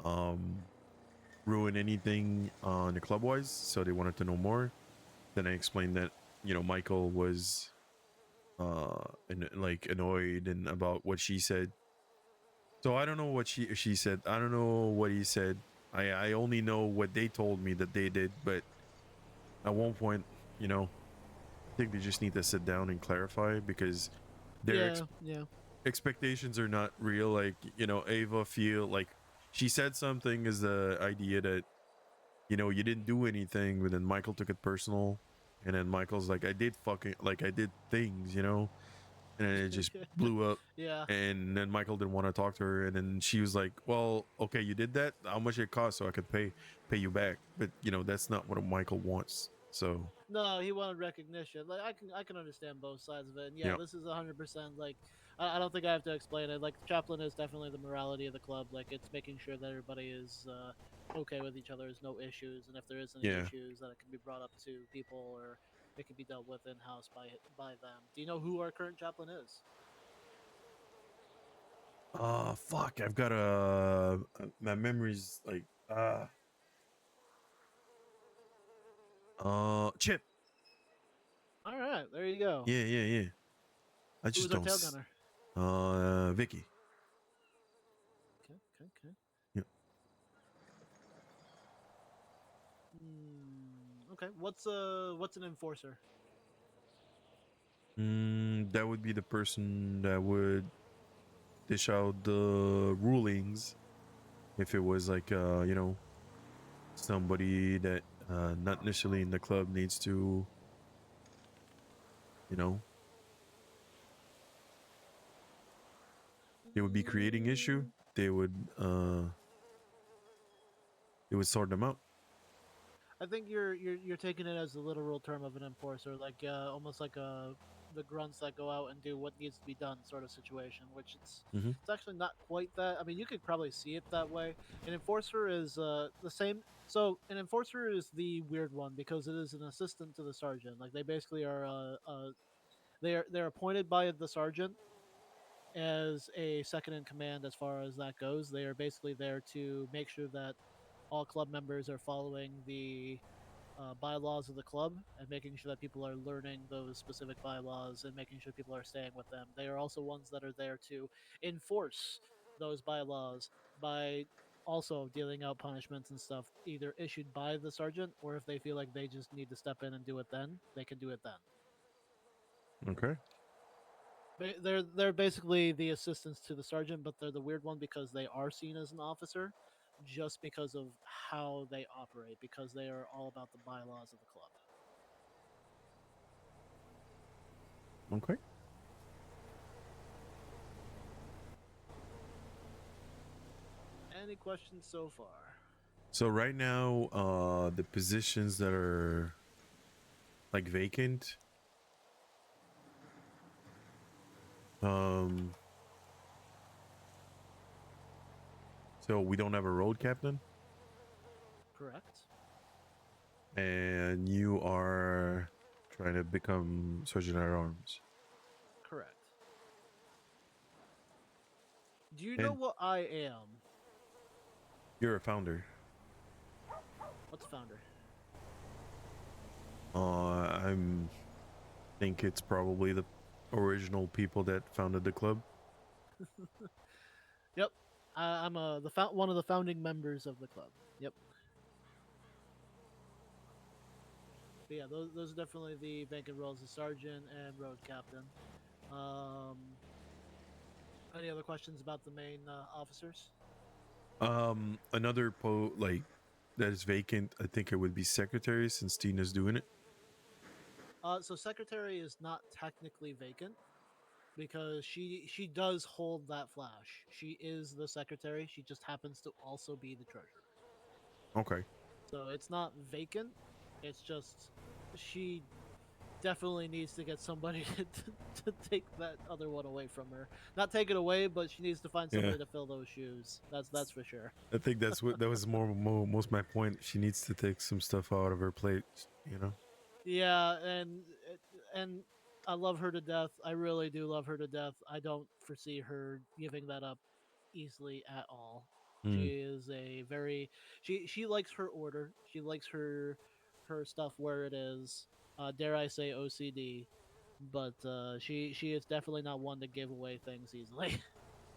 S10: ruin anything on the club wise, so they wanted to know more. Then I explained that Michael was like annoyed and about what she said. So I don't know what she said. I don't know what he said. I only know what they told me that they did. But at one point, I think they just need to sit down and clarify, because their
S21: yeah.
S10: expectations are not real. Like, Ava feel like she said something is the idea that you didn't do anything, but then Michael took it personal, and then Michael's like, I did things, and then it just blew up.
S21: Yeah.
S10: And then Michael didn't want to talk to her, and then she was like, well, okay, you did that, how much it cost so I could pay you back? But that's not what Michael wants. So
S21: No, he wanted recognition. Like I can understand both sides of it. And yeah,
S10: Yeah.
S21: this is 100% like I don't think I have to explain it. Like chaplain is definitely the morality of the club. Like it's making sure that everybody is okay with each other, there's no issues, and if there is any
S10: Yeah.
S21: issues, that it can be brought up to people or it can be dealt with in house by them. Do you know who our current chaplain is?
S10: fuck, I've got my memory's like Chip.
S21: All right, there you go.
S10: Yeah. I just
S21: Who's our
S10: don't
S21: tail gunner?
S10: Vicky.
S21: Okay.
S10: Yeah.
S21: Okay. What's an enforcer?
S10: That would be the person that would dish out the rulings if it was like somebody that not necessarily in the club needs to they would be creating issue. They would sort them out.
S21: I think you're taking it as the literal term of an enforcer, like almost like the grunts that go out and do what needs to be done sort of situation. Which
S10: Mhm.
S21: it's actually not quite that. I mean, you could probably see it that way. An enforcer is the same. So an enforcer is the weird one because it is an assistant to the sergeant. Like they basically are they're appointed by the sergeant as a second in command as far as that goes. They are basically there to make sure that all club members are following the bylaws of the club and making sure that people are learning those specific bylaws and making sure people are staying with them. They are also ones that are there to enforce those bylaws by also dealing out punishments and stuff, either issued by the sergeant or if they feel like they just need to step in and do it then, they can do it then.
S10: Okay.
S21: They're basically the assistants to the sergeant, but they're the weird one because they are seen as an officer, just because of how they operate, because they are all about the bylaws of the club.
S10: Okay.
S21: Any questions so far?
S10: So right now, the positions that are like vacant, so we don't have a road captain,
S21: Correct.
S10: and you are trying to become sergeant at arms.
S21: Correct. Do you know
S10: And-
S21: what I am?
S10: You're a founder.
S21: What's founder?
S10: I'm think it's probably the original people that founded the club.
S21: Yep. I'm one of the founding members of the club. Yep. But yeah, those are definitely the vacant roles of sergeant and road captain. Any other questions about the main officers?
S10: Another like that is vacant, I think it would be secretary, since Tina's doing it.
S21: So secretary is not technically vacant because she does hold that flash. She is the secretary. She just happens to also be the treasurer.
S10: Okay.
S21: So it's not vacant. It's just she definitely needs to get somebody to take that other one away from her. Not take it away, but she needs to find somebody
S10: Yeah.
S21: to fill those shoes. That's for sure.
S10: I think that's what that was most my point. She needs to take some stuff out of her plate,
S21: Yeah, and I love her to death. I really do love her to death. I don't foresee her giving that up easily at all.
S10: Mm.
S21: She is a very she likes her order. She likes her stuff where it is. Dare I say OCD, but she is definitely not one to give away things easily.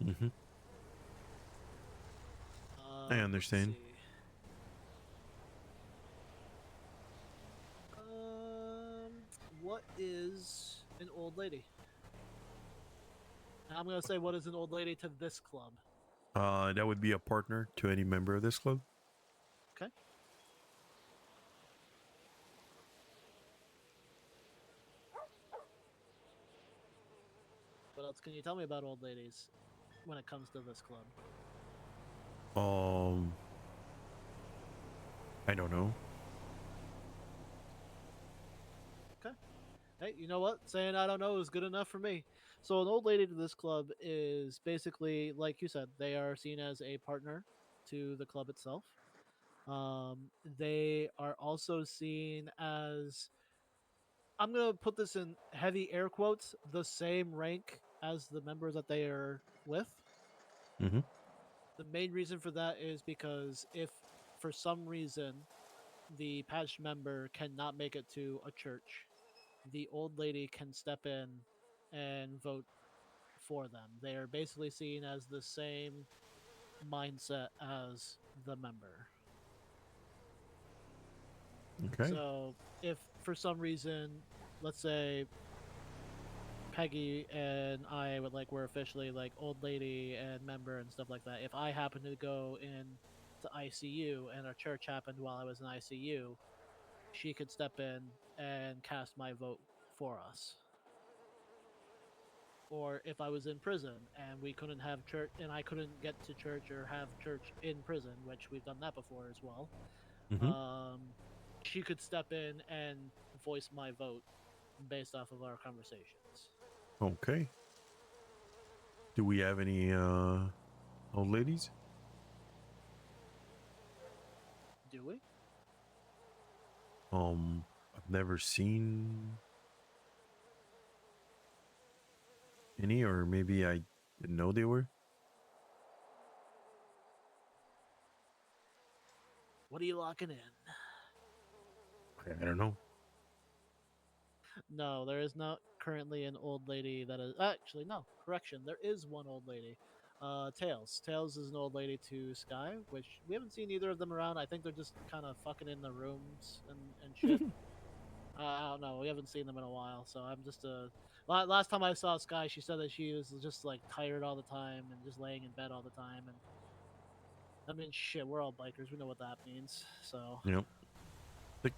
S10: Mm-hmm. I
S21: Let's
S10: understand.
S21: see. What is an old lady? And I'm gonna say, what is an old lady to this club?
S10: That would be a partner to any member of this club.
S21: Okay. What else can you tell me about old ladies when it comes to this club?
S10: I don't know.
S21: Okay. Hey, you know what? Saying I don't know is good enough for me. So an old lady to this club is basically, like you said, they are seen as a partner to the club itself. They are also seen as, I'm gonna put this in heavy air quotes, the same rank as the members that they are with.
S10: Mm-hmm.
S21: The main reason for that is because if for some reason the patched member cannot make it to a church, the old lady can step in and vote for them. They are basically seen as the same mindset as the member.
S10: Okay.
S21: So if for some reason, let's say Peggy and I would like we're officially like old lady and member and stuff like that. If I happen to go in to ICU and a church happened while I was in ICU, she could step in and cast my vote for us. Or if I was in prison and we couldn't have church and I couldn't get to church or have church in prison, which we've done that before as well,
S10: Mm-hmm.
S21: she could step in and voice my vote based off of our conversations.
S10: Okay. Do we have any old ladies?
S21: Do we?
S10: I've never seen any, or maybe I didn't know they were.
S21: What are you locking in?
S10: I don't know.
S21: No, there is not currently an old lady that is actually no, correction, there is one old lady. Tails. Tails is an old lady to Sky, which we haven't seen either of them around. I think they're just kind of fucking in the rooms and shit. I don't know. We haven't seen them in a while, so I'm just last time I saw Sky, she said that she was just like tired all the time and just laying in bed all the time. And I mean, shit, we're all bikers. We know what that means. So
S10: Yep. Like,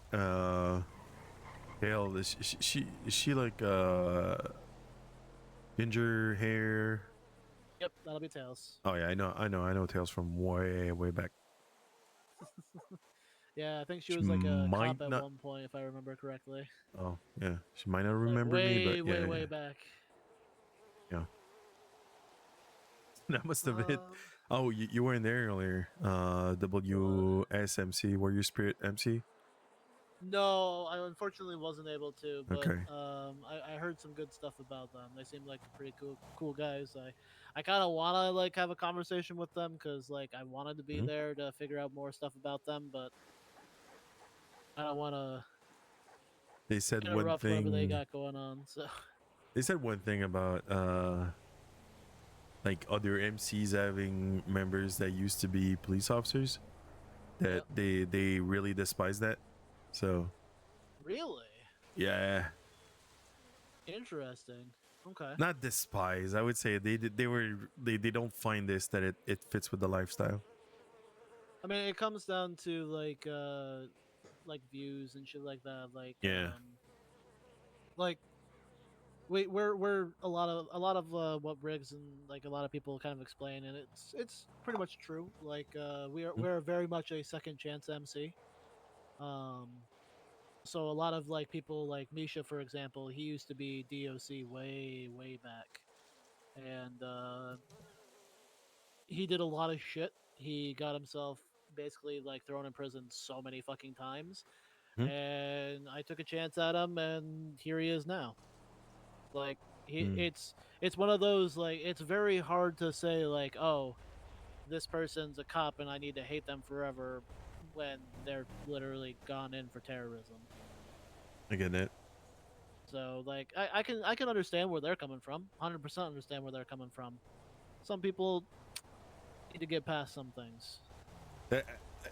S10: Hale, is she like ginger hair?
S21: yep, that'll be Tails.
S10: Oh yeah, I know Tales from way back.
S21: Yeah, I think she
S10: She
S21: was like a
S10: might
S21: cop at
S10: not.
S21: one point, if I remember correctly.
S10: Oh yeah, she might not
S21: Like
S10: remember me,
S21: way,
S10: but yeah,
S21: way back.
S10: yeah. That must have been. Oh, you weren't there earlier. WSMC, Warrior Spirit MC.
S21: No, I unfortunately wasn't able to, but
S10: Okay.
S21: I heard some good stuff about them. They seem like pretty cool guys. I kind of want to like have a conversation with them because like I wanted to be
S10: Mhm.
S21: there to figure out more stuff about them, but I don't want to
S10: They said one
S21: interrupt whatever they
S10: thing.
S21: got going on. So
S10: They said one thing about like other MCs having members that used to be police officers, that they really despise that. So
S21: really
S10: yeah,
S21: interesting. Okay.
S10: not despise. I would say they don't find this that it fits with the lifestyle.
S21: I mean, it comes down to like views and shit like that.
S10: Yeah.
S21: Like we're a lot of what Briggs and like a lot of people kind of explain, and it's pretty much true. Like we're very much a second chance MC. Um, so a lot of like people like Misha, for example, he used to be DOC way back, and he did a lot of shit. He got himself basically like thrown in prison so many fucking times,
S10: Hmm.
S21: and I took a chance at him, and here he is now. Like
S10: Hmm.
S21: it's one of those like it's very hard to say like, oh, this person's a cop and I need to hate them forever when they're literally gone in for terrorism.
S10: I get it.
S21: So like I can understand where they're coming from. 100% understand where they're coming from. Some people need to get past some things.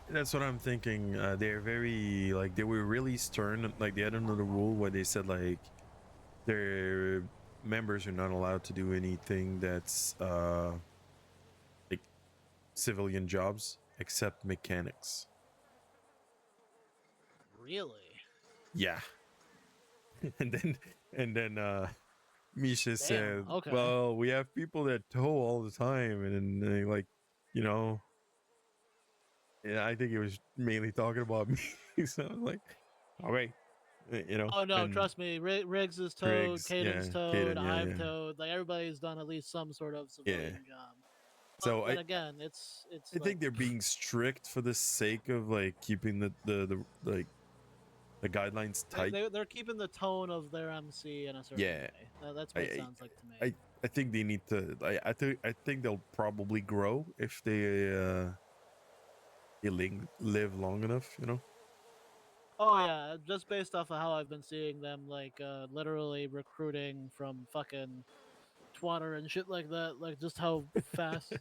S10: That's what I'm thinking. They're very like they were really stern. Like they had another rule where they said like their members are not allowed to do anything that's like civilian jobs except mechanics.
S21: Really?
S10: Yeah. and then Misha said,
S21: okay.
S10: "Well, we have people that tow all the time, and then like, you know." Yeah, I think he was mainly talking about me. So I was like, all right, you know.
S21: Oh no,
S10: and
S21: trust me. Riggs is towed,
S10: Riggs,
S21: Caden's
S10: yeah,
S21: towed,
S10: Caden, yeah,
S21: I've
S10: yeah,
S21: towed. Like everybody's done at least some sort of
S10: yeah.
S21: civilian job. But
S10: So
S21: then again, it's
S10: I think they're being strict for the sake of like keeping the like the guidelines tight.
S21: they're keeping the tone of their MC in a certain
S10: Yeah.
S21: way. That's what it sounds like to me.
S10: I think they need to. I think they'll probably grow if they live long enough. You know.
S21: Oh yeah, just based off of how I've been seeing them, like literally recruiting from fucking Twitter and shit like that, like just how fast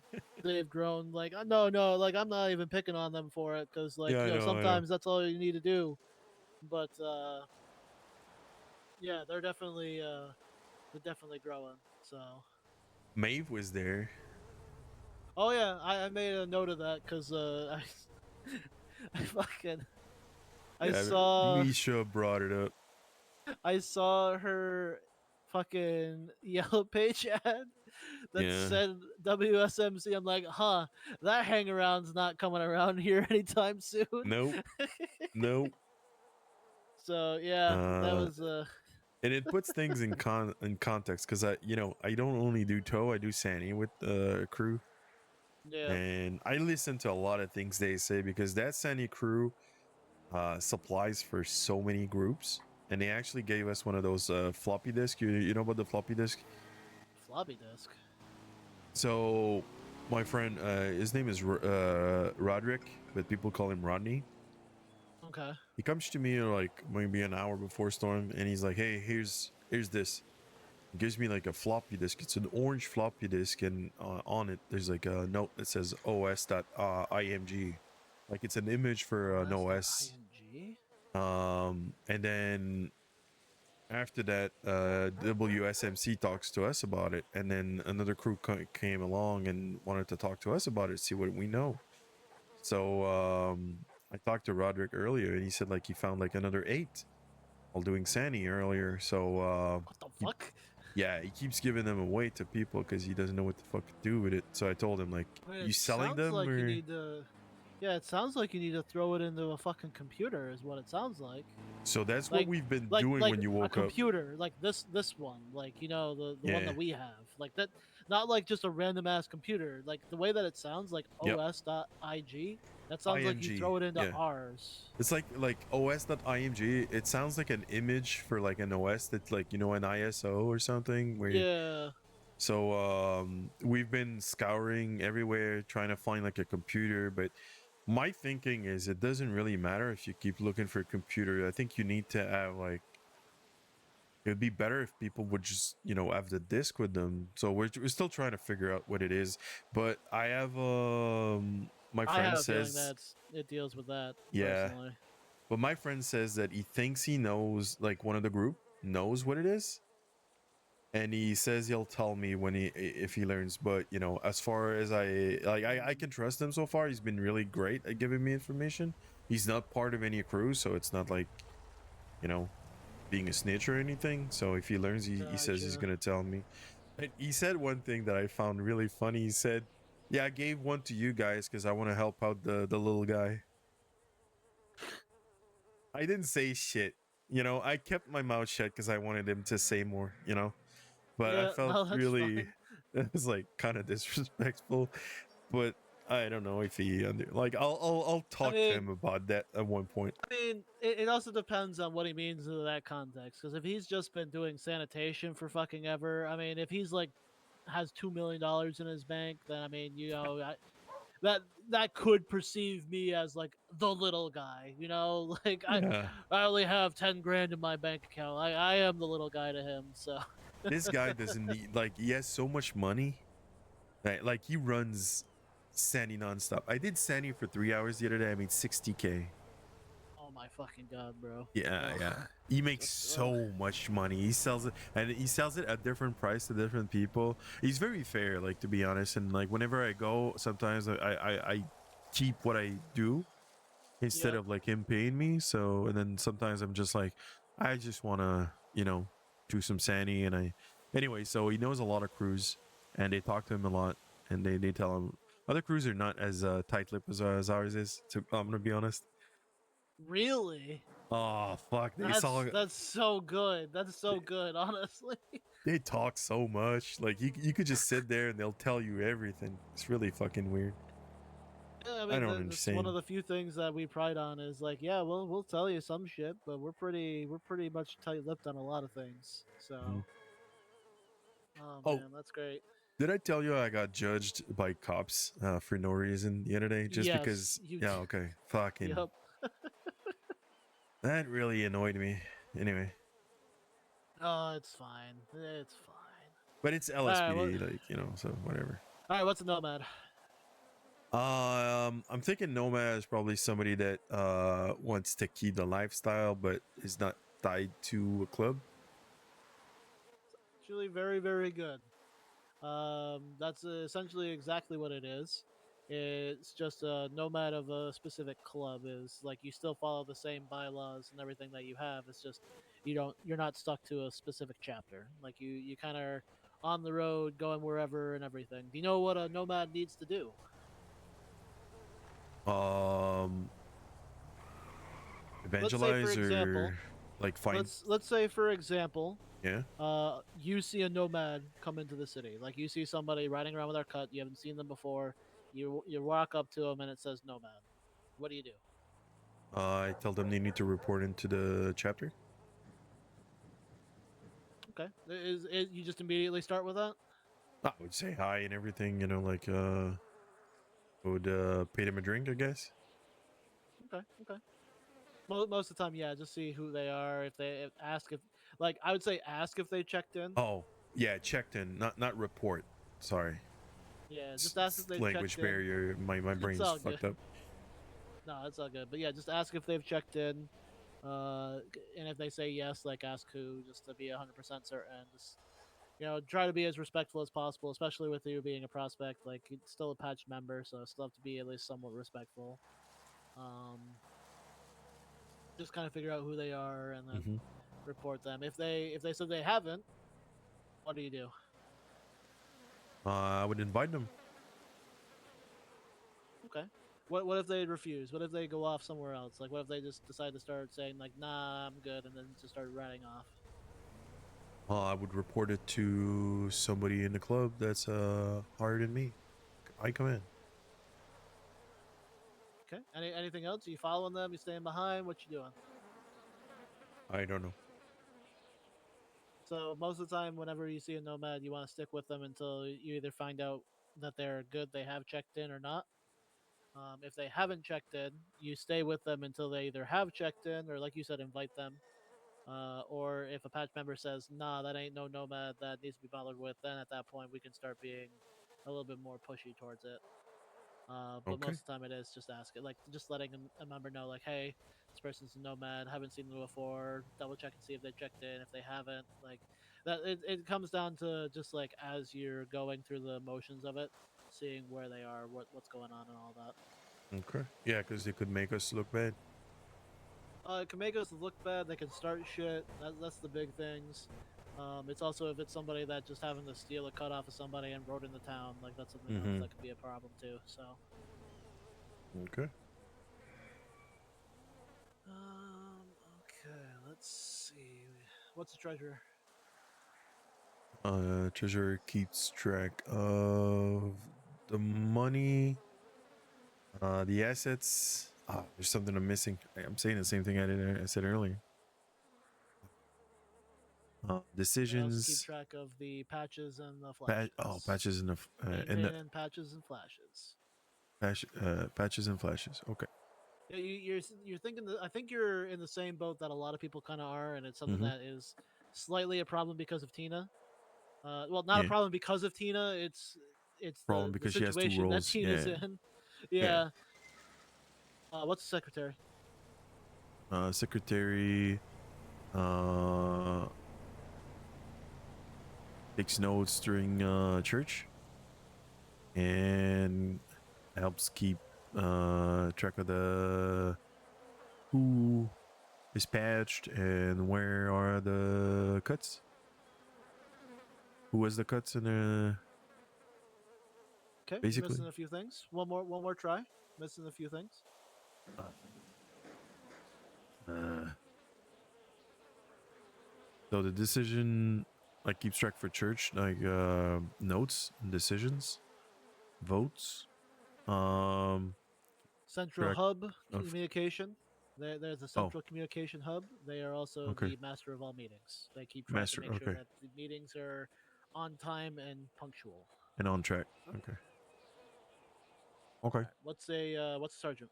S21: they've grown. Like no, like I'm not even picking on them for it, because like
S10: Yeah, I know,
S21: sometimes that's all you need to do. But yeah, they're definitely growing. So
S10: Maeve was there.
S21: oh yeah, I made a note of that because I fucking I saw
S10: Misha brought it up.
S21: I saw her fucking Yellow Page ad that
S10: Yeah.
S21: said WSMC. I'm like, huh, that hang around's not coming around here anytime soon.
S10: Nope. Nope.
S21: So yeah, that was
S10: and it puts things in context because I don't only do tow, I do Sani with the crew.
S21: Yeah.
S10: And I listen to a lot of things they say because that Sani crew supplies for so many groups, and they actually gave us one of those floppy disk. You know about the floppy disk?
S21: Floppy disk.
S10: So my friend, his name is Roderick, but people call him Rodney.
S21: Okay.
S10: He comes to me like maybe an hour before storm, and he's like, "Hey, here's this." He gives me like a floppy disk. It's an orange floppy disk, and on it there's like a note that says os.img, like it's an image for an OS. And then after that, WSMC talks to us about it, and then another crew came along and wanted to talk to us about it, see what we know. So I talked to Roderick earlier, and he said like he found like another 8 while doing Sani earlier. So
S21: what the fuck?
S10: Yeah, he keeps giving them away to people because he doesn't know what the fuck to do with it. So I told him like,
S21: I mean,
S10: you selling them
S21: like
S10: or?
S21: you need to. Yeah, it sounds like you need to throw it into a fucking computer, is what it sounds like.
S10: So that's what we've been doing when you woke
S21: a
S10: up.
S21: computer, like this one, like the one
S10: Yeah.
S21: that we have, like that, not like just a random ass computer. Like the way that it sounds, like
S10: Yep.
S21: os.ig. That sounds like you
S10: IMG,
S21: throw it into
S10: yeah.
S21: ours.
S10: It's like os.img. It sounds like an image for like an OS that's like an ISO or something. Where
S21: Yeah.
S10: So we've been scouring everywhere trying to find like a computer, but my thinking is it doesn't really matter if you keep looking for a computer. I think you need to have like, it would be better if people would just have the disk with them. So we're still trying to figure out what it is, but I have my
S21: I
S10: friend
S21: have a feeling
S10: says
S21: that it deals with that.
S10: yeah,
S21: Personally.
S10: but my friend says that he thinks he knows, like one of the group knows what it is, and he says he'll tell me when if he learns. But as far as I can trust him so far. He's been really great at giving me information. He's not part of any crew, so it's not like being a snitch or anything. So if he learns, he says he's gonna tell me. And he said one thing that I found really funny. He said, yeah, I gave one to you guys because I want to help out the little guy. I didn't say shit. I kept my mouth shut because I wanted him to say more, but
S21: Yeah,
S10: I felt
S21: no, that's
S10: really
S21: fine.
S10: it was like kind of disrespectful. But I don't know if he I'll talk to him about that at one point.
S21: I mean, it also depends on what he means in that context. Because if he's just been doing sanitation for fucking ever, I mean, if he's like has $2 million in his bank, then I mean, that could perceive me as like the little guy, you know. Like
S10: Yeah.
S21: I only have 10 grand in my bank account. I am the little guy to him. So
S10: This guy doesn't need, like, he has so much money. Right? Like, he runs Sandy nonstop. I did Sandy for 3 hours the other day. I made 60K.
S21: oh my fucking god, bro.
S10: Yeah,
S21: Ugh.
S10: yeah. He makes so much money. He sells it, and he sells it at different price to different people. He's very fair, like, to be honest. And like, whenever I go, sometimes I keep what I do instead of like him paying me. So, and then sometimes I'm just like, I just want to, do some Sandy. And anyway, so he knows a lot of crews, and they talk to him a lot, and they tell him other crews are not as tight-lipped as ours is. I'm gonna be honest.
S21: Really?
S10: Oh fuck!
S21: That's so good. That's so good, honestly.
S10: They talk so much. Like you could just sit there and they'll tell you everything. It's really fucking weird.
S21: Yeah,
S10: I don't
S21: that's
S10: understand.
S21: one of the few things that we pride on is like, yeah, we'll tell you some shit, but we're pretty much tight-lipped on a lot of things. So,
S10: Oh.
S21: man, that's great.
S10: Did I tell you I got judged by cops for no reason the other day? Just
S21: Yes,
S10: because?
S21: you
S10: Yeah.
S21: did.
S10: Okay. Fucking.
S21: Yep.
S10: That really annoyed me. Anyway.
S21: Oh, it's fine. It's fine.
S10: But it's LSPD, so whatever.
S21: All right, what's a nomad?
S10: I'm thinking nomad is probably somebody that wants to keep the lifestyle but is not tied to a club.
S21: Actually, very, very good. That's essentially exactly what it is. It's just a nomad of a specific club. Is like you still follow the same bylaws and everything that you have. It's just you're not stuck to a specific chapter. Like you kind of are on the road, going wherever and everything. Do you know what a nomad needs to do?
S10: Evangelize or like find.
S21: Let's say for example,
S10: Yeah.
S21: you see a nomad come into the city. Like you see somebody riding around with their cut. You haven't seen them before. You walk up to them and it says nomad. What do you do?
S10: I tell them they need to report into the chapter.
S21: Okay. You just immediately start with that?
S10: I would say hi and everything, like would pay them a drink, I guess.
S21: Okay. Most of the time, yeah, just see who they are. Ask if I would say ask if they checked in.
S10: Oh, yeah, checked in, not report. Sorry.
S21: Yeah, just ask if they
S10: language
S21: checked in.
S10: barrier. My brain's fucked up.
S21: No, it's all good. But yeah, just ask if they've checked in. And if they say yes, ask who, just to be 100% certain. Just try to be as respectful as possible, especially with you being a prospect. Like, you're still a patch member, so still have to be at least somewhat respectful. Just kind of figure out who they are and then report them. If they said they haven't, what do you do?
S10: I would invite them.
S21: Okay. What if they refuse? What if they go off somewhere else? Like, what if they just decide to start saying nah, I'm good, and then just start riding off?
S10: I would report it to somebody in the club that's higher than me. I come in.
S21: Okay. Anything else? Are you following them? You staying behind? What you doing?
S10: I don't know.
S21: So most of the time, whenever you see a nomad, you want to stick with them until you either find out that they're good, they have checked in or not. If they haven't checked in, you stay with them until they either have checked in or, like you said, invite them. Or if a patch member says, nah, that ain't no nomad that needs to be bothered with, then at that point we can start being a little bit more pushy towards it. But most of the time it is just ask it, like just letting a member know, like, hey, this person's a nomad, haven't seen them before, double check and see if they checked in. If they haven't, like that, it comes down to just like as you're going through the motions of it, seeing where they are, what's going on and all that.
S10: Okay. Yeah, because they could make us look bad.
S21: It can make us look bad. They can start shit. That's the big things. It's also if it's somebody that just having to steal a cut off of somebody and rode in the town, like that's something else that could be a problem too. So.
S10: Okay.
S21: Okay. Let's see. What's the treasurer?
S10: Treasurer keeps track of the money, the assets. There's something I'm missing. I'm saying the same thing I said earlier. Decisions.
S21: Keep track of the patches and the flashes.
S10: Patches and the
S21: and patches and flashes.
S10: Patches and flashes. Okay.
S21: Yeah, you're thinking that I think you're in the same boat that a lot of people kind of are, and it's something
S10: Mhm.
S21: that is slightly a problem because of Tina. Well, not a
S10: Yeah.
S21: problem because of Tina. It's
S10: Problem
S21: the
S10: because she has 2
S21: situation that
S10: roles.
S21: Tina's
S10: Yeah.
S21: in.
S10: Yeah.
S21: Yeah. What's the secretary?
S10: Secretary takes notes during church and helps keep track of the who is patched and where are the cuts. Who has the cuts and
S21: Okay, you're
S10: basically.
S21: missing a few things. One more try. Missing a few things.
S10: So the decision like keeps track for church, like notes and decisions, votes,
S21: Central
S10: track
S21: hub
S10: of
S21: communication. There's a central communication hub. They are also
S10: Okay.
S21: the master of all meetings. They keep track
S10: Master,
S21: to make sure
S10: okay.
S21: that the meetings are on time and punctual.
S10: And on track. Okay. Okay.
S21: What's a sergeant?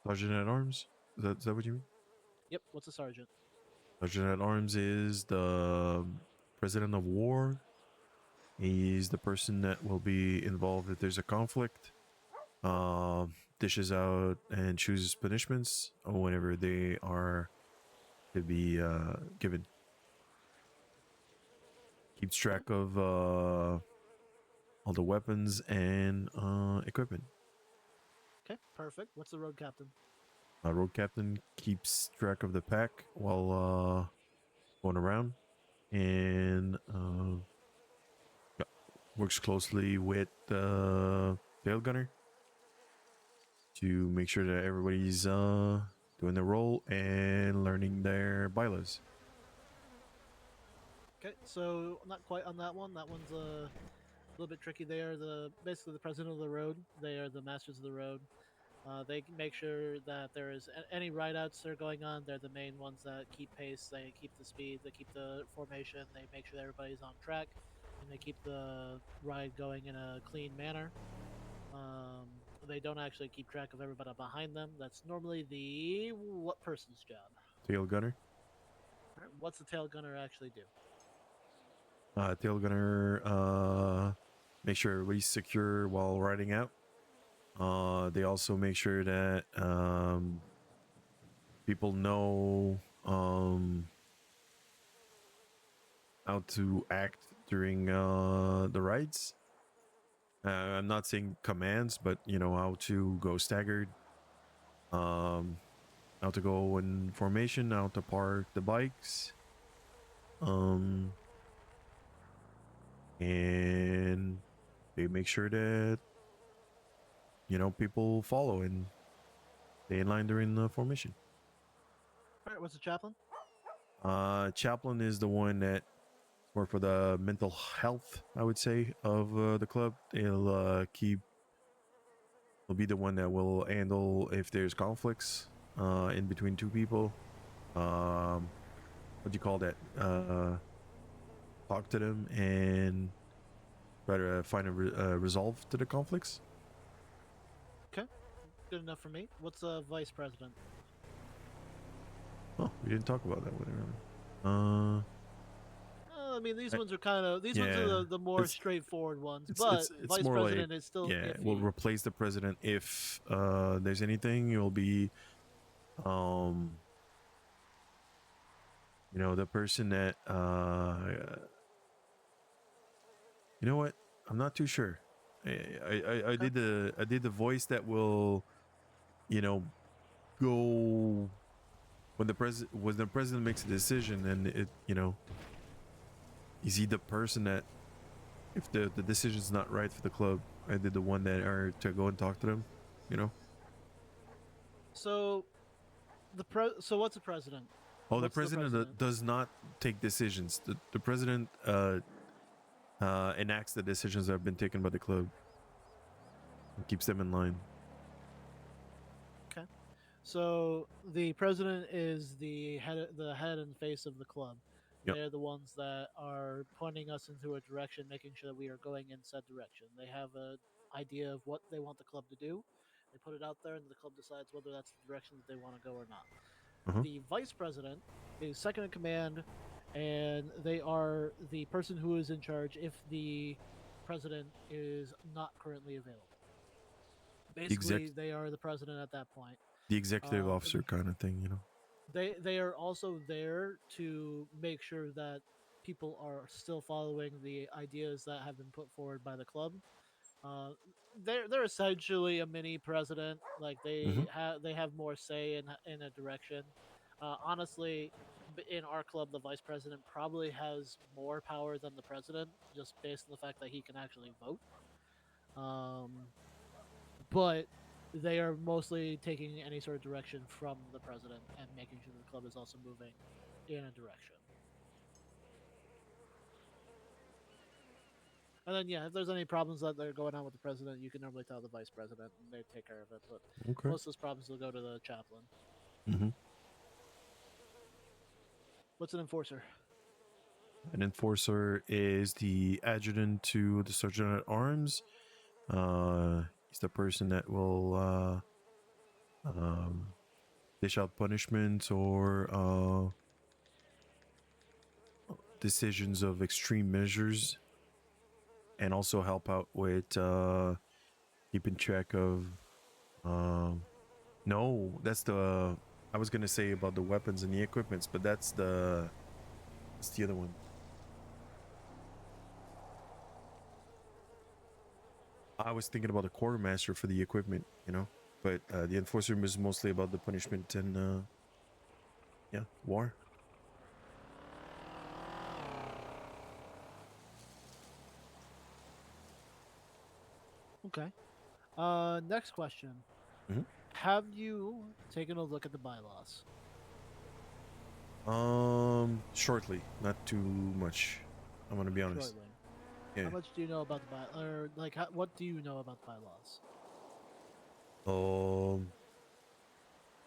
S10: Sergeant at arms. Is that what you mean?
S21: Yep. What's a sergeant?
S10: Sergeant at arms is the president of war. He's the person that will be involved if there's a conflict. Dishes out and chooses punishments whenever they are to be given. Keeps track of all the weapons and equipment.
S21: Okay, perfect. What's the road captain?
S10: Road captain keeps track of the pack while going around and works closely with the tail gunner to make sure that everybody's doing their role and learning their bylaws.
S21: Okay, so not quite on that one. That one's a little bit tricky. They are basically the president of the road. They are the masters of the road. They make sure that there is any rideouts that are going on. They're the main ones that keep pace. They keep the speed. They keep the formation. They make sure that everybody's on track, and they keep the ride going in a clean manner. They don't actually keep track of everybody behind them. That's normally the what person's job?
S10: Tail gunner.
S21: All right, what's the tail gunner actually do?
S10: Tail gunner make sure everybody's secure while riding out. They also make sure that people know how to act during the rides. I'm not saying commands, but you know how to go staggered, how to go in formation, how to park the bikes, and they make sure that you know people follow and stay in line during the formation.
S21: All right, what's the chaplain?
S10: Chaplain is the one that work for the mental health, I would say, of the club. He'll be the one that will handle if there's conflicts in between two people. What do you call that? Talk to them and try to find a resolve to the conflicts.
S21: Okay, good enough for me. What's a vice president?
S10: Oh, we didn't talk about that one earlier.
S21: I mean, these ones are kind of ones are the more straightforward ones, but vice
S10: more
S21: president
S10: like,
S21: is still
S10: yeah,
S21: iffy.
S10: we'll replace the president if there's anything. It will be you know, the person that you know what, I'm not too sure. I did the voice that will, you know, go when the president makes a decision, and it, you know, is he the person that if the decision's not right for the club, I did the one that are to go and talk to them, you know.
S21: So so what's a president?
S10: Oh,
S21: What's
S10: the president does not take decisions. The president enacts the decisions that have been taken by the club and keeps them in line.
S21: Okay. So the president is the head and face of the club.
S10: Yep.
S21: They're the ones that are pointing us into a direction, making sure that we are going in said direction. They have idea of what they want the club to do. They put it out there, and the club decides whether that's the direction that they want to go or not. The vice president is second in command, and they are the person who is in charge if the president is not currently available. Basically, they are the president at that point.
S10: The executive officer kind of thing, you know.
S21: They are also there to make sure that people are still following the ideas that have been put forward by the club. They're essentially a mini president. Like they have more say in a direction. Honestly, in our club, the vice president probably has more power than the president, just based on the fact that he can actually vote. But they are mostly taking any sort of direction from the president and making sure the club is also moving in a direction. And then, yeah, if there's any problems that are going on with the president, you can normally tell the vice president, and they take care of it. But most of those problems will go to the chaplain. What's an enforcer?
S10: An enforcer is the adjutant to the sergeant at arms. He's the person that will dish out punishments or decisions of extreme measures, and also help out with keeping track of. No, that's the. I was gonna say about the weapons and the equipments, but that's the other one. I was thinking about the quartermaster for the equipment, you know, but the enforcer is mostly about the punishment and war.
S21: Okay. Next question. Have you taken a look at the bylaws?
S10: Shortly, not too much. I'm gonna be honest.
S21: Shortly.
S10: Yeah.
S21: How much do you know about the bylaws? Or like, what do you know about the bylaws?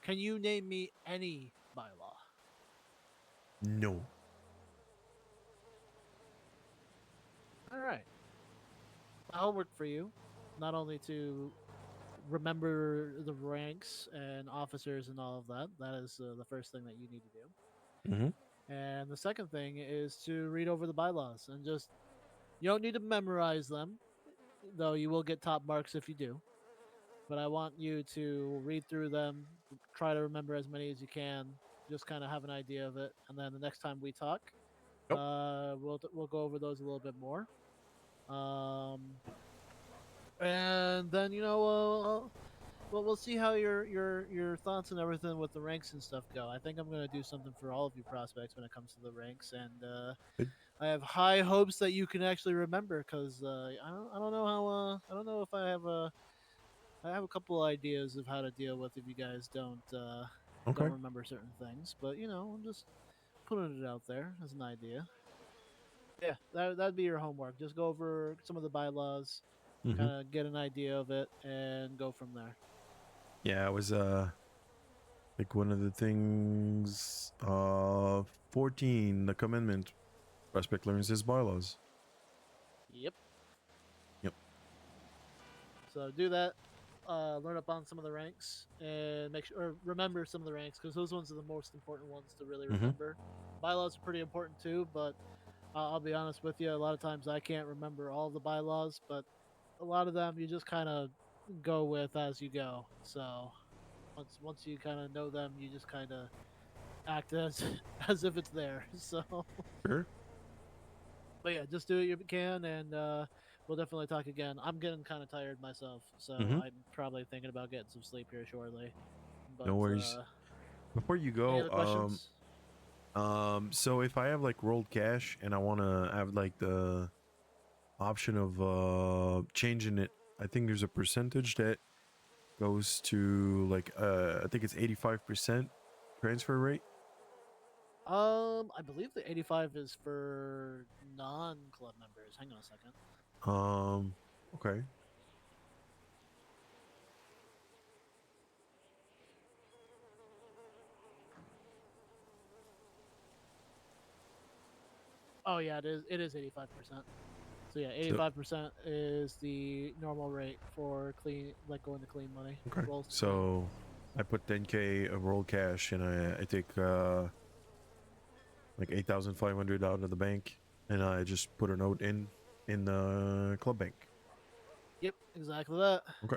S21: Can you name me any bylaw?
S10: No.
S21: All right. Homework for you, not only to remember the ranks and officers and all of that. That is the first thing that you need to do. And the second thing is to read over the bylaws and just, you don't need to memorize them, though you will get top marks if you do. But I want you to read through them, try to remember as many as you can, just kind of have an idea of it, and then the next time we talk, we'll go over those a little bit more. And then we'll see how your thoughts and everything with the ranks and stuff go. I think I'm gonna do something for all of you prospects when it comes to the ranks, and I have high hopes that you can actually remember, because I don't know how I don't know if I have a couple ideas of how to deal with if you guys don't remember certain things, but I'm just putting it out there as an idea. Yeah, that'd be your homework. Just go over some of the bylaws, kind of get an idea of it, and go from there.
S10: Yeah, it was like one of the things 14, the commandment, prospect learns his bylaws.
S21: Yep.
S10: Yep.
S21: So do that. Learn up on some of the ranks and make sure, or remember some of the ranks, because those ones are the most important ones to really remember. Bylaws are pretty important too, but I'll be honest with you, a lot of times I can't remember all the bylaws, but a lot of them you just kind of go with as you go. So once you kind of know them, you just kind of act as if it's there. So
S10: sure.
S21: But yeah, just do what you can, and we'll definitely talk again. I'm getting kind of tired myself, so I'm probably thinking about getting some sleep here shortly. But,
S10: no worries. Before you
S21: any other
S10: go,
S21: questions?
S10: so if I have like rolled cash and I want to have like the option of changing it, I think there's a percentage that goes to like I think it's 85% transfer rate.
S21: I believe the 85 is for non-club members. Hang on a second.
S10: Okay.
S21: Oh yeah, it is 85%. So yeah, 85% is the normal rate for clean, like going to clean money.
S10: Okay.
S21: Rolls to clean.
S10: So I put 10K of roll cash, and I take like 8,500 out of the bank, and I just put a note in the club bank.
S21: Yep, exactly that.
S10: Okay.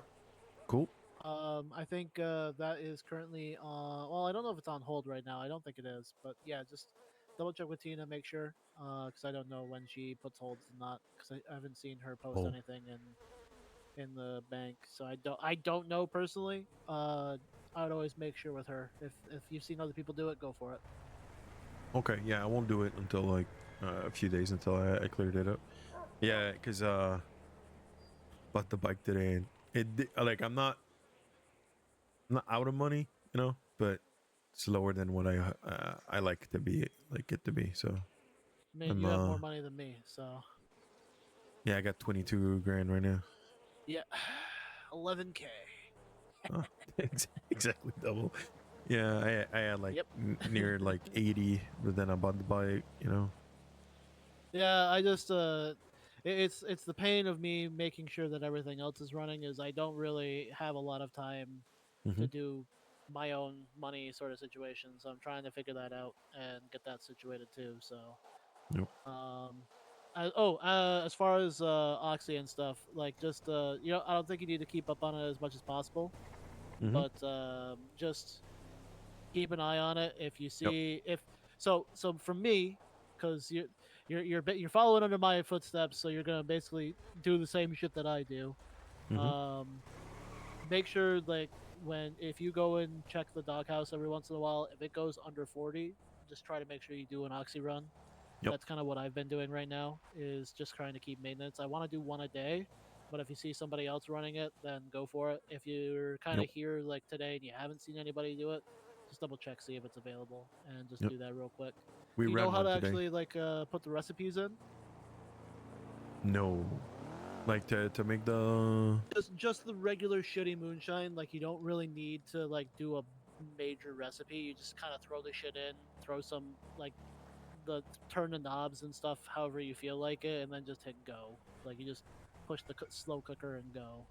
S10: Cool.
S21: I think that is currently on. Well, I don't know if it's on hold right now. I don't think it is, but yeah, just double check with Tina, make sure, because I don't know when she puts holds and not, because I haven't seen her post
S10: Oh.
S21: anything in the bank, so I don't know personally. I would always make sure with her. If you've seen other people do it, go for it.
S10: Okay. Yeah, I won't do it until like a few days until I cleared it up. Yeah, because bought the bike today, and like I'm not out of money, you know, but it's lower than what I like it to be. So
S21: I mean,
S10: I'm
S21: you have more money than me, so
S10: yeah, I got 22 grand right now.
S21: yeah, 11K.
S10: Oh, exactly double. Yeah, I had like near like 80, but then I bought the bike, you know.
S21: Yeah, I just it's the pain of me making sure that everything else is running is I don't really have a lot of time to
S10: Mhm.
S21: do my own money sort of situation, so I'm trying to figure that out and get that situated too. So,
S10: Yep.
S21: as far as Oxy and stuff, like just I don't think you need to keep up on it as much as possible,
S10: Mhm.
S21: but just keep an eye on it. If you see so for me, because you're following under my footsteps, so you're gonna basically do the same shit that I do. Make sure like if you go and check the doghouse every once in a while, if it goes under 40, just try to make sure you do an oxy run.
S10: Yep.
S21: That's kind of what I've been doing right now, is just trying to keep maintenance. I want to do one a day, but if you see somebody else running it, then go for it. If you're kind of
S10: Yep.
S21: here like today and you haven't seen anybody do it, just double check, see if it's available, and just
S10: Yep.
S21: do that real quick.
S10: We
S21: Do you know
S10: ran
S21: how to
S10: one today.
S21: actually like put the recipes in?
S10: No, like to make the
S21: Just the regular shitty moonshine. Like you don't really need to like do a major recipe. You just kind of throw the shit in, throw some like turn the knobs and stuff however you feel like it, and then just hit go. Like you just push the slow cooker and go.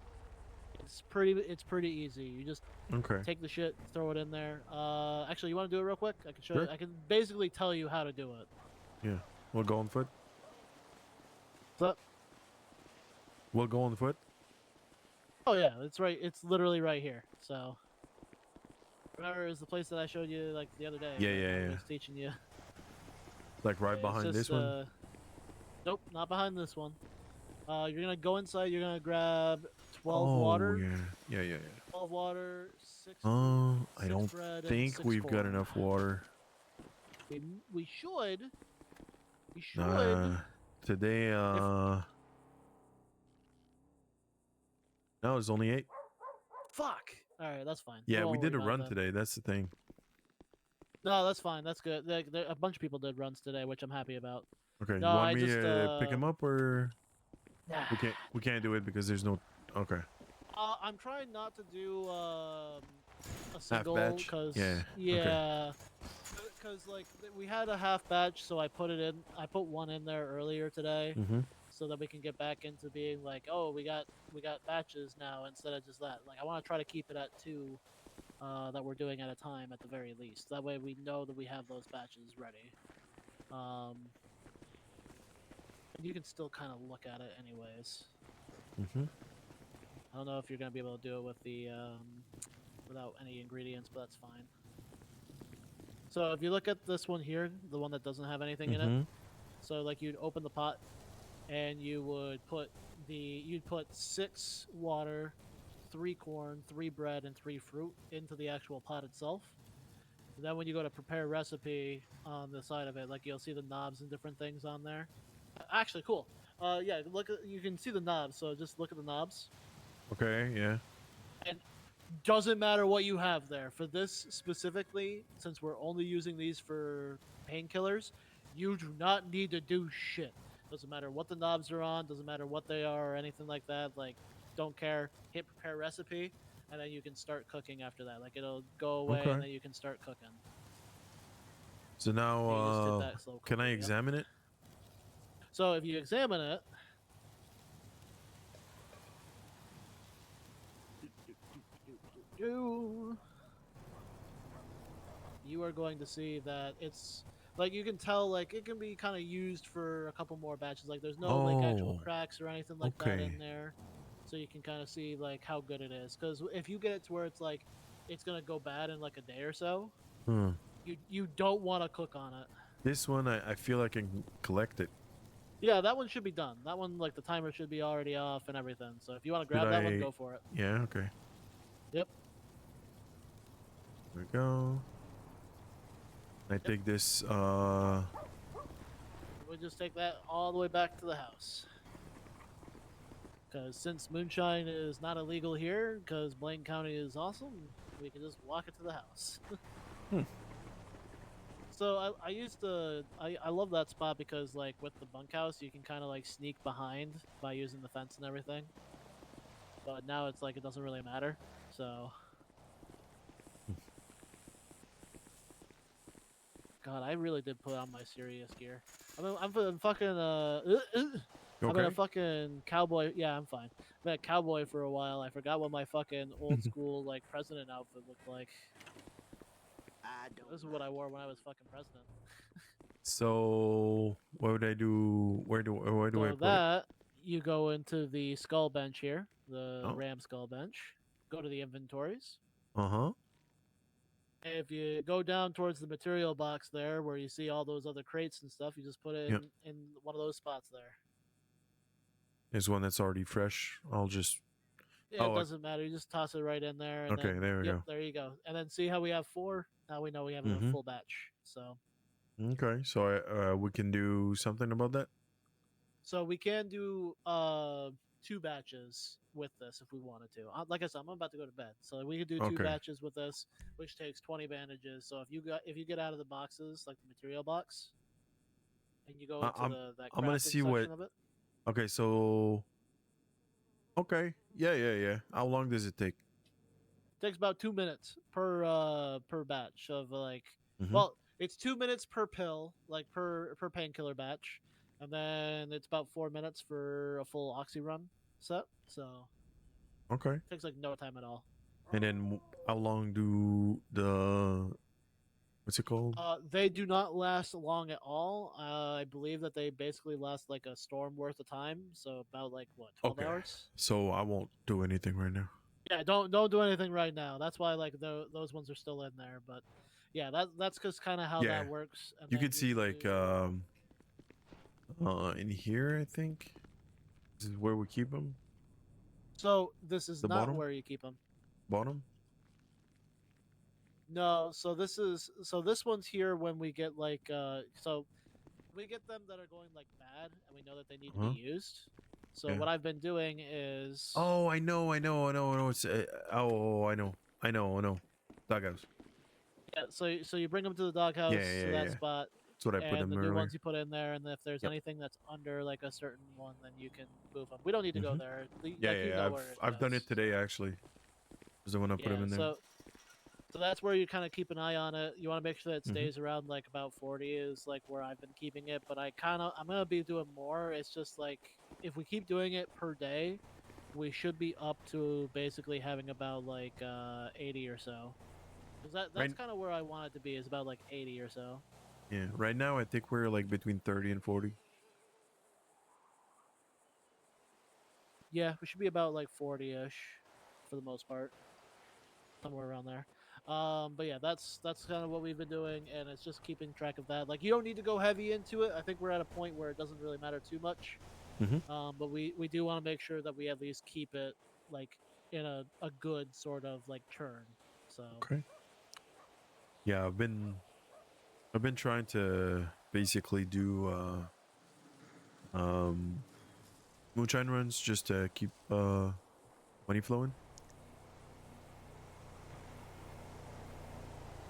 S21: It's pretty easy. You just
S10: Okay.
S21: take the shit, throw it in there. Actually, you want to do it real quick? I can show
S10: Sure.
S21: you. I can basically tell you how to do it.
S10: Yeah. We'll go on foot.
S21: So,
S10: We'll go on foot.
S21: oh yeah, it's right. It's literally right here. So remember, it was the place that I showed you like the other day.
S10: Yeah,
S21: right?
S10: yeah,
S21: I
S10: yeah.
S21: was teaching you.
S10: Like right
S21: It's
S10: behind this
S21: just,
S10: one.
S21: Nope, not behind this one. You're gonna go inside. You're gonna grab 12
S10: Oh
S21: water.
S10: yeah.
S21: 12 water, 6.
S10: I don't
S21: bread, and
S10: think
S21: 6
S10: we've got
S21: corn.
S10: enough water.
S21: We should. We should.
S10: Today, no, it's only 8.
S21: Fuck. All right, that's fine.
S10: Yeah,
S21: Don't
S10: we
S21: worry
S10: did a
S21: about
S10: run
S21: that.
S10: today. That's the thing.
S21: No, that's fine. That's good. A bunch of people did runs today, which I'm happy about.
S10: Okay,
S21: No,
S10: you want
S21: I
S10: me
S21: just,
S10: to pick him up, or
S21: Nah.
S10: we can't do it because there's no. Okay.
S21: I'm trying not to do a single
S10: batch?
S21: because
S10: Yeah, okay.
S21: because like we had a half batch, so I put it in. I put one in there earlier today,
S10: Mhm.
S21: so that we can get back into being like, oh, we got batches now instead of just that. Like I want to try to keep it at 2 that we're doing at a time at the very least. That way we know that we have those batches ready. You can still kind of look at it anyways.
S10: Mhm.
S21: I don't know if you're gonna be able to do it with the without any ingredients, but that's fine. So if you look at this one here, the one that doesn't have anything in it,
S10: Mhm.
S21: so like you'd open the pot and you would put you'd put 6 water, 3 corn, 3 bread, and 3 fruit into the actual pot itself. And then when you go to prepare recipe on the side of it, like you'll see the knobs and different things on there. Actually, cool. Yeah, you can see the knobs, so just look at the knobs.
S10: Okay. Yeah.
S21: And doesn't matter what you have there. For this specifically, since we're only using these for painkillers, you do not need to do shit. Doesn't matter what the knobs are on, doesn't matter what they are or anything like that. Like, don't care. Hit prepare recipe, and then you can start cooking after that. Like, it'll go away,
S10: Okay.
S21: and then you can start cooking.
S10: So
S21: You just hit
S10: now,
S21: that slow
S10: can I
S21: cooker, yep.
S10: examine it?
S21: So if you examine it, You are going to see that it's like you can tell like it can be kind of used for a couple more batches. Like there's no like actual
S10: Oh,
S21: cracks or anything like that
S10: okay.
S21: in there, so you can kind of see like how good it is. Because if you get it to where it's like it's gonna go bad in like a day or so,
S10: Hmm.
S21: you don't want to cook on it.
S10: This one, I feel I can collect it.
S21: Yeah, that one should be done. That one like the timer should be already off and everything. So if you want to
S10: Should
S21: grab that one,
S10: I?
S21: go for it.
S10: Yeah. Okay.
S21: Yep.
S10: There we go. I take this.
S21: We just take that all the way back to the house. Because since moonshine is not illegal here, because Blaine County is awesome, we can just walk it to the house. So I used to I love that spot because like with the bunkhouse you can kind of like sneak behind by using the fence and everything. But now it's like it doesn't really matter. So God, I really did put on my serious gear. I'm fucking
S10: You
S21: I've been a
S10: okay?
S21: fucking cowboy. Yeah, I'm fine. I've been a cowboy for a while. I forgot what my fucking old school like president outfit looked like. This is what I wore when I was fucking president.
S10: So what would I do? Where do I
S21: So
S10: put it?
S21: that you go into the skull bench here, the
S10: Oh.
S21: ram skull bench. Go to the inventories.
S10: Uh-huh.
S21: If you go down towards the material box there, where you see all those other crates and stuff, you just put it
S10: Yep.
S21: in one of those spots there.
S10: There's one that's already fresh. I'll just.
S21: Yeah,
S10: Oh,
S21: it doesn't matter. You just toss it right in there. And
S10: Okay,
S21: then,
S10: there we
S21: yep,
S10: go.
S21: there you go. And then see how we have 4? Now we know we have a
S10: Mhm.
S21: full batch. So
S10: Okay, so we can do something about that.
S21: so we can do 2 batches with this if we wanted to. Like I said, I'm about to go to bed, so we could do 2
S10: Okay.
S21: batches with this, which takes 20 bandages. So if you get out of the boxes, like the material box, and you go into that
S10: I'm gonna
S21: crafting
S10: see
S21: section
S10: what.
S21: of it.
S10: Okay, so. Okay, yeah. How long does it take?
S21: Takes about 2 minutes per batch of like
S10: Mhm.
S21: well it's 2 minutes per pill, like per painkiller batch, and then it's about 4 minutes for a full oxy run set, so
S10: Okay.
S21: takes like no time at all.
S10: And then how long do the what's it called?
S21: They do not last long at all. I believe that they basically last like a storm worth of time, so about like what 12
S10: Okay.
S21: hours.
S10: So I won't do anything right now.
S21: Yeah, don't do anything right now. That's why like those ones are still in there. But yeah, that's just kind of how
S10: Yeah.
S21: that works. And
S10: You
S21: then
S10: could see like in here, I think. This is where we keep them.
S21: So this is
S10: The
S21: not
S10: bottom?
S21: where you keep them.
S10: Bottom.
S21: No, so this one's here when we get like so we get them that are going like bad and we know that they need to
S10: Uh-huh.
S21: be used. So
S10: Yeah.
S21: what I've been doing is
S10: Oh, I know. It's I know. Doghouse.
S21: yeah, so you bring them to the doghouse to that
S10: Yeah.
S21: spot.
S10: That's what I put
S21: And
S10: them
S21: the new
S10: earlier.
S21: ones you put in there, and if there's
S10: Yep.
S21: anything that's under like a certain one, then you can move them. We don't need to go
S10: Mhm.
S21: there.
S10: Yeah,
S21: Like, you know where it
S10: I've done
S21: goes.
S10: it today actually. Was the one I put them in there.
S21: So that's where you kind of keep an eye on it. You want to make sure that it
S10: Mhm.
S21: stays around like about 40 is like where I've been keeping it. But I'm gonna be doing more. It's just like if we keep doing it per day, we should be up to basically having about like 80 or so. Cause that's
S10: Right.
S21: kind of where I want it to be is about like 80 or so.
S10: Yeah. Right now, I think we're like between 30 and 40.
S21: Yeah, we should be about like 40-ish for the most part, somewhere around there. But yeah, that's kind of what we've been doing, and it's just keeping track of that. Like, you don't need to go heavy into it. I think we're at a point where it doesn't really matter too much.
S10: Mhm.
S21: But we do want to make sure that we at least keep it like in a good sort of like churn. So
S10: Okay. Yeah, I've been trying to basically do moonshine runs just to keep money flowing.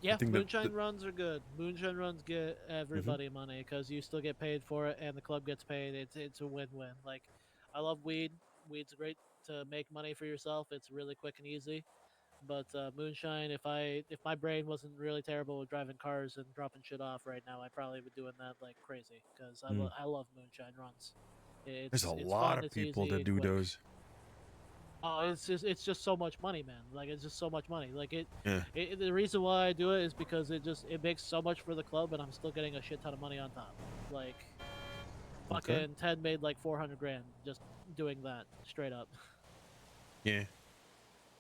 S21: yeah,
S10: think that
S21: moonshine runs are good. Moonshine runs get everybody money because you still get paid for it, and the club gets paid. It's a win-win. Like, I love weed. Weed's great to make money for yourself. It's really quick and easy. But moonshine, if my brain wasn't really terrible with driving cars and dropping shit off right now, I probably would be doing that like crazy because I love moonshine runs.
S10: There's a lot
S21: fun,
S10: of
S21: it's
S10: people
S21: easy,
S10: that do
S21: quick.
S10: those.
S21: Oh, it's just so much money, man. Like it's just so much money. Like
S10: Yeah.
S21: the reason why I do it is because it makes so much for the club, and I'm still getting a shit ton of money on top. Like
S10: Okay.
S21: fucking Ted made like 400 grand just doing that straight up.
S10: Yeah.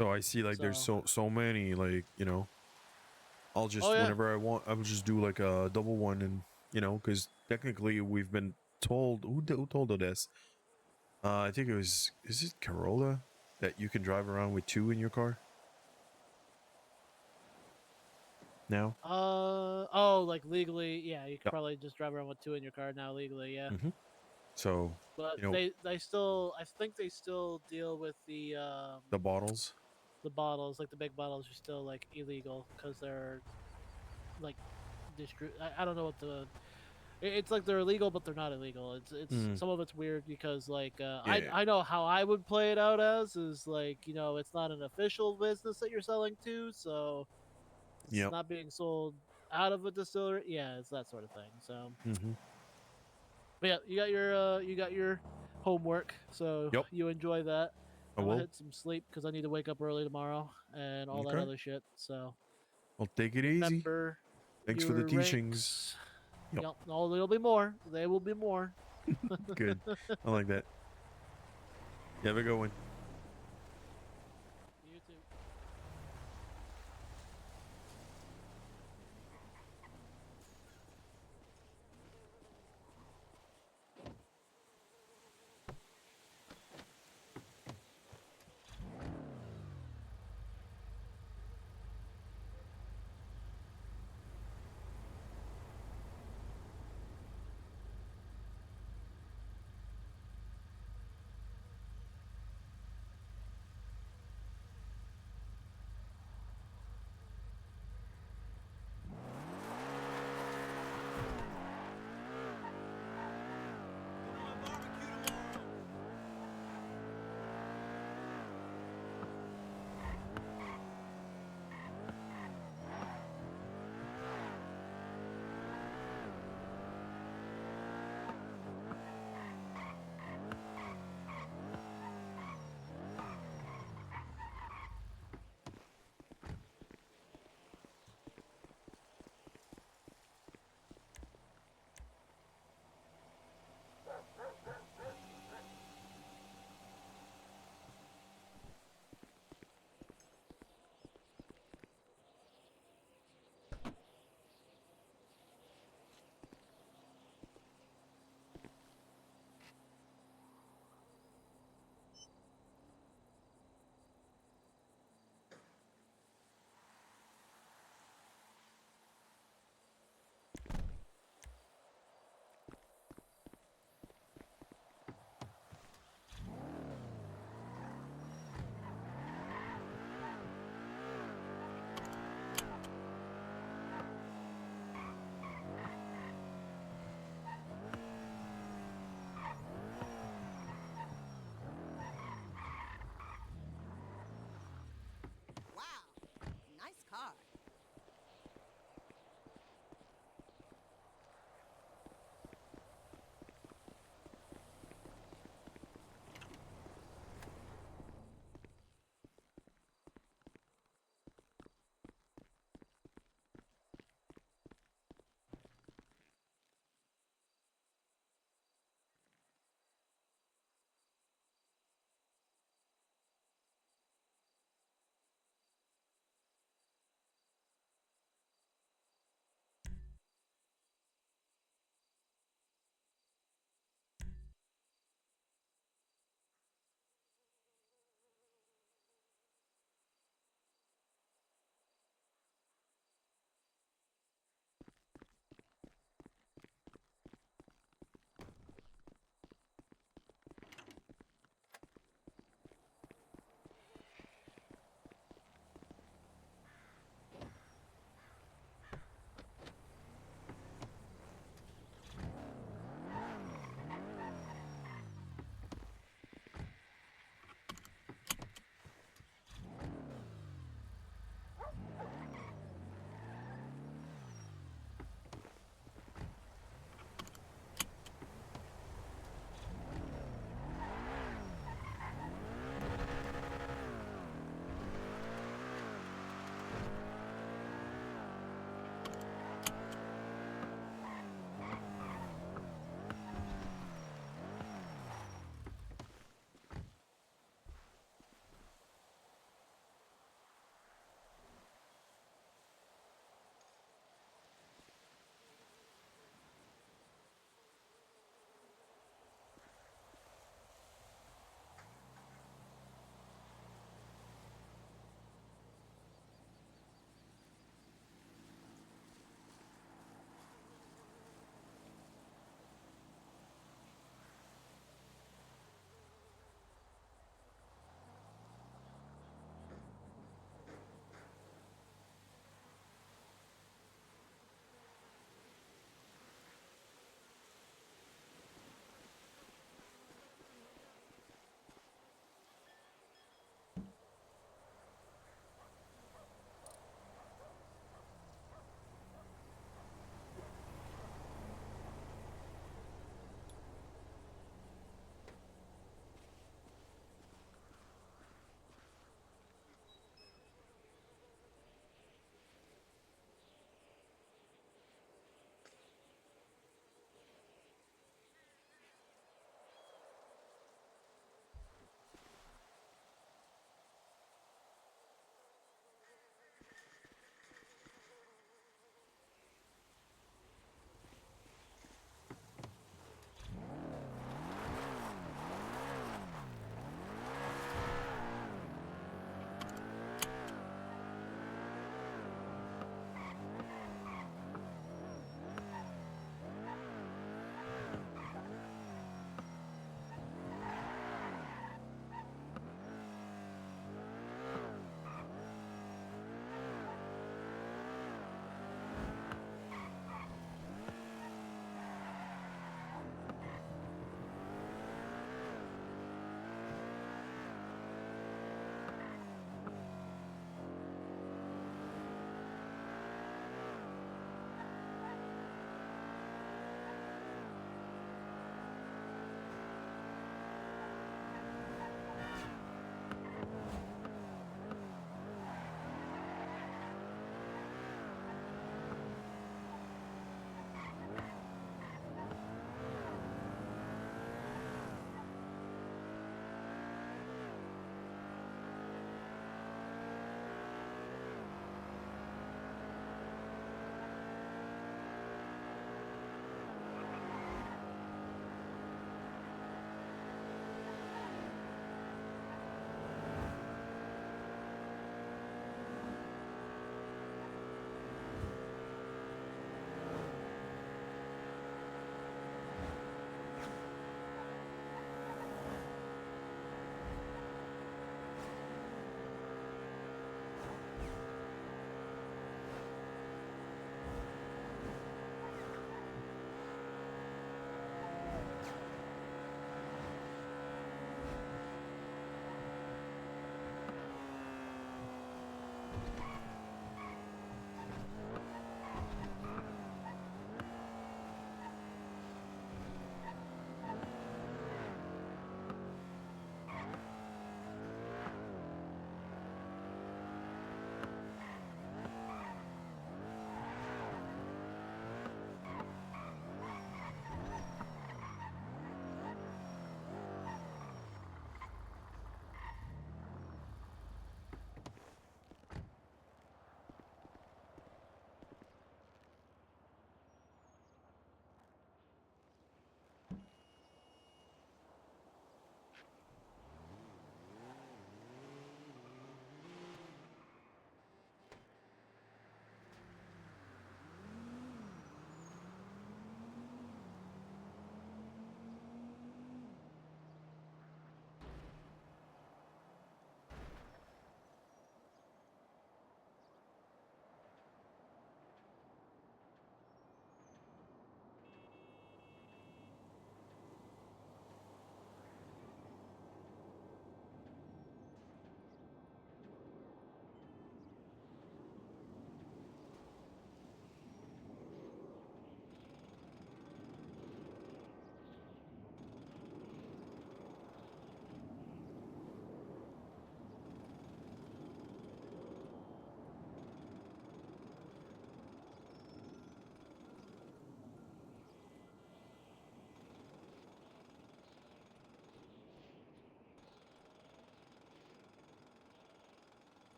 S10: So I see like there's so many, like, you know, I'll just
S21: Oh, yeah.
S10: whenever I want, I'll just do like a double one, and you know, because technically we've been told who told us this. I think is it Corolla that you can drive around with 2 in your car now?
S21: Oh, like legally, yeah, you could
S10: Yep.
S21: probably just drive around with 2 in your car now legally, yeah.
S10: So
S21: But
S10: you know
S21: they still, I think they still deal with the
S10: the bottles.
S21: the bottles, like the big bottles are still like illegal because they're like I don't know what the it's like they're illegal but they're not illegal. It's
S10: Mm.
S21: some of it's weird because like
S10: Yeah.
S21: I know how I would play it out as is like, you know, it's not an official business that you're selling to, so it's
S10: Yep.
S21: not being sold out of a distillery. Yeah, it's that sort of thing. So
S10: Mm-hmm.
S21: but yeah, you got your homework, so
S10: Yep.
S21: you enjoy that.
S10: I
S21: I'm gonna
S10: will.
S21: hit some sleep because I need to wake up early tomorrow and all that
S10: Okay.
S21: other shit. So
S10: Well, take it easy.
S21: remember
S10: Thanks for the
S21: your
S10: teachings.
S21: ranks. Yep. No, there'll be more. There will be more.
S10: Good. I like that. You have a good one.
S21: You too.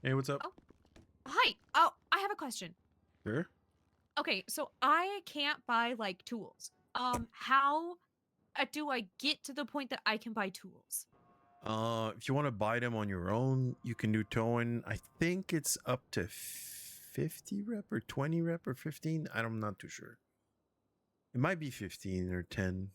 S10: Hey, what's up?
S17: Oh, hi. Oh, I have a question.
S10: Sure.
S17: Okay, so I can't buy like tools. How do I get to the point that I can buy tools?
S10: If you want to buy them on your own, you can do towing. I think it's up to 50 rep or 20 rep or 15. I'm not too sure. It might be 15 or 10.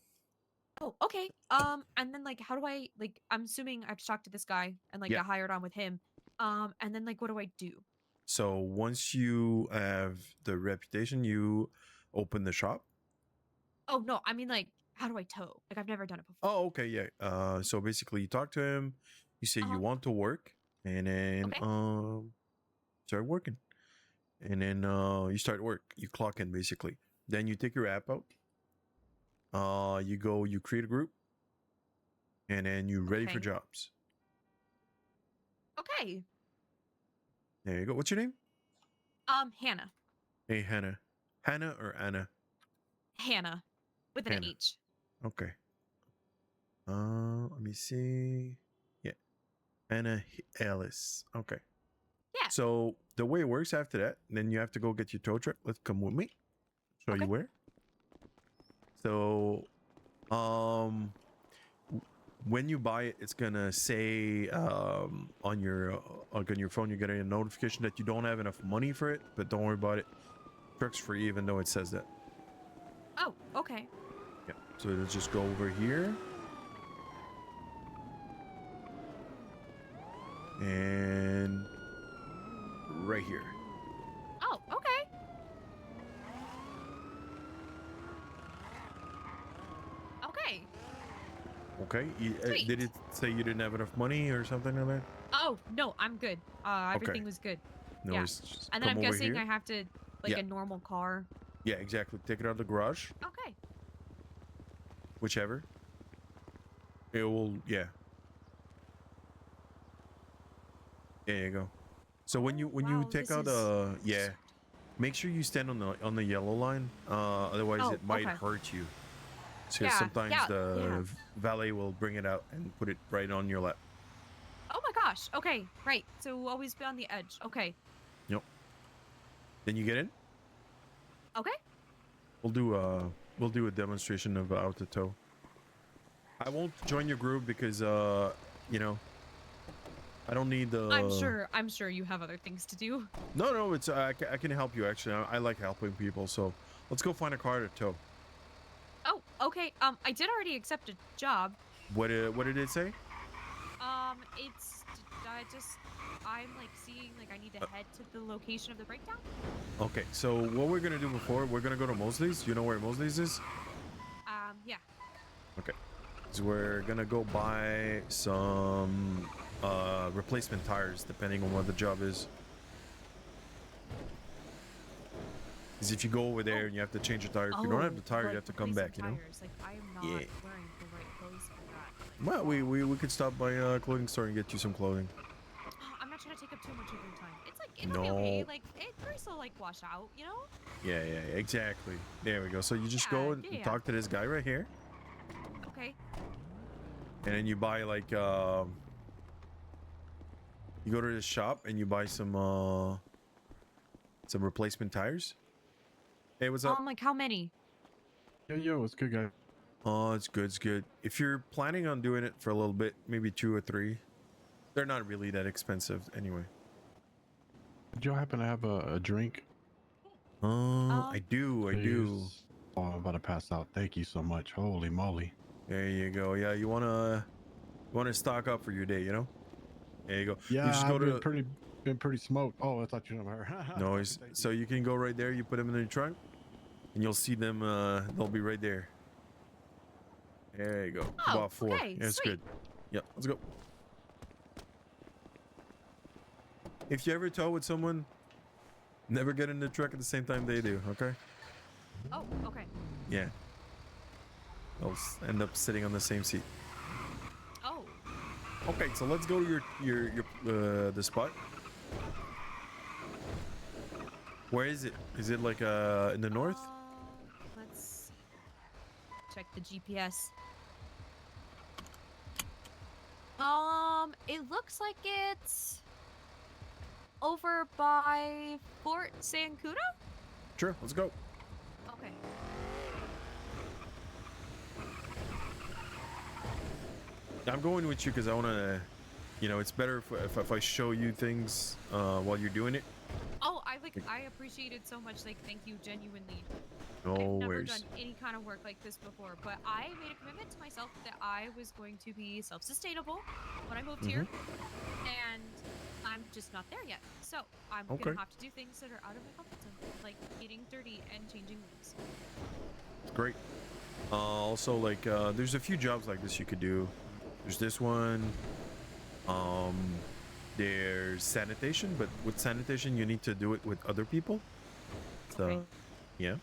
S17: Oh, okay. And then like, how do I like? I'm assuming I have to talk to this guy and like
S10: Yeah.
S17: get hired on with him. And then like, what do I do?
S10: So once you have the reputation, you open the shop.
S17: Oh no, I mean like, how do I tow? Like, I've never done it before.
S10: Oh, okay, yeah. So basically, you talk to him. You say you want to work, and then start working, and then you start work. You clock in basically. Then you take your app out. You create a group, and then you're ready for
S17: Okay.
S10: jobs.
S17: Okay.
S10: There you go. What's your name?
S17: Hannah.
S10: Hey, Hannah. Hannah or Anna?
S17: Hannah, with an
S10: Hannah.
S17: H.
S10: Okay. Let me see. Yeah. Anna Ellis. Okay.
S17: Yeah.
S10: So the way it works after that, then you have to go get your tow truck. Let's come with me. Show you where. So, when you buy it, it's gonna say on your phone, you're getting a notification that you don't have enough money for it, but don't worry about it. Truck's free, even though it says that.
S17: Oh, okay.
S10: Yeah. So let's just go over here. And right here.
S17: Oh, okay. Okay.
S10: Okay.
S17: Sweet.
S10: Did it say you didn't have enough money or something like that?
S17: Oh no, I'm good. Everything was good.
S10: No,
S17: yeah.
S10: worries. Just
S17: And then I'm
S10: come over
S17: guessing
S10: here.
S17: I have to like
S10: Yeah.
S17: a normal car.
S10: Yeah, exactly. Take it out of the garage.
S17: Okay.
S10: Whichever. It will, yeah. There you go. So when you take
S17: this
S10: out yeah, make sure you stand on the yellow line. Otherwise
S17: Oh,
S10: it might
S17: okay.
S10: hurt you. Because
S17: Yeah,
S10: sometimes
S17: yeah,
S10: the valet will bring it out and put it right on your lap.
S17: Oh my gosh. Okay. Right. So always be on the edge. Okay.
S10: Yep. Then you get in.
S17: Okay.
S10: We'll do a demonstration of out the tow. I won't join your group because you know, I don't need the.
S17: I'm sure you have other things to do.
S10: No, it's I can help you actually. I like helping people. So let's go find a car to tow.
S17: Oh, okay. I did already accept a job.
S10: What did it say?
S17: It's I'm like seeing like I need to head to the location of the breakdown.
S10: Okay, so what we're gonna do before we're gonna go to Mosley's. You know where Mosley's is?
S17: Yeah.
S10: Okay, so we're gonna go buy some replacement tires depending on what the job is. Because if you go over there and you have to change your tire, if you don't have the tire, you have to come back. You know.
S17: Tires. Like I am not
S10: Yeah.
S17: wearing the right clothes for that. Like,
S10: Well, we could stop by a clothing store and get you some clothing.
S17: I'm not trying to take up too much of your time. It's like it'll be
S10: No.
S17: okay. Like it first will like wash out, you know?
S10: Yeah, exactly. There we go. So you just go and
S17: yeah.
S10: talk to this guy right here,
S17: Okay.
S10: and then you buy like you go to this shop and you buy some replacement tires. Hey, what's up?
S17: Like how many?
S18: Yo, what's good, guy?
S10: Oh, it's good, it's good. If you're planning on doing it for a little bit, maybe 2 or 3. They're not really that expensive anyway.
S18: Did y'all happen to have a drink?
S10: I do.
S18: Please. Oh, I'm about to pass out. Thank you so much. Holy moly.
S10: There you go. Yeah, you wanna stock up for your day, you know? There you go.
S18: Yeah,
S10: you just go
S18: I've
S10: to
S18: been pretty smoked. Oh, I thought you never heard.
S10: No, so you can go right there. You put them in the trunk, and you'll see them. They'll be right there. There you go.
S17: Oh,
S10: About 4.
S17: okay,
S10: Yeah, it's
S17: sweet.
S10: good. Yep, let's go. If you ever tow with someone, never get in the truck at the same time they do. Okay?
S17: Oh, okay.
S10: Yeah. They'll end up sitting on the same seat.
S17: Oh.
S10: Okay, so let's go to your the spot. Where is it? Is it like in the north?
S17: Let's check the GPS. It looks like it's over by Fort Sancudo?
S10: Sure, let's go.
S17: Okay.
S10: I'm going with you because I want to, you know, it's better if I show you things while you're doing it.
S17: Oh, I appreciate it so much. Like, thank you, genuinely.
S10: No
S17: I've never
S10: worries.
S17: done any kind of work like this before, but I made a commitment to myself that I was going to be self-sustainable when I moved here, and I'm just not there yet. So I'm
S10: Okay.
S17: gonna have to do things that are out of my comfort zone, like getting dirty and changing wheels.
S10: Great. Also, like, there's a few jobs like this you could do. There's this one. There's sanitation, but with sanitation, you need to do it with other people. So, yeah.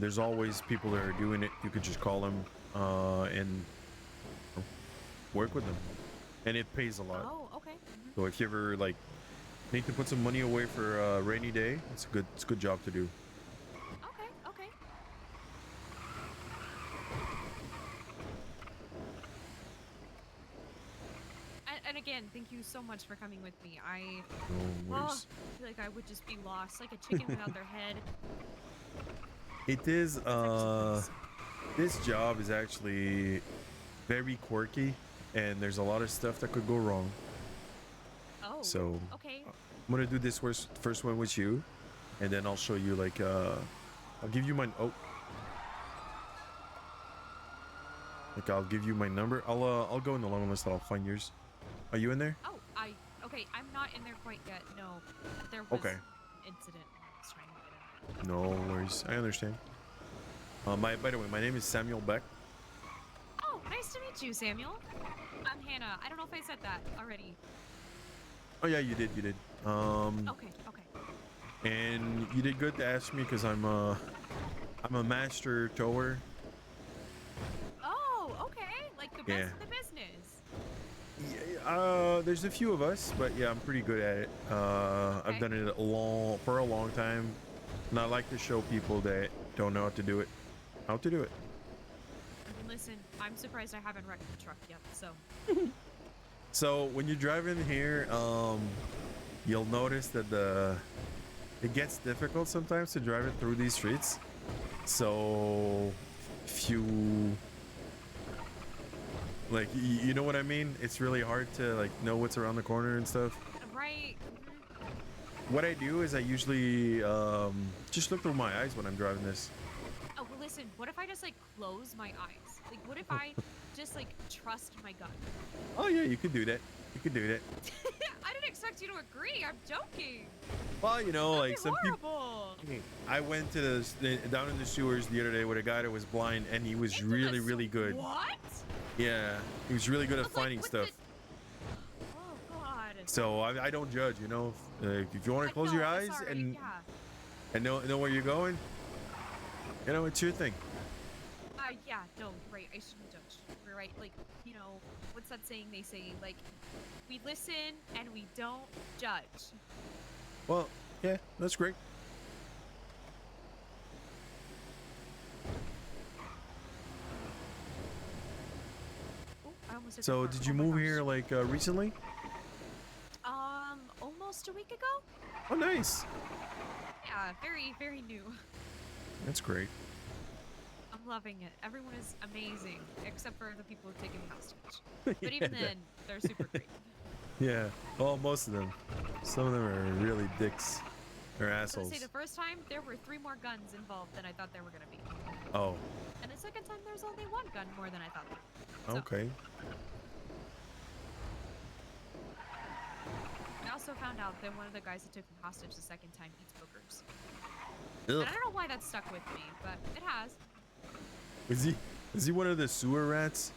S10: There's always people that are doing it. You could just call them and work with them, and it pays a lot.
S17: Oh, okay.
S10: So if you ever like need to put some money away for a rainy day, it's a good job to do.
S17: Okay, okay. And again, thank you so much for coming with me. I feel like I would just be lost, like a chicken without their head.
S10: It is this job is actually very quirky, and there's a lot of stuff that could go wrong.
S17: Oh,
S10: So
S17: okay.
S10: I'm gonna do this first one with you, and then I'll show you like I'll give you my I'll give you my number. I'll go in the long list. I'll find yours. Are you in there?
S17: Oh, okay. I'm not in there quite yet. No, there was
S10: Okay.
S17: an incident. I was trying to get in.
S10: No worries. I understand. By the way, my name is Samuel Beck.
S17: Oh, nice to meet you, Samuel. I'm Hannah. I don't know if I said that already.
S10: Oh yeah, you did.
S17: Okay, okay.
S10: And you did good to ask me because I'm a master tower.
S17: Oh, okay. Like the best
S10: Yeah.
S17: in the business.
S10: There's a few of us, but yeah, I'm pretty good at it. I've done it for a long time, and I like to show people that don't know how to do it.
S17: I mean, listen, I'm surprised I haven't wrecked the truck yet. So.
S10: So when you're driving here, you'll notice that it gets difficult sometimes to drive it through these streets. So if you like, you know what I mean? It's really hard to like know what's around the corner and stuff.
S17: Right.
S10: What I do is I usually just look through my eyes when I'm driving this.
S17: Oh, well, listen. What if I just like close my eyes? Like, what if I just like trust my gut?
S10: Oh yeah, you could do that. You could do that.
S17: I didn't expect you to agree. I'm joking.
S10: Well, you know,
S17: That'd
S10: like
S17: be
S10: some people.
S17: horrible.
S10: I went to down in the sewers the other day with a guy that was blind, and he was really good.
S17: What?
S10: Yeah, he was really good at finding stuff.
S17: Oh God.
S10: So I don't judge, you know. If you want to close your eyes and know where you're going, you know, it's your thing.
S17: Yeah, no, right. I shouldn't judge. You're right. Like, you know, what's that saying they say? Like, we listen and we don't judge.
S10: Well, yeah, that's great.
S17: Oh, I almost hit the
S10: So
S17: car.
S10: did you
S17: Oh my
S10: move
S17: gosh.
S10: here like recently?
S17: Almost a week ago.
S10: Oh, nice.
S17: Yeah, very new.
S10: That's great.
S17: I'm loving it. Everyone is amazing, except for the people who've taken me hostage. But even
S10: Yeah.
S17: then, they're super great.
S10: Yeah. Well, most of them. Some of them are really dicks. They're
S17: So to
S10: assholes.
S17: say, the first time there were 3 more guns involved than I thought there were gonna be,
S10: Oh,
S17: and the second time there's only 1 gun more than I thought.
S10: okay.
S17: I also found out that one of the guys that took me hostage the second time eats boogers.
S10: Ugh.
S17: And I don't know why that stuck with me, but it has.
S10: Is he one of the sewer rats?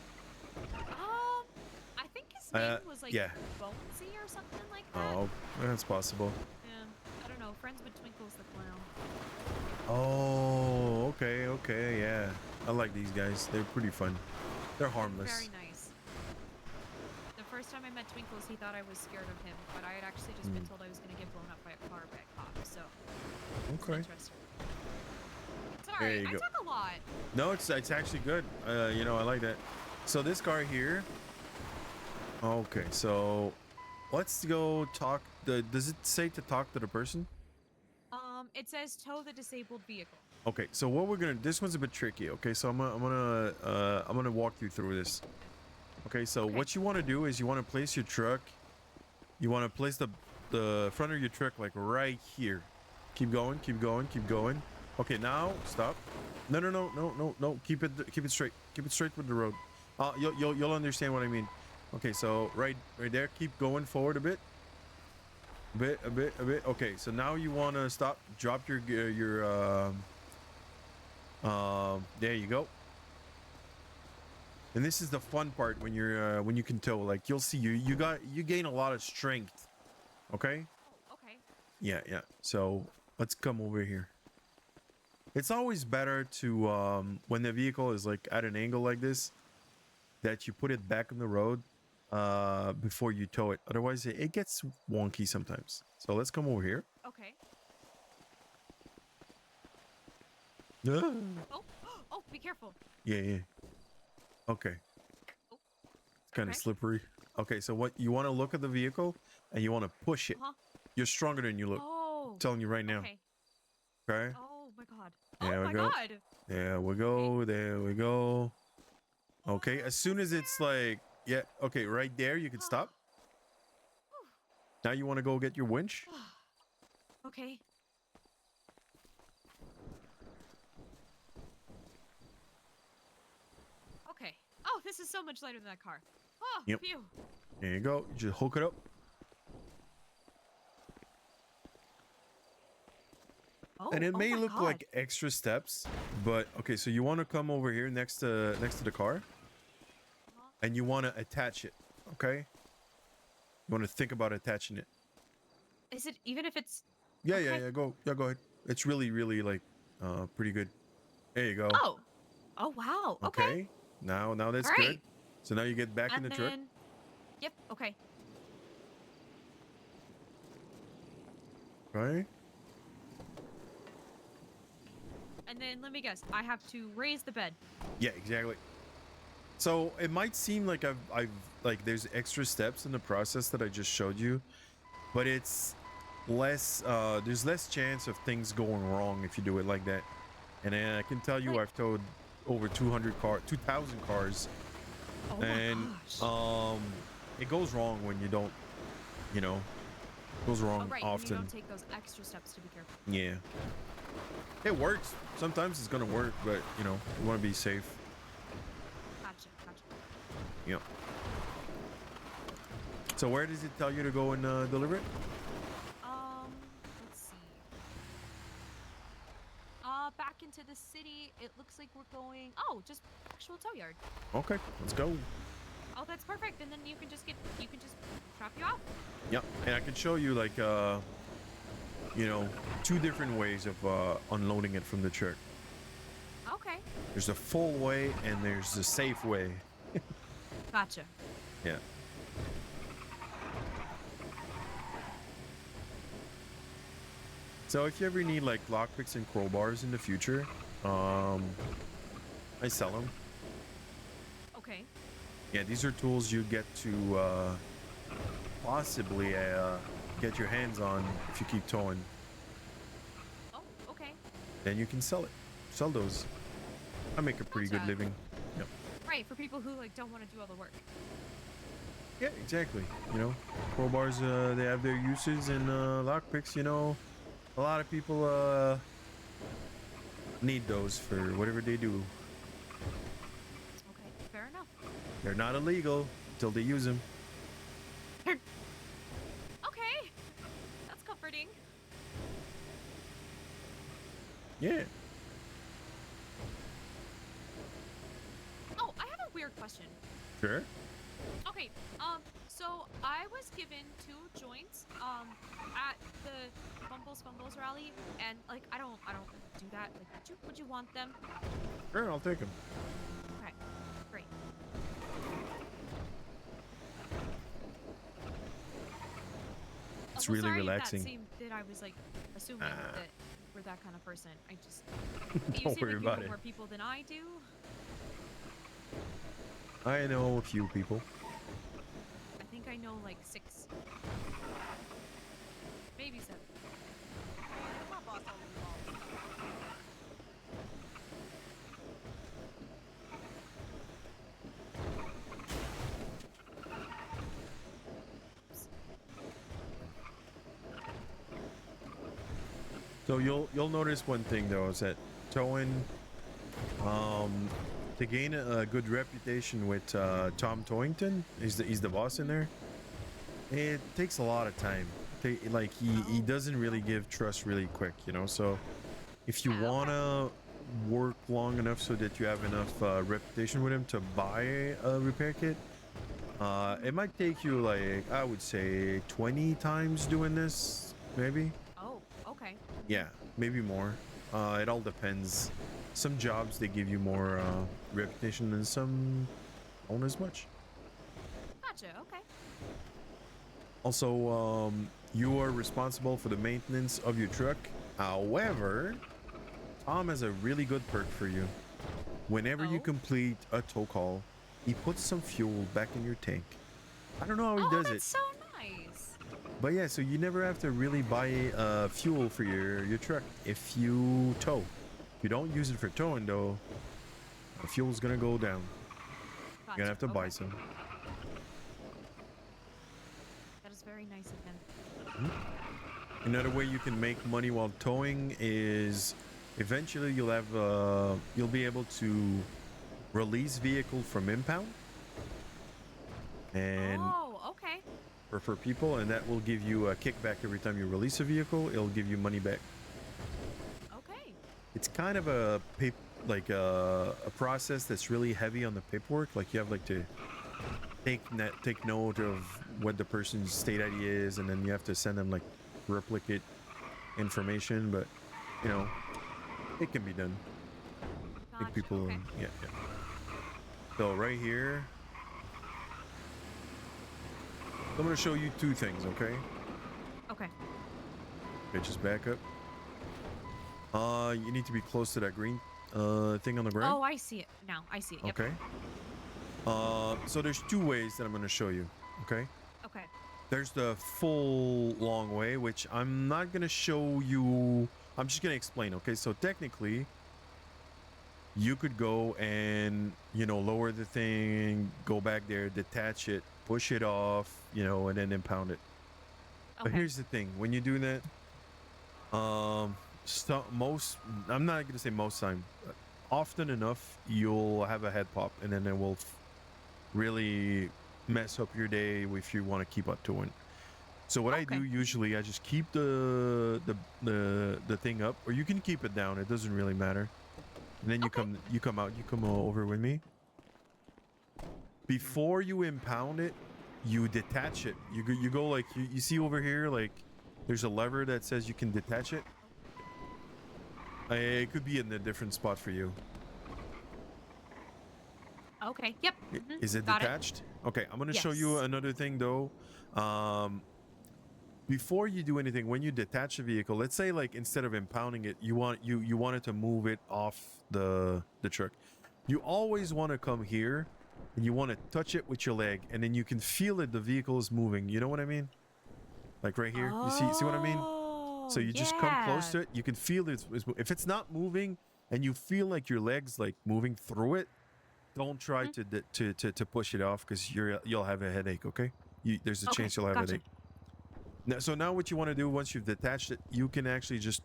S17: I think his name was like
S10: yeah.
S17: Bonesy or something like that.
S10: Oh, that's possible.
S17: Yeah, I don't know. Friends with Twinkles the Clown.
S10: Oh, okay, yeah. I like these guys. They're pretty fun. They're harmless.
S17: Very nice. The first time I met Twinkles, he thought I was scared of him, but I had actually just been told I was going to get blown up by a car by a cop, so. It's
S10: Okay.
S17: interesting.
S10: There
S17: Sorry,
S10: you
S17: I
S10: go.
S17: talk a lot.
S10: No, it's actually good. You know, I like that. So this car here. Okay, so let's go talk does it say to talk to the person?
S17: It says tow the disabled vehicle.
S10: Okay, so what we're gonna, this one's a bit tricky. Okay, so I'm gonna walk you through this. Okay, so what you want to do is you want to place your truck. You want to place the front of your truck like right here. Keep going, keep going, keep going. Okay, now stop. No. Keep it straight. Keep it straight with the road. You'll understand what I mean. Okay, so right there. Keep going forward a bit. A bit. Okay, so now you want to stop. Drop your there you go. And this is the fun part when you're when you can tow. Like you'll see you gain a lot of strength. Okay.
S17: Oh, okay.
S10: Yeah. So let's come over here. It's always better to when the vehicle is like at an angle like this, that you put it back on the road before you tow it. Otherwise, it gets wonky sometimes. So let's come over here.
S17: Okay.
S10: Ah.
S17: Oh, be careful.
S10: Yeah. Okay. It's kind of slippery. Okay, so what you want to look at the vehicle and you want to push it. You're stronger than you look.
S17: Oh.
S10: I'm telling you right now. Okay.
S17: Oh my god.
S10: There
S17: oh
S10: we
S17: my
S10: go.
S17: god.
S10: There we go. There we go. Okay, as soon as it's like, yeah, okay, right there, you can stop. Now you want to go get your winch?
S17: Okay. Okay. Oh, this is so much lighter than that car. Oh,
S10: Yep.
S17: phew.
S10: There you go. You just hook it up.
S17: Oh,
S10: And it may
S17: my
S10: look
S17: God.
S10: like extra steps, but okay, so you want to come over here next to the car, and you want to attach it. Okay. You want to think about attaching it.
S17: Is it even if it's
S10: Yeah. Go ahead. It's really like pretty good. There you go.
S17: Oh wow. Okay.
S10: Now that's
S17: All
S10: good.
S17: right.
S10: So now you get back in
S17: And
S10: the truck.
S17: then- Yep, okay.
S10: Right?
S17: And then let me guess, I have to raise the bed.
S10: Yeah, exactly. So it might seem like I've like there's extra steps in the process that I just showed you, but it's less there's less chance of things going wrong if you do it like that. And I can tell you I've towed over 200 2,000 cars.
S17: Oh my
S10: And
S17: gosh.
S10: it goes wrong when you don't, it goes wrong
S17: Oh, right, and you
S10: often.
S17: don't take those extra steps to be careful.
S10: Yeah. It works. Sometimes it's gonna work, but you want to be safe.
S17: Gotcha.
S10: Yep. So where does it tell you to go and deliver it?
S17: Let's see. Back into the city. It looks like we're going. Oh, just actual tow yard.
S10: Okay, let's go.
S17: Oh, that's perfect. And then you can just drop you off.
S10: Yep. And I can show you like two different ways of unloading it from the truck.
S17: Okay.
S10: There's a full way and there's the safe way.
S17: Gotcha.
S10: Yeah. So if you ever need like lockpicks and crowbars in the future, I sell them.
S17: Okay.
S10: Yeah, these are tools you get to possibly get your hands on if you keep towing.
S17: Oh, okay.
S10: Then you can sell it. Sell those. I make a pretty good
S17: Gotcha.
S10: living. Yep.
S17: Right, for people who like don't want to do all the work.
S10: Yeah, exactly. Crowbars, they have their uses, and lockpicks, a lot of people need those for whatever they do.
S17: Okay, fair enough.
S10: They're not illegal until they use them.
S17: Okay. That's comforting.
S10: Yeah.
S17: Oh, I have a weird question.
S10: Sure.
S17: Okay, so I was given 2 joints, at the Fumbles rally, and like I don't do that. Like, would you want them?
S10: Sure, I'll take them.
S17: Okay, great.
S10: It's
S17: Well,
S10: really
S17: sorry if
S10: relaxing.
S17: That seemed that I was like assuming that we're that kind of person. I just you
S10: Don't
S17: seem
S10: worry
S17: like you
S10: about
S17: know
S10: it.
S17: more people than I do.
S10: I know a few people.
S17: I think I know like 6. babysit.
S23: My boss only involves.
S10: So you'll notice one thing though is that towing, to gain a good reputation with Tom Toyington, he's the boss in there. It takes a lot of time. Like he doesn't really give trust really quick, you know. So if you wanna work long enough so that you have enough reputation with him to buy a repair kit, it might take you like I would say 20 times doing this, maybe.
S17: Oh, okay.
S10: Yeah, maybe more. It all depends. Some jobs they give you more reputation, and some don't as much.
S17: Gotcha. Okay.
S10: Also, you are responsible for the maintenance of your truck. However, Tom has a really good perk for you. Whenever you complete a tow call, he puts some fuel back in your tank. I don't know how he does it.
S17: That's so nice.
S10: But yeah, so you never have to really buy fuel for your truck if you tow. If you don't use it for towing though, the fuel's gonna go down. You're gonna have to buy some.
S17: That is very nice of him.
S10: Another way you can make money while towing is eventually you'll be able to release vehicle from impound. And
S17: okay.
S10: for people, and that will give you a kickback every time you release a vehicle. It'll give you money back.
S17: Okay.
S10: It's kind of a process that's really heavy on the paperwork. Like you have like to take note of what the person's state ID is, and then you have to send them like replicate information. But you know, it can be done. I think people, yeah. So right here, I'm going to show you two things, okay?
S17: Okay.
S10: Okay, just back up. You need to be close to that green thing on the ground.
S17: Oh, I see it now. I see it. Yep.
S10: Okay. So there's two ways that I'm going to show you, okay?
S17: Okay.
S10: There's the full long way, which I'm not going to show you. I'm just going to explain, okay? So technically, you could go and, you know, lower the thing, go back there, detach it, push it off, you know, and then impound it. But here's the thing. When you do that, I'm not going to say most time, but often enough, you'll have a head pop, and then it will really mess up your day if you want to keep up to it. So what I do usually, I just keep the thing up, or you can keep it down. It doesn't really matter. And then you come over with me. Before you impound it, you detach it. You go like you see over here, like there's a lever that says you can detach it. It could be in a different spot for you.
S17: Okay. Yep.
S10: Is it
S17: Got
S10: detached? Okay, I'm gonna show you another thing though. Before you do anything, when you detach a vehicle, let's say like instead of impounding it, you wanted to move it off the truck. You always want to come here and you want to touch it with your leg, and then you can feel it, the vehicle is moving. You know what I mean? Like right here. You see what I mean? So you just come close to it, you can feel it. If it's not moving and you feel like your legs like moving through it, don't try to push it off, because you'll have a headache. Okay, there's a chance you'll have a headache. So now what you want to do, once you've detached it, you can actually just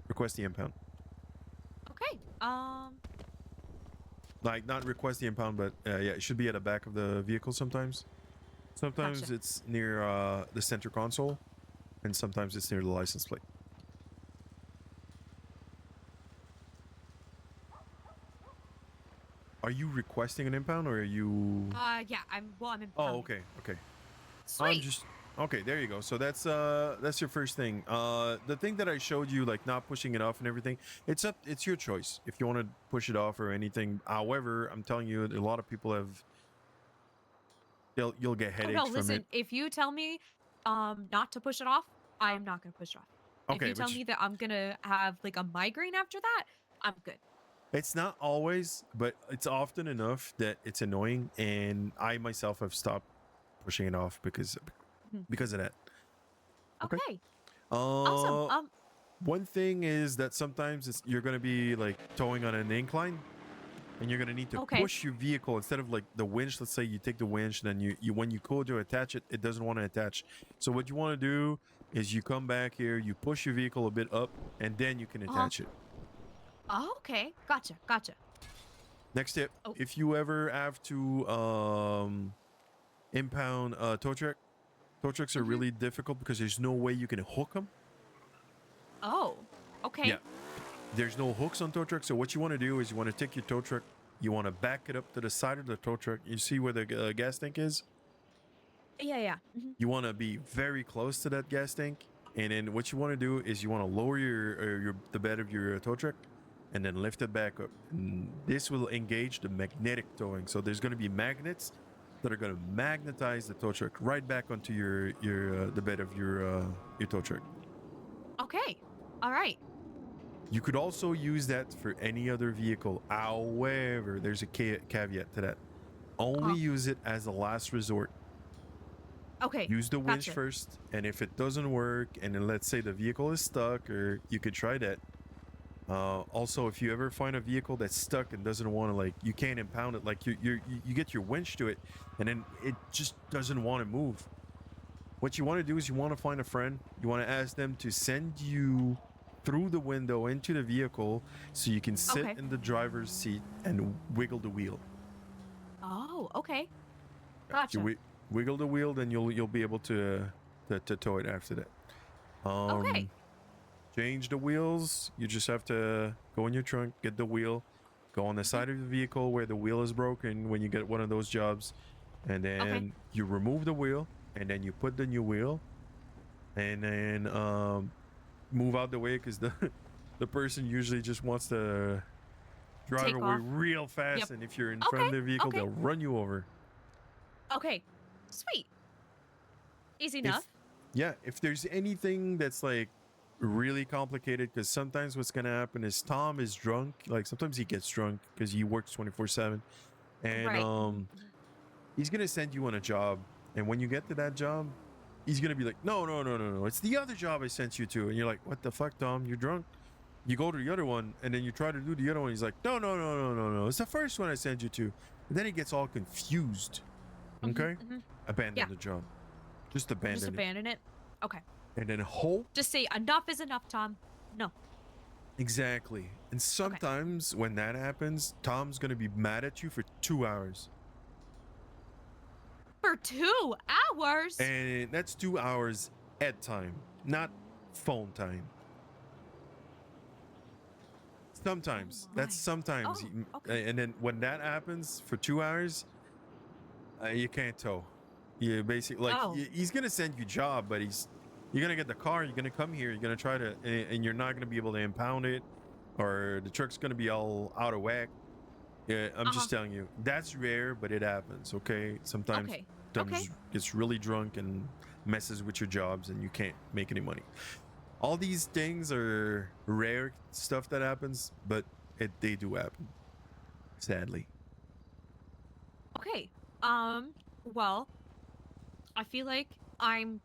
S10: request the impound.
S17: Okay.
S10: Like not request the impound, but yeah, it should be at the back of the vehicle sometimes. Sometimes it's near the center console, and sometimes it's near the license plate. Are you requesting an impound, or are you?
S17: Yeah, I'm in.
S10: Oh, okay.
S17: Sweet.
S10: Okay, there you go. So that's your first thing. The thing that I showed you, like not pushing it off and everything, it's your choice if you want to push it off or anything. However, I'm telling you, a lot of people you'll get headaches
S17: Oh no, listen,
S10: from it.
S17: if you tell me not to push it off, I am not gonna push it off.
S10: Okay,
S17: if you tell me that I'm gonna have like a migraine after that, I'm good.
S10: It's not always, but it's often enough that it's annoying, and I myself have stopped pushing it off because of that.
S17: Okay. Awesome.
S10: One thing is that sometimes you're going to be like towing on an incline, and you're going to need to push your vehicle instead of like the winch. Let's say you take the winch, then you when you go to attach it, it doesn't want to attach. So what you want to do is you come back here, you push your vehicle a bit up, and then you can attach it.
S17: Oh, okay. Gotcha.
S10: Next tip: if you ever have to impound tow trucks are really difficult because there's no way you can hook them.
S17: Oh, okay.
S10: Yeah. There's no hooks on tow trucks. So what you want to do is you want to take your tow truck, you want to back it up to the side of the tow truck. You see where the gas tank is?
S17: Yeah.
S10: You want to be very close to that gas tank. And then what you want to do is you want to lower the bed of your tow truck and then lift it back up. And this will engage the magnetic towing. So there's going to be magnets that are going to magnetize the tow truck right back onto the bed of your tow truck.
S17: Okay. All right.
S10: You could also use that for any other vehicle. However, there's a caveat to that. Only use it as a last resort.
S17: Okay.
S10: Use the winch first, and if it doesn't work, and then let's say the vehicle is stuck, or you could try that. Also, if you ever find a vehicle that's stuck and doesn't want to, like, you can't impound it, like you get your winch to it, and then it just doesn't want to move. What you want to do is you want to find a friend. You want to ask them to send you through the window into the vehicle so you can sit in the driver's seat and wiggle the wheel.
S17: Oh, okay. Gotcha.
S10: You wiggle the wheel, then you'll be able to tow it after that.
S17: Okay.
S10: Change the wheels. You just have to go in your trunk, get the wheel, go on the side of the vehicle where the wheel is broken when you get one of those jobs, and then you remove the wheel, and then you put the new wheel, and then move out the way because the person usually just wants to drive
S17: Take
S10: away
S17: off.
S10: real fast,
S17: Yep.
S10: and if you're in front of the vehicle, they'll run you over.
S17: Okay. Sweet. Easy enough.
S10: If there's anything that's like really complicated, because sometimes what's gonna happen is Tom is drunk. Like sometimes he gets drunk because he works 24/7, and he's gonna send you on a job, and when you get to that job, he's gonna be like, no, it's the other job I sent you to, and you're like, what the fuck, Tom? You're drunk. You go to the other one, and then you try to do the other one. He's like, no, it's the first one I sent you to, and then he gets all confused. Okay, abandon the job. Just abandon
S17: it. Okay.
S10: And then hope.
S17: Just say enough is enough, Tom. No.
S10: Exactly. And sometimes when that happens, Tom's gonna be mad at you for 2 hours.
S17: For 2 hours?
S10: And that's 2 hours at time, not phone time. Sometimes. That's sometimes. And then when that happens for 2 hours, you can't tow. You basically he's gonna send you a job, but you're gonna get the car, you're gonna come here, you're gonna try to, and you're not gonna be able to impound it, or the truck's gonna be all out of whack. Yeah, I'm just telling you, that's rare, but it happens. Okay, sometimes Tom gets really drunk and messes with your jobs, and you can't make any money. All these things are rare stuff that happens, but they do happen, sadly.
S17: Okay. Well, I feel like I'm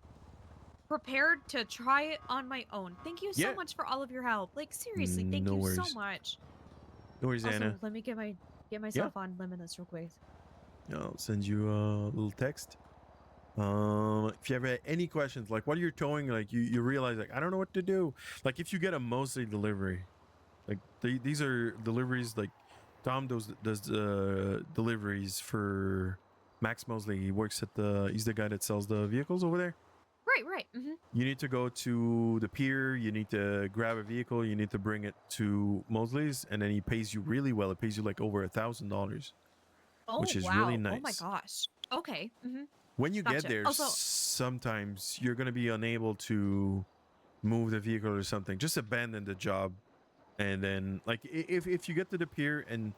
S17: prepared to try it on my own. Thank you so much for all of your help. Like seriously, thank
S10: No
S17: you
S10: worries.
S17: so much.
S10: No worries,
S17: Also,
S10: Anna.
S17: let me get myself on Limitless real quick.
S10: I'll send you a little text. If you ever had any questions, like what you're towing, like you realize, like, I don't know what to do. Like if you get a Mosley delivery, like these are deliveries, like Tom does deliveries for Max Mosley. He works at he's the guy that sells the vehicles over there.
S17: Right.
S10: You need to go to the pier, you need to grab a vehicle, you need to bring it to Mosley's, and then he pays you really well. It pays you like over $1,000.
S17: Oh,
S10: which is
S17: wow.
S10: really nice.
S17: Oh my gosh. Okay.
S10: When you
S17: Gotcha.
S10: get there,
S17: Also,
S10: sometimes you're going to be unable to move the vehicle or something. Just abandon the job. And then, like, if you get to the pier and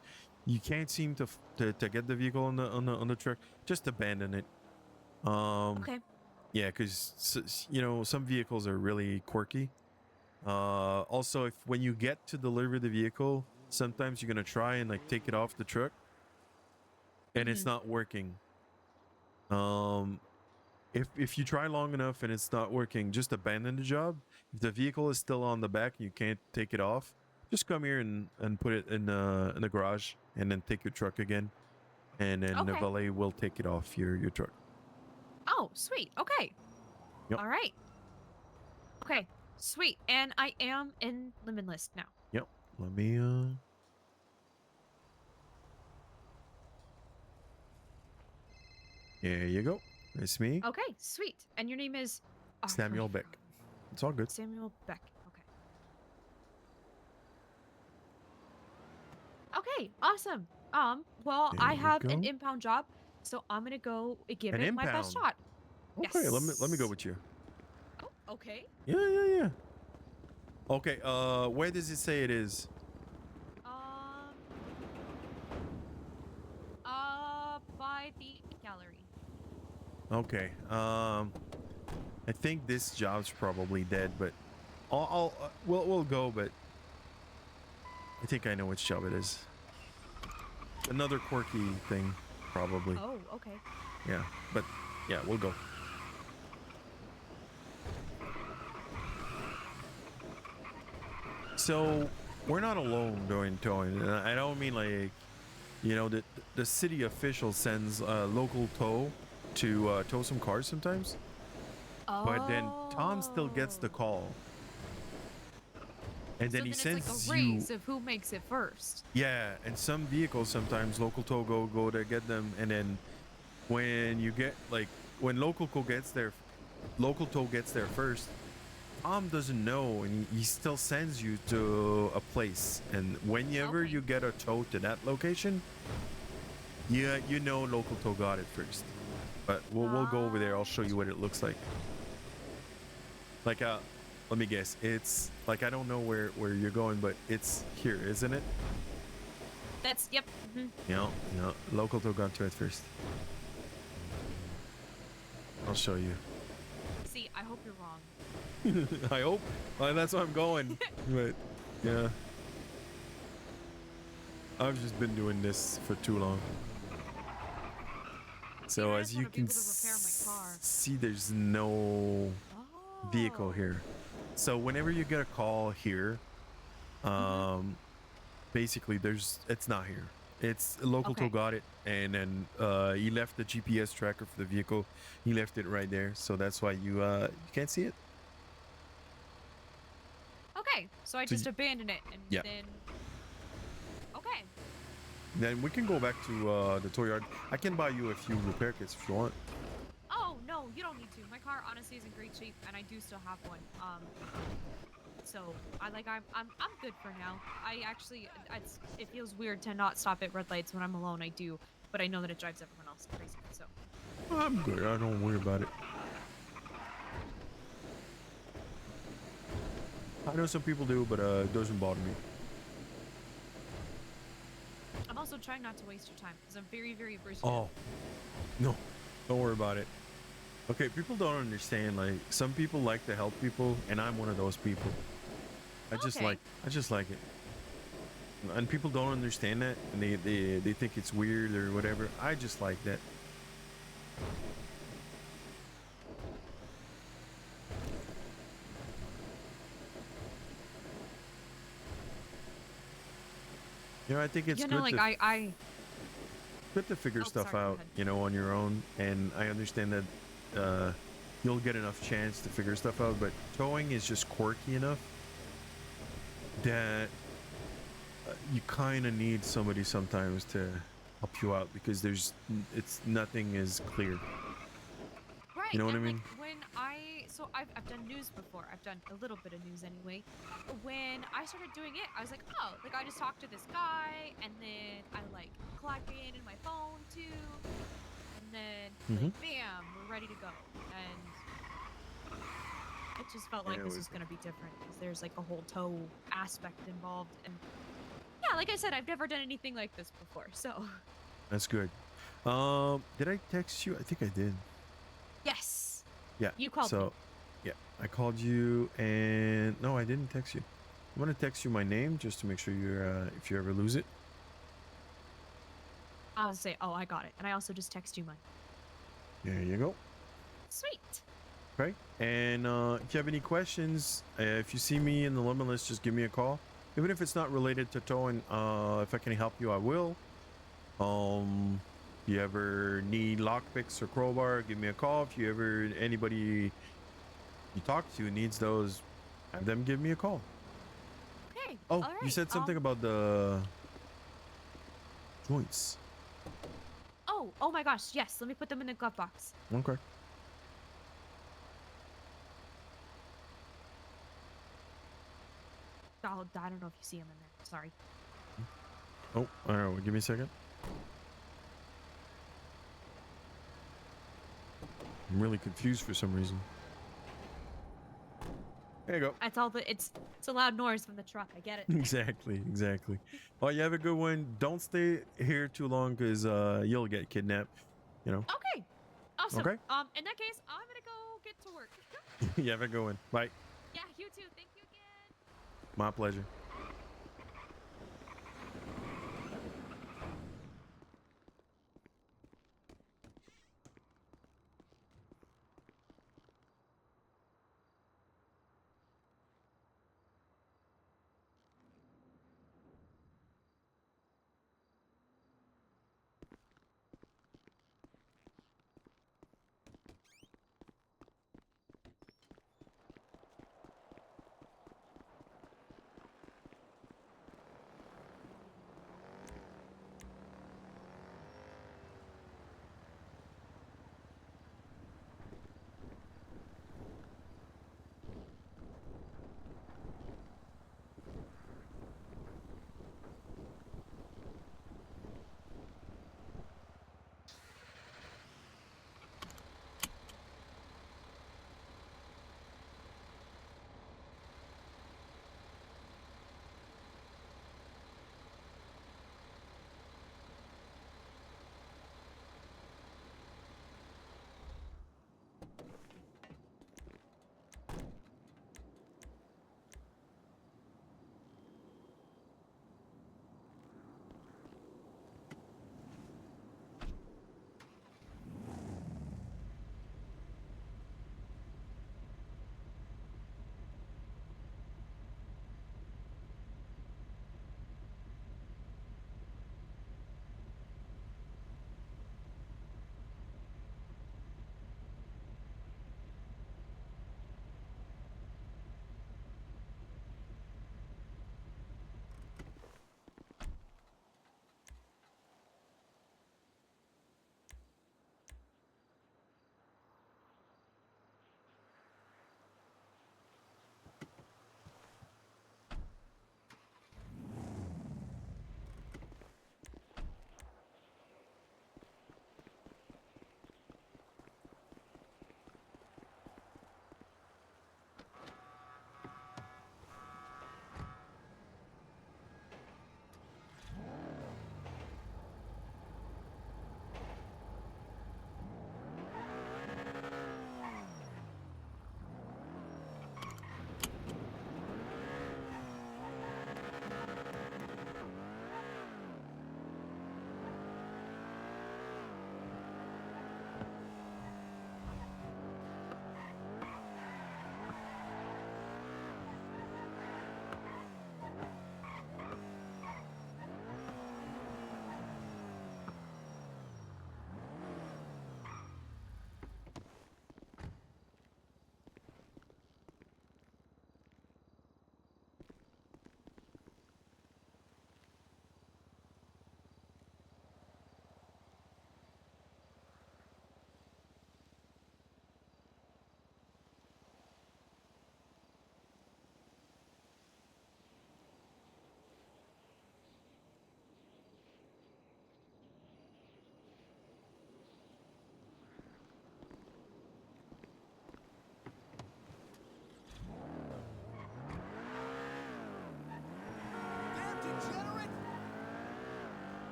S10: you can't seem to get the vehicle on the truck, just abandon it.
S17: okay.
S10: Yeah, because some vehicles are really quirky. Also, when you get to deliver the vehicle, sometimes you're gonna try and like take it off the truck, and it's not working. if you try long enough and it's not working, just abandon the job. If the vehicle is still on the back and you can't take it off, just come here and put it in the garage, and then take your truck again, and then the
S17: Okay.
S10: valet will take it off your truck.
S17: Oh, sweet. Okay.
S10: Yep.
S17: All right. Okay, sweet. And I am in limit list now.
S10: Yep. Let me There you go. It's me,
S17: Okay, sweet. And your name is
S10: Samuel Beck. It's all good.
S17: Samuel Beck. Okay, awesome. Well,
S10: There
S17: I
S10: we
S17: have an
S10: go.
S17: impound job, so I'm gonna go give
S10: An
S17: it my best
S10: impound?
S17: shot.
S10: Okay,
S17: Yes.
S10: let me go with you.
S17: Oh, okay.
S10: Yeah. Okay, where does it say it is?
S17: By the gallery.
S10: Okay. I think this job's probably dead, but we'll go. But I think I know which job it is. Another quirky thing, probably.
S17: Oh, okay.
S10: Yeah, but yeah, we'll go. So we're not alone doing towing. And I don't mean like, you know, the city official sends local tow to tow some cars sometimes. But then Tom still gets the call. And then
S17: So
S10: he
S17: it's
S10: sends
S17: like a
S10: you.
S17: race of who makes it first.
S10: Yeah, and some vehicles sometimes local tow go to get them, and then when you get like when local tow gets there first, Tom doesn't know, and he still sends you to a place. And whenever you get a tow to that location, you know local tow got it first. But we'll go over there. I'll show you what it looks like. Like let me guess. It's like I don't know where you're going, but it's here, isn't it?
S17: That's yep. Mhm.
S10: Yeah. Local tow got to it first. I'll show you.
S17: See, I hope you're wrong.
S10: I hope. Well, that's why I'm going. But yeah, I've just been doing this for too long. So as you can see, there's no vehicle here. So whenever you get a call here, basically it's not here. It's local tow got it, and then he left the GPS tracker for the vehicle. He left it right there, so that's why you can't see it.
S17: Okay, so I
S10: So
S17: just abandon it and
S10: yeah.
S17: then. Okay.
S10: Then we can go back to the tow yard. I can buy you a few repair kits if you want.
S17: Oh no, you don't need to. My car honestly is in great shape, and I do still have one. So I'm good for now. I actually, it feels weird to not stop at red lights when I'm alone. I do, but I know that it drives everyone else crazy. So.
S10: I'm good. I don't worry about it. I know some people do, but it doesn't bother me.
S17: I'm also trying not to waste your time because I'm very, very appreciative.
S10: Oh, no, don't worry about it. Okay, people don't understand. Like some people like to help people, and I'm one of those people. I just like it. And people don't understand that, and they think it's weird or whatever. I just like that. You know, I think it's
S17: You know,
S10: good
S17: like
S10: good to figure stuff
S17: sorry, go
S10: out,
S17: ahead.
S10: you know, on your own. And I understand that you'll get enough chance to figure stuff out, but towing is just quirky enough that you kind of need somebody sometimes to help you out, because nothing is clear.
S17: Right.
S10: You know what I
S17: and,
S10: mean?
S17: Like, I've done news before. I've done a little bit of news anyway. When I started doing it, I was like, oh, like I just talked to this guy, and then I like clocked in my phone too, and then like, bam, we're ready to go. And it just felt like this was gonna be different because there's like a whole tow aspect involved, and yeah, like I said, I've never done anything like this before, so.
S10: That's good. Did I text you? I think I did.
S17: Yes.
S10: Yeah.
S17: You called me.
S10: Yeah, I called you, and no, I didn't text you. I'm gonna text you my name just to make sure you're if you ever lose it.
S17: I'll say, oh, I got it, and I also just text you mine.
S10: There you go.
S17: Sweet.
S10: Okay. And if you have any questions, if you see me in the Limitless, just give me a call. Even if it's not related to towing, if I can help you, I will. If you ever need lockpicks or crowbar, give me a call. If you ever anybody you talk to needs those, have them give me a call.
S17: Okay.
S10: Oh,
S17: all right.
S10: you said something about the joints.
S17: Oh my gosh. Yes. Let me put them in the glove box.
S10: Okay.
S17: Oh, I don't know if you see them in there. Sorry.
S10: Oh, I don't know. Give me a second. I'm really confused for some reason. There you go.
S17: It's all the it's a loud noise from the truck. I get it.
S10: Exactly. Well, you have a good one. Don't stay here too long because you'll get kidnapped. You know.
S17: Okay. Awesome.
S10: Okay.
S17: In that case, I'm gonna go get to work.
S10: You have a good one. Bye.
S17: Yeah, you too. Thank you again.
S10: My pleasure.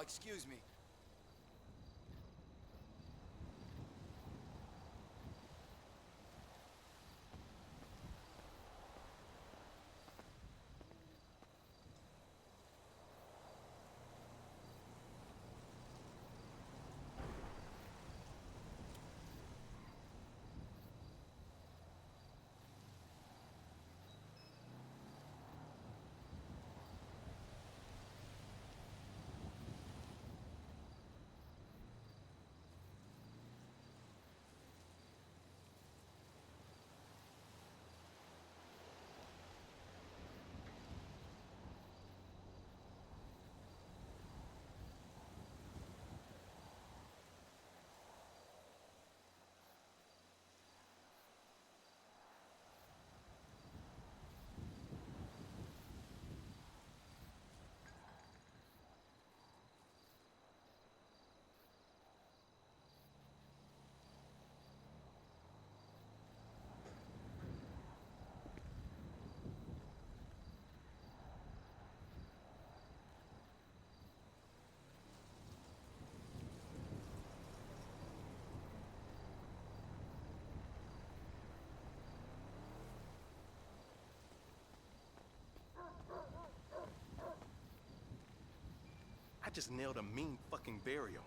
S16: excuse me.
S14: I just nailed a mean fucking burial.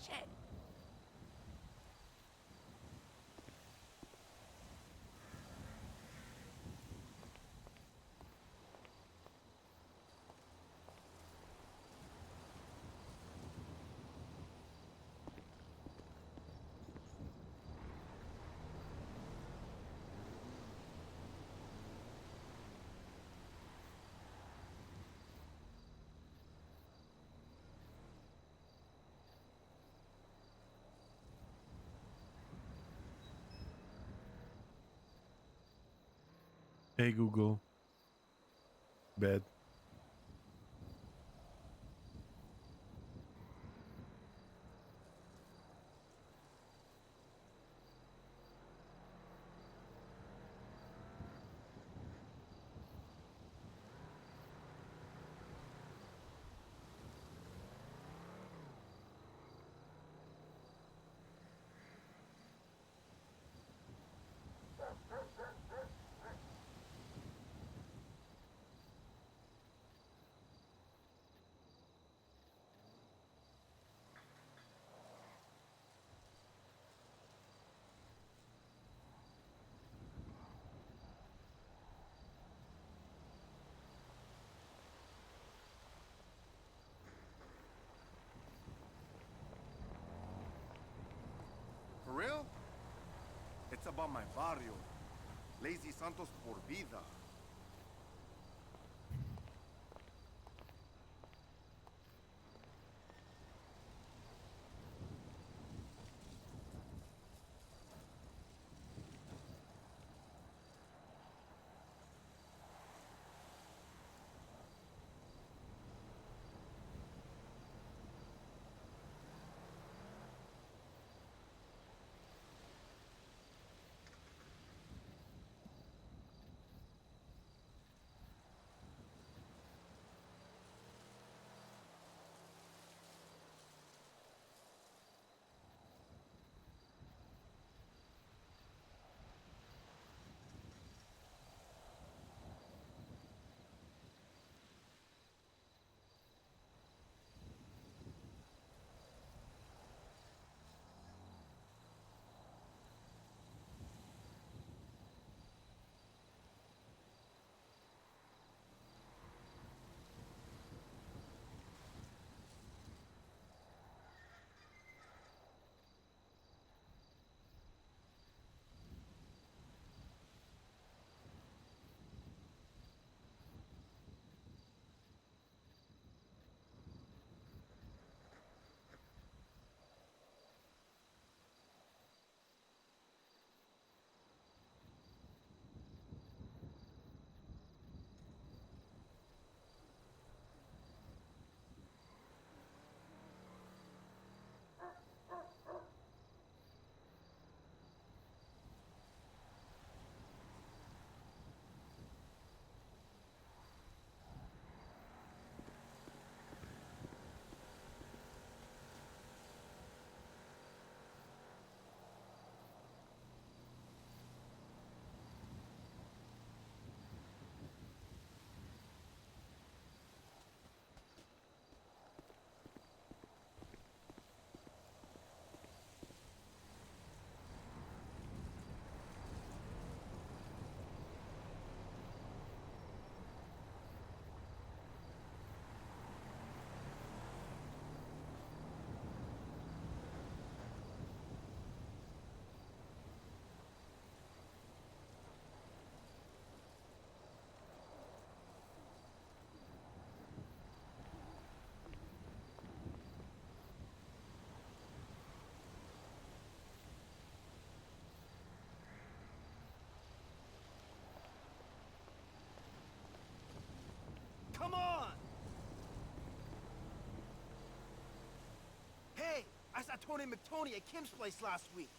S16: Shit.
S10: Hey Google. Bed.
S14: For real? It's about my barrio. Lazy Santos por vida.
S16: Tony McTony at Kim's place last week.